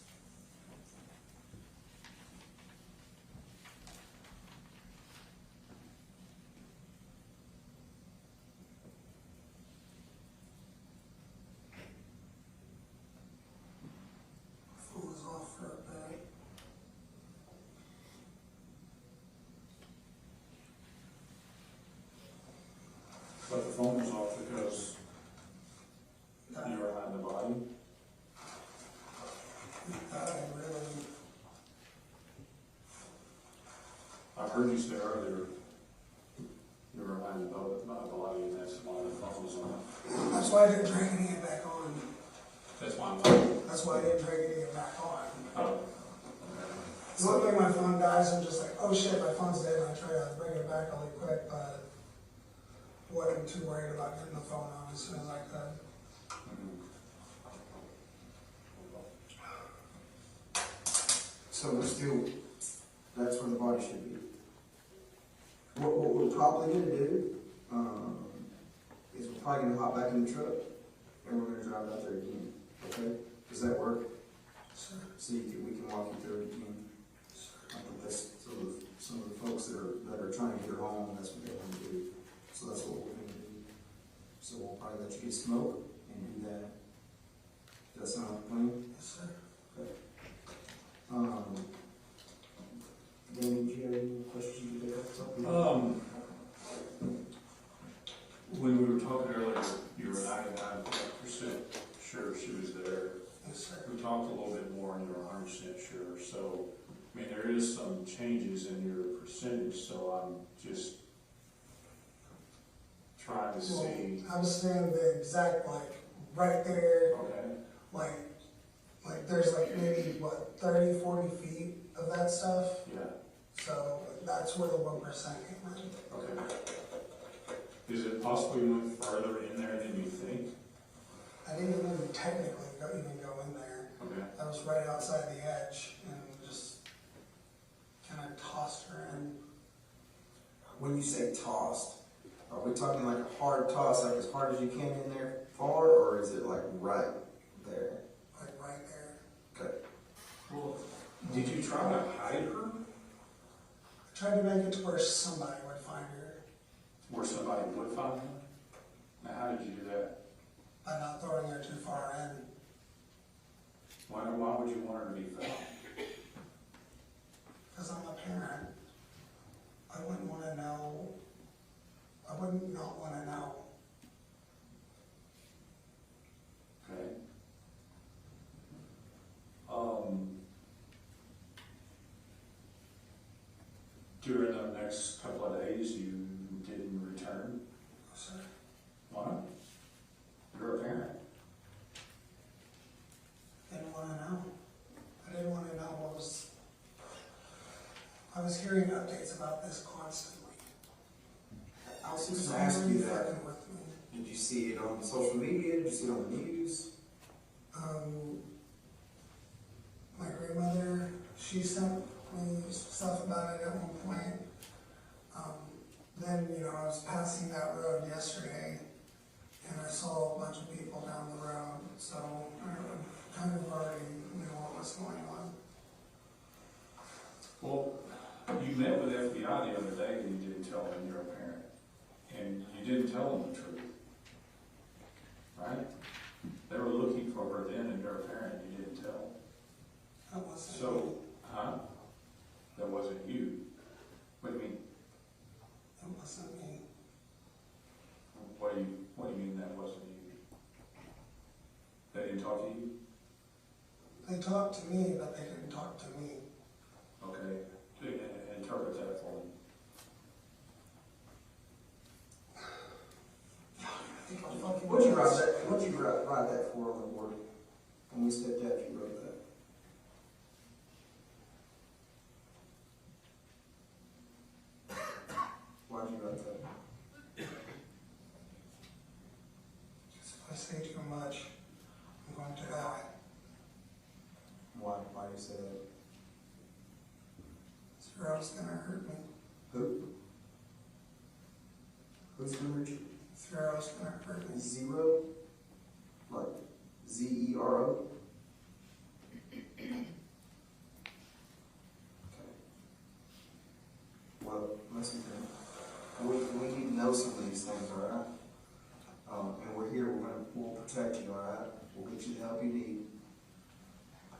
Phone was off for a bit. But the phone was off because you were hiding the body? I really, I heard you say earlier you were hiding the body and that's why the phone was on. that's why I didn't try getting it back on. That's why I'm That's why I didn't try getting it back on. Oh. It's not like my phone dies, I'm just like, oh shit, my phone's dead, and I try to bring it back really quick, but wasn't too worried about getting the phone on as soon as I could. So we're still, that's where the body should be. What we're probably gonna do, is we're probably gonna hop back in the truck, and we're gonna drive out there again, okay? Does that work? Sure. So we can walk you through it again? I think that's some of the folks that are trying to get home, that's what they want to do. So that's what we're gonna do. So we'll probably let you get smoke and do that. Does that sound like a plan? Yes, sir. Okay. Danny, do you have any questions you could ask? When we were talking earlier, you were 99% sure she was there. Yes, sir. We talked a little bit more and you were 100% sure. So, I mean, there is some changes in your percentage, so I'm just trying to see. I was saying the exact, like, right there, Okay. like there's like maybe, 30, 40 feet of that stuff. Yeah. So that's where the 1% came in. Okay. Is it possible you went further in there than you think? I didn't even technically go in there. Okay. I was right outside the edge and just kind of tossed her in. When you say tossed, are we talking like a hard toss, like as hard as you can in there far, or is it like right there? Like right there. Okay. Well, did you try to hide her? I tried to make it to where somebody would find her Where somebody would find her? Now, how did you do that? by not throwing her too far in. Why would you want her to be found? Because I'm a parent. I wouldn't want to know. I wouldn't not want to know. Okay. During the next couple of days, you didn't return? So Why? You're a parent. I didn't want to know. I didn't want to know what was. I was hearing updates about this constantly. I was Just just gonna ask you that. fucking with me. Did you see it on social media? Did you see it on the news? My grandmother, she sent me stuff about it at one point. Then, I was passing that road yesterday and I saw a bunch of people down the road, so I kind of already knew what was going on. Well, you met with FBI the other day and you didn't tell them you're a parent. And you didn't tell them the truth. Right? They were looking for her then and you're a parent, you didn't tell them. That wasn't So, that wasn't you. What do you mean? It wasn't me. What do you mean that wasn't you? They didn't talk to you? They talked to me, but they didn't talk to me. Okay, interpret that for me. I think I What'd you write that for on the board? When we stepped out, you wrote that. Why'd you write that? Because if I say too much, I'm going to die. Why do you say that? Zero's gonna hurt me. Who? Who's gonna hurt you? Zero's gonna hurt me. Zero? Like Z-E-R-O? Okay. Well, listen to me. We need to know some of these things, alright? And we're here, we'll protect you, alright? We'll get you the help you need.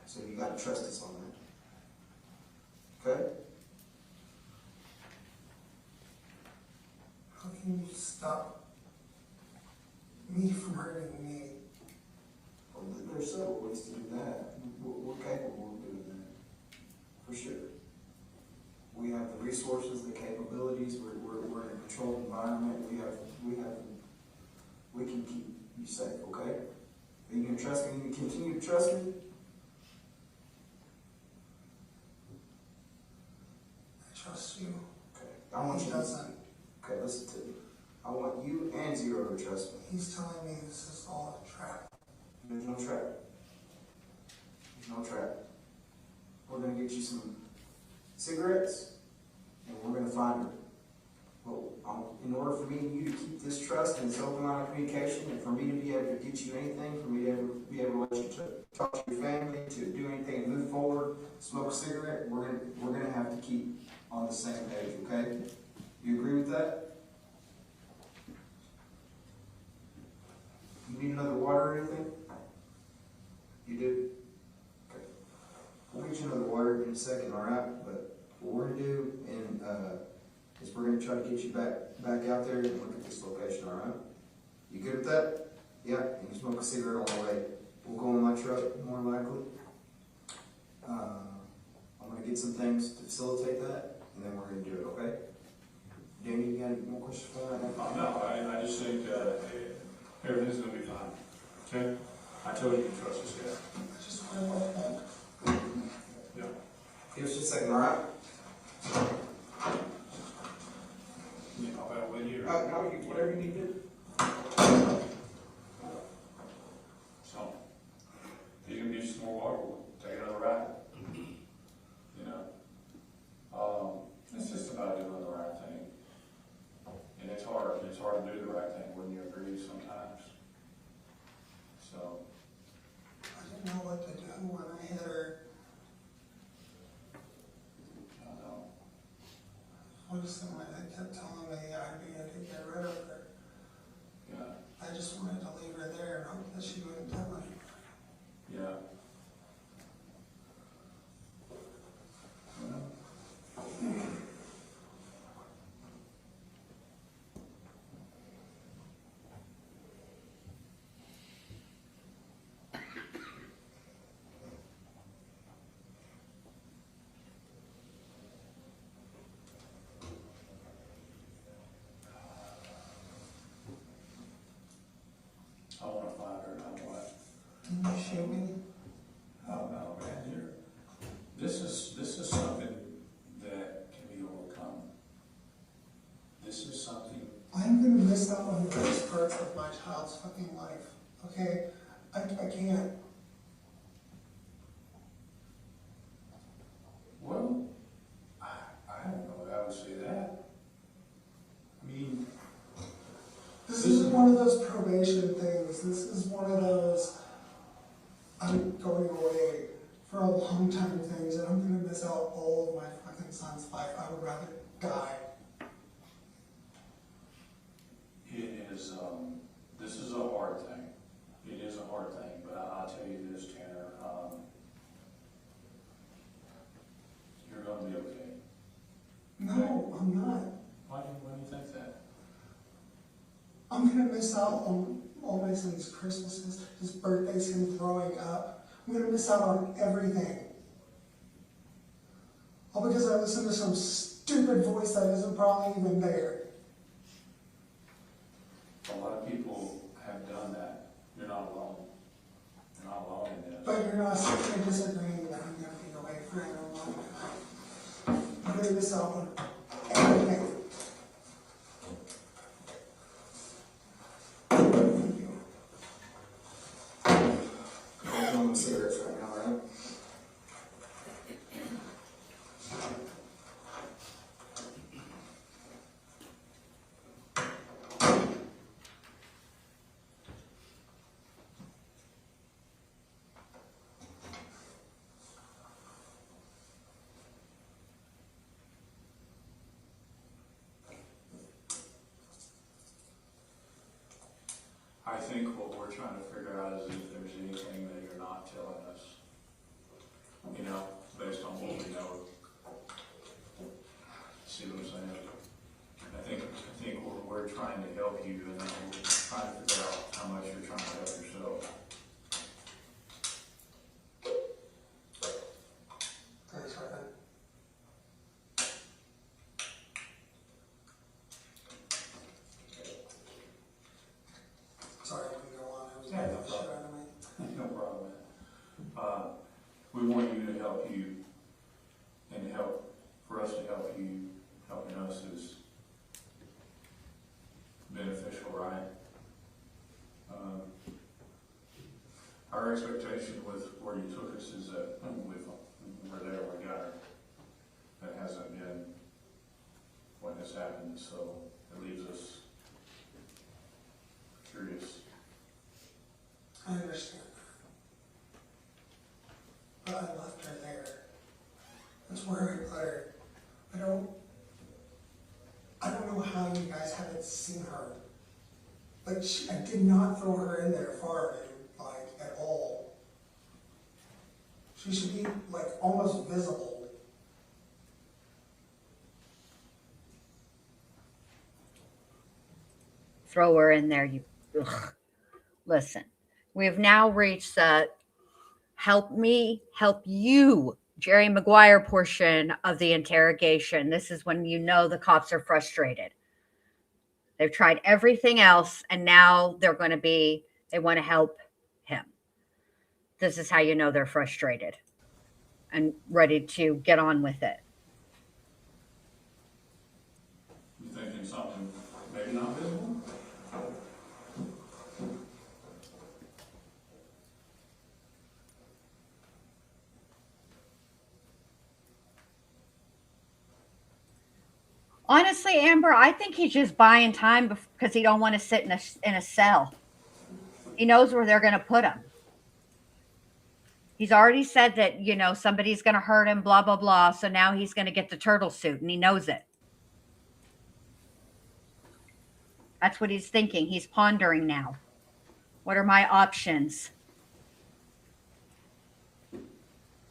So you gotta trust us on that. Okay? How can you stop me from hurting me? Well, there's several ways to do that. We're capable of doing that. For sure. We have the resources, the capabilities, we're in a controlled environment, we can keep you safe, okay? Are you gonna trust me? You can continue to trust me? I trust you. Okay. I want He you doesn't. Okay, listen to me. I want you and Zero to trust me. He's telling me this is all a trap. There's no trap. There's no trap. We're gonna get you some cigarettes, and we're gonna find her. Well, in order for me and you to keep this trust and this open line of communication, and for me to be able to get you anything, for me to be able to let you talk to your family, to do anything, move forward, smoke a cigarette, we're gonna have to keep on the same page, okay? You agree with that? You need another water or anything? You do? Okay. We'll get you another water in a second, alright? But what we're gonna do is we're gonna try to get you back out there and look at this location, alright? You good with that? Yeah, and you smoke a cigarette on the way. We'll go in my truck, more likely. I'm gonna get some things to facilitate that, and then we're gonna do it, okay? Danny, you got any more questions for that? No, I just think, everything's gonna be fine, okay? I told you to trust this guy. I just want to know that. Yeah. Give us just a second, alright? You know, about what year? No, whatever you need to do. So, if you can get you some more water, we'll take another ride. You know? It's just about doing the right thing. And it's hard to do the right thing when you agree sometimes. So, I didn't know what to do when I hit her. I don't know. What is someone that kept telling me the idea to get rid of her? Yeah. I just wanted to leave her there and hope that she wouldn't tell anybody. Yeah. I want to find her, I want. Can you show me? Oh, no, man, this is something that can be overcome. This is something, I'm gonna miss out on the best parts of my child's fucking life. Okay? I can't. well, I don't know if I would say that. I mean, This isn't one of those probation things. This is one of those I'm going away for a long time things, and I'm gonna miss out all of my fucking son's life. I would rather die. it is, this is a hard thing. It is a hard thing, but I'll tell you this, Tanner, you're gonna be okay. No, I'm not. Why do you think that? I'm gonna miss out on all my son's Christmases, his birthdays, him growing up. I'm gonna miss out on everything. All because I listened to some stupid voice that isn't probably even there. A lot of people have I disagree that I'm gonna be away for a long time. I'll bring this out. Okay. Thank you. I'm doing cigarettes right now, right? I think what we're trying to figure out is if there's anything that you're not telling us, you know, based on what we know. See what I'm saying? I think we're trying to help you, and then we're trying to figure out how much you're trying to help yourself. Thanks for that. Sorry, I couldn't go on. I was Yeah, no getting shit problem. out of me. No problem. We want you to help you, and for us to help you, helping us is beneficial, right? Our expectation with where you took us is that we're there, we got her. That hasn't been what has happened, so it leaves us curious. I understand that. But I left her there. That's where I put her. I don't know how you guys haven't seen her. Like, I did not throw her in there far, like, at all. She should be, like, almost visible. Throw her in there, you. Ugh. Listen, we have now reached the help me, help you, Jerry Maguire portion of the interrogation. This is when you know the cops are frustrated. They've tried everything else, and now they want to help him. This is how you know they're frustrated and ready to get on with it. You thinking something maybe not visible? Honestly, Amber, I think he's just buying time because he don't want to sit in a cell. He knows where they're going to put him. He's already said that, somebody's going to hurt him, blah, blah, blah. So now he's going to get the turtle suit, and he knows it. That's what he's thinking. He's pondering now. What are my options?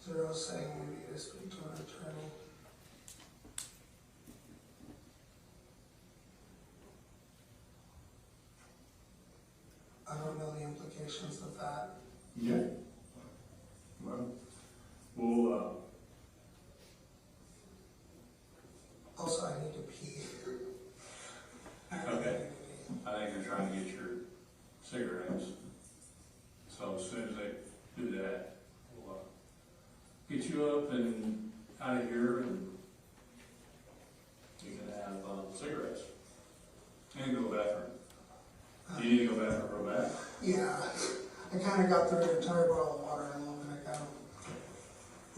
Zero saying we need to speak to an attorney. I don't know the implications of that. Yeah. Well, we'll, Also, I need to pee. okay. I think they're trying to get your cigarettes. So as soon as they do that, we'll get you up and out of here, and you can have cigarettes. And go to the bathroom. Do you need to go bathroom real bad? Yeah, I kind of got through an entire bottle of water and a little bit ago.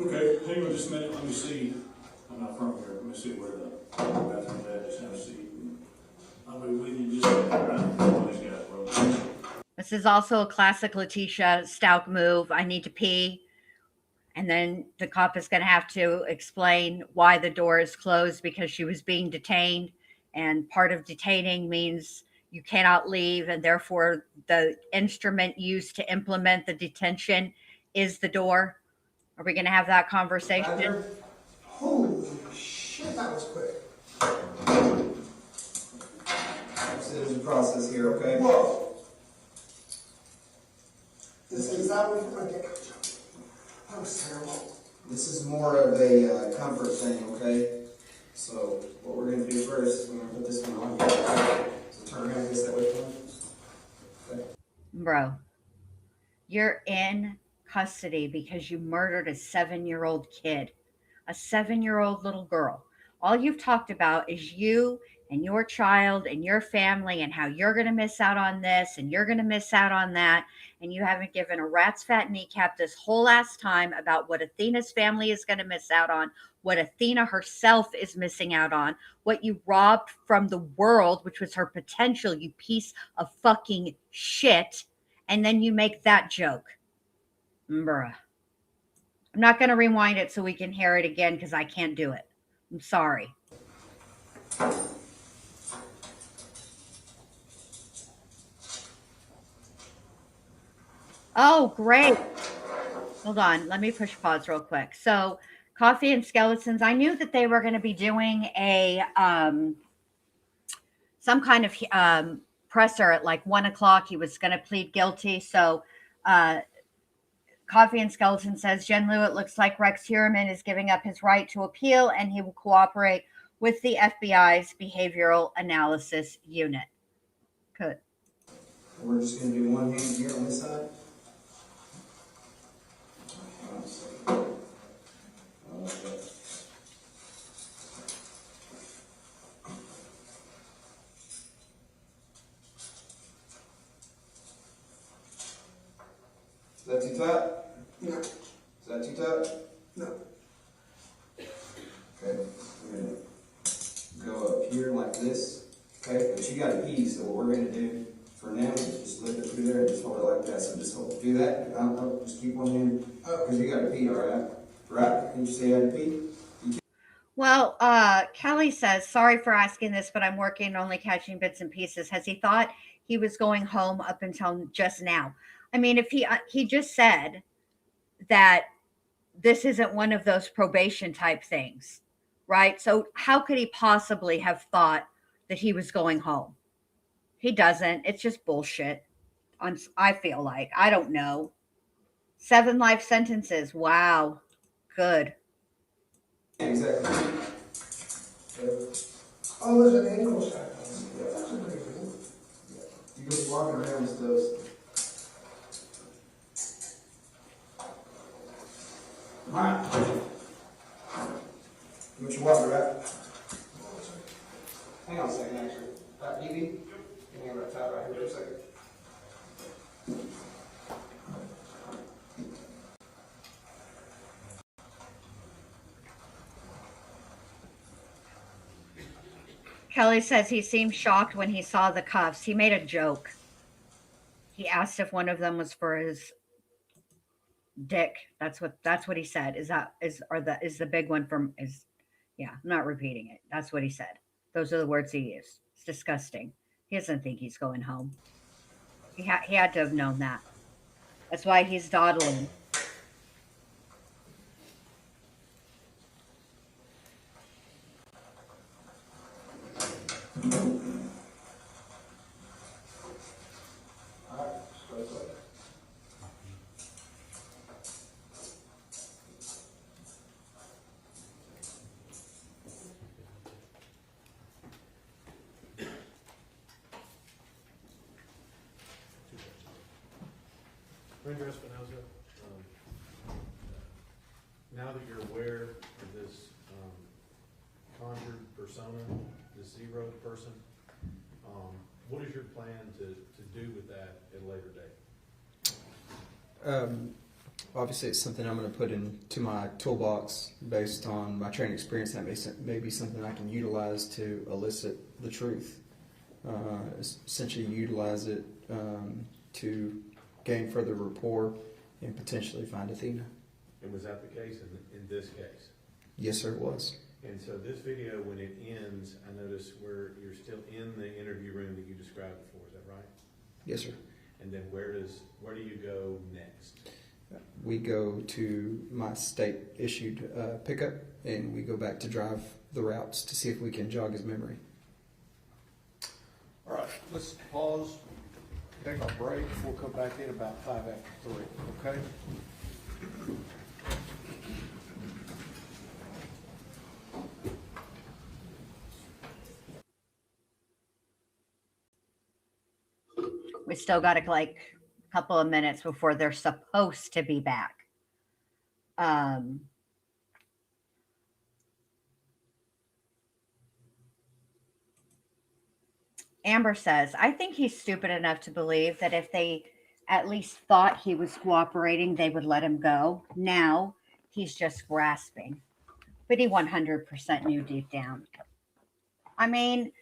Okay, hang on just a minute. Let me see. I'm not from here. Let me see where the bathroom is. Just have a seat. I'll be with you just a minute, right? These guys, bro. This is also a classic Letitia Stout move. I need to pee. And then the cop is going to have to explain why the door is closed because she was being detained. And part of detaining means you cannot leave. And therefore, the instrument used to implement the detention is the door. Are we going to have that conversation? Holy shit, that was quick. There's a process here, okay? Whoa. Is that one from my dick? That was terrible. This is more of a comfort thing, okay? So what we're gonna do first is we're gonna put this one on here. So turn around, guess that way. Okay. Bro, you're in custody because you murdered a 7-year-old kid, a 7-year-old little girl. All you've talked about is you and your child and your family and how you're going to miss out on this and you're going to miss out on that. And you haven't given a rat's fat kneecap this whole ass time about what Athena's family is going to miss out on, what Athena herself is missing out on, what you robbed from the world, which was her potential, you piece of fucking shit. And then you make that joke. Bruh. I'm not going to rewind it so we can hear it again because I can't do it. I'm sorry. Oh, great. Hold on. Let me push pause real quick. So, Coffee and Skeletons, I knew that they were going to be doing a some kind of presser at like 1:00. He was going to plead guilty. So, Coffee and Skeleton says, Jen Liu, it looks like Rex Heuermann is giving up his right to appeal and he will cooperate with the FBI's Behavioral Analysis Unit. Good. We're just gonna do one hand here on this side. Okay. Is that too tight? No, Is that too tight? no. Okay, we're gonna go up here like this. Okay, but you gotta pee, so what we're gonna do for now is just lift it through there and just hold it like that. So just hold, do that. Just keep one hand up because you gotta pee, all right? Right? Can you say how to pee? Well, Kelly says, sorry for asking this, but I'm working only catching bits and pieces. Has he thought he was going home up until just now? I mean, if he just said that this isn't one of those probation type things, right? So how could he possibly have thought that he was going home? He doesn't. It's just bullshit. I feel like. I don't know. 7 life sentences. Wow. Good. Yeah, exactly. Oh, there's an ankle strap. That's a great thing. You just walking around with those. Alright. You want your water, right? Hang on a second, actually. Evie, give me a right towel right here for a second. Kelly says he seemed shocked when he saw the cuffs. He made a joke. He asked if one of them was for his dick. That's what he said. Is the big one from is yeah, I'm not repeating it. That's what he said. Those are the words he used. It's disgusting. He doesn't think he's going home. He had to have known that. That's why he's dawdling. Ranger Espinoza, now that you're aware of this conjured persona, this zero person, what is your plan to do with that at a later date? Obviously, it's something I'm going to put into my toolbox based on my training experience. That may be something I can utilize to elicit the truth. Essentially, utilize it to gain further rapport and potentially find Athena. And was that the case in this case? Yes, sir, it was. And so this video, when it ends, I notice where you're still in the interview room that you described before. Is that right? Yes, sir. And then where do you go next? We go to my state-issued pickup, and we go back to drive the routes to see if we can jog his memory. All right, let's pause, take our break. We'll come back in about 5 after 3, okay? We still got to couple of minutes before they're supposed to be back. Amber says, I think he's stupid enough to believe that if they at least thought he was cooperating, they would let him go. Now he's just grasping. But he 100% knew deep down. I mean,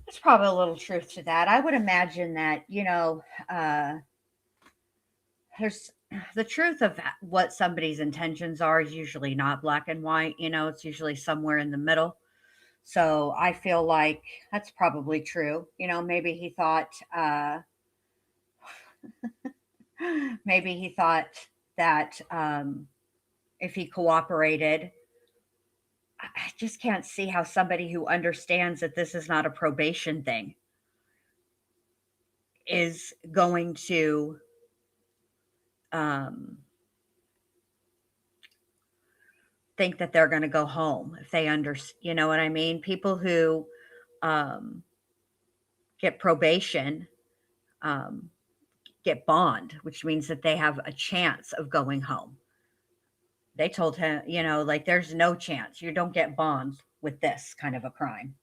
there's probably a little truth to that. I would imagine that, there's the truth of what somebody's intentions are is usually not black and white. It's usually somewhere in the middle. So I feel like that's probably true. Maybe he thought, that if he cooperated, I just can't see how somebody who understands that this is not a probation thing is going to think that they're going to go home if they you know what I mean? People who get probation get bond, which means that they have a chance of going home. They told him, like there's no chance. You don't get bonds with this kind of a crime.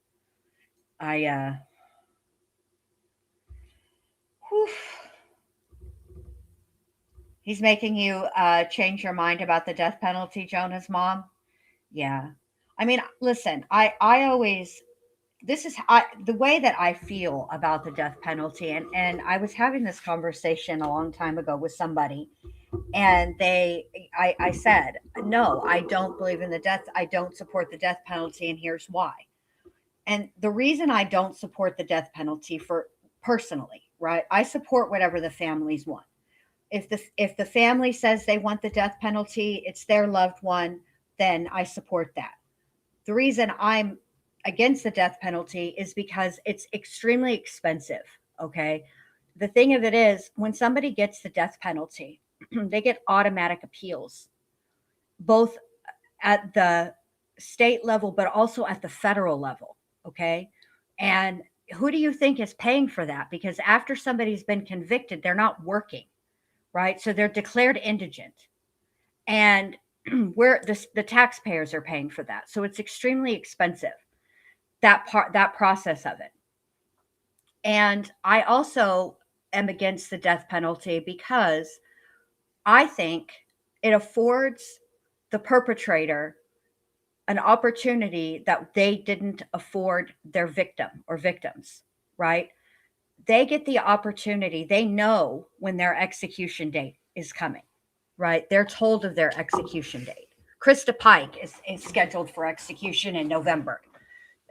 He's making you change your mind about the death penalty, Jonah's mom. Yeah. I mean, listen, I always, this is the way that I feel about the death penalty. And I was having this conversation a long time ago with somebody, and I said, no, I don't believe in I don't support the death penalty. And here's why. And the reason I don't support the death penalty for personally, right? I support whatever the families want. If the family says they want the death penalty, it's their loved one, then I support that. The reason I'm against the death penalty is because it's extremely expensive. Okay. The thing of it is, when somebody gets the death penalty, they get automatic appeals, both at the state level, but also at the federal level. Okay. And who do you think is paying for that? Because after somebody's been convicted, they're not working, right? So they're declared indigent. And where the taxpayers are paying for that. So it's extremely expensive, that process of it. And I also am against the death penalty because I think it affords the perpetrator an opportunity that they didn't afford their victim or victims, right? They get the opportunity. They know when their execution date is coming, right? They're told of their execution date. Krista Pike is scheduled for execution in November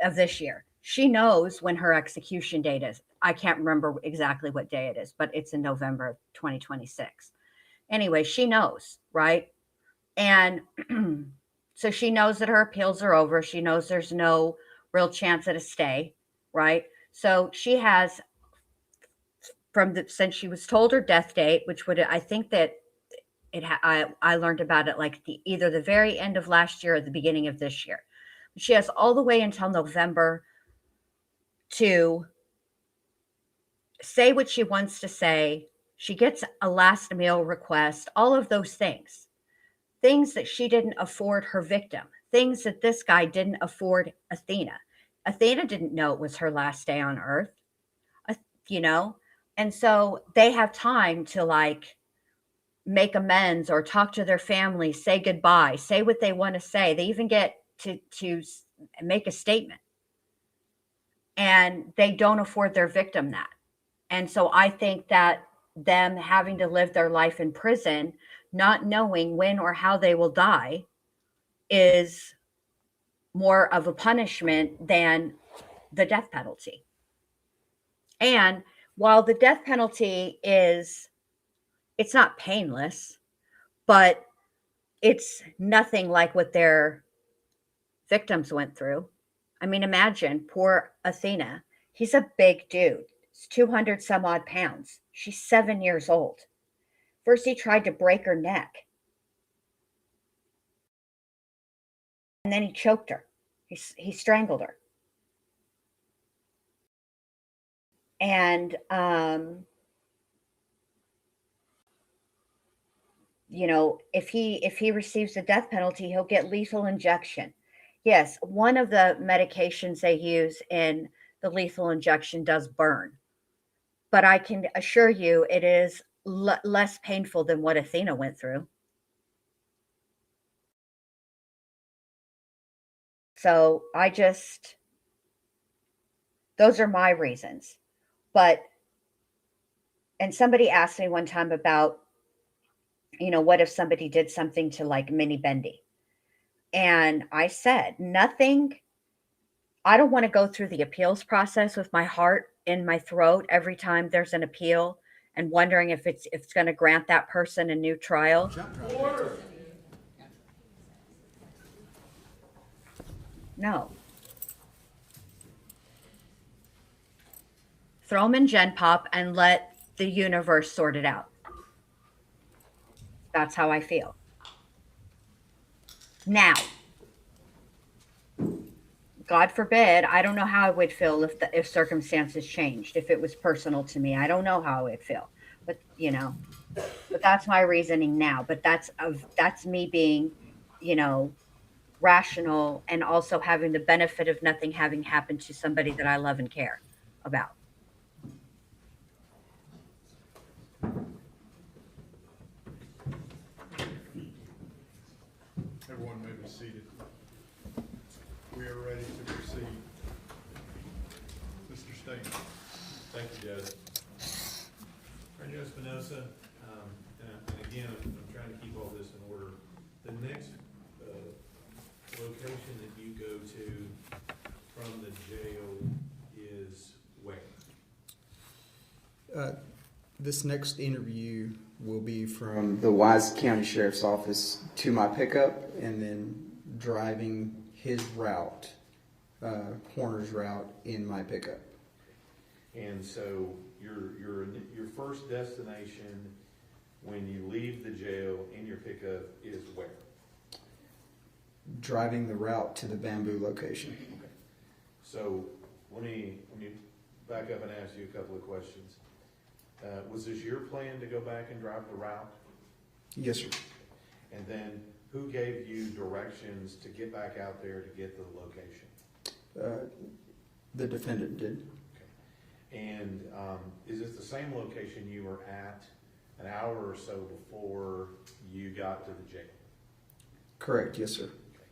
of this year. She knows when her execution date is. I can't remember exactly what day it is, but it's in November of 2026. Anyway, she knows, right? And so she knows that her appeals are over. She knows there's no real chance at a stay, right? So she has, since she was told her death date, which would, I think that I learned about it like either the very end of last year or the beginning of this year. She has all the way until November to say what she wants to say. She gets a last meal request, all of those things that she didn't afford her victim, things that this guy didn't afford Athena. Athena didn't know it was her last day on earth, and so they have time to like make amends or talk to their family, say goodbye, say what they want to say. They even get to make a statement, and they don't afford their victim that. And so I think that them having to live their life in prison, not knowing when or how they will die, is more of a punishment than the death penalty. And while the death penalty it's not painless, but it's nothing like what their victims went through. I mean, imagine poor Athena. He's a big dude. He's 200 some odd pounds. She's 7 years old. First, he tried to break her neck. And then he choked her. He strangled her. And if he receives the death penalty, he'll get lethal injection. Yes, one of the medications they use in the lethal injection does burn, but I can assure you it is less painful than what Athena went through. So those are my reasons. And somebody asked me one time about, what if somebody did something to like Minnie Bendy? And I said, nothing. I don't want to go through the appeals process with my heart in my throat every time there's an appeal and wondering if it's going to grant that person a new trial. No. Throw them in Gen Pop and let the universe sort it out. That's how I feel. Now, God forbid, I don't know how I would feel if circumstances changed, if it was personal to me. I don't know how I would feel, but that's my reasoning now. But that's me being, rational and also having the benefit of nothing having happened to somebody that I love and care about. Everyone may be seated. We are ready to proceed. Mr. State. Thank you, Judge. Randy Espinosa, and again, I'm trying to keep all this in order. The next location that you go to from the jail is where? This next interview will be from the Wise County Sheriff's Office to my pickup, and then driving his route, Horner's route, in my pickup. And so your first destination when you leave the jail in your pickup is where? Driving the route to the bamboo location. Okay. So let me back up and ask you a couple of questions. Was this your plan to go back and drive the route? Yes, sir. And then who gave you directions to get back out there to get to the location? The defendant did. Okay. And is this the same location you were at an hour or so before you got to the jail? Correct, yes, sir. Okay.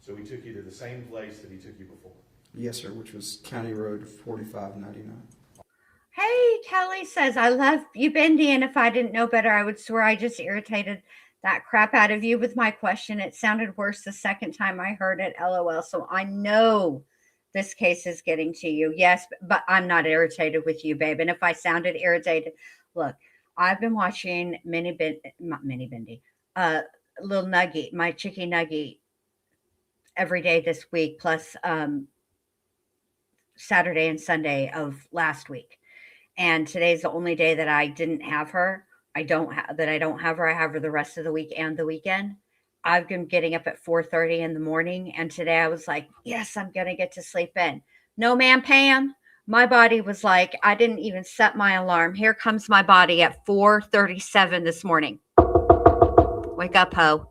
So he took you to the same place that he took you before? Yes, sir, which was County Road 4599. Hey, Kelly says, I love you, Bendy, and if I didn't know better, I would swear I just irritated that crap out of you with my question. It sounded worse the second time I heard it, LOL. So I know this case is getting to you. Yes, but I'm not irritated with you, babe. And if I sounded irritated, look, I've been watching Little Nugget, my Chicky Nugget, every day this week, plus Saturday and Sunday of last week. And today's the only day that I didn't have her. I don't have her. I have her the rest of the week and the weekend. I've been getting up at 4:30 in the morning, and today I was like, yes, I'm gonna get to sleep in. No, ma'am, Pam. My body was like, I didn't even set my alarm. Here comes my body at 4:37 this morning. Wake up, ho.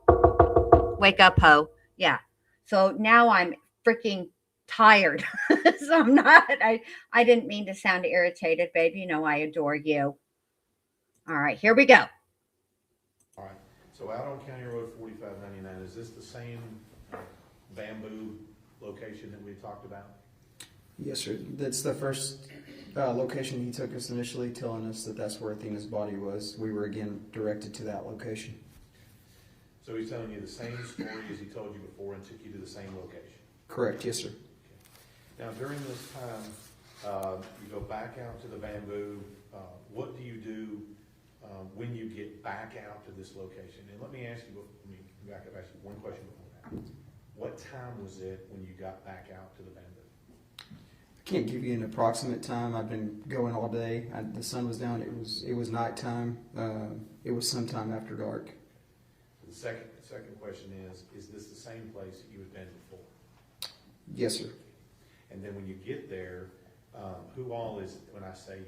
Wake up, ho. Yeah. So now I'm freaking tired. So I'm not, I didn't mean to sound irritated, babe. You know I adore you. All right, here we go. All right. So out on County Road 4599, is this the same bamboo location that we talked about? Yes, sir. That's the first location he took us initially, telling us that that's where Athena's body was. We were again directed to that location. So he's telling you the same story as he told you before and took you to the same location? Correct, yes, sir. Now, during this time, you go back out to the bamboo. What do you do when you get back out to this location? And let me ask you, back up, ask you one question before that. What time was it when you got back out to the bamboo? I can't give you an approximate time. I've been going all day. The sun was down. It was nighttime. It was sometime after dark. The second question is this the same place that you had been before? Yes, sir. And then when you get there, who all is, when I say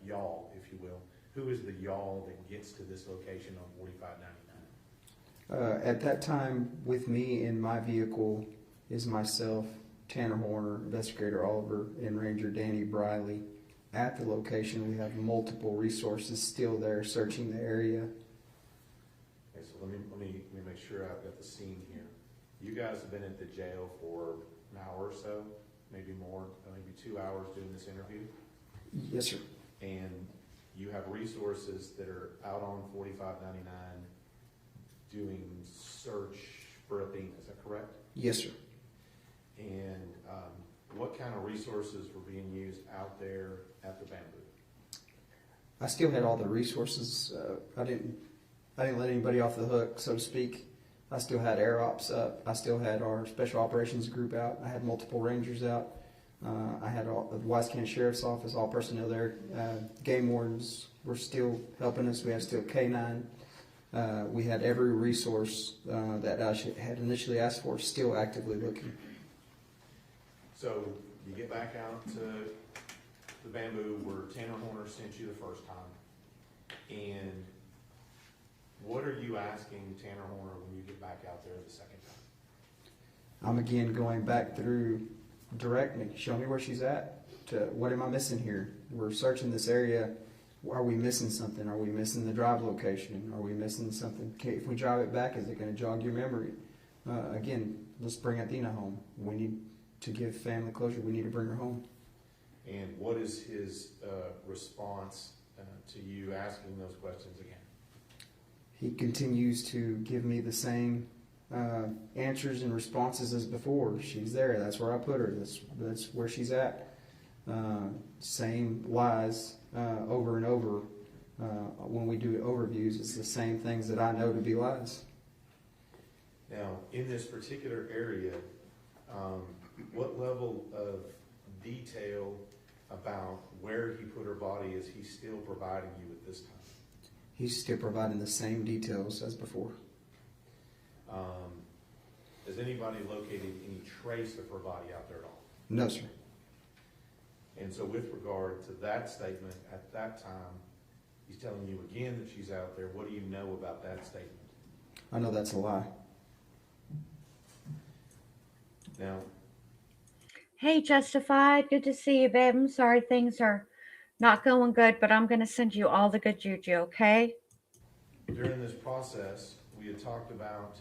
y'all, if you will, who is the y'all that gets to this location on 4599? At that time, with me in my vehicle is myself, Tanner Horner, Investigator Oliver, and Ranger Danny Briley. At the location, we have multiple resources still there searching the area. Okay, so let me make sure I've got the scene here. You guys have been at the jail for an hour or so, maybe more, maybe 2 hours doing this interview? Yes, sir. And you have resources that are out on 4599 doing search for Athena, is that correct? Yes, sir. And what kind of resources were being used out there at the bamboo? I still had all the resources. I didn't let anybody off the hook, so to speak. I still had air ops up. I still had our special operations group out. I had multiple rangers out. I had all the Wise County Sheriff's Office, all personnel there. Game wardens were still helping us. We had still K9. We had every resource that I had initially asked for still actively looking. So you get back out to the bamboo where Tanner Horner sent you the first time. And what are you asking Tanner Horner when you get back out there the second time? I'm again going back through, direct me, show me where she's at, to what am I missing here? We're searching this area. Are we missing something? Are we missing the drive location? Are we missing something? Okay, if we drive it back, is it going to jog your memory? Again, let's bring Athena home. We need to give family closure. We need to bring her home. And what is his response to you asking those questions again? He continues to give me the same answers and responses as before. She's there. That's where I put her. That's where she's at. Same lies over and over. When we do overviews, it's the same things that I know to be lies. Now, in this particular area, what level of detail about where he put her body is he still providing you at this time? He's still providing the same details as before. Has anybody located any trace of her body out there at all? No, sir. And so with regard to that statement at that time, he's telling you again that she's out there. What do you know about that statement? I know that's a lie. Now, Hey, Justified. Good to see you, babe. I'm sorry things are not going good, but I'm going to send you all the good juju, okay? during this process, we had talked about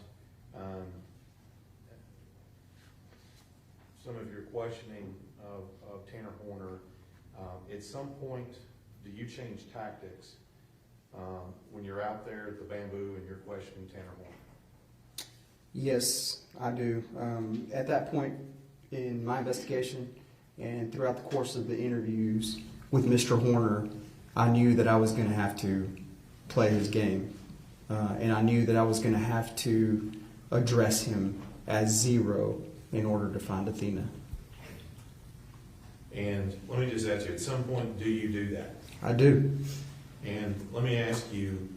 some of your questioning of Tanner Horner. At some point, do you change tactics when you're out there at the bamboo and you're questioning Tanner Horner? Yes, I do. At that point in my investigation and throughout the course of the interviews with Mr. Horner, I knew that I was going to have to play his game. And I knew that I was going to have to address him as zero in order to find Athena. And let me just ask you, at some point, do you do that? I do. And let me ask you,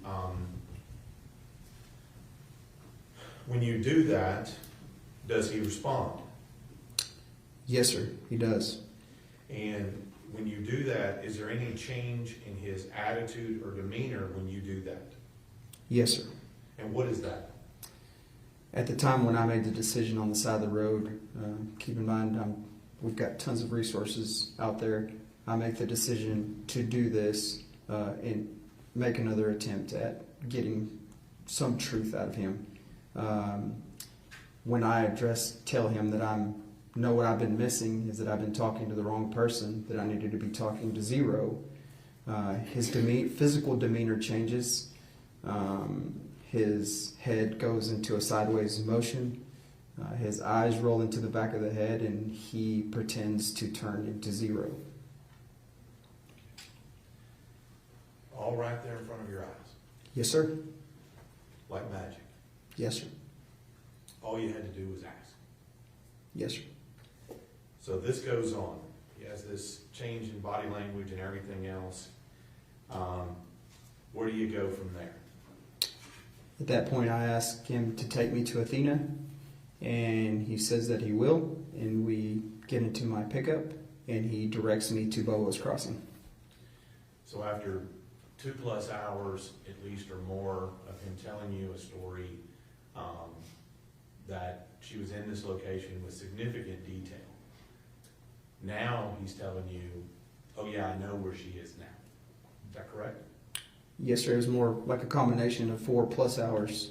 when you do that, does he respond? Yes, sir, he does. And when you do that, is there any change in his attitude or demeanor when you do that? Yes, sir. And what is that? At the time when I made the decision on the side of the road, keep in mind we've got tons of resources out there. I make the decision to do this and make another attempt at getting some truth out of him. When I tell him that I know what I've been missing is that I've been talking to the wrong person, that I needed to be talking to zero. His physical demeanor changes. His head goes into a sideways motion. His eyes roll into the back of the head, and he pretends to turn into zero. All right there in front of your eyes? Yes, sir. Like magic? Yes, sir. All you had to do was ask? Yes, sir. So this goes on. He has this change in body language and everything else. Where do you go from there? At that point, I ask him to take me to Athena, and he says that he will, and we get into my pickup, and he directs me to Bolo's Crossing. So after 2+ hours at least or more of him telling you a story that she was in this location with significant detail. Now he's telling you, oh yeah, I know where she is now. Is that correct? Yes, sir. It was more like a combination of 4+ hours.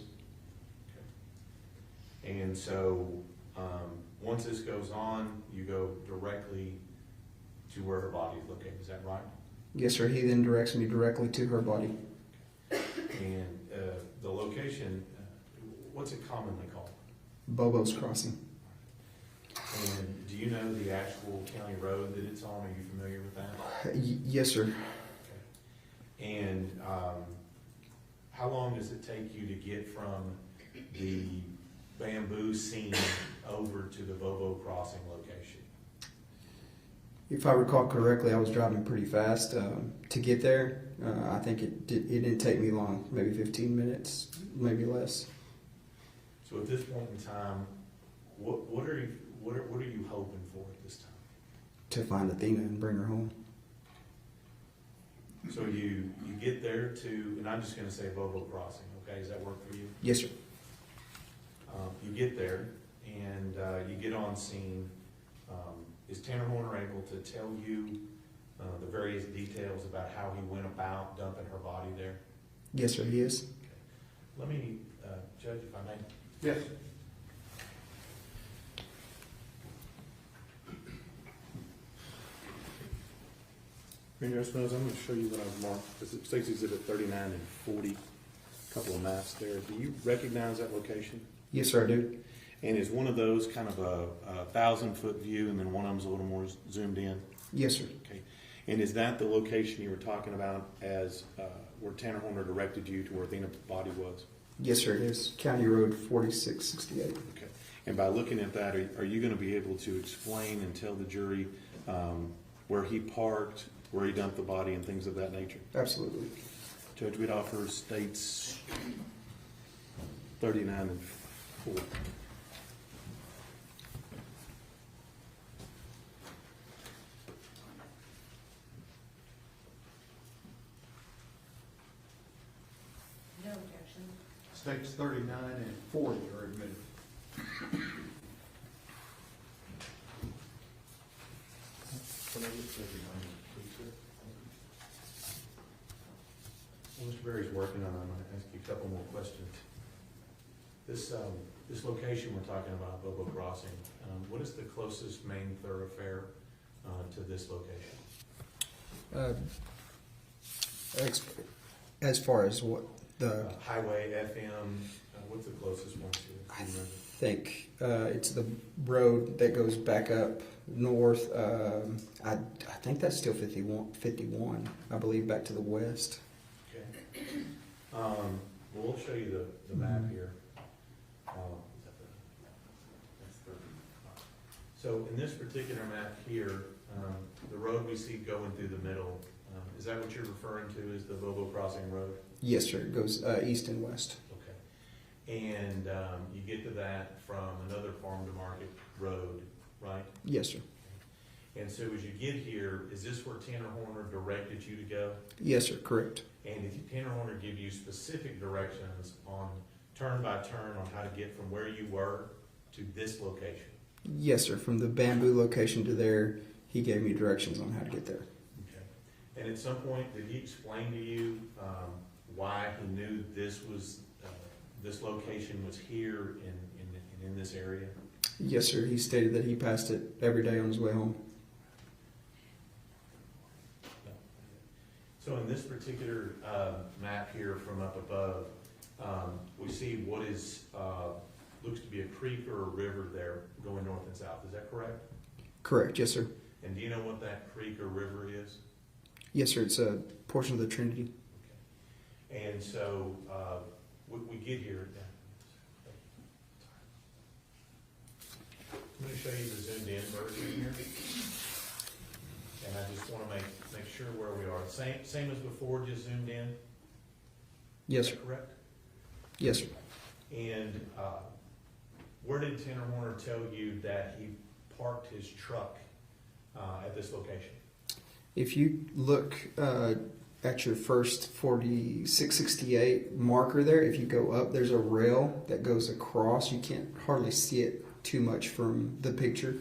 Okay. And so once this goes on, you go directly to where her body is located. Is that right? Yes, sir. He then directs me directly to her body. And the location, what's it commonly called? Bobo's Crossing. And do you know the actual county road that it's on? Are you familiar with that? Yes, sir. Okay. And how long does it take you to get from the bamboo scene over to the Bobo Crossing location? If I recall correctly, I was driving pretty fast to get there. I think it didn't take me long, maybe 15 minutes, maybe less. So at this point in time, what are you hoping for at this time? To find Athena and bring her home. So you get there to, and I'm just going to say Bobo Crossing, okay? Does that work for you? Yes, sir. You get there and you get on scene. Is Tanner Horner able to tell you the various details about how he went about dumping her body there? Yes, sir, he is. Okay. Let me, Judge, if I may. Yes. Mr. Espinosa, I'm going to show you what I've marked. This is State's Exhibit 39 and 40, a couple of maps there. Do you recognize that location? Yes, sir, I do. And is one of those kind of a 1,000-foot view and then one of them's a little more zoomed in? Yes, sir. Okay. And is that the location you were talking about as where Tanner Horner directed you to where Athena's body was? Yes, sir, it is. County Road 4668. Okay. And by looking at that, are you going to be able to explain and tell the jury where he parked, where he dumped the body, and things of that nature? Absolutely. Judge, we'd offer States 39 and 40. No objection. States 39 and 40 are admitted. Well, Mr. Berry's working on it. I'm going to ask you a couple more questions. This location we're talking about, Bobo Crossing, what is the closest main thoroughfare to this location? As far as what the... Highway, FM, what's the closest one to it? I think it's the road that goes back up north. I think that's still 51, I believe, back to the west. Okay. Well, we'll show you the map here. So in this particular map here, the road we see going through the middle, is that what you're referring to as the Bobo Crossing Road? Yes, sir. It goes east and west. Okay. And you get to that from another farm to market road, right? Yes, sir. And so as you get here, is this where Tanner Horner directed you to go? Yes, sir. Correct. And did Tanner Horner give you specific directions on turn by turn on how to get from where you were to this location? Yes, sir. From the bamboo location to there, he gave me directions on how to get there. Okay. And at some point, did he explain to you why he knew this was this location was here in this area? Yes, sir. He stated that he passed it every day on his way home. So in this particular map here from up above, we see what is looks to be a creek or a river there going north and south. Is that correct? Correct. Yes, sir. And do you know what that creek or river is? Yes, sir. It's a portion of the Trinity. Okay. And so we get here. I'm going to show you the zoomed in version here. And I just want to make sure where we are. Same as before, just zoomed in? Yes, sir. Correct? Yes, sir. And where did Tanner Horner tell you that he parked his truck at this location? If you look at your first 4668 marker there, if you go up, there's a rail that goes across. You can't hardly see it too much from the picture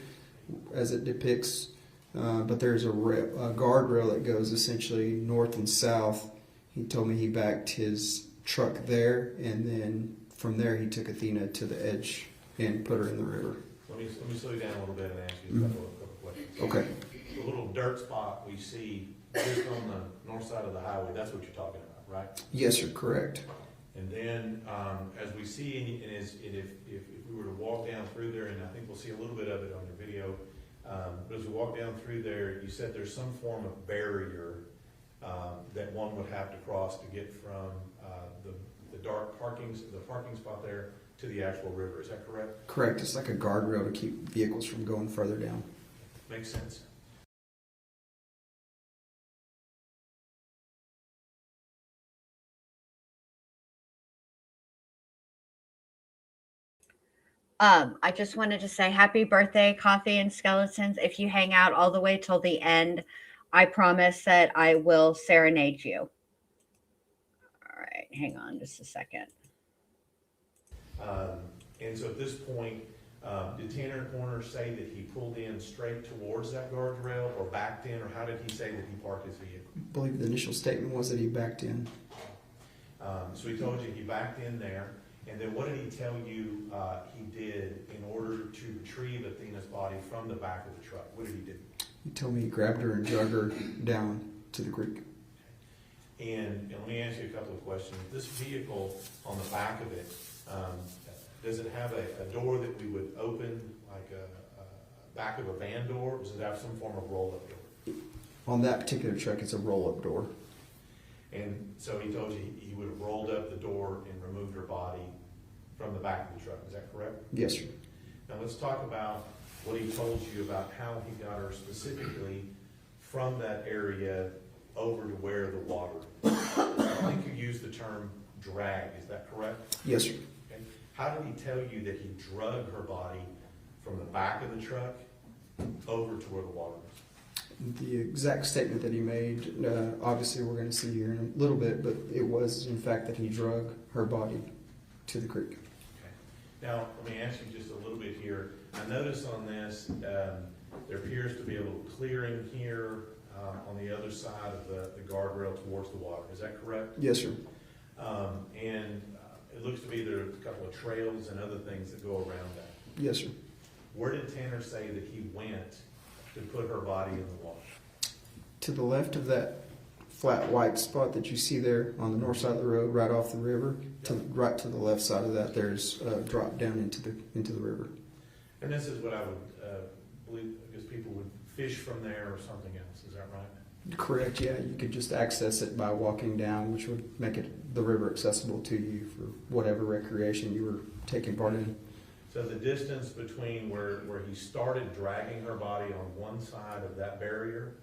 as it depicts, but there's a guardrail that goes essentially north and south. He told me he backed his truck there, and then from there he took Athena to the edge and put her in the river. Let me slow you down a little bit and ask you a couple questions. Okay. The little dirt spot we see just on the north side of the highway, that's what you're talking about, right? Yes, sir, correct. And then, as we see, and if we were to walk down through there, and I think we'll see a little bit of it on your video, but as we walk down through there, you said there's some form of barrier that one would have to cross to get from the dark parking spot there to the actual river. Is that correct? Correct. It's like a guardrail to keep vehicles from going further down. Makes sense. I just wanted to say happy birthday, Coffee and Skeletons. If you hang out all the way till the end, I promise that I will serenade you. All right, hang on just a second. And so at this point, did Tanner Corner say that he pulled in straight towards that guardrail or backed in, or how did he say that he parked his vehicle? I believe the initial statement was that he backed in. So he told you he backed in there, and then what did he tell you he did in order to retrieve Athena's body from the back of the truck? What did he do? He told me he grabbed her and dragged her down to the creek. And let me ask you a couple of questions. This vehicle on the back of it, does it have a door that we would open, like a back of a van door, or does it have some form of roll-up door? On that particular truck, it's a roll-up door. And so he told you he would have rolled up the door and removed her body from the back of the truck. Is that correct? Yes, sir. Now let's talk about what he told you about how he got her specifically from that area over to where the water is. I think you used the term drag. Is that correct? Yes, sir. Okay. How did he tell you that he drug her body from the back of the truck over to where the water was? The exact statement that he made, obviously we're going to see here in a little bit, but it was in fact that he drug her body to the creek. Okay. Now, let me ask you just a little bit here. I notice on this, there appears to be a little clearing here on the other side of the guardrail towards the water. Is that correct? Yes, sir. And it looks to be there are a couple of trails and other things that go around that. Yes, sir. Where did Tanner say that he went to put her body in the water? To the left of that flat white spot that you see there on the north side of the road, right off the river, right to the left side of that, there's a drop down into the river. And this is what I would believe, I guess people would fish from there or something else. Is that right? Correct, yeah. You could just access it by walking down, which would make the river accessible to you for whatever recreation you were taking part in. So the distance between where he started dragging her body on one side of that barrier,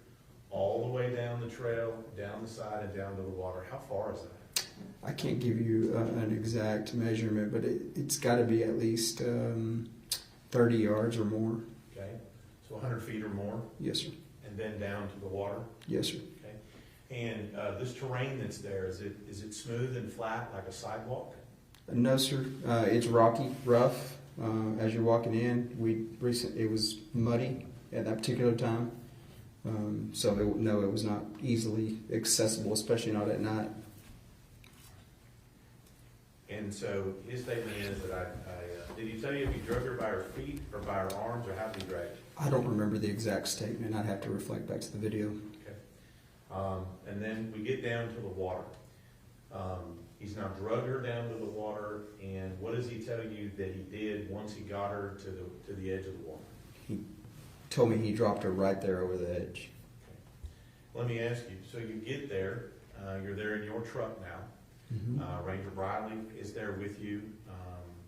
all the way down the trail, down the side, and down to the water, how far is that? I can't give you an exact measurement, but it's got to be at least 30 yards or more. Okay, so 100 feet or more? Yes, sir. And then down to the water? Yes, sir. Okay. And this terrain that's there, is it smooth and flat like a sidewalk? No, sir. It's rocky, rough. As you're walking in, it was muddy at that particular time. So it was not easily accessible, especially not at night. And so his statement is that did he tell you if he drug her by her feet or by her arms, or how did he drag her? I don't remember the exact statement. I'd have to reflect back to the video. Okay. And then we get down to the water. He's now drugged her down to the water, and what does he tell you that he did once he got her to the edge of the water? He told me he dropped her right there over the edge. Okay. Let me ask you, so you get there, you're there in your truck now. Mm-hmm. Ranger Briley is there with you.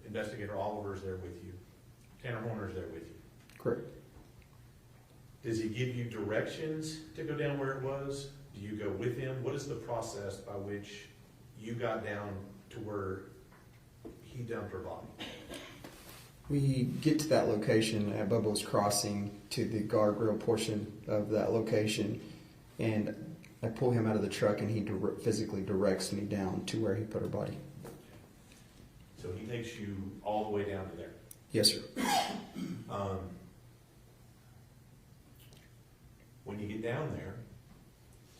Investigator Oliver is there with you. Tanner Horner is there with you. Correct. Does he give you directions to go down where it was? Do you go with him? What is the process by which you got down to where he dumped her body? We get to that location at Bubba's Crossing, to the guardrail portion of that location, and I pull him out of the truck, and he physically directs me down to where he put her body. So he takes you all the way down to there? Yes, sir. When you get down there,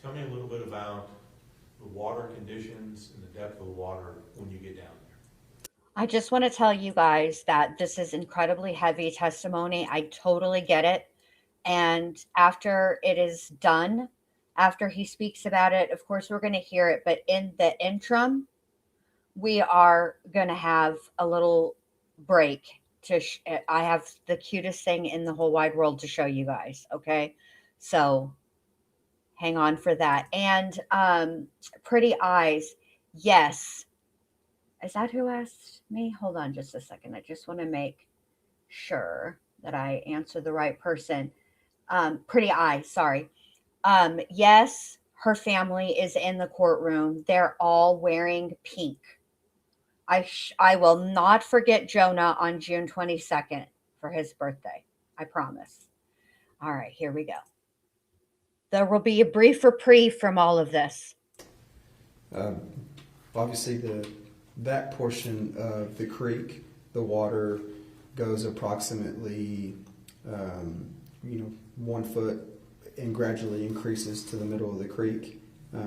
tell me a little bit about the water conditions and the depth of the water when you get down there. I just want to tell you guys that this is incredibly heavy testimony. I totally get it. And after it is done, after he speaks about it, of course, we're going to hear it. But in the interim, we are going to have a little break. I have the cutest thing in the whole wide world to show you guys. Okay. So hang on for that. And Pretty Eyes. Yes. Is that who asked me? Hold on just a second. I just want to make sure that I answer the right person. Pretty Eyes, sorry. Yes, her family is in the courtroom. They're all wearing pink. I will not forget Jonah on June 22nd for his birthday. I promise. All right, here we go. There will be a brief reprieve from all of this. Obviously, that portion of the creek, the water goes approximately 1 foot and gradually increases to the middle of the creek.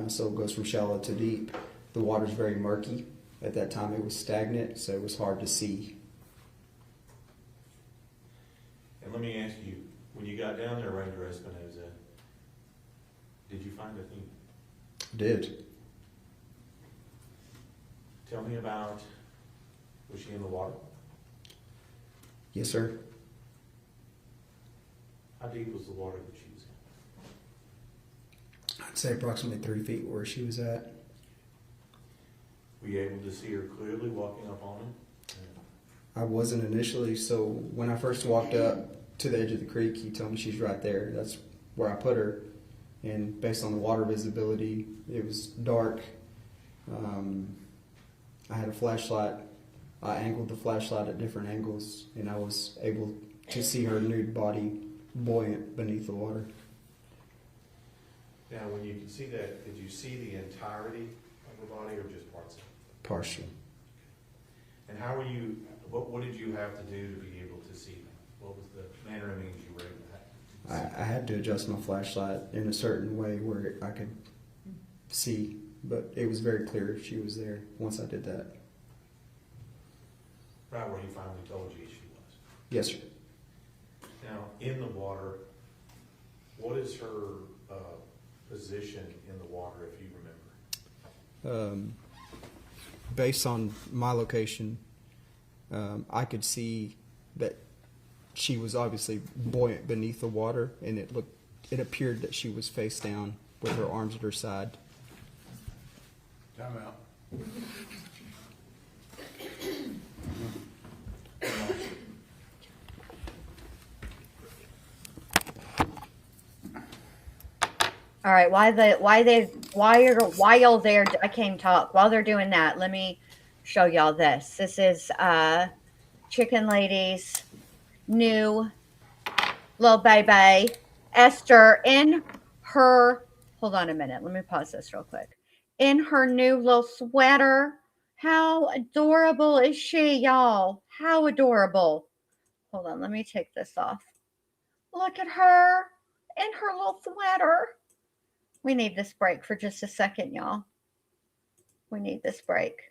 So it goes from shallow to deep. The water's very murky. At that time it was stagnant, so it was hard to see. And let me ask you, when you got down there, Ranger Espinoza, did you find Athena? Did. Tell me about, was she in the water? Yes, sir. How deep was the water that she was in? I'd say approximately 3 feet where she was at. Were you able to see her clearly walking up on him? I wasn't initially, so when I first walked up to the edge of the creek, he told me she's right there. That's where I put her. And based on the water visibility, it was dark. I had a flashlight. I angled the flashlight at different angles, and I was able to see her nude body buoyant beneath the water. Now, when you could see that, did you see the entirety of her body or just parts of it? Partial. And how were you, what did you have to do to be able to see that? What was the manner of means you were able to have? I had to adjust my flashlight in a certain way where I could see, but it was very clear she was there once I did that. Right where you finally told you she was? Yes, sir. Now, in the water, what is her position in the water, if you remember? Based on my location, I could see that she was obviously buoyant beneath the water, and it appeared that she was face down with her arms at her side. Time out. All right, while they're I can't talk. While they're doing that, let me show y'all this. This is Chicken Lady's new little baby, Esther, in her, hold on a minute, let me pause this real quick. In her new little sweater. How adorable is she, y'all? How adorable. Hold on, let me take this off. Look at her in her little sweater. We need this break for just a second, y'all. We need this break.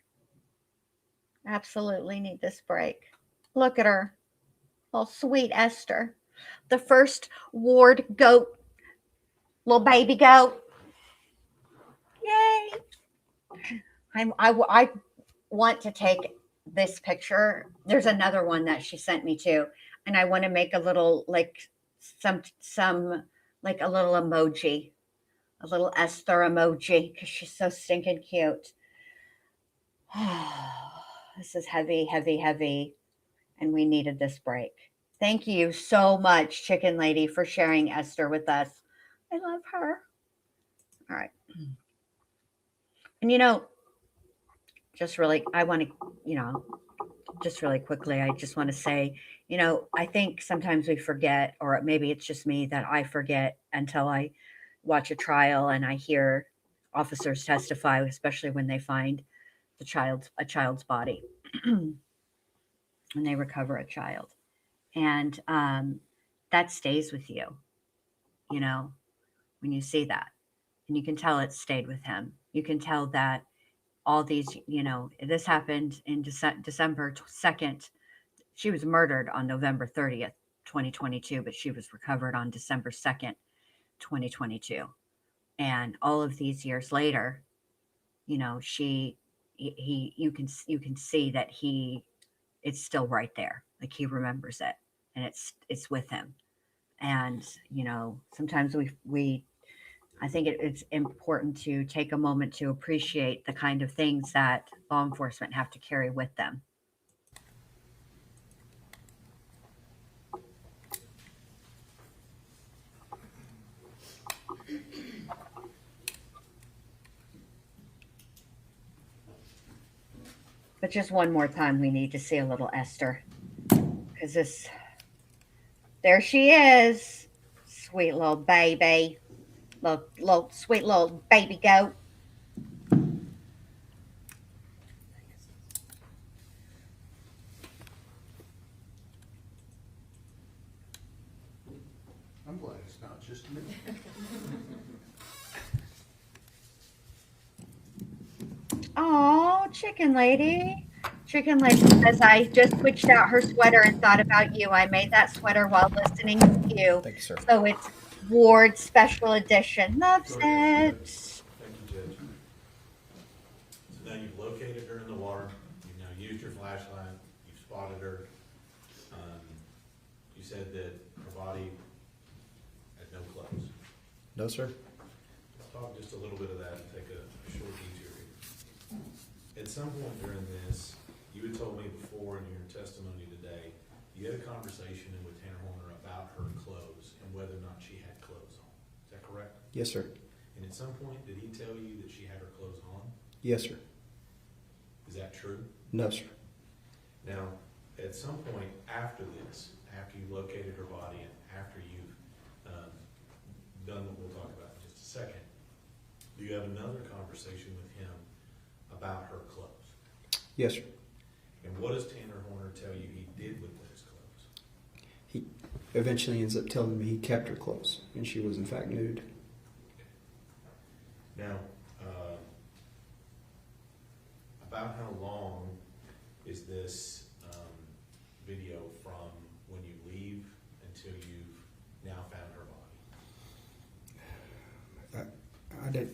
Absolutely need this break. Look at her. Oh, sweet Esther. The first ward goat. Little baby goat. Yay. I want to take this picture. There's another one that she sent me too. And I want to make a little, like, some like a little emoji. A little Esther emoji because she's so stinking cute. This is heavy, heavy, heavy. And we needed this break. Thank you so much, Chicken Lady, for sharing Esther with us. I love her. All right. And just really, I want to, just really quickly, I just want to say, I think sometimes we forget, or maybe it's just me that I forget until I watch a trial and I hear officers testify, especially when they find a child's body and they recover a child. And that stays with you, you know, when you see that. And you can tell it stayed with him. You can tell that all these, you know, this happened in December 2nd. She was murdered on November 30th, 2022, but she was recovered on December 2nd, 2022. And all of these years later, you know, you can see that it's still right there. Like he remembers it and it's with him. And, you know, sometimes I think it's important to take a moment to appreciate the kind of things that law enforcement have to carry with them. But just one more time, we need to see a little Esther, because there she is, sweet little baby, little sweet little baby goat. I'm glad it's not just me. Oh, chicken lady. Chicken lady says, I just switched out her sweater and thought about you. I made that sweater while listening to you. Thank you, sir. So it's Ward Special Edition. Loves it. Thank you, Judge. So now you've located her in the water, you've now used your flashlight, you've spotted her. You said that her body had no clothes. No, sir. Let's talk just a little bit of that and take a short detour here. At some point during this, you had told me before in your testimony today, you had a conversation with Tanner Horner about her clothes and whether or not she had clothes on. Is that correct? Yes, sir. And at some point, did he tell you that she had her clothes on? Yes, sir. Is that true? No, sir. Now, at some point after this, after you located her body and after you've done what we'll talk about in just a second, do you have another conversation with him about her clothes? Yes, sir. And what does Tanner Horner tell you he did with his clothes? He eventually ends up telling me he kept her clothes, and she was in fact nude. Now, about how long is this video from when you leave until you've now found her body?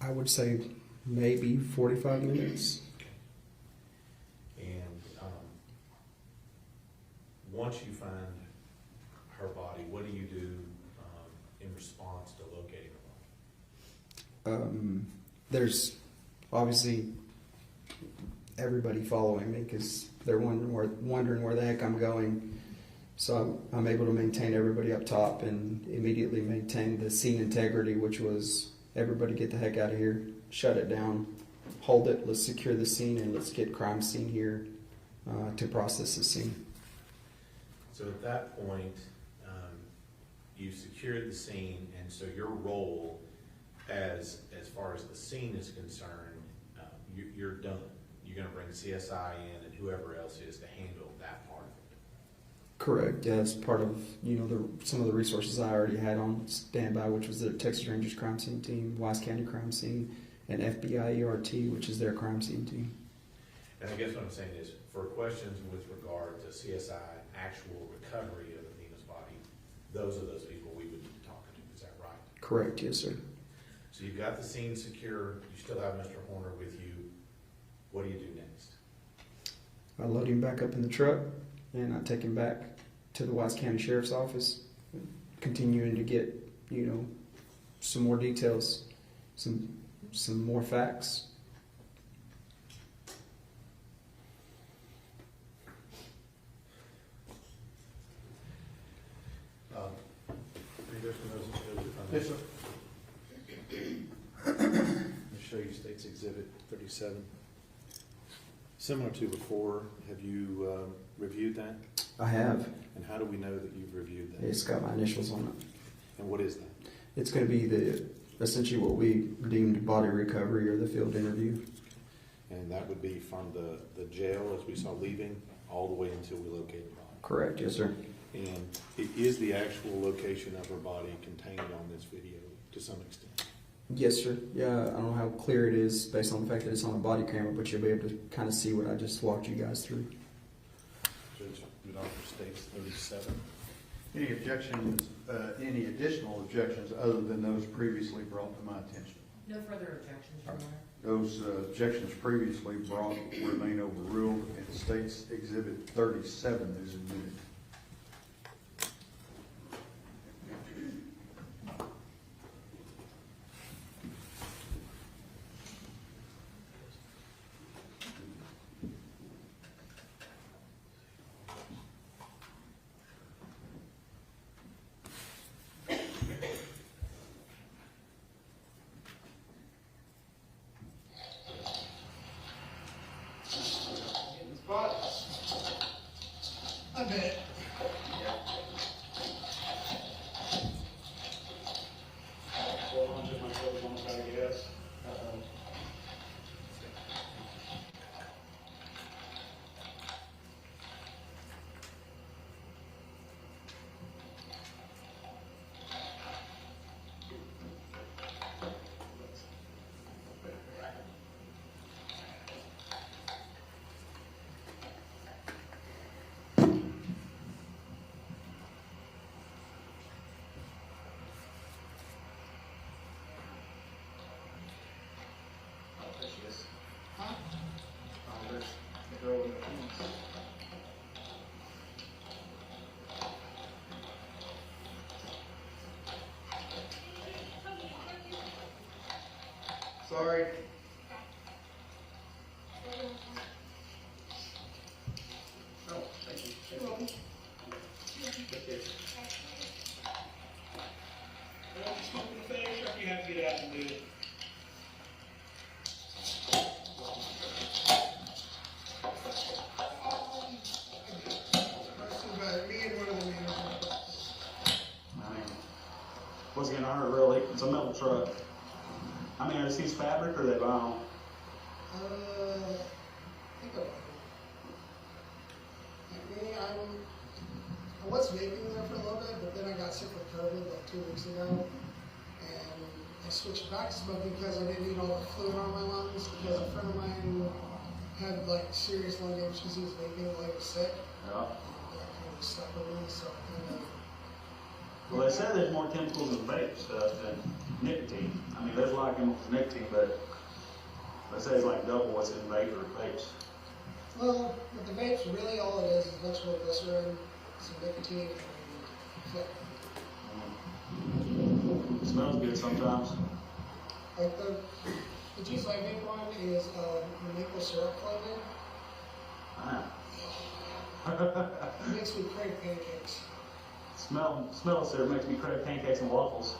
I would say maybe 45 minutes. And once you find her body, what do you do in response to locating her body? There's obviously everybody following me because they're wondering where the heck I'm going. So I'm able to maintain everybody up top and immediately maintain the scene integrity, which was everybody get the heck out of here, shut it down, hold it, let's secure the scene, and let's get crime scene here to process the scene. So at that point, you've secured the scene, and so your role as far as the scene is concerned, you're done. You're going to bring CSI in and whoever else is to handle that part of it. Correct. Yeah, it's part of some of the resources I already had on standby, which was the Texas Rangers crime scene team, Wise County crime scene, and FBI ERT, which is their crime scene team. And I guess what I'm saying is, for questions with regard to CSI actual recovery of Athena's body, those are those people we would be talking to. Is that right? Correct. Yes, sir. So you've got the scene secure. You still have Mr. Horner with you. What do you do next? I load him back up in the truck, and I take him back to the Wise County Sheriff's Office, continuing to get, some more details, some more facts. Yes, sir. Let me show you State's Exhibit 37. Similar to before, have you reviewed that? I have. And how do we know that you've reviewed that? It's got my initials on it. And what is that? It's going to be essentially what we deemed body recovery or the field interview. And that would be from the jail as we saw leaving, all the way until we located the body? Correct, yes, sir. And is the actual location of her body contained on this video to some extent? Yes, sir. Yeah, I don't know how clear it is based on the fact that it's on a body camera, but you'll be able to kind of see what I just walked you guys through. Judge Rudolph states 37. Any objections, any additional objections other than those previously brought to my attention? No further objections, Your Honor. Those objections previously brought remain overruled, and states Exhibit 37 is admitted. I bet. Sorry. Oh, thank you. You're welcome. Well, just want to finish, or you have to get out and do it. What's gonna hurt really? It's a metal truck. I mean, are these fabric or are they vinyl? I think about it. Like me, I was vaping there for a little bit, but then I got sick with COVID like 2 weeks ago, and I switched back to smoking because I didn't need all the fluid on my lungs. Because a friend of mine had like serious lung damage because he was vaping while he was sick. Yeah. That kind of stuck with me, so kind of. Well, they say there's more chemicals in vape stuff than nicotine. I mean, there's a lot of chemicals in nicotine, but they say it's like double what's in vape or vapes. Well, with the vapes, really all it is vegetable glycerin, some nicotine, and flip. It smells good sometimes. Like the juice I make one is maple syrup flavored. Ah. It makes me crave pancakes. Smell of syrup makes me crave pancakes and waffles.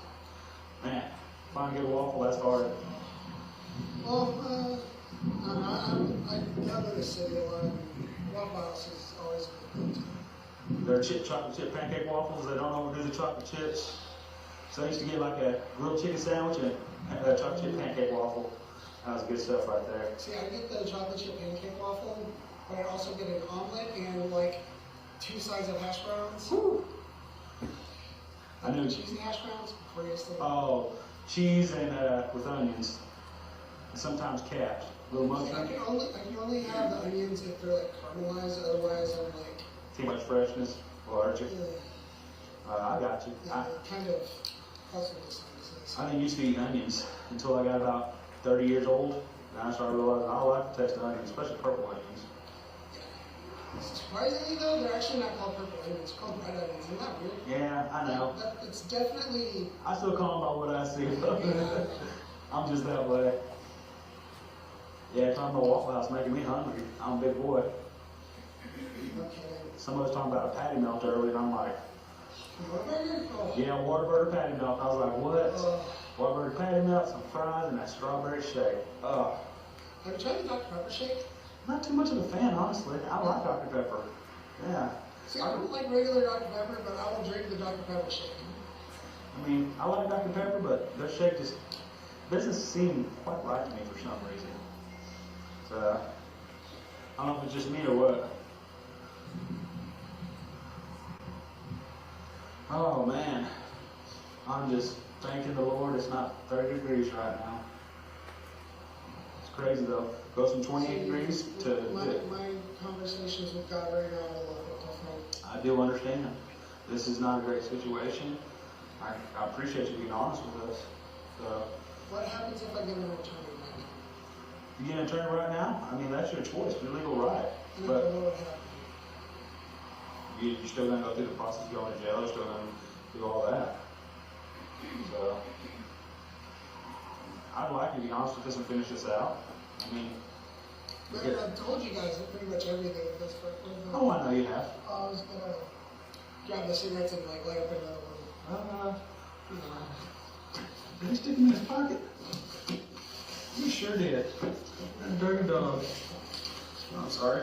Man, find a good waffle, that's hard. Well, I go to the city a lot, and Waffle House is always a good go-to. They're chocolate chip pancake waffles. They don't overdo the chocolate chips. So I used to get like a grilled chicken sandwich and a chocolate chip pancake waffle. That was good stuff right there. See, I get the chocolate chip pancake waffle, but I also get an omelet and like 2 sides of hash browns. Woo. I knew Cheesy hash browns, greatest thing. Oh, cheese and with onions, and sometimes capped. Little mushroom. I can only have the onions if they're like caramelized. Otherwise, I'm like Too much freshness. Well, aren't you? I got you. yeah, kind of hustle this thing. I didn't used to eat onions until I got about 30 years old. And I started realizing I like the taste of onions, especially purple onions. Surprisingly though, they're actually not called purple onions, they're called red onions. Isn't that weird? Yeah, I know. It's definitely. I still call them by what I see. I'm just that way. Yeah, talking about Waffle House making me hungry. I'm a big boy. Okay. Somebody was talking about a patty melt earlier, and I'm like, Whataburger? Oh. yeah, Whataburger patty melt. I was like, what? Whataburger patty melt, some fries, and that strawberry shake. Have you tried the Dr. Pepper shake? Not too much of a fan, honestly. I like Dr. Pepper. Yeah. See, I don't like regular Dr. Pepper, but I will drink the Dr. Pepper shake. I mean, I like Dr. Pepper, but their shake just doesn't seem quite right to me for some reason. So, I don't know if it's just me or what. Oh man, I'm just thanking the Lord it's not 30 degrees right now. It's crazy though. Goes from 28 degrees to my conversations with God right now are a little bit different. I do understand. This is not a great situation. I appreciate you being honest with us. So, What happens if I get an attorney right now? you get an attorney right now? I mean, that's your choice, your legal right. And I But don't know what happened. you're still going to go through the process of going to jail. You're still going to do all that. So, I'd like you to be honest with us and finish this out. I mean, But I've told you guys pretty much everything at this point. oh, I know you have. I was gonna grab the cigarettes and like light up another one. Did you stick them in his pocket? You sure did. Dirty dog. Oh, I'm sorry.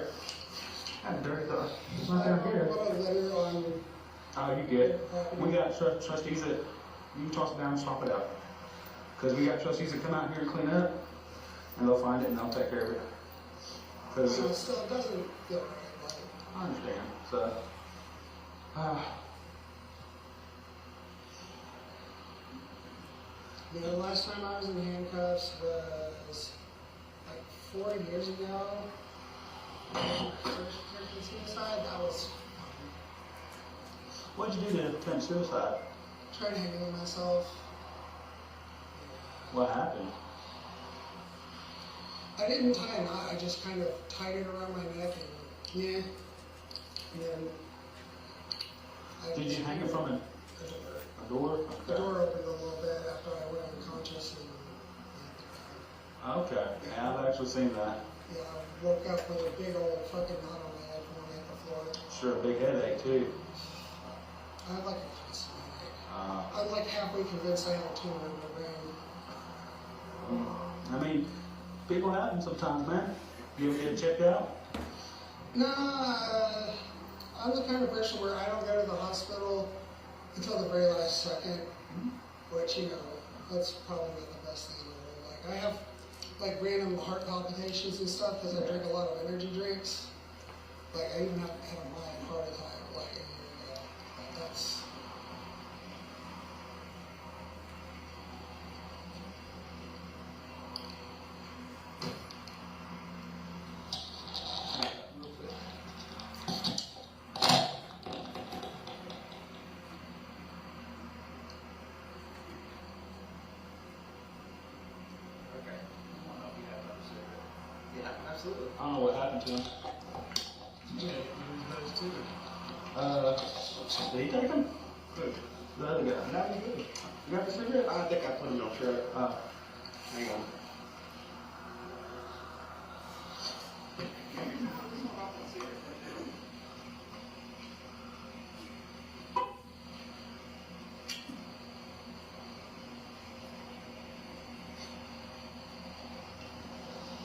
That dirty dog. It's not down here. What a letter on. Oh, you good. We got trustees that, you can toss it down and swap it out. Because we got trustees that come out here and clean up, and they'll find it and they'll take care of it. Because Still, it doesn't feel right. Like, I understand. So, you know, the last time I was in handcuffs was like 4 years ago. First suicide, that was what'd you do to attempt suicide? trying to hang myself. What happened? I didn't tie a knot, I just kind of tied it around my neck and yeah. And then Did you hang it from a door? The door opened a little bit after I went unconscious and Okay. Yeah, I've actually seen that. yeah, I woke up with a big old fucking knot on my head when I hit the floor. Sure, a big headache too. I had like a constant headache. I'm like halfway convinced I had a tumor in my brain. I mean, people have them sometimes, man. You ever get checked out? Nah, I'm the kind of person where I don't go to the hospital until the very last second, which, you know, that's probably not the best thing in the world. Like, I have, like, random heart palpitations and stuff because I drink a lot of energy drinks. Like, I even had a mild heart attack, like, a year ago. Like, that's... Absolutely. I don't know what happened to him. Yeah, those too. Did he take them? Good. The other guy. That was good. You got the cigarette? I think I put them on shirt. Hang on.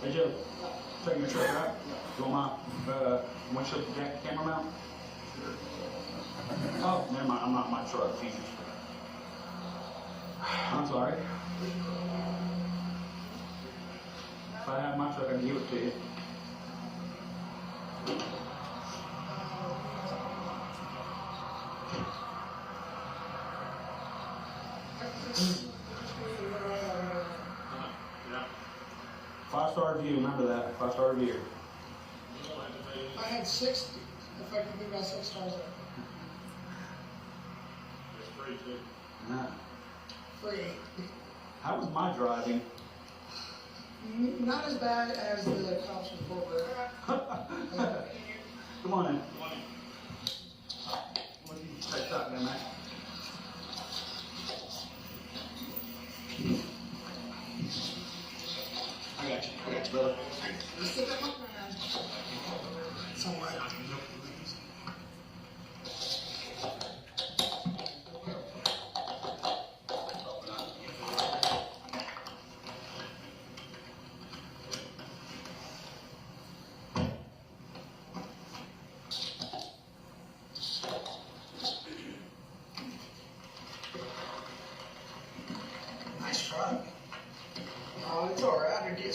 Hey Joe, taking your truck out? You want my windshield camera mount? Oh, never mind, I'm not my truck, Jesus. I'm sorry. If I had my truck, I'd give it to you. Yeah. 5-star review, remember that, 5-star review. I had 6, effectively got 6 stars there. It's free too. Yeah. Free. How was my driving? Not as bad as the cops report were. Come on in. What do you take that there, man? I got you, brother. You still got my man. Somewhere.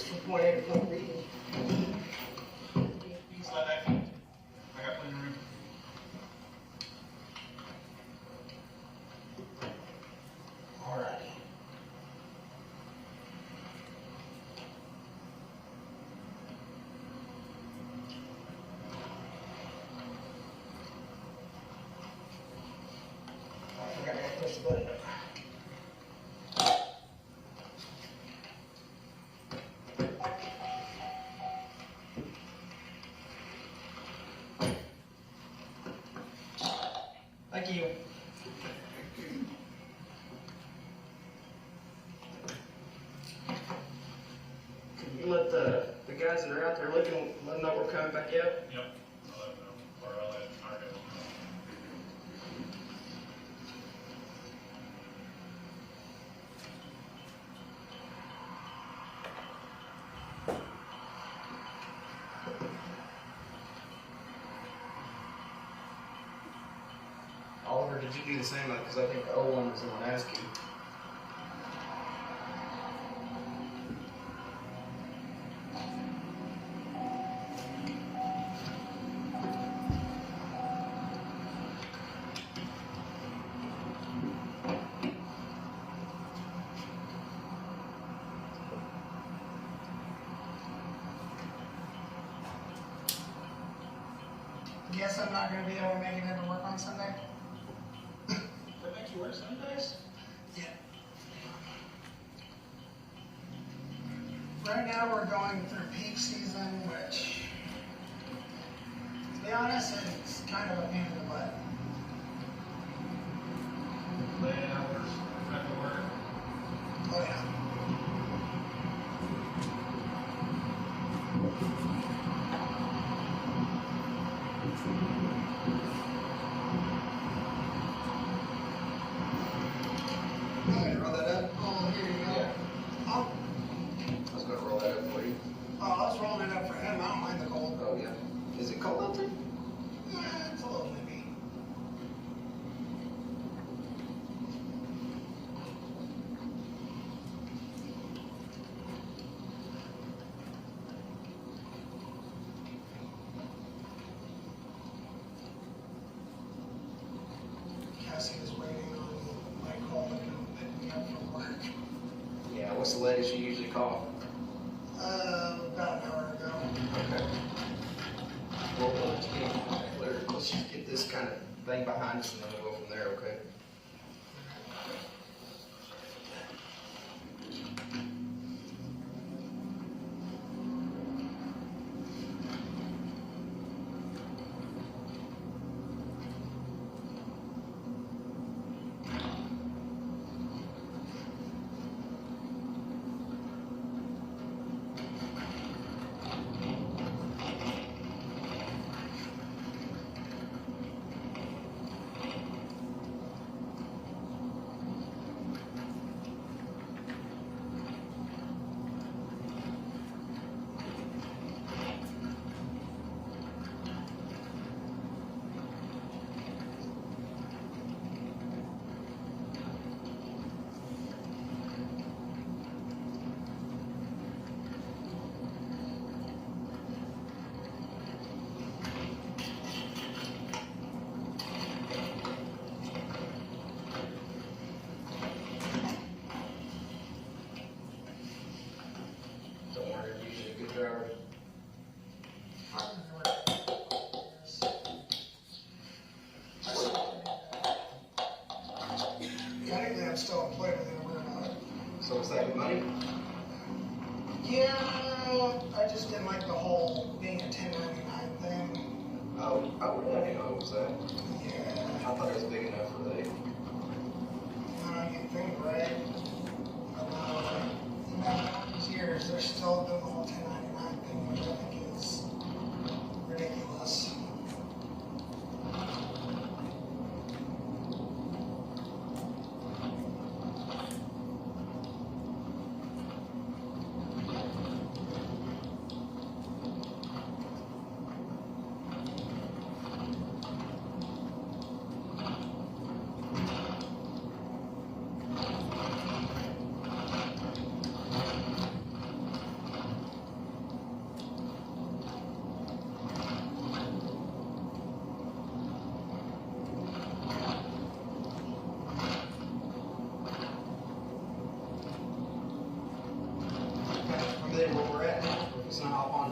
from point A to point B. You can slide that. I got plenty of room. All right. I forgot to push the button. Thank you. Can you let the guys that are out there looking, let them know we're coming back out? Yep. I'll let them know, or I'll let our guys know. Oliver, did you do the same? Because I think the O1 was the one asking. Guess I'm not going to be able to make it into work on Sunday? That makes you work Sundays? Yeah. Right now we're going through peak season, which, to be honest, it's kind of a pain in the butt. Late hours, back to work. Oh yeah. Alright, roll that up. Oh, here you go. Yeah. Oh, I was gonna roll that up for you. I was rolling it up for him. I don't mind the cold. Oh, yeah. Is it cold out there? It's a little nippy. Cassie is waiting on my call to come pick me up from work. Yeah, what's the latest you usually call? About an hour ago. Okay. Well, let's just get this kind of thing behind us and then we'll go from there, okay? Don't worry, you're usually a good driver. Technically, I'm still employed with him. We're not. So is that money? Yeah, I just didn't like the whole being a 1099 thing. Oh, I didn't know it was that. Yeah. I thought it was big enough for the. You think, right? These years, they're still doing the whole 1099 thing, which I think is ridiculous.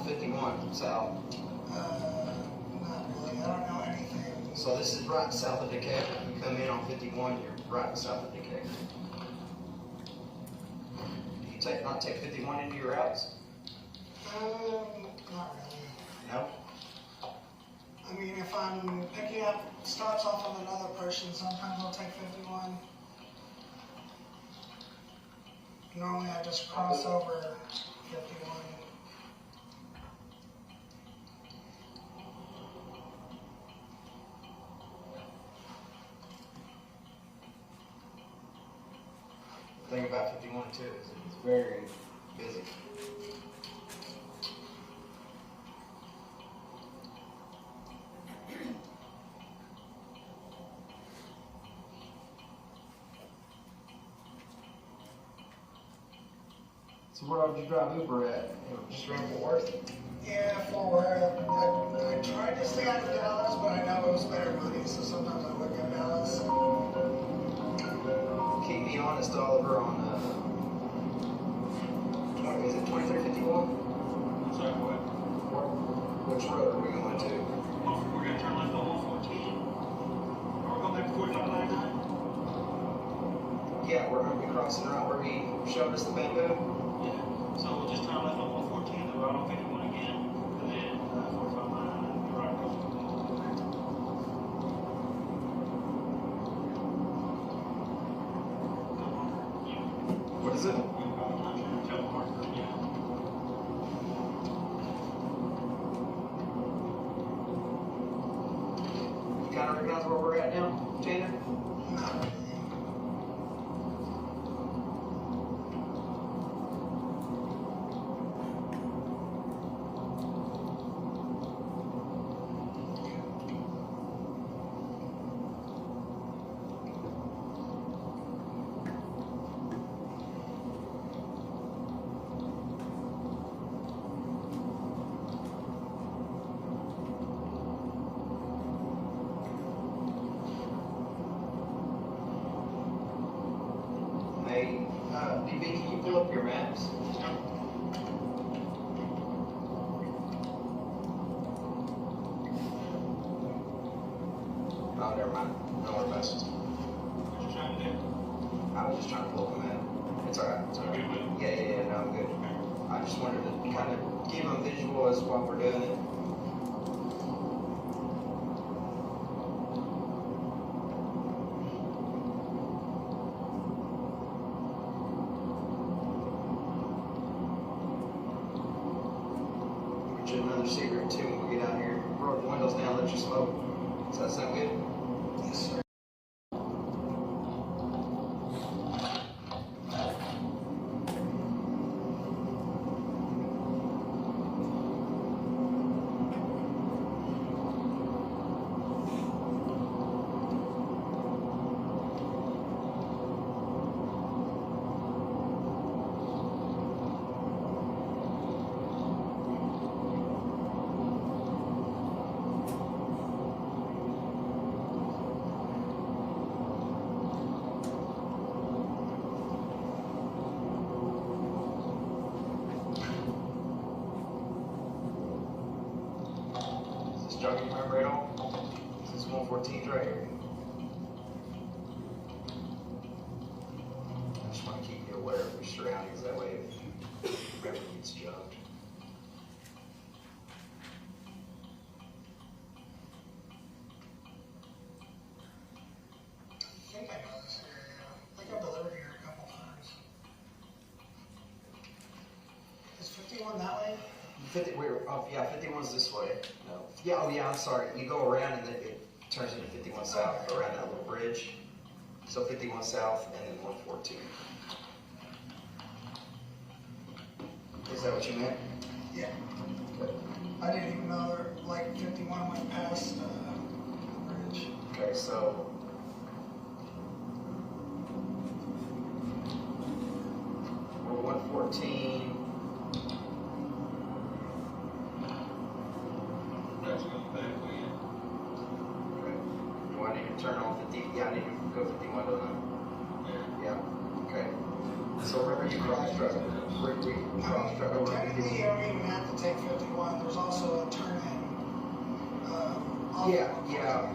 51 south. Not really, I don't know anything. So this is right south of Decatur. You come in on 51, you're right south of Decatur. Do you not take 51 into your routes? Not really. No? I mean, if I'm picking up stops off of another person, sometimes I'll take 51. Normally I just cross over 51. The thing about 51 too is it's very busy. So where did you drive Uber at? Just around Fort Worth? Yeah, Fort Worth. I tried to stay out of Dallas, but I know it was better money, so sometimes I would go to Dallas. Keep me honest, Oliver, on is it 2351? Sorry, what? Which road are we going to? We're gonna turn left on 114. Or we're going back to 4599? Yeah, we're going to be crossing right where he showed us the bamboo. Yeah. So we'll just turn left on 114, then right on 51 again, and then 4599, right across the What is it? You kind of recognize where we're at now, Tanner? Hey, DB, can you pull up your maps? Oh, never mind. No more questions. What you trying to do? I was just trying to pull up a map. It's alright. It's alright. Yeah, no, I'm good. I just wanted to kind of give them a visual as what we're doing it. Another cigarette too when we get out here. Roll the windows down, let you smoke. Does that sound good? Yes, sir. John, you remember it all? This is 114th right here. I just want to keep you aware of your surroundings, that way if you remember gets jumped. I think I know this area. I think I've delivered here a couple times. Is 51 that way? 51's this way. No. Yeah, oh yeah, I'm sorry. You go around and then it turns into 51 south around that little bridge. So 51 south and then 114. Is that what you meant? Yeah. Good. I didn't even know there, like 51 went past the bridge. Okay, so we're 114. Do I need to turn on 50? Yeah, I need to go 51 to them. Yeah. Okay. So remember you cross-track. We cross-track over. Technically, you don't even have to take 51. Yeah,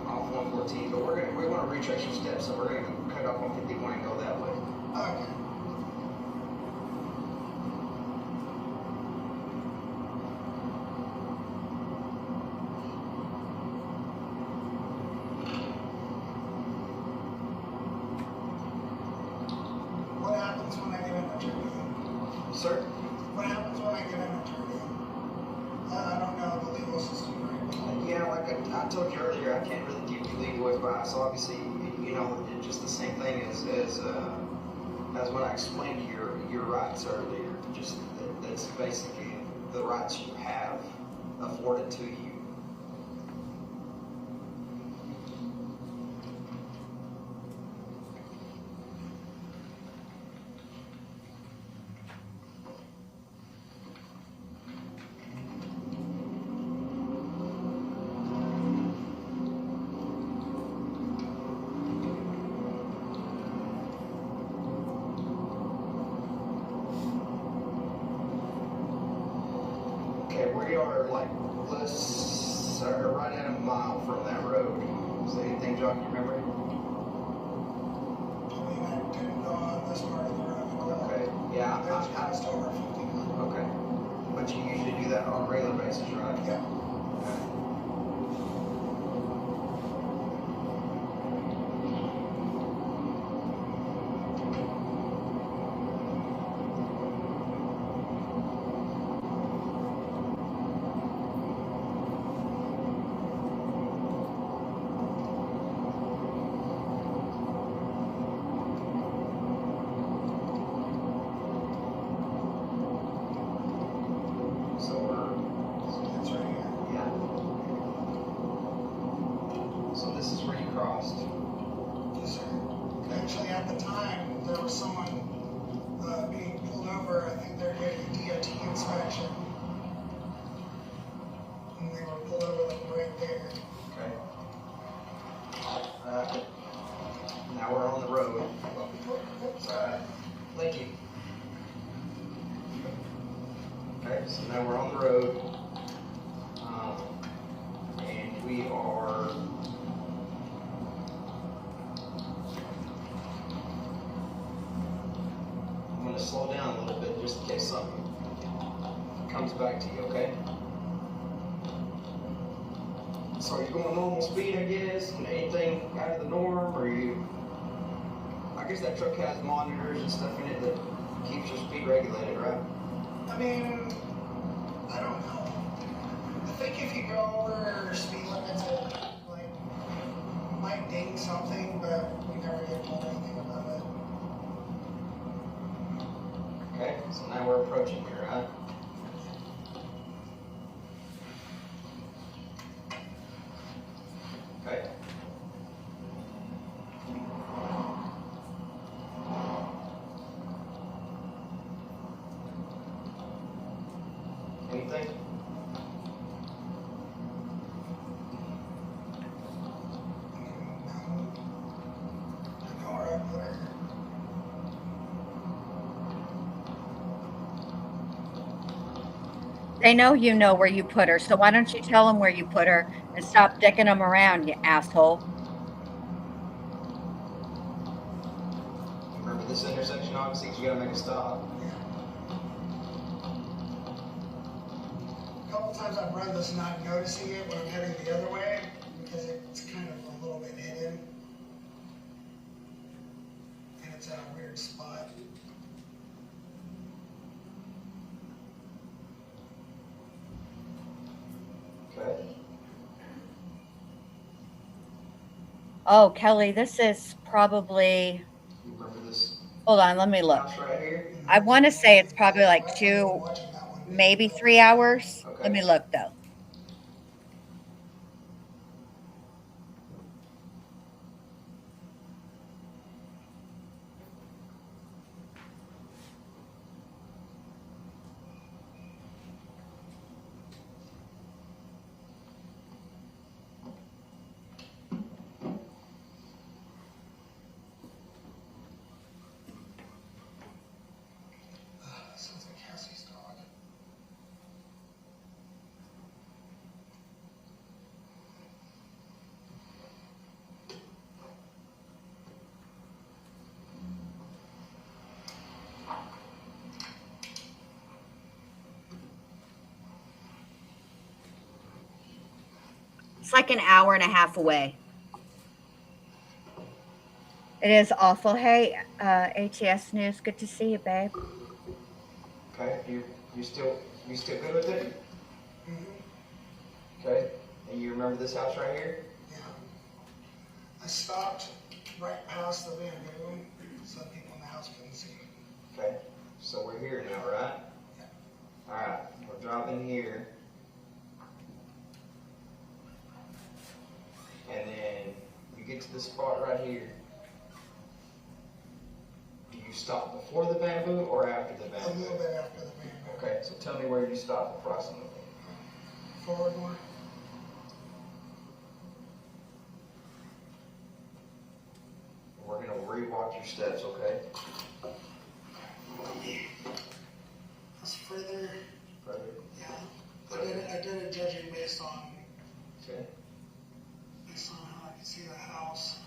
off 114, but we want to retrace your steps, so we're gonna cut off on 51 and go that way. Okay. What happens when I get an attorney? Sir? What happens when I get an attorney? I don't know the legal system very well. Yeah, like I told you earlier, I can't really give you legal advice. Obviously, you know, it's just the same thing as when I explained your rights earlier. Just that's basically the rights you have afforded to you. We are like right at a mile from that road. Is there anything jog your memory? I mean, I didn't go on this part of the road. Okay. Yeah. There's passed over 51. Okay. But you usually do that on a regular basis, right? Yeah. Actually, at the time, there was someone being pulled over. I think they're getting a DOT inspection. And they were pulled over like right there. Okay. Now we're on the road. Thank you. Okay, so now we're on the road. And we are... I'm going to slow down a little bit just in case something comes back to you, okay? So are you going normal speed, I guess? And anything out of the norm, or you... I guess that truck has monitors and stuff in it that keeps your speed regulated, right? I mean, I don't know. I think if you go over speed limits, it like might ding something, but we never get told anything about it. Okay, so now we're approaching here, right? Okay. Anything? I know where I put her. They know you know where you put her, so why don't you tell them where you put her and stop dicking them around, you asshole. Remember this intersection, obviously, 'cause you gotta make a stop. A couple times I've read this not noticing it when I'm heading the other way because it's kind of a little bit hidden. And it's at a weird spot. Okay. Oh, Kelly, this is probably, You remember this hold on, let me look. house right here? I want to say it's probably like 2, maybe 3 hours. Okay. Let me look though. Sounds like Cassie's dog. It's like an hour and a half away. It is awful. Hey, ATS News, good to see you, babe. Okay, you still good with it? Mm-hmm. Okay, and you remember this house right here? Yeah. I stopped right past the van room so people in the house couldn't see me. Okay, so we're here now, right? Yeah. Alright, we're dropping here. And then you get to the spot right here. Do you stop before the bamboo or after the A bamboo? little bit after the bamboo. Okay, so tell me where you stop approximately. Forward more. We're gonna rewalk your steps, okay? That's further. Further. Yeah. I did a judging based on Okay. how I can see the house.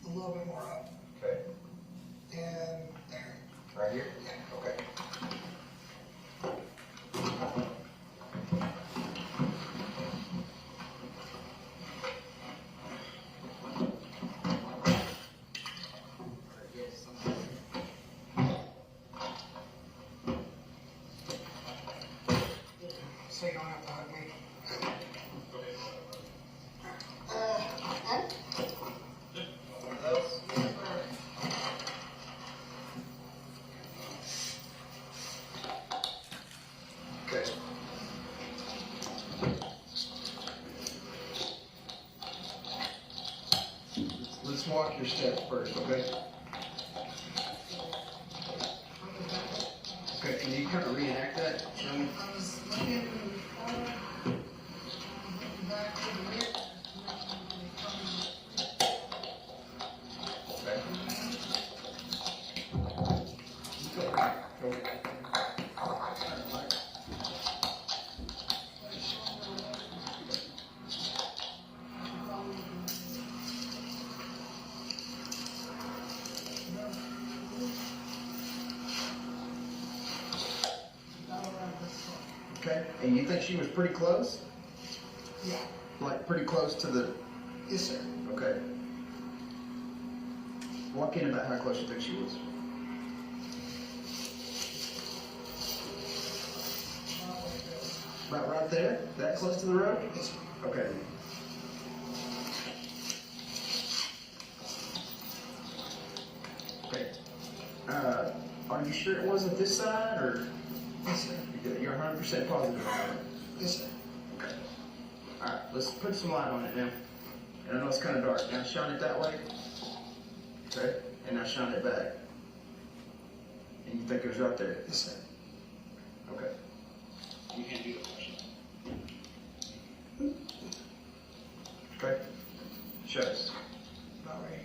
A little bit more up. Okay. And there. Right here? Yeah. Okay. So you don't have to hug me. Okay. Let's walk your steps first, okay? Okay, can you kind of reenact that? Show me. I was looking back to the rear. Okay. Okay, and you think she was pretty close? Yeah. Like pretty close to the, Yes, sir. okay. Walk in about how close you think she was. Right there? That close to the road? Yes, sir. Okay. Okay. Are you sure it wasn't this side, or Yes, sir. you're 100% positive about it? Yes, sir. Okay. All right, let's put some light on it now. And I know it's kind of dark. Now shine it that way. Okay. And now shine it back. And you think it was right there? Yes, sir. Okay. You can't do the question. Okay. Show us. About right here.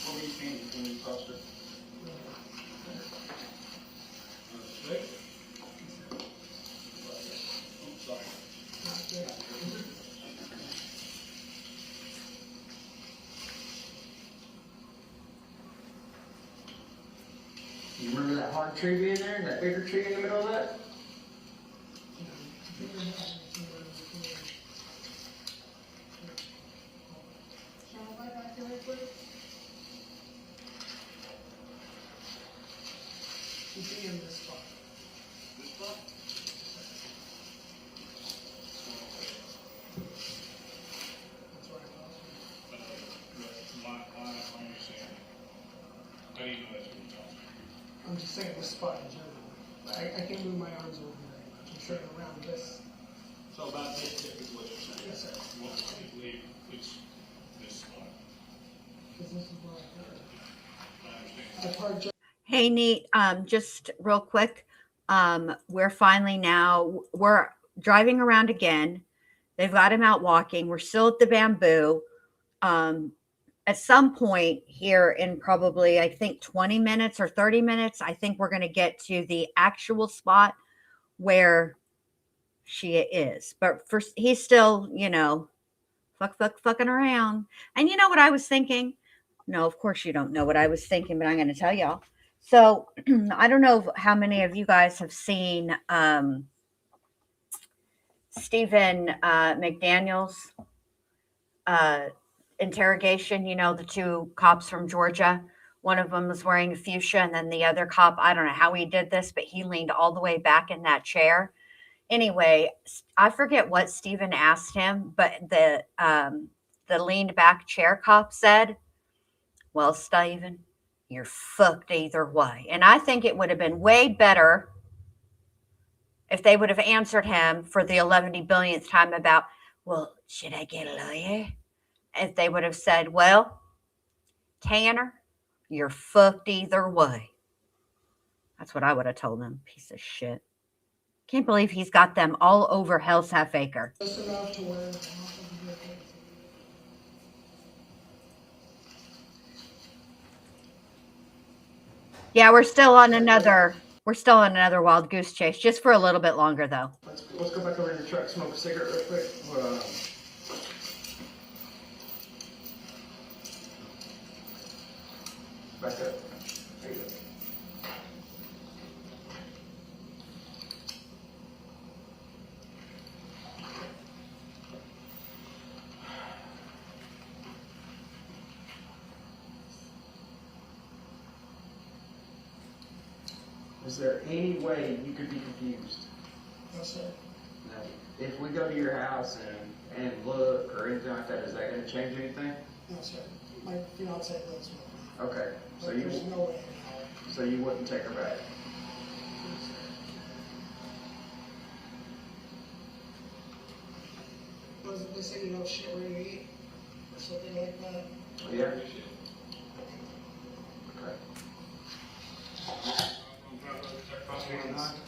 What were you thinking when you crossed it? Straight? Oh, sorry. You remember that hard tree being there, and that bigger tree in the middle of that? Can I go back there real quick? She'd be in this spot. This spot? That's where I thought. My understanding. How do you know that's what you're talking about? I'm just saying this spot in general. I can't move my arms over very much. I'm sure around this. So about this tip is what you're saying? Yes, sir. Well, I believe it's this spot. Because this is where I heard. I understand. The part Hey, Neat, just real quick. We're finally now, we're driving around again. They've got him out walking. We're still at the bamboo. At some point here in probably, I think 20 minutes or 30 minutes, I think we're going to get to the actual spot where she is. But first, he's still, fucking around. And you know what I was thinking? No, of course you don't know what I was thinking, but I'm going to tell y'all. So I don't know how many of you guys have seen Stephen McDaniel's interrogation. You know, the two cops from Georgia. One of them was wearing a fuchsia, and then the other cop, I don't know how he did this, but he leaned all the way back in that chair. Anyway, I forget what Stephen asked him, but the leaned back chair cop said, "Well, Stephen, you're fucked either way." And I think it would have been way better if they would have answered him for the 11 billionth time about, "Well, should I get a lawyer?" If they would have said, "Well, Tanner, you're fucked either way." That's what I would have told them. Piece of shit. Can't believe he's got them all over Hell's Half Acre. Just enough to where Yeah, we're still on another wild goose chase, just for a little bit longer though. Let's go back over in the truck, smoke a cigarette real quick. Back up. There you go. Is there any way you could be confused? Yes, sir. Now, if we go to your house and look or anything like that, is that going to change anything? No, sir. My fiance lives with me. Okay, so But there's no way. so you wouldn't take her back? Doesn't they say you don't shit where you eat? Or something like that? Yeah. Okay.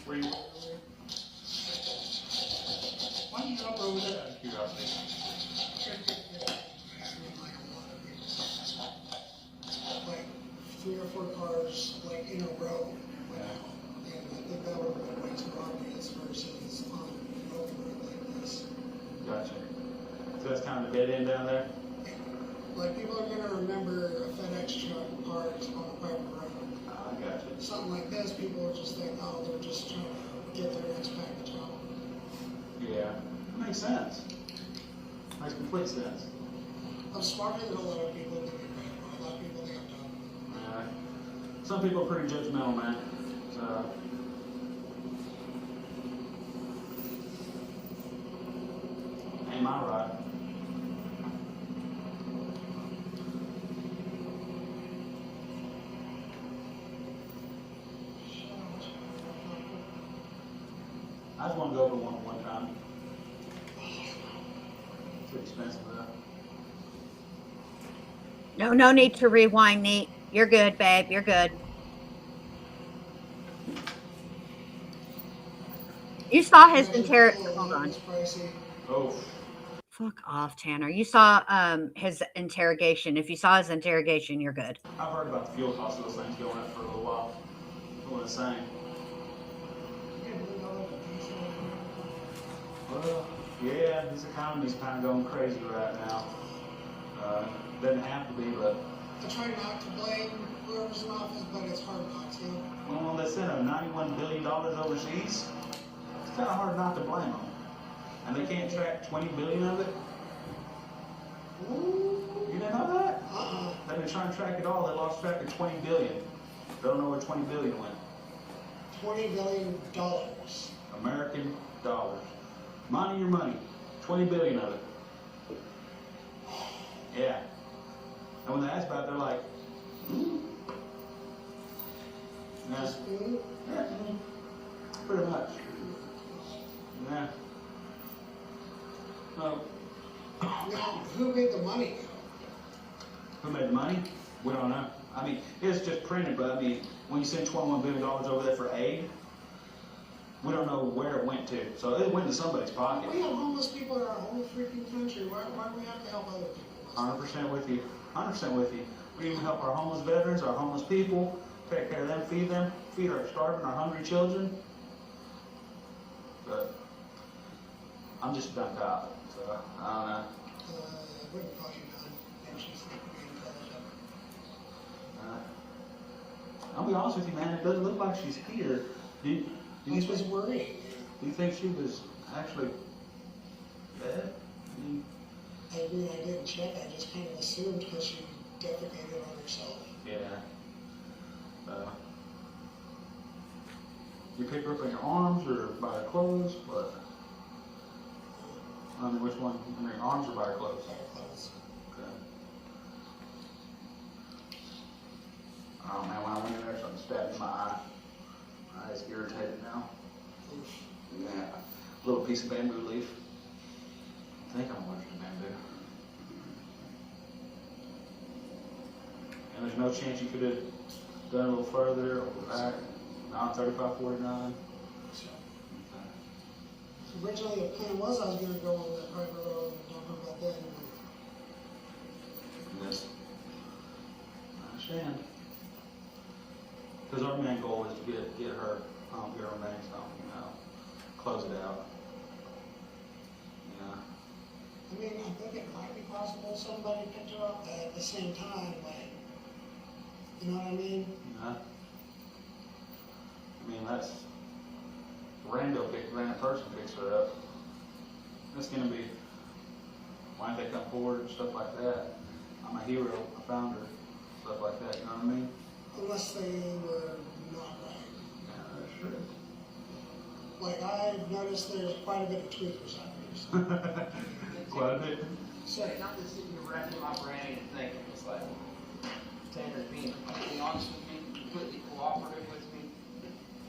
Where you? Why don't you jump over there? Like 3 or 4 cars, like in a row. And I think that would have been way too obvious versus on an open road like this. Gotcha. So that's kind of a dead end down there? Like people are gonna remember a FedEx truck parked on a private road. I gotcha. Something like this, people will just think, oh, they're just trying to get their next package out. Yeah. That makes sense. Makes complete sense. I'm smarter than a lot of people think a lot of people think I'm dumb. Some people are pretty judgmental, man. So. Ain't my right. I just want to go over one time. Too expensive though. No need to rewind, Neat. You're good, babe. You're good. You saw his hold on. Oh. Fuck off, Tanner. You saw his interrogation. If you saw his interrogation, you're good. I've heard about the fuel cost of those things going up for a little while. What was saying? Well, yeah, this economy's kind of going crazy right now. Doesn't have to be, but. I try not to blame whoever's in office, but it's hard not to. Well, they sent $91 billion overseas. It's kind of hard not to blame them. And they can't track 20 billion of it? Ooh. You didn't know that? They've been trying to track it all. They lost track of 20 billion. Don't know where 20 billion went. $20 billion. American dollars. Money your money. 20 billion of it. Yeah. And when they ask about it, they're like, yeah. Yeah. Pretty much. Yeah. Well, Now, who made the money? who made the money? We don't know. I mean, it's just printed, but I mean, when you send $21 billion over there for aid, we don't know where it went to. So it went to somebody's pocket. We have homeless people in our whole freaking country. Why do we have to help other people? 100% with you. 100% with you. We even help our homeless veterans, our homeless people, take care of them, feed our starving, our hungry children. But I'm just a dumb cop, so I don't know. Wouldn't call you dumb. And she's being intelligent. I'll be honest with you, man, it doesn't look like she's here. Do you was worrying. Do you think she was actually dead? I agree, I didn't check, I just kind of assumed because she defecated on herself. Yeah. You pick her up in your arms or by her clothes? What? I mean, which one? In your arms or by her clothes? By her clothes. Okay. Oh man, when I went in there, something stabbed in my eye. My eye's irritated now. Yeah. A little piece of bamboo leaf. I think I'm allergic to bamboo. And there's no chance you could have done a little further or back? Not 3549? Originally, the plan was I was going to go on that private road and dump her, but then Yes. I understand. Because our main goal is to get her, get her remains home, you know, close it out. Yeah. I mean, I think it might be possible somebody picked her up at the same time, like, you know what I mean? Yeah. I mean, that's random person picks her up. That's gonna be why they come forward and stuff like that. I'm a hero. I found her. Stuff like that. You know what I mean? Unless they were not right. Yeah, that's true. Like, I've noticed there's quite a bit of tweakers out here. Quite a bit. Sorry. I'm just sitting here wrapping my brain and thinking, it's like, Tanner's being completely honest with me, completely cooperative with me.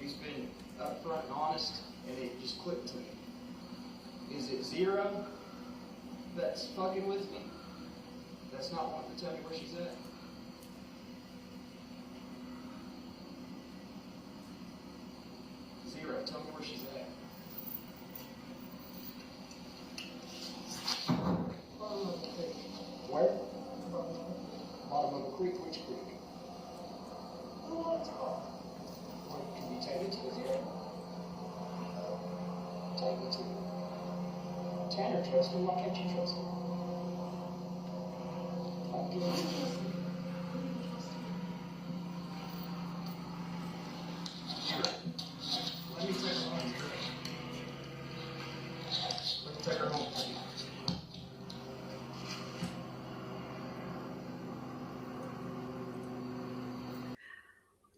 He's been upfront and honest, and it just clicked to me. Is it Zero that's fucking with me? That's not wanting to tell me where she's at? Zero, tell me where she's at. Where? Bottom of the creek, which creek? Oh, it's called. What, can you take me to it, Zero? Take me to it. Tanner trusts me, why can't you trust me? I'm giving you let me take her home. Let me take her home.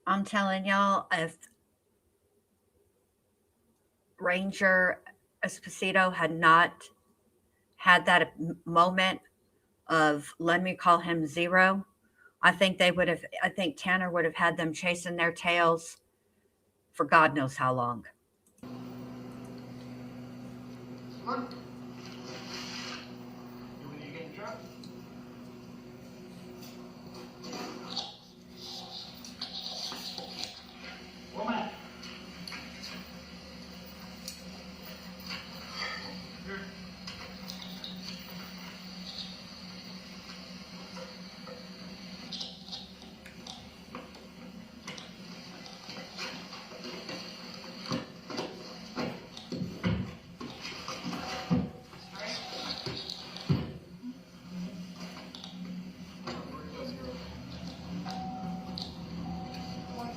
I'm telling y'all, if Ranger Esposito had not had that moment of, let me call him Zero, I think Tanner would have had them chasing their tails for God knows how long. Come on. Do we need to get in the truck? Well, man.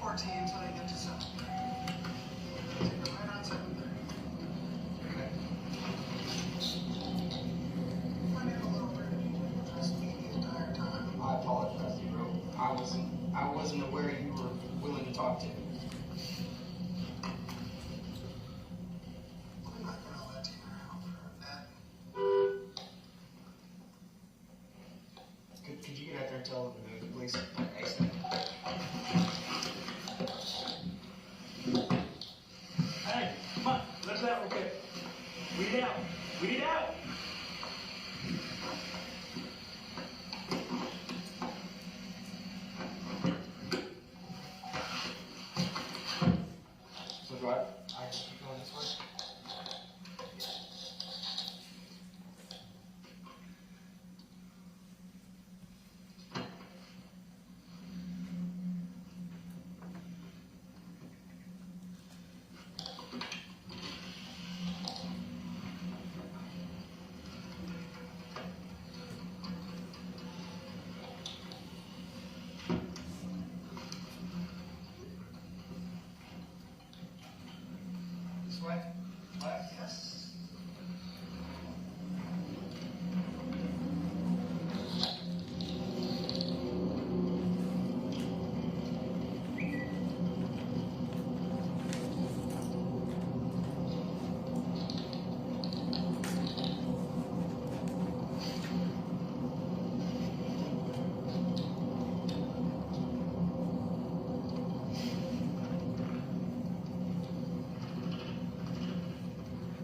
Until I get to 7:30. Take her right on 7:30. Okay. I made a little bit of you trust me the entire time. I apologize, Zero. I wasn't aware you were willing to talk to me. I'm not gonna let Tina out for that. Could you get out there and tell them to move, please? ASAP. Hey, come on, let's out real quick. We need out. We need out. way. Left, yes.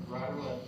Right or left?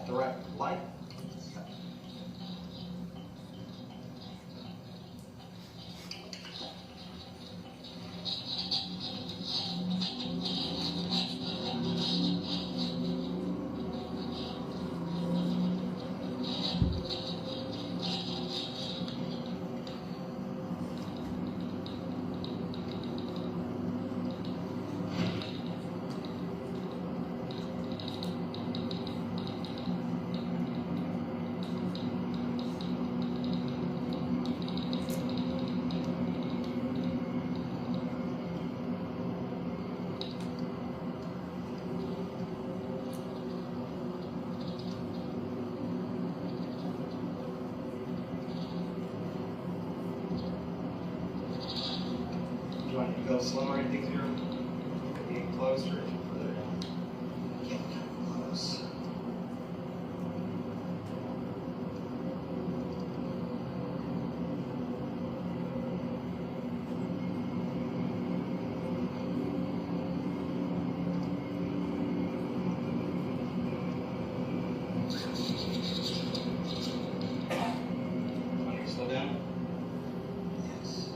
Direct light. Do you want it to go slower or anything here? Getting closer or further down? Getting close. Want me to slow down? Yes.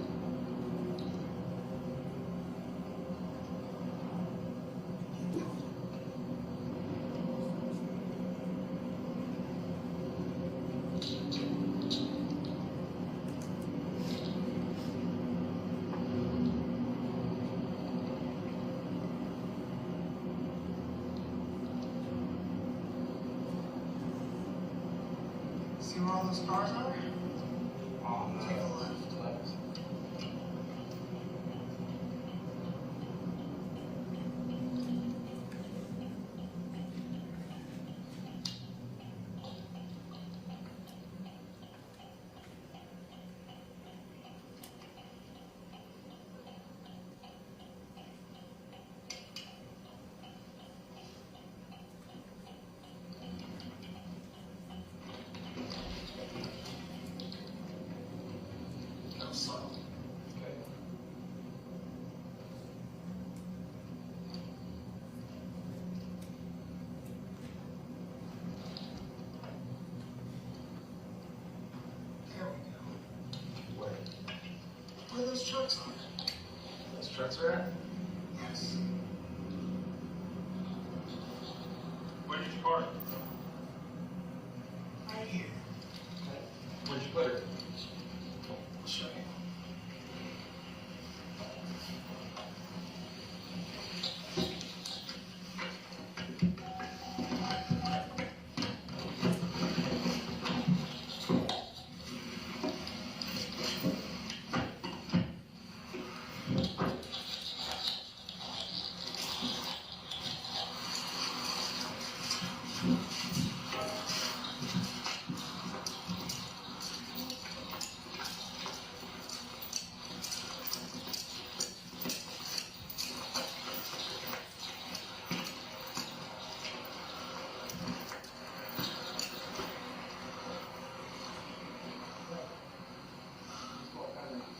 See where all those cars are? Take a left. Where those trucks are? Those trucks are at? Yes. Where did you park? Right here. Where'd you put her? I'll show you.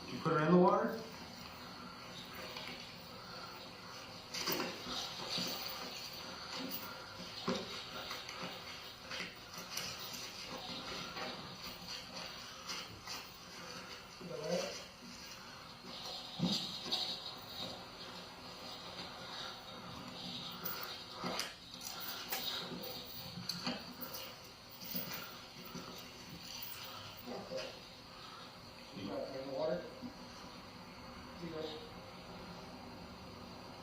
Did you put her in the water? You got her in the water? Zero.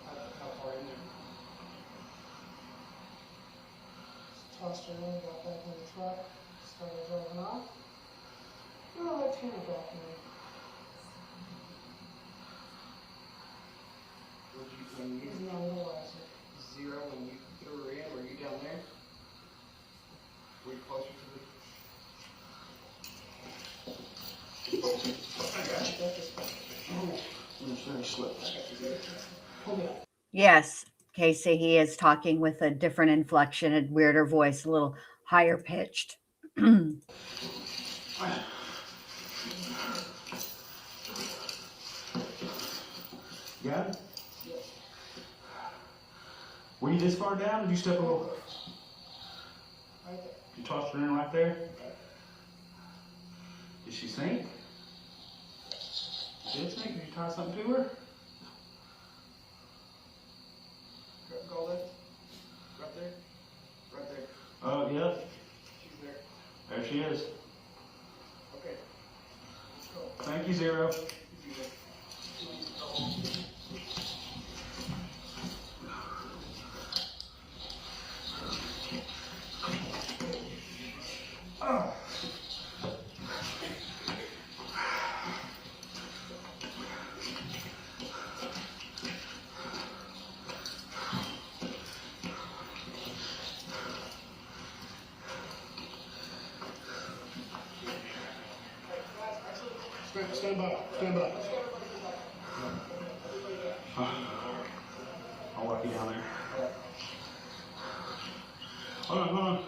How far in there? Tossed her in, got back in the truck, started driving off. No, that Tanner back in there. When He's you, not a realizer. Zero, when you threw her in, were you down there? Were you closer to the? I got you. Got this. I'm just gonna slip. Hold it up. Yes, Casey, he is talking with a different inflection, a weirder voice, a little higher pitched. Got it? Were you this far down? Did you step a little? Right there. You tossed her in right there? Did she sink? She did sink? Did you tie something to her? Go left. Right there. Right there. Oh, yeah. She's there. There she is. Okay. Let's go. Thank you, Zero. Oh. Stand by. Stand by. I'll walk you down there. Hold on, hold on.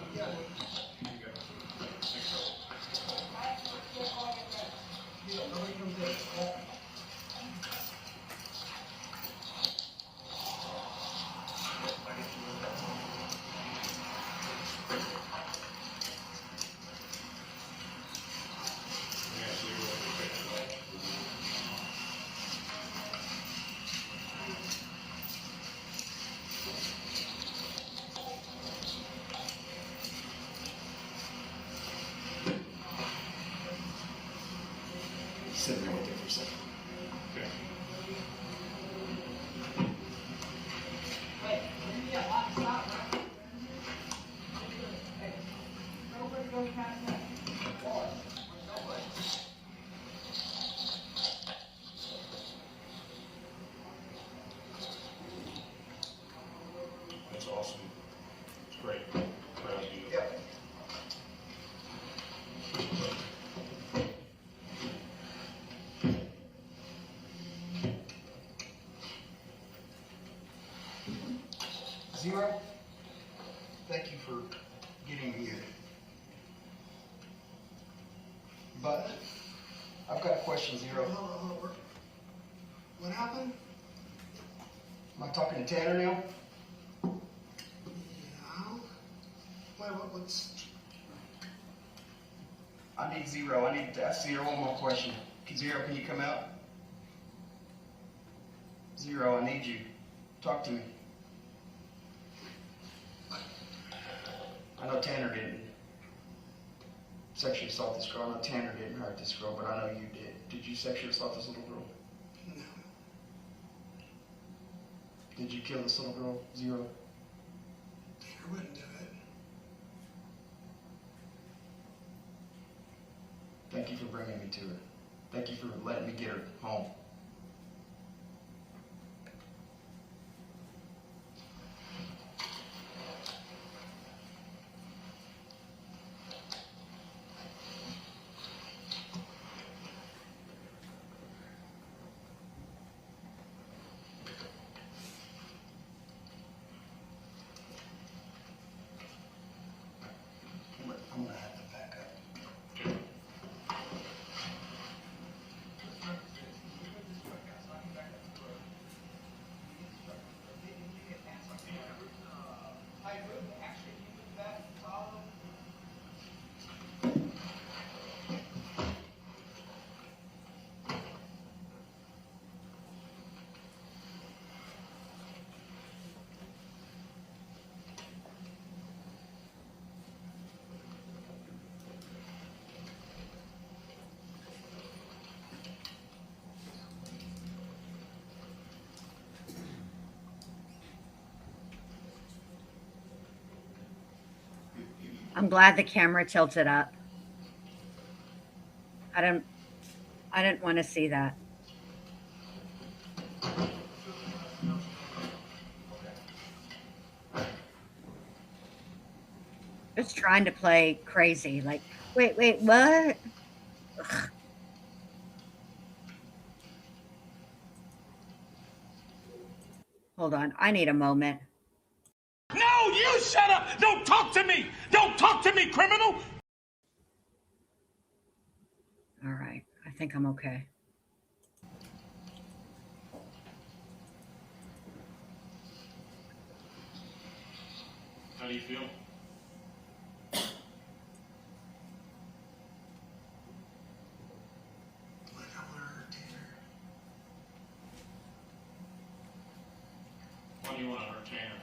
Zero, thank you for getting me here. But I've got a question, Zero. Hold on. What happened? Am I talking to Tanner now? Yeah. What's... I need Zero. I need to ask Zero one more question. Zero, can you come out? Zero, I need you. Talk to me. I know Tanner didn't sexually assault this girl. I know Tanner didn't hurt this girl, but I know you did. Did you sexually assault this little girl? No. Did you kill this little girl, Zero? Tanner wouldn't do it. Thank you for bringing me to her. Thank you for letting me get her home. I'm gonna have to back up. I'm glad the camera tilted up. I didn't want to see that. Just trying to play crazy. Like, wait, what? Ugh. Hold on. I need a moment. No, you shut up! Don't talk to me! Don't talk to me, criminal! All right. I think I'm okay. How do you feel? Like I want to hurt Tanner. Why do you want to hurt Tanner?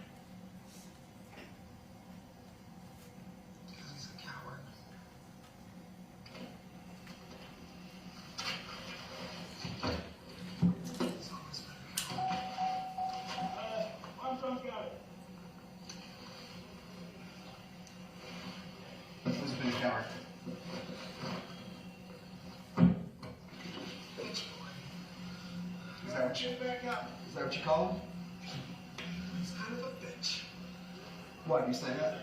Because he's a coward. He's always been a coward. I'm trying to get it. Who's been a coward? Bitch boy. Is that what you call him? He's kind of a bitch. Why do you say that?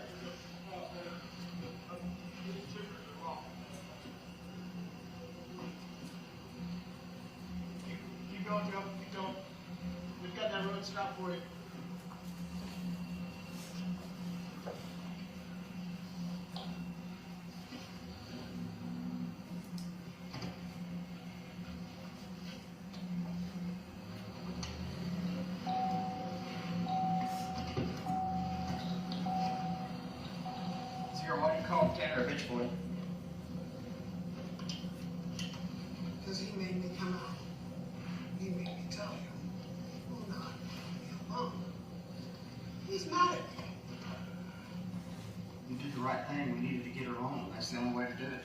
Keep going, Joe. Keep going. We've got that road stopped for you. Zero, why do you call Tanner a bitch boy? Because he made me come out. He made me tell him, well, not leave me alone. He's mad at me. You did the right thing. We needed to get her home. That's the only way to do it.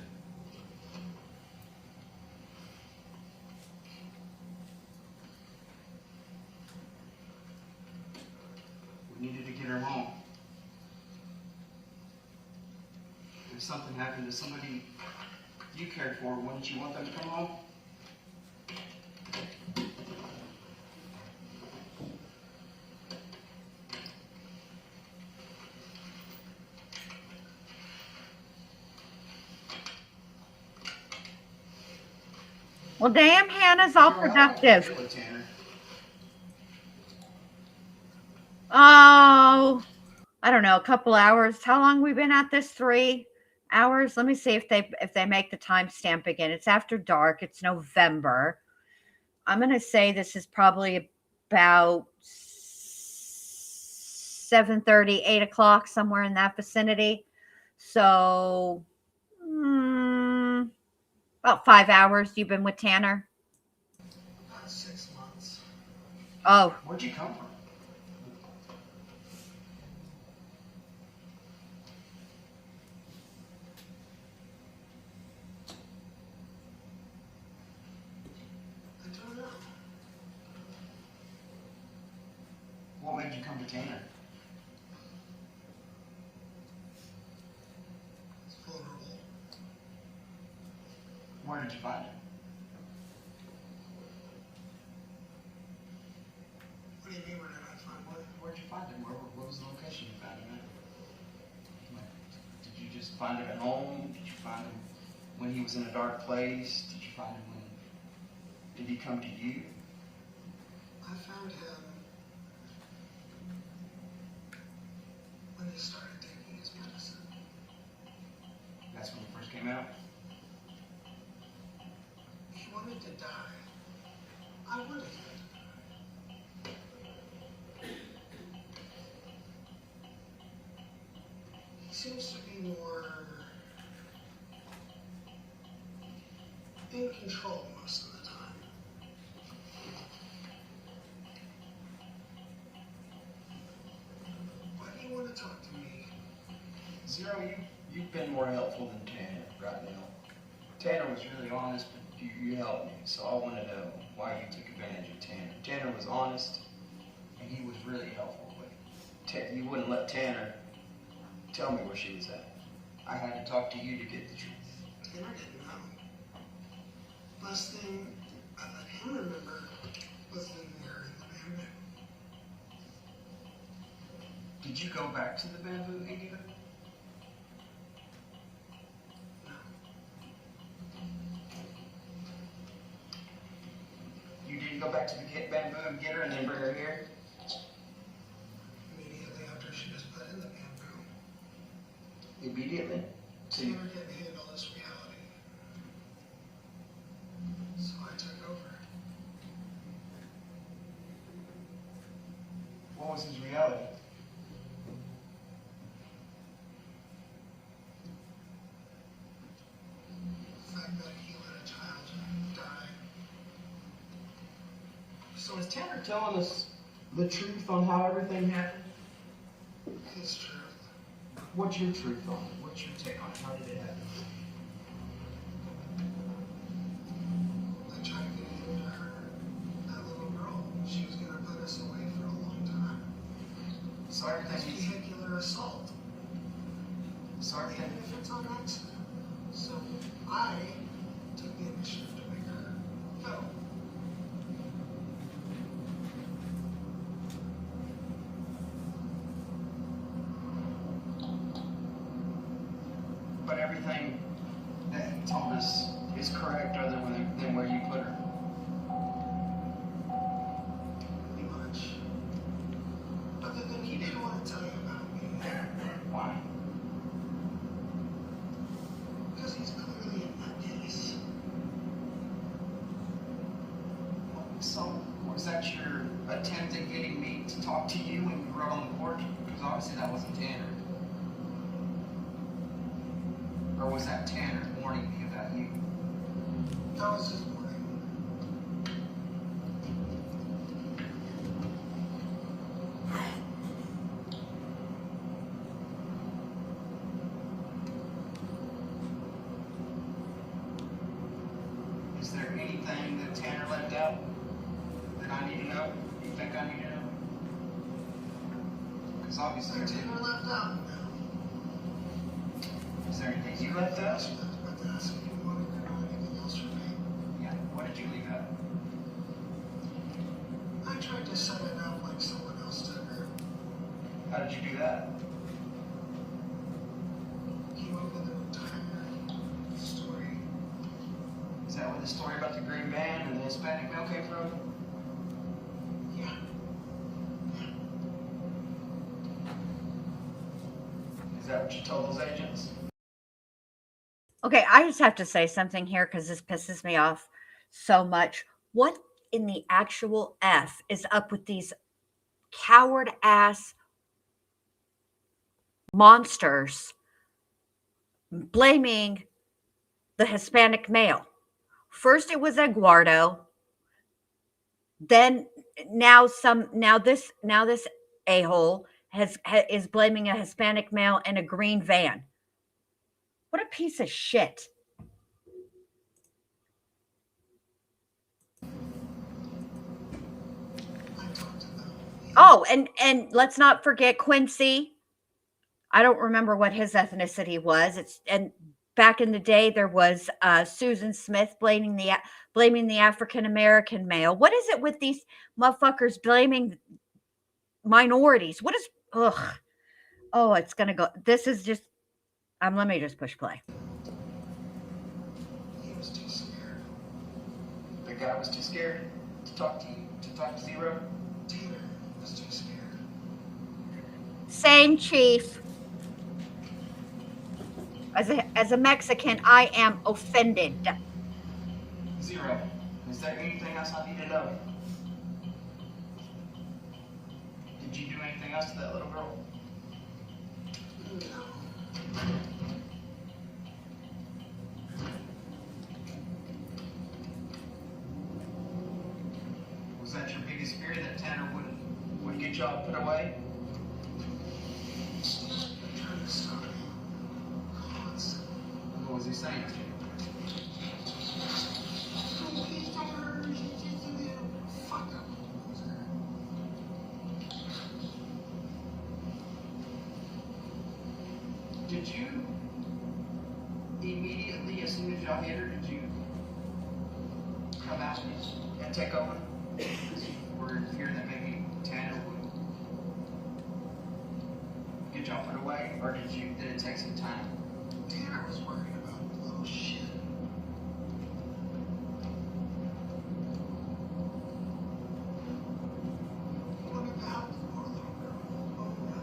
We needed to get her home. If something happened to somebody you cared for, wouldn't you want them to come home? Well, damn, Hannah's all Zero, how do you productive. feel, Tanner? Oh, I don't know, a couple hours. How long we been at this? 3 hours? Let me see if they make the timestamp again. It's after dark. It's November. I'm going to say this is probably about 7:30, 8 o'clock, somewhere in that vicinity. So, about 5 hours you've been with Tanner. About 6 months. Oh, Where'd you come from? I don't know. What made you come to Tanner? It's vulnerable. Where did you find him? What do you mean, where did I find one? Where'd you find him? What was the location you found him at? Like, did you just find him at home? Did you find him when he was in a dark place? Did you find him when... Did he come to you? I found him when he started taking his medicine. That's when he first came out? He wanted to die. I wanted him to die. He seems to be more in control most of the time. Why do you want to talk to me? Zero, you've been more helpful than Tanner right now. Tanner was really honest, but you helped me, so I want to know why you took advantage of Tanner. Tanner was honest, and he was really helpful, but you wouldn't let Tanner tell me where she was at. I had to talk to you to get the truth. Tanner didn't know. Last thing I let him remember was in there in the bamboo. Did you go back to the bamboo either? No. You didn't go back to the bamboo and get her and then bring her here? Immediately after she was put in the bamboo, Immediately? Tanner couldn't handle this reality. So I took over. What was his reality? The fact that he let a child die. So is Tanner telling us the truth on how everything happened? His truth. What's your truth on it? What's your take on it? How did it happen? I tried to get him to her, that little girl. She was gonna put us away for a long time. So That's everything is... vehicular assault. So everything... Even if it's on accident. So I took the initiative to make her go. But everything that he told us is correct other than where you put her. Pretty much. Other than he didn't want to tell you about me. Why? Because he's clearly in that case. So, was that your attempt at getting me to talk to you when you were on the porch? Because obviously that wasn't Tanner. Or was that Tanner warning me about you? That was his warning. Is there anything that Tanner left out that I need to know? You think I need to know? Because obviously Tanner left out. Is there anything you left out? I was about to ask if you wanted to know anything else from me. Yeah. What did you leave out? I tried to set it up like someone else took her. How did you do that? Came up with an entire story. Is that where the story about the green van and the Hispanic male came from? Yeah. Is that what you told those agents? Okay, I just have to say something here because this pisses me off so much. What in the actual F is up with these coward ass monsters blaming the Hispanic male? First it was Eduardo, then now this a-hole is blaming a Hispanic male in a green van. What a piece of shit. Oh, and let's not forget Quincy. I don't remember what his ethnicity was. And back in the day there was Susan Smith blaming the African American male. What is it with these motherfuckers blaming minorities? What is ugh. Oh, it's gonna go. This is just let me just push play. He was too scared. The guy was too scared to talk to you, to talk to Zero. Taylor was too scared. Same, Chief. As a Mexican, I am offended. Zero, is there anything else I need to know? Did you do anything else to that little girl? Was that your biggest fear, that Tanner would get y'all put away? What was he saying to you? Did you immediately, as soon as y'all hit her, did you come out and take over? Because you were fearing that maybe Tanner would get y'all put away, or did it take some time? Tanner was worried about little shit. What about the poor little girl? Oh, no.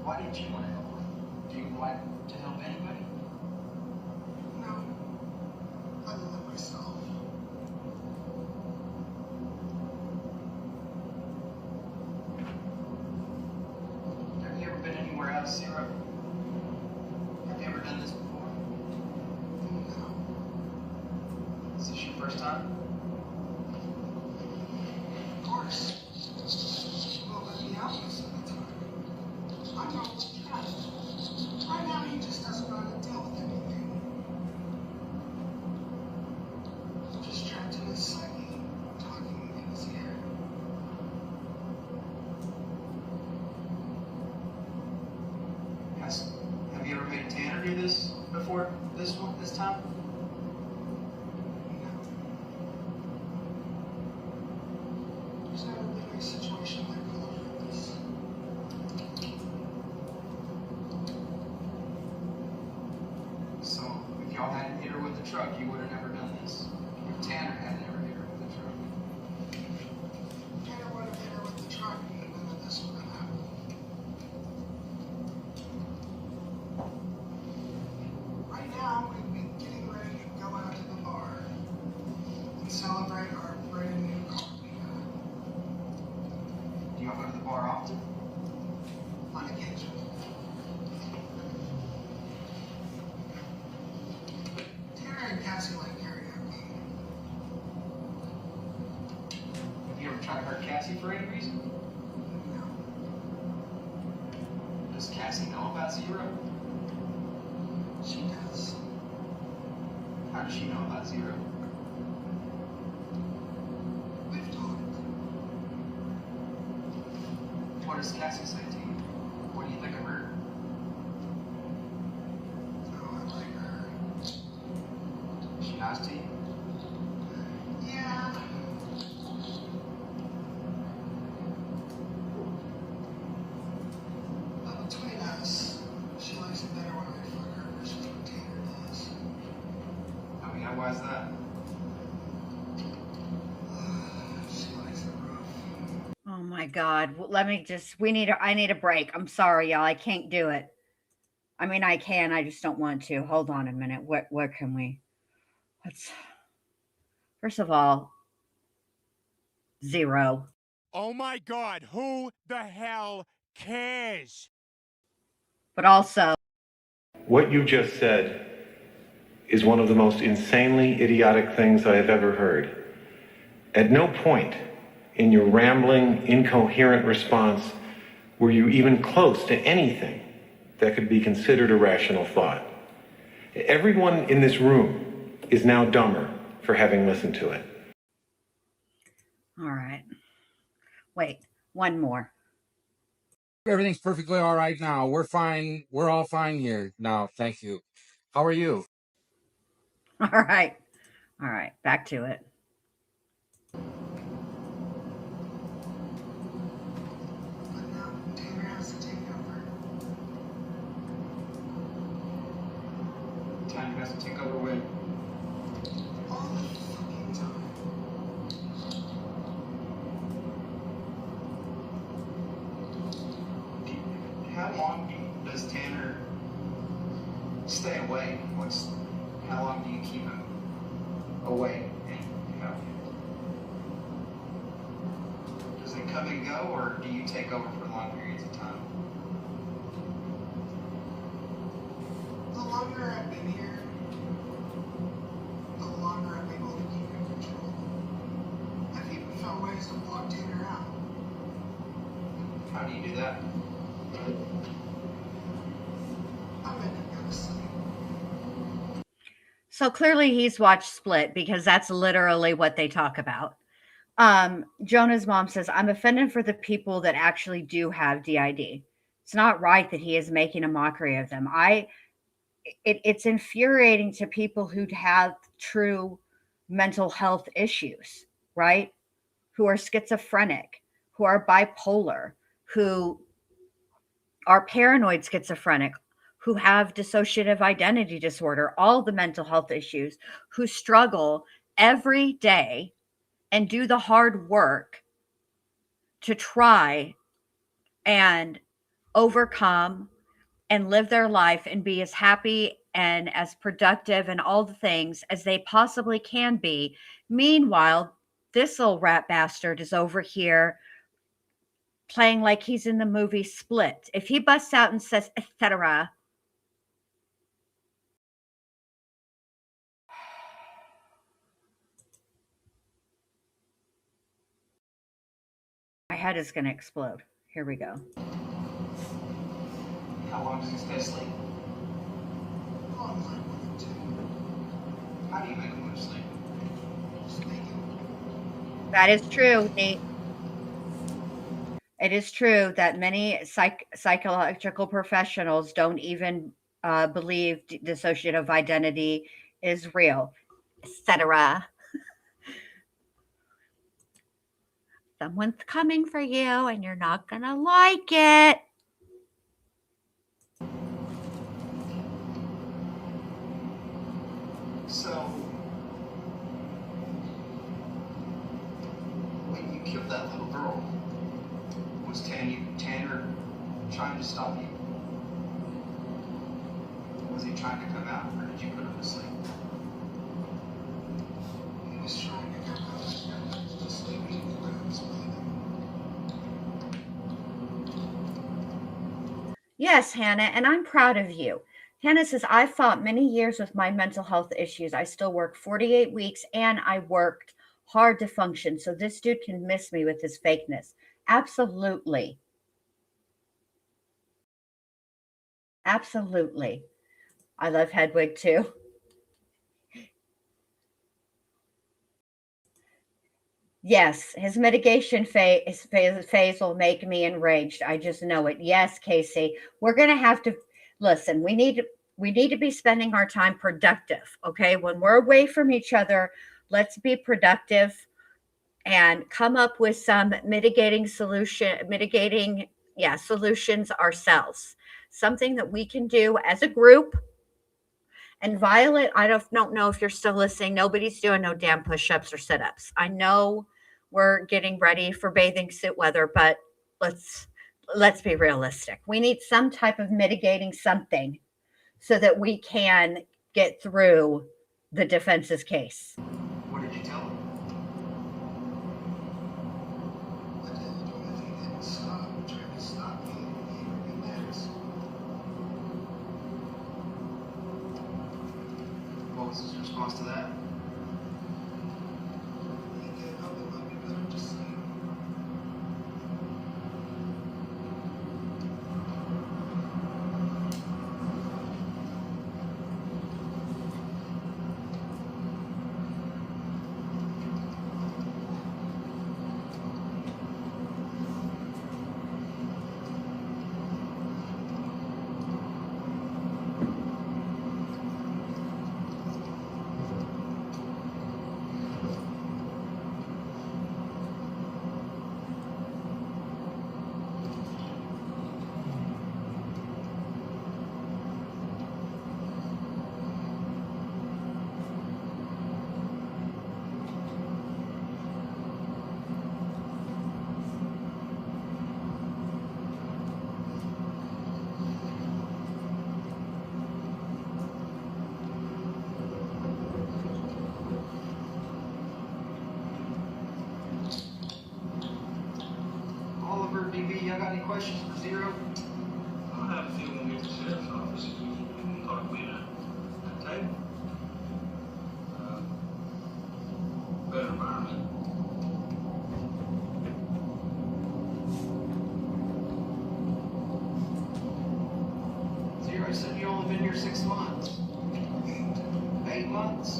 Why didn't you want to help her? Do you like to help anybody? No. Other than myself. Have you ever been anywhere else, Zero? Have you ever done this before? No. Is this your first time? Of course. Well, but the opposite of the time. I know what you got. Right now, he just doesn't know how to deal with anything. Just trapped in his psyche, talking in his ear. Yes. Have you ever made Tanner do this before? This time? No. There's never been a situation like this. So, if y'all hadn't hit her with the truck, you would have never done this. If Tanner hadn't ever hit her with the truck. Tanner would have hit her with the truck, and none of this would have happened. Right now, we've been getting ready to go out to the bar and celebrate our brand new car we got. Do y'all go to the bar often? On occasion. Tanner and Cassie like karaoke. Have you ever tried to hurt Cassie for any reason? No. Does Cassie know about Zero? She does. How does she know about Zero? We've talked. What does Cassie say to you? What do you think of her? Oh, I like her. She nice to you? Yeah. But between us, she likes it better when I fuck her versus what Tanner does. I mean, why is that? God. I need a break. I'm sorry, y'all. I can't do it. I mean, I can, I just don't want to. Hold on a minute. What can we, first of all, 0. Oh my God, who the hell cares? But also, What you just said is one of the most insanely idiotic things I have ever heard. At no point in your rambling, incoherent response were you even close to anything that could be considered a rational thought. Everyone in this room is now dumber for having listened to it. all right. Wait, one more. Everything's perfectly all right now. We're fine. We're all fine here now. Thank you. How are you? All right. All right. Back to it. But now Tanner has to take over. Tanner has to take over when? All the fucking time. How long does Tanner stay away? How long do you keep him away? And does it come and go, or do you take over for long periods of time? The longer I've been here, the longer I'm able to keep in control. I've even found ways to block Tanner out. How do you do that? I'm in it, sleep. So clearly he's watched Split because that's literally what they talk about. Jonah's mom says, I'm offended for the people that actually do have DID. It's not right that he is making a mockery of them. It's infuriating to people who have true mental health issues, right? Who are schizophrenic, who are bipolar, who are paranoid schizophrenic, who have dissociative identity disorder, all the mental health issues, who struggle every day and do the hard work to try and overcome and live their life and be as happy and as productive and all the things as they possibly can be. Meanwhile, this little rat bastard is over here playing like he's in the movie Split. If he busts out and says, etc., my head is going to explode. Here we go. How long does he stay asleep? How do you make him go to sleep? That is true, Nate. It is true that many psychological professionals don't even believe dissociative identity is real, etc. Someone's coming for you and you're not going to like it. So, when you killed that little girl, was Tanner trying to stop you? Was he trying to come out, or did you put him to sleep? He was trying to come out to sleep in the rooms with him. Yes, Hannah, and I'm proud of you. Hannah says, I fought many years with my mental health issues. I still work 48 weeks and I worked hard to function. So this dude can miss me with his fakeness. Absolutely. Absolutely. I love Hedwig too. Yes, his mitigation phase will make me enraged. I just know it. Yes, Casey, we're going to have to listen. We need to be spending our time productive. Okay, when we're away from each other, let's be productive and come up with some solutions ourselves. Something that we can do as a group. And Violet, I don't know if you're still listening. Nobody's doing no damn push-ups or sit-ups. I know we're getting ready for bathing suit weather, but let's be realistic. We need some type of mitigating something so that we can get through the defense's case. What did you tell him? I didn't do anything. He didn't stop. Trying to stop me. He would be next. What was his response to that? He gave up. It might be better to see. Oliver, DB, y'all got any questions for Zero? I have a feeling we'll get to the sheriff's office if we can talk to me at a table. Better environment. Zero, you said you only been here 6 months. 8 months?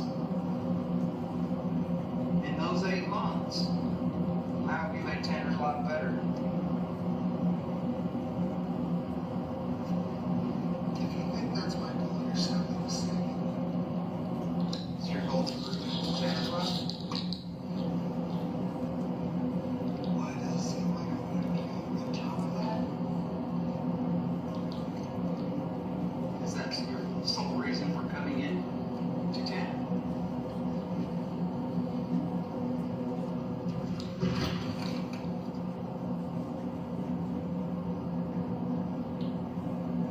In those 8 months, how have you made Tanner's life better? If you think that's my goal, you're sadly mistaken. Is your goal to improve Tanner's life? Why does it seem like I'm going to be on top of that? Is that your sole reason for coming in to Tanner?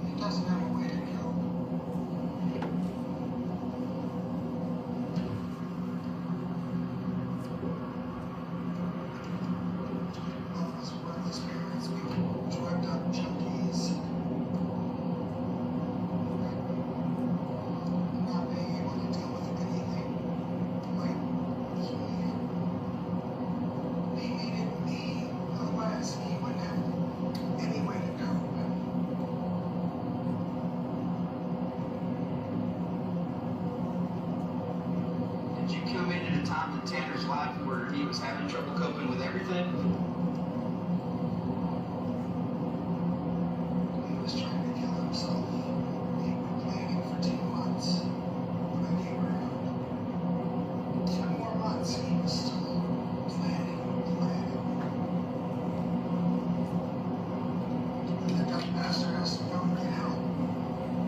He doesn't have a way to go. All of us worthless parents, we drugged up junkies. Not being able to deal with anything. Like, he needed me. Otherwise, he wouldn't have any way to cope. Did you come in at a time in Tanner's life where he was having trouble coping with everything? He was trying to kill himself. He'd been planning for 2 months. When I came around, 2 more months, and he was still planning. And the dumb bastard has to go and get help.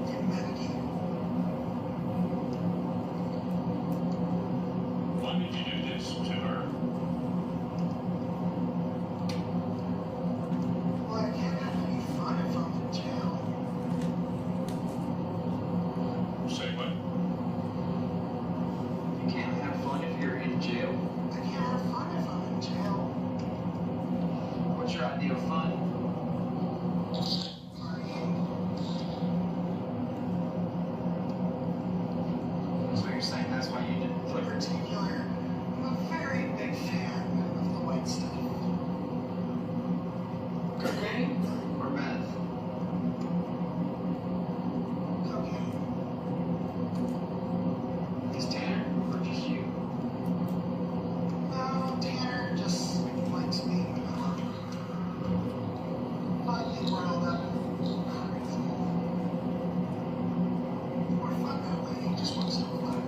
Get medicated. Why did you do this to her? Well, I can't have any fun if I'm in jail. Say what? You can't have fun if you're in jail. I can't have fun if I'm in jail. What's your idea of fun? Partying. So you're saying that's why you did In Liberty? particular, I'm a very big fan of the white stuff. Cocaine or meth? Cocaine. Is Tanner or just you? No, Tanner just likes being lightly riled up and crazy. More fun that way. He just wants to relax.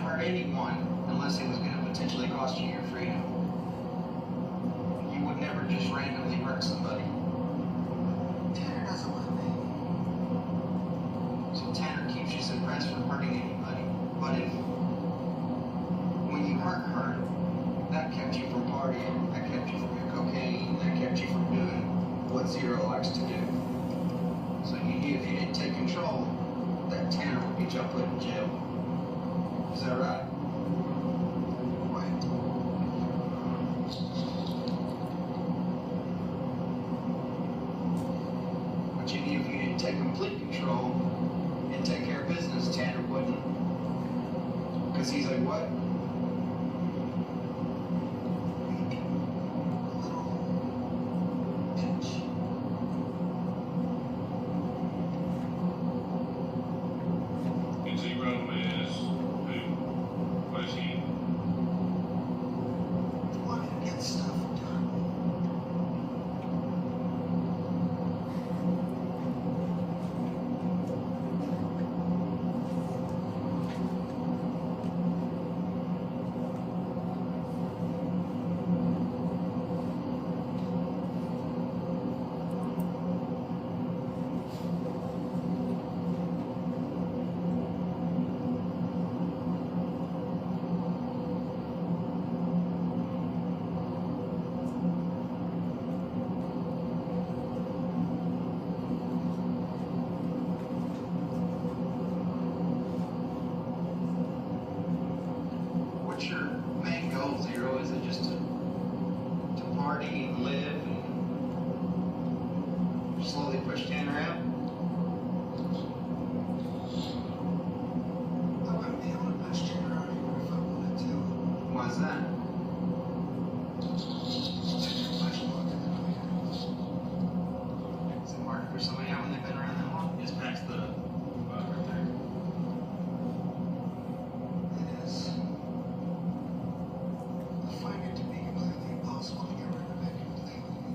hurt anyone unless it was going to potentially cost you your freedom. You would never just randomly hurt somebody. Tanner doesn't want me. So Tanner keeps you suppressed from hurting anybody. But if, when you hurt her, that kept you from partying, that kept you from your cocaine, that kept you from doing what Zero likes to do. So you knew if you didn't take control, that Tanner would get y'all put in jail. Is that right? Right. But you knew if you didn't take complete control and take care of business, Tanner wouldn't. Because he's like, what? And Zero is who? What is he? Wanted to get stuff done. What's your main goal, Zero? Is it just to party and live and slowly push Tanner out? I wouldn't be able to push Tanner out even if I wanted to. Why's that? Tanner much longer than I have. Is it hard for somebody out when they've been around that long? Just past the right there. It is. I find it to be completely impossible to get rid of it completely.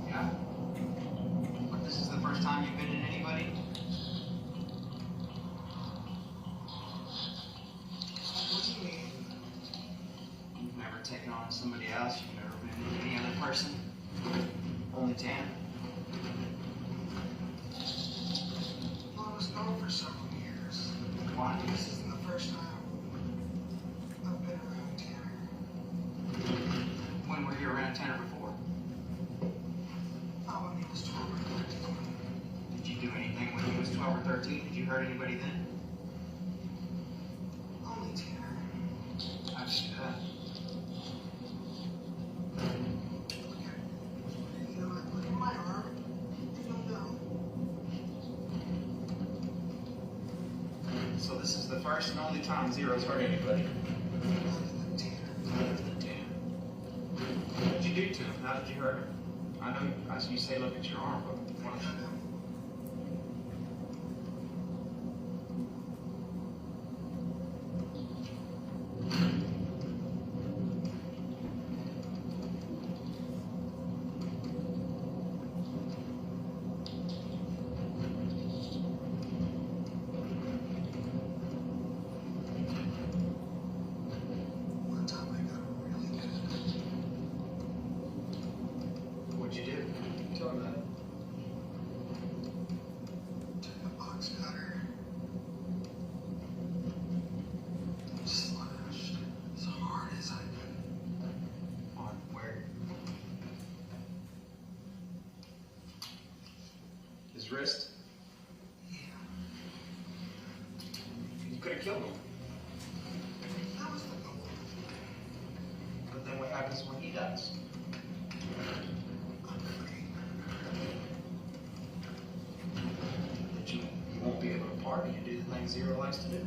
Yeah. But this is the first time you've been in anybody? What do you mean? You've never taken on somebody else? You've never been in any other person? Only Tanner? Well, I was known for several years. Why? This isn't the first time I've been around Tanner. When were you around Tanner before? Not when he was 12 or 13. Did you do anything when he was 12 or 13? Did you hurt anybody then? Only Tanner. How'd you do that? You know what? Look at my arm. You'll know. So this is the first and only time Zero's hurt anybody. Other than Tanner. Other than Tanner. What did you do to him? How did you hurt him? I know you say look at your arm, but what did you do? One time I got really good. What'd you do? Tell me about it. Took a box cutter. Slashed as hard as I could. On where? His wrist? Yeah. You could have killed him. That was the goal. But then what happens when he dies? I'm free. That you won't be able to party and do the things Zero likes to do.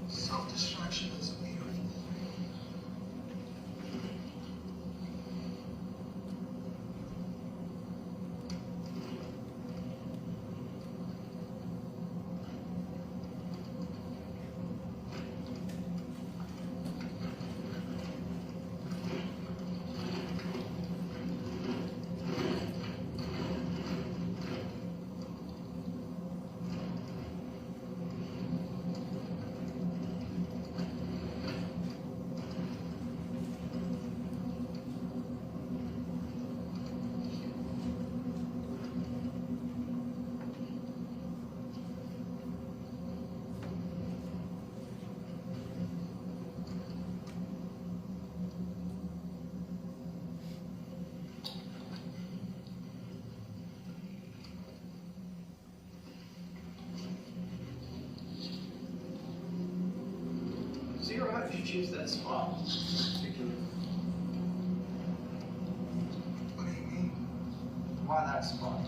Self-destruction is beautiful. choose that spot? What do you mean? Why that spot?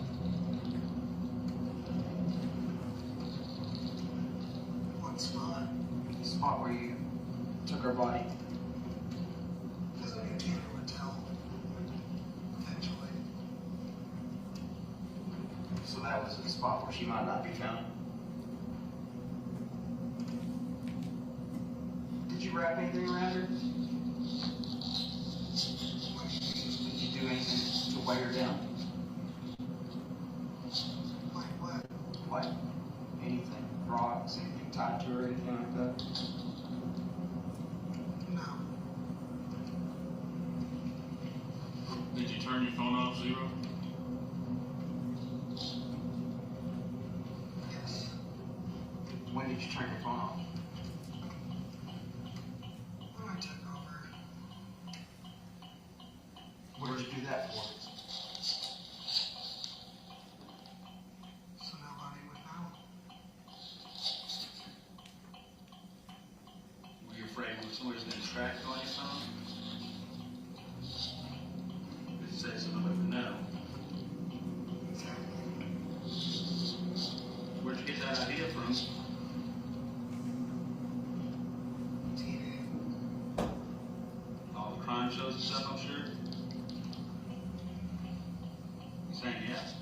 What spot? The spot where you took her body. Because I knew Taylor would tell. Eventually. So that was the spot where she might not be found. Did you wrap anything around her? Did you do anything to weigh her down? Like what? Like anything? Rocks, anything tied to her, anything like that? No. Did you turn your phone off, Zero? Yes. When did you turn your phone off? When I took over, What did you do that for? so nobody would know. Were you afraid somebody's gonna track you on your phone? Did you say so nobody would know? Where'd you get that idea from? TV. All the crime shows and stuff, I'm sure? You saying yes?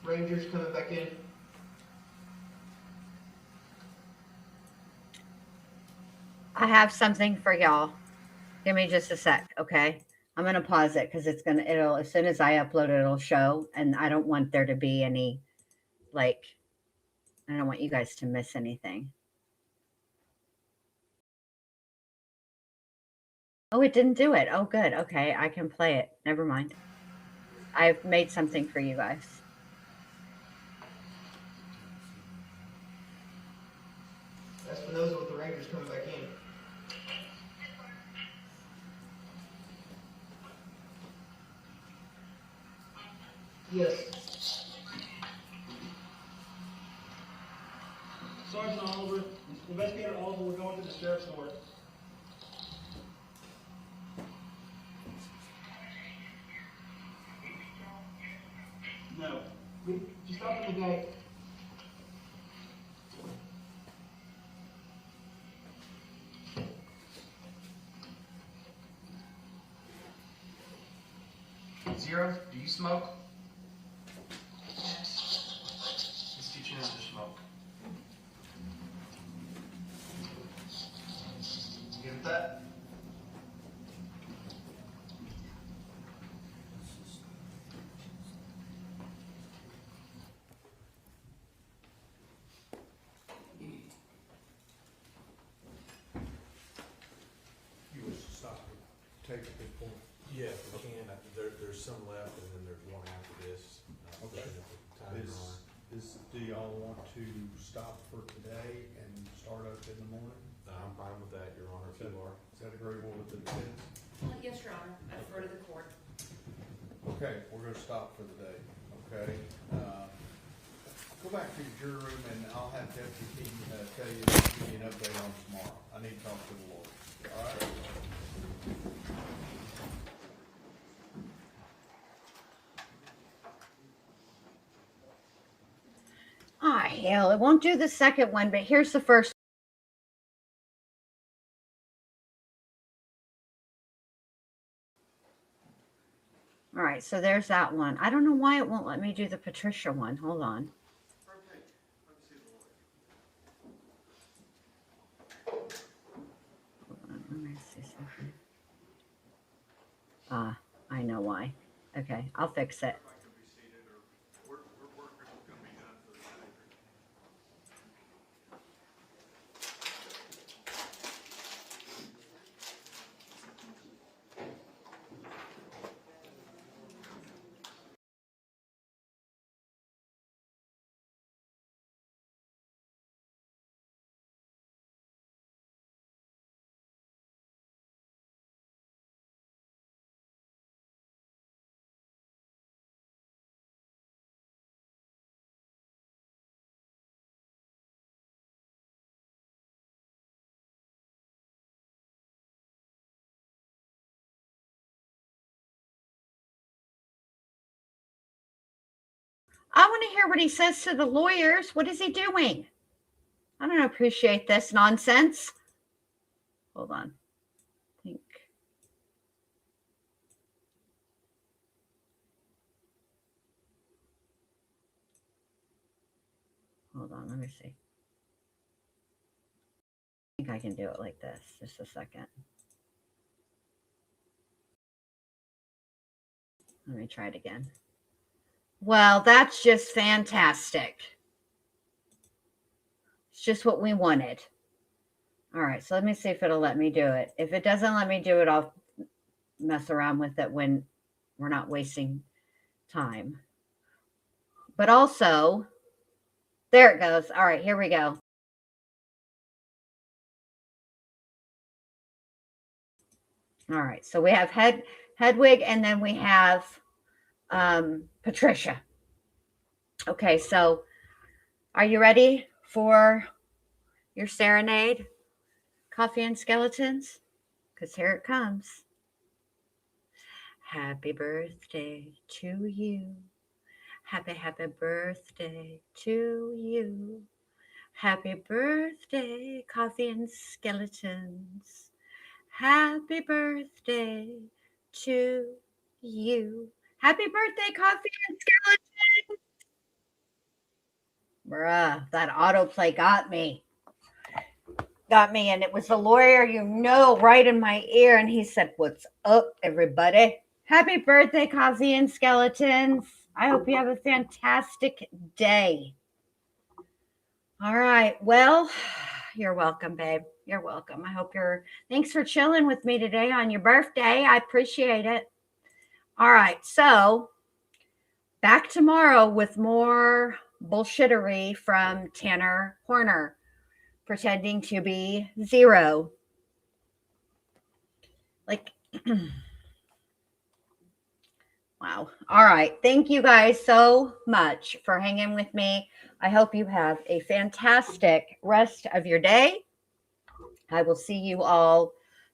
Rangers coming back in. I have something for y'all. Give me just a sec, okay? I'm gonna pause it because it'll as soon as I upload it, it'll show, and I don't want there to be any, like, I don't want you guys to miss anything. Oh, it didn't do it. Oh, good. Okay, I can play it. Never mind. I've made something for you guys. Espinosa with the Rangers coming back in. Yes. Sergeant Oliver, Investigator Oliver, we're going to the sheriff's court. No. Just open the gate. Zero, do you smoke? Let's get you another smoke. Good with that? You wish to stop and take a good point? Yeah, if we can, there's some left, and then there's one after this. Okay. Do y'all want to stop for today and start up in the morning? I'm fine with that, Your Honor, if you are. Is that agreeable with the defense? Yes, Your Honor, I defer to the court. Okay, we're gonna stop for the day, okay? Go back to your jury room and I'll have Deputy Keaton, tell you, give you an update on tomorrow. I need to talk to the lawyer, all right? Ah, hell, it won't do the second one, but here's the first. All right, so there's that one. I don't know why it won't let me do the Patricia one. Hold on. Let me see something. Ah, I know why. Okay, I'll fix it. I want to hear what he says to the lawyers. What is he doing? I don't appreciate this nonsense. Hold on. Think. Hold on, let me see. I think I can do it like this. Just a second. Let me try it again. Well, that's just fantastic. It's just what we wanted. All right, so let me see if it'll let me do it. If it doesn't let me do it, I'll mess around with it when we're not wasting time. But also, there it goes. All right, here we go. All right, so we have Hedwig, and then we have Patricia. Okay, so are you ready for your serenade, Coffee and Skeletons? Because here it comes. Happy birthday to you. Happy birthday to you. Happy birthday, Coffee and Skeletons. Happy birthday to you. Happy birthday, Coffee and Skeletons. Bruh, that autoplay got me. And it was the lawyer, right in my ear. And he said, "What's up, everybody? Happy birthday, Coffee and Skeletons. I hope you have a fantastic day." All right. Well, you're welcome, babe. You're welcome. Thanks for chilling with me today on your birthday. I appreciate it. All right. So back tomorrow with more bullshittery from Tanner Horner, pretending to be Zero. Wow. All right. Thank you guys so much for hanging with me. I hope you have a fantastic rest of your day. I will see you all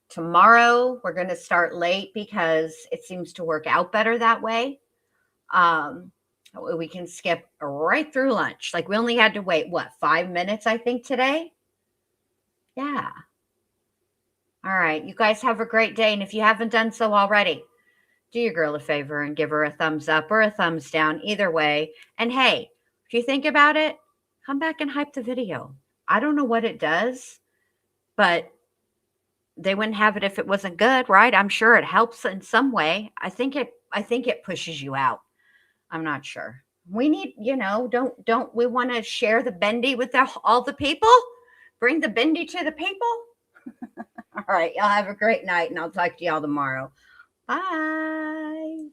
tomorrow. We're going to start late because it seems to work out better that way. We can skip right through lunch. We only had to wait, 5 minutes, I think, today? Yeah. All right. You guys have a great day. And if you haven't done so already, do your girl a favor and give her a thumbs up or a thumbs down, either way. And hey, if you think about it, come back and hype the video. I don't know what it does, but they wouldn't have it if it wasn't good, right? I'm sure it helps in some way. I think it pushes you out. I'm not sure. We need, don't we want to share the bendy with all the people? Bring the bendy to the people? All right, y'all have a great night, and I'll talk to y'all tomorrow. Bye.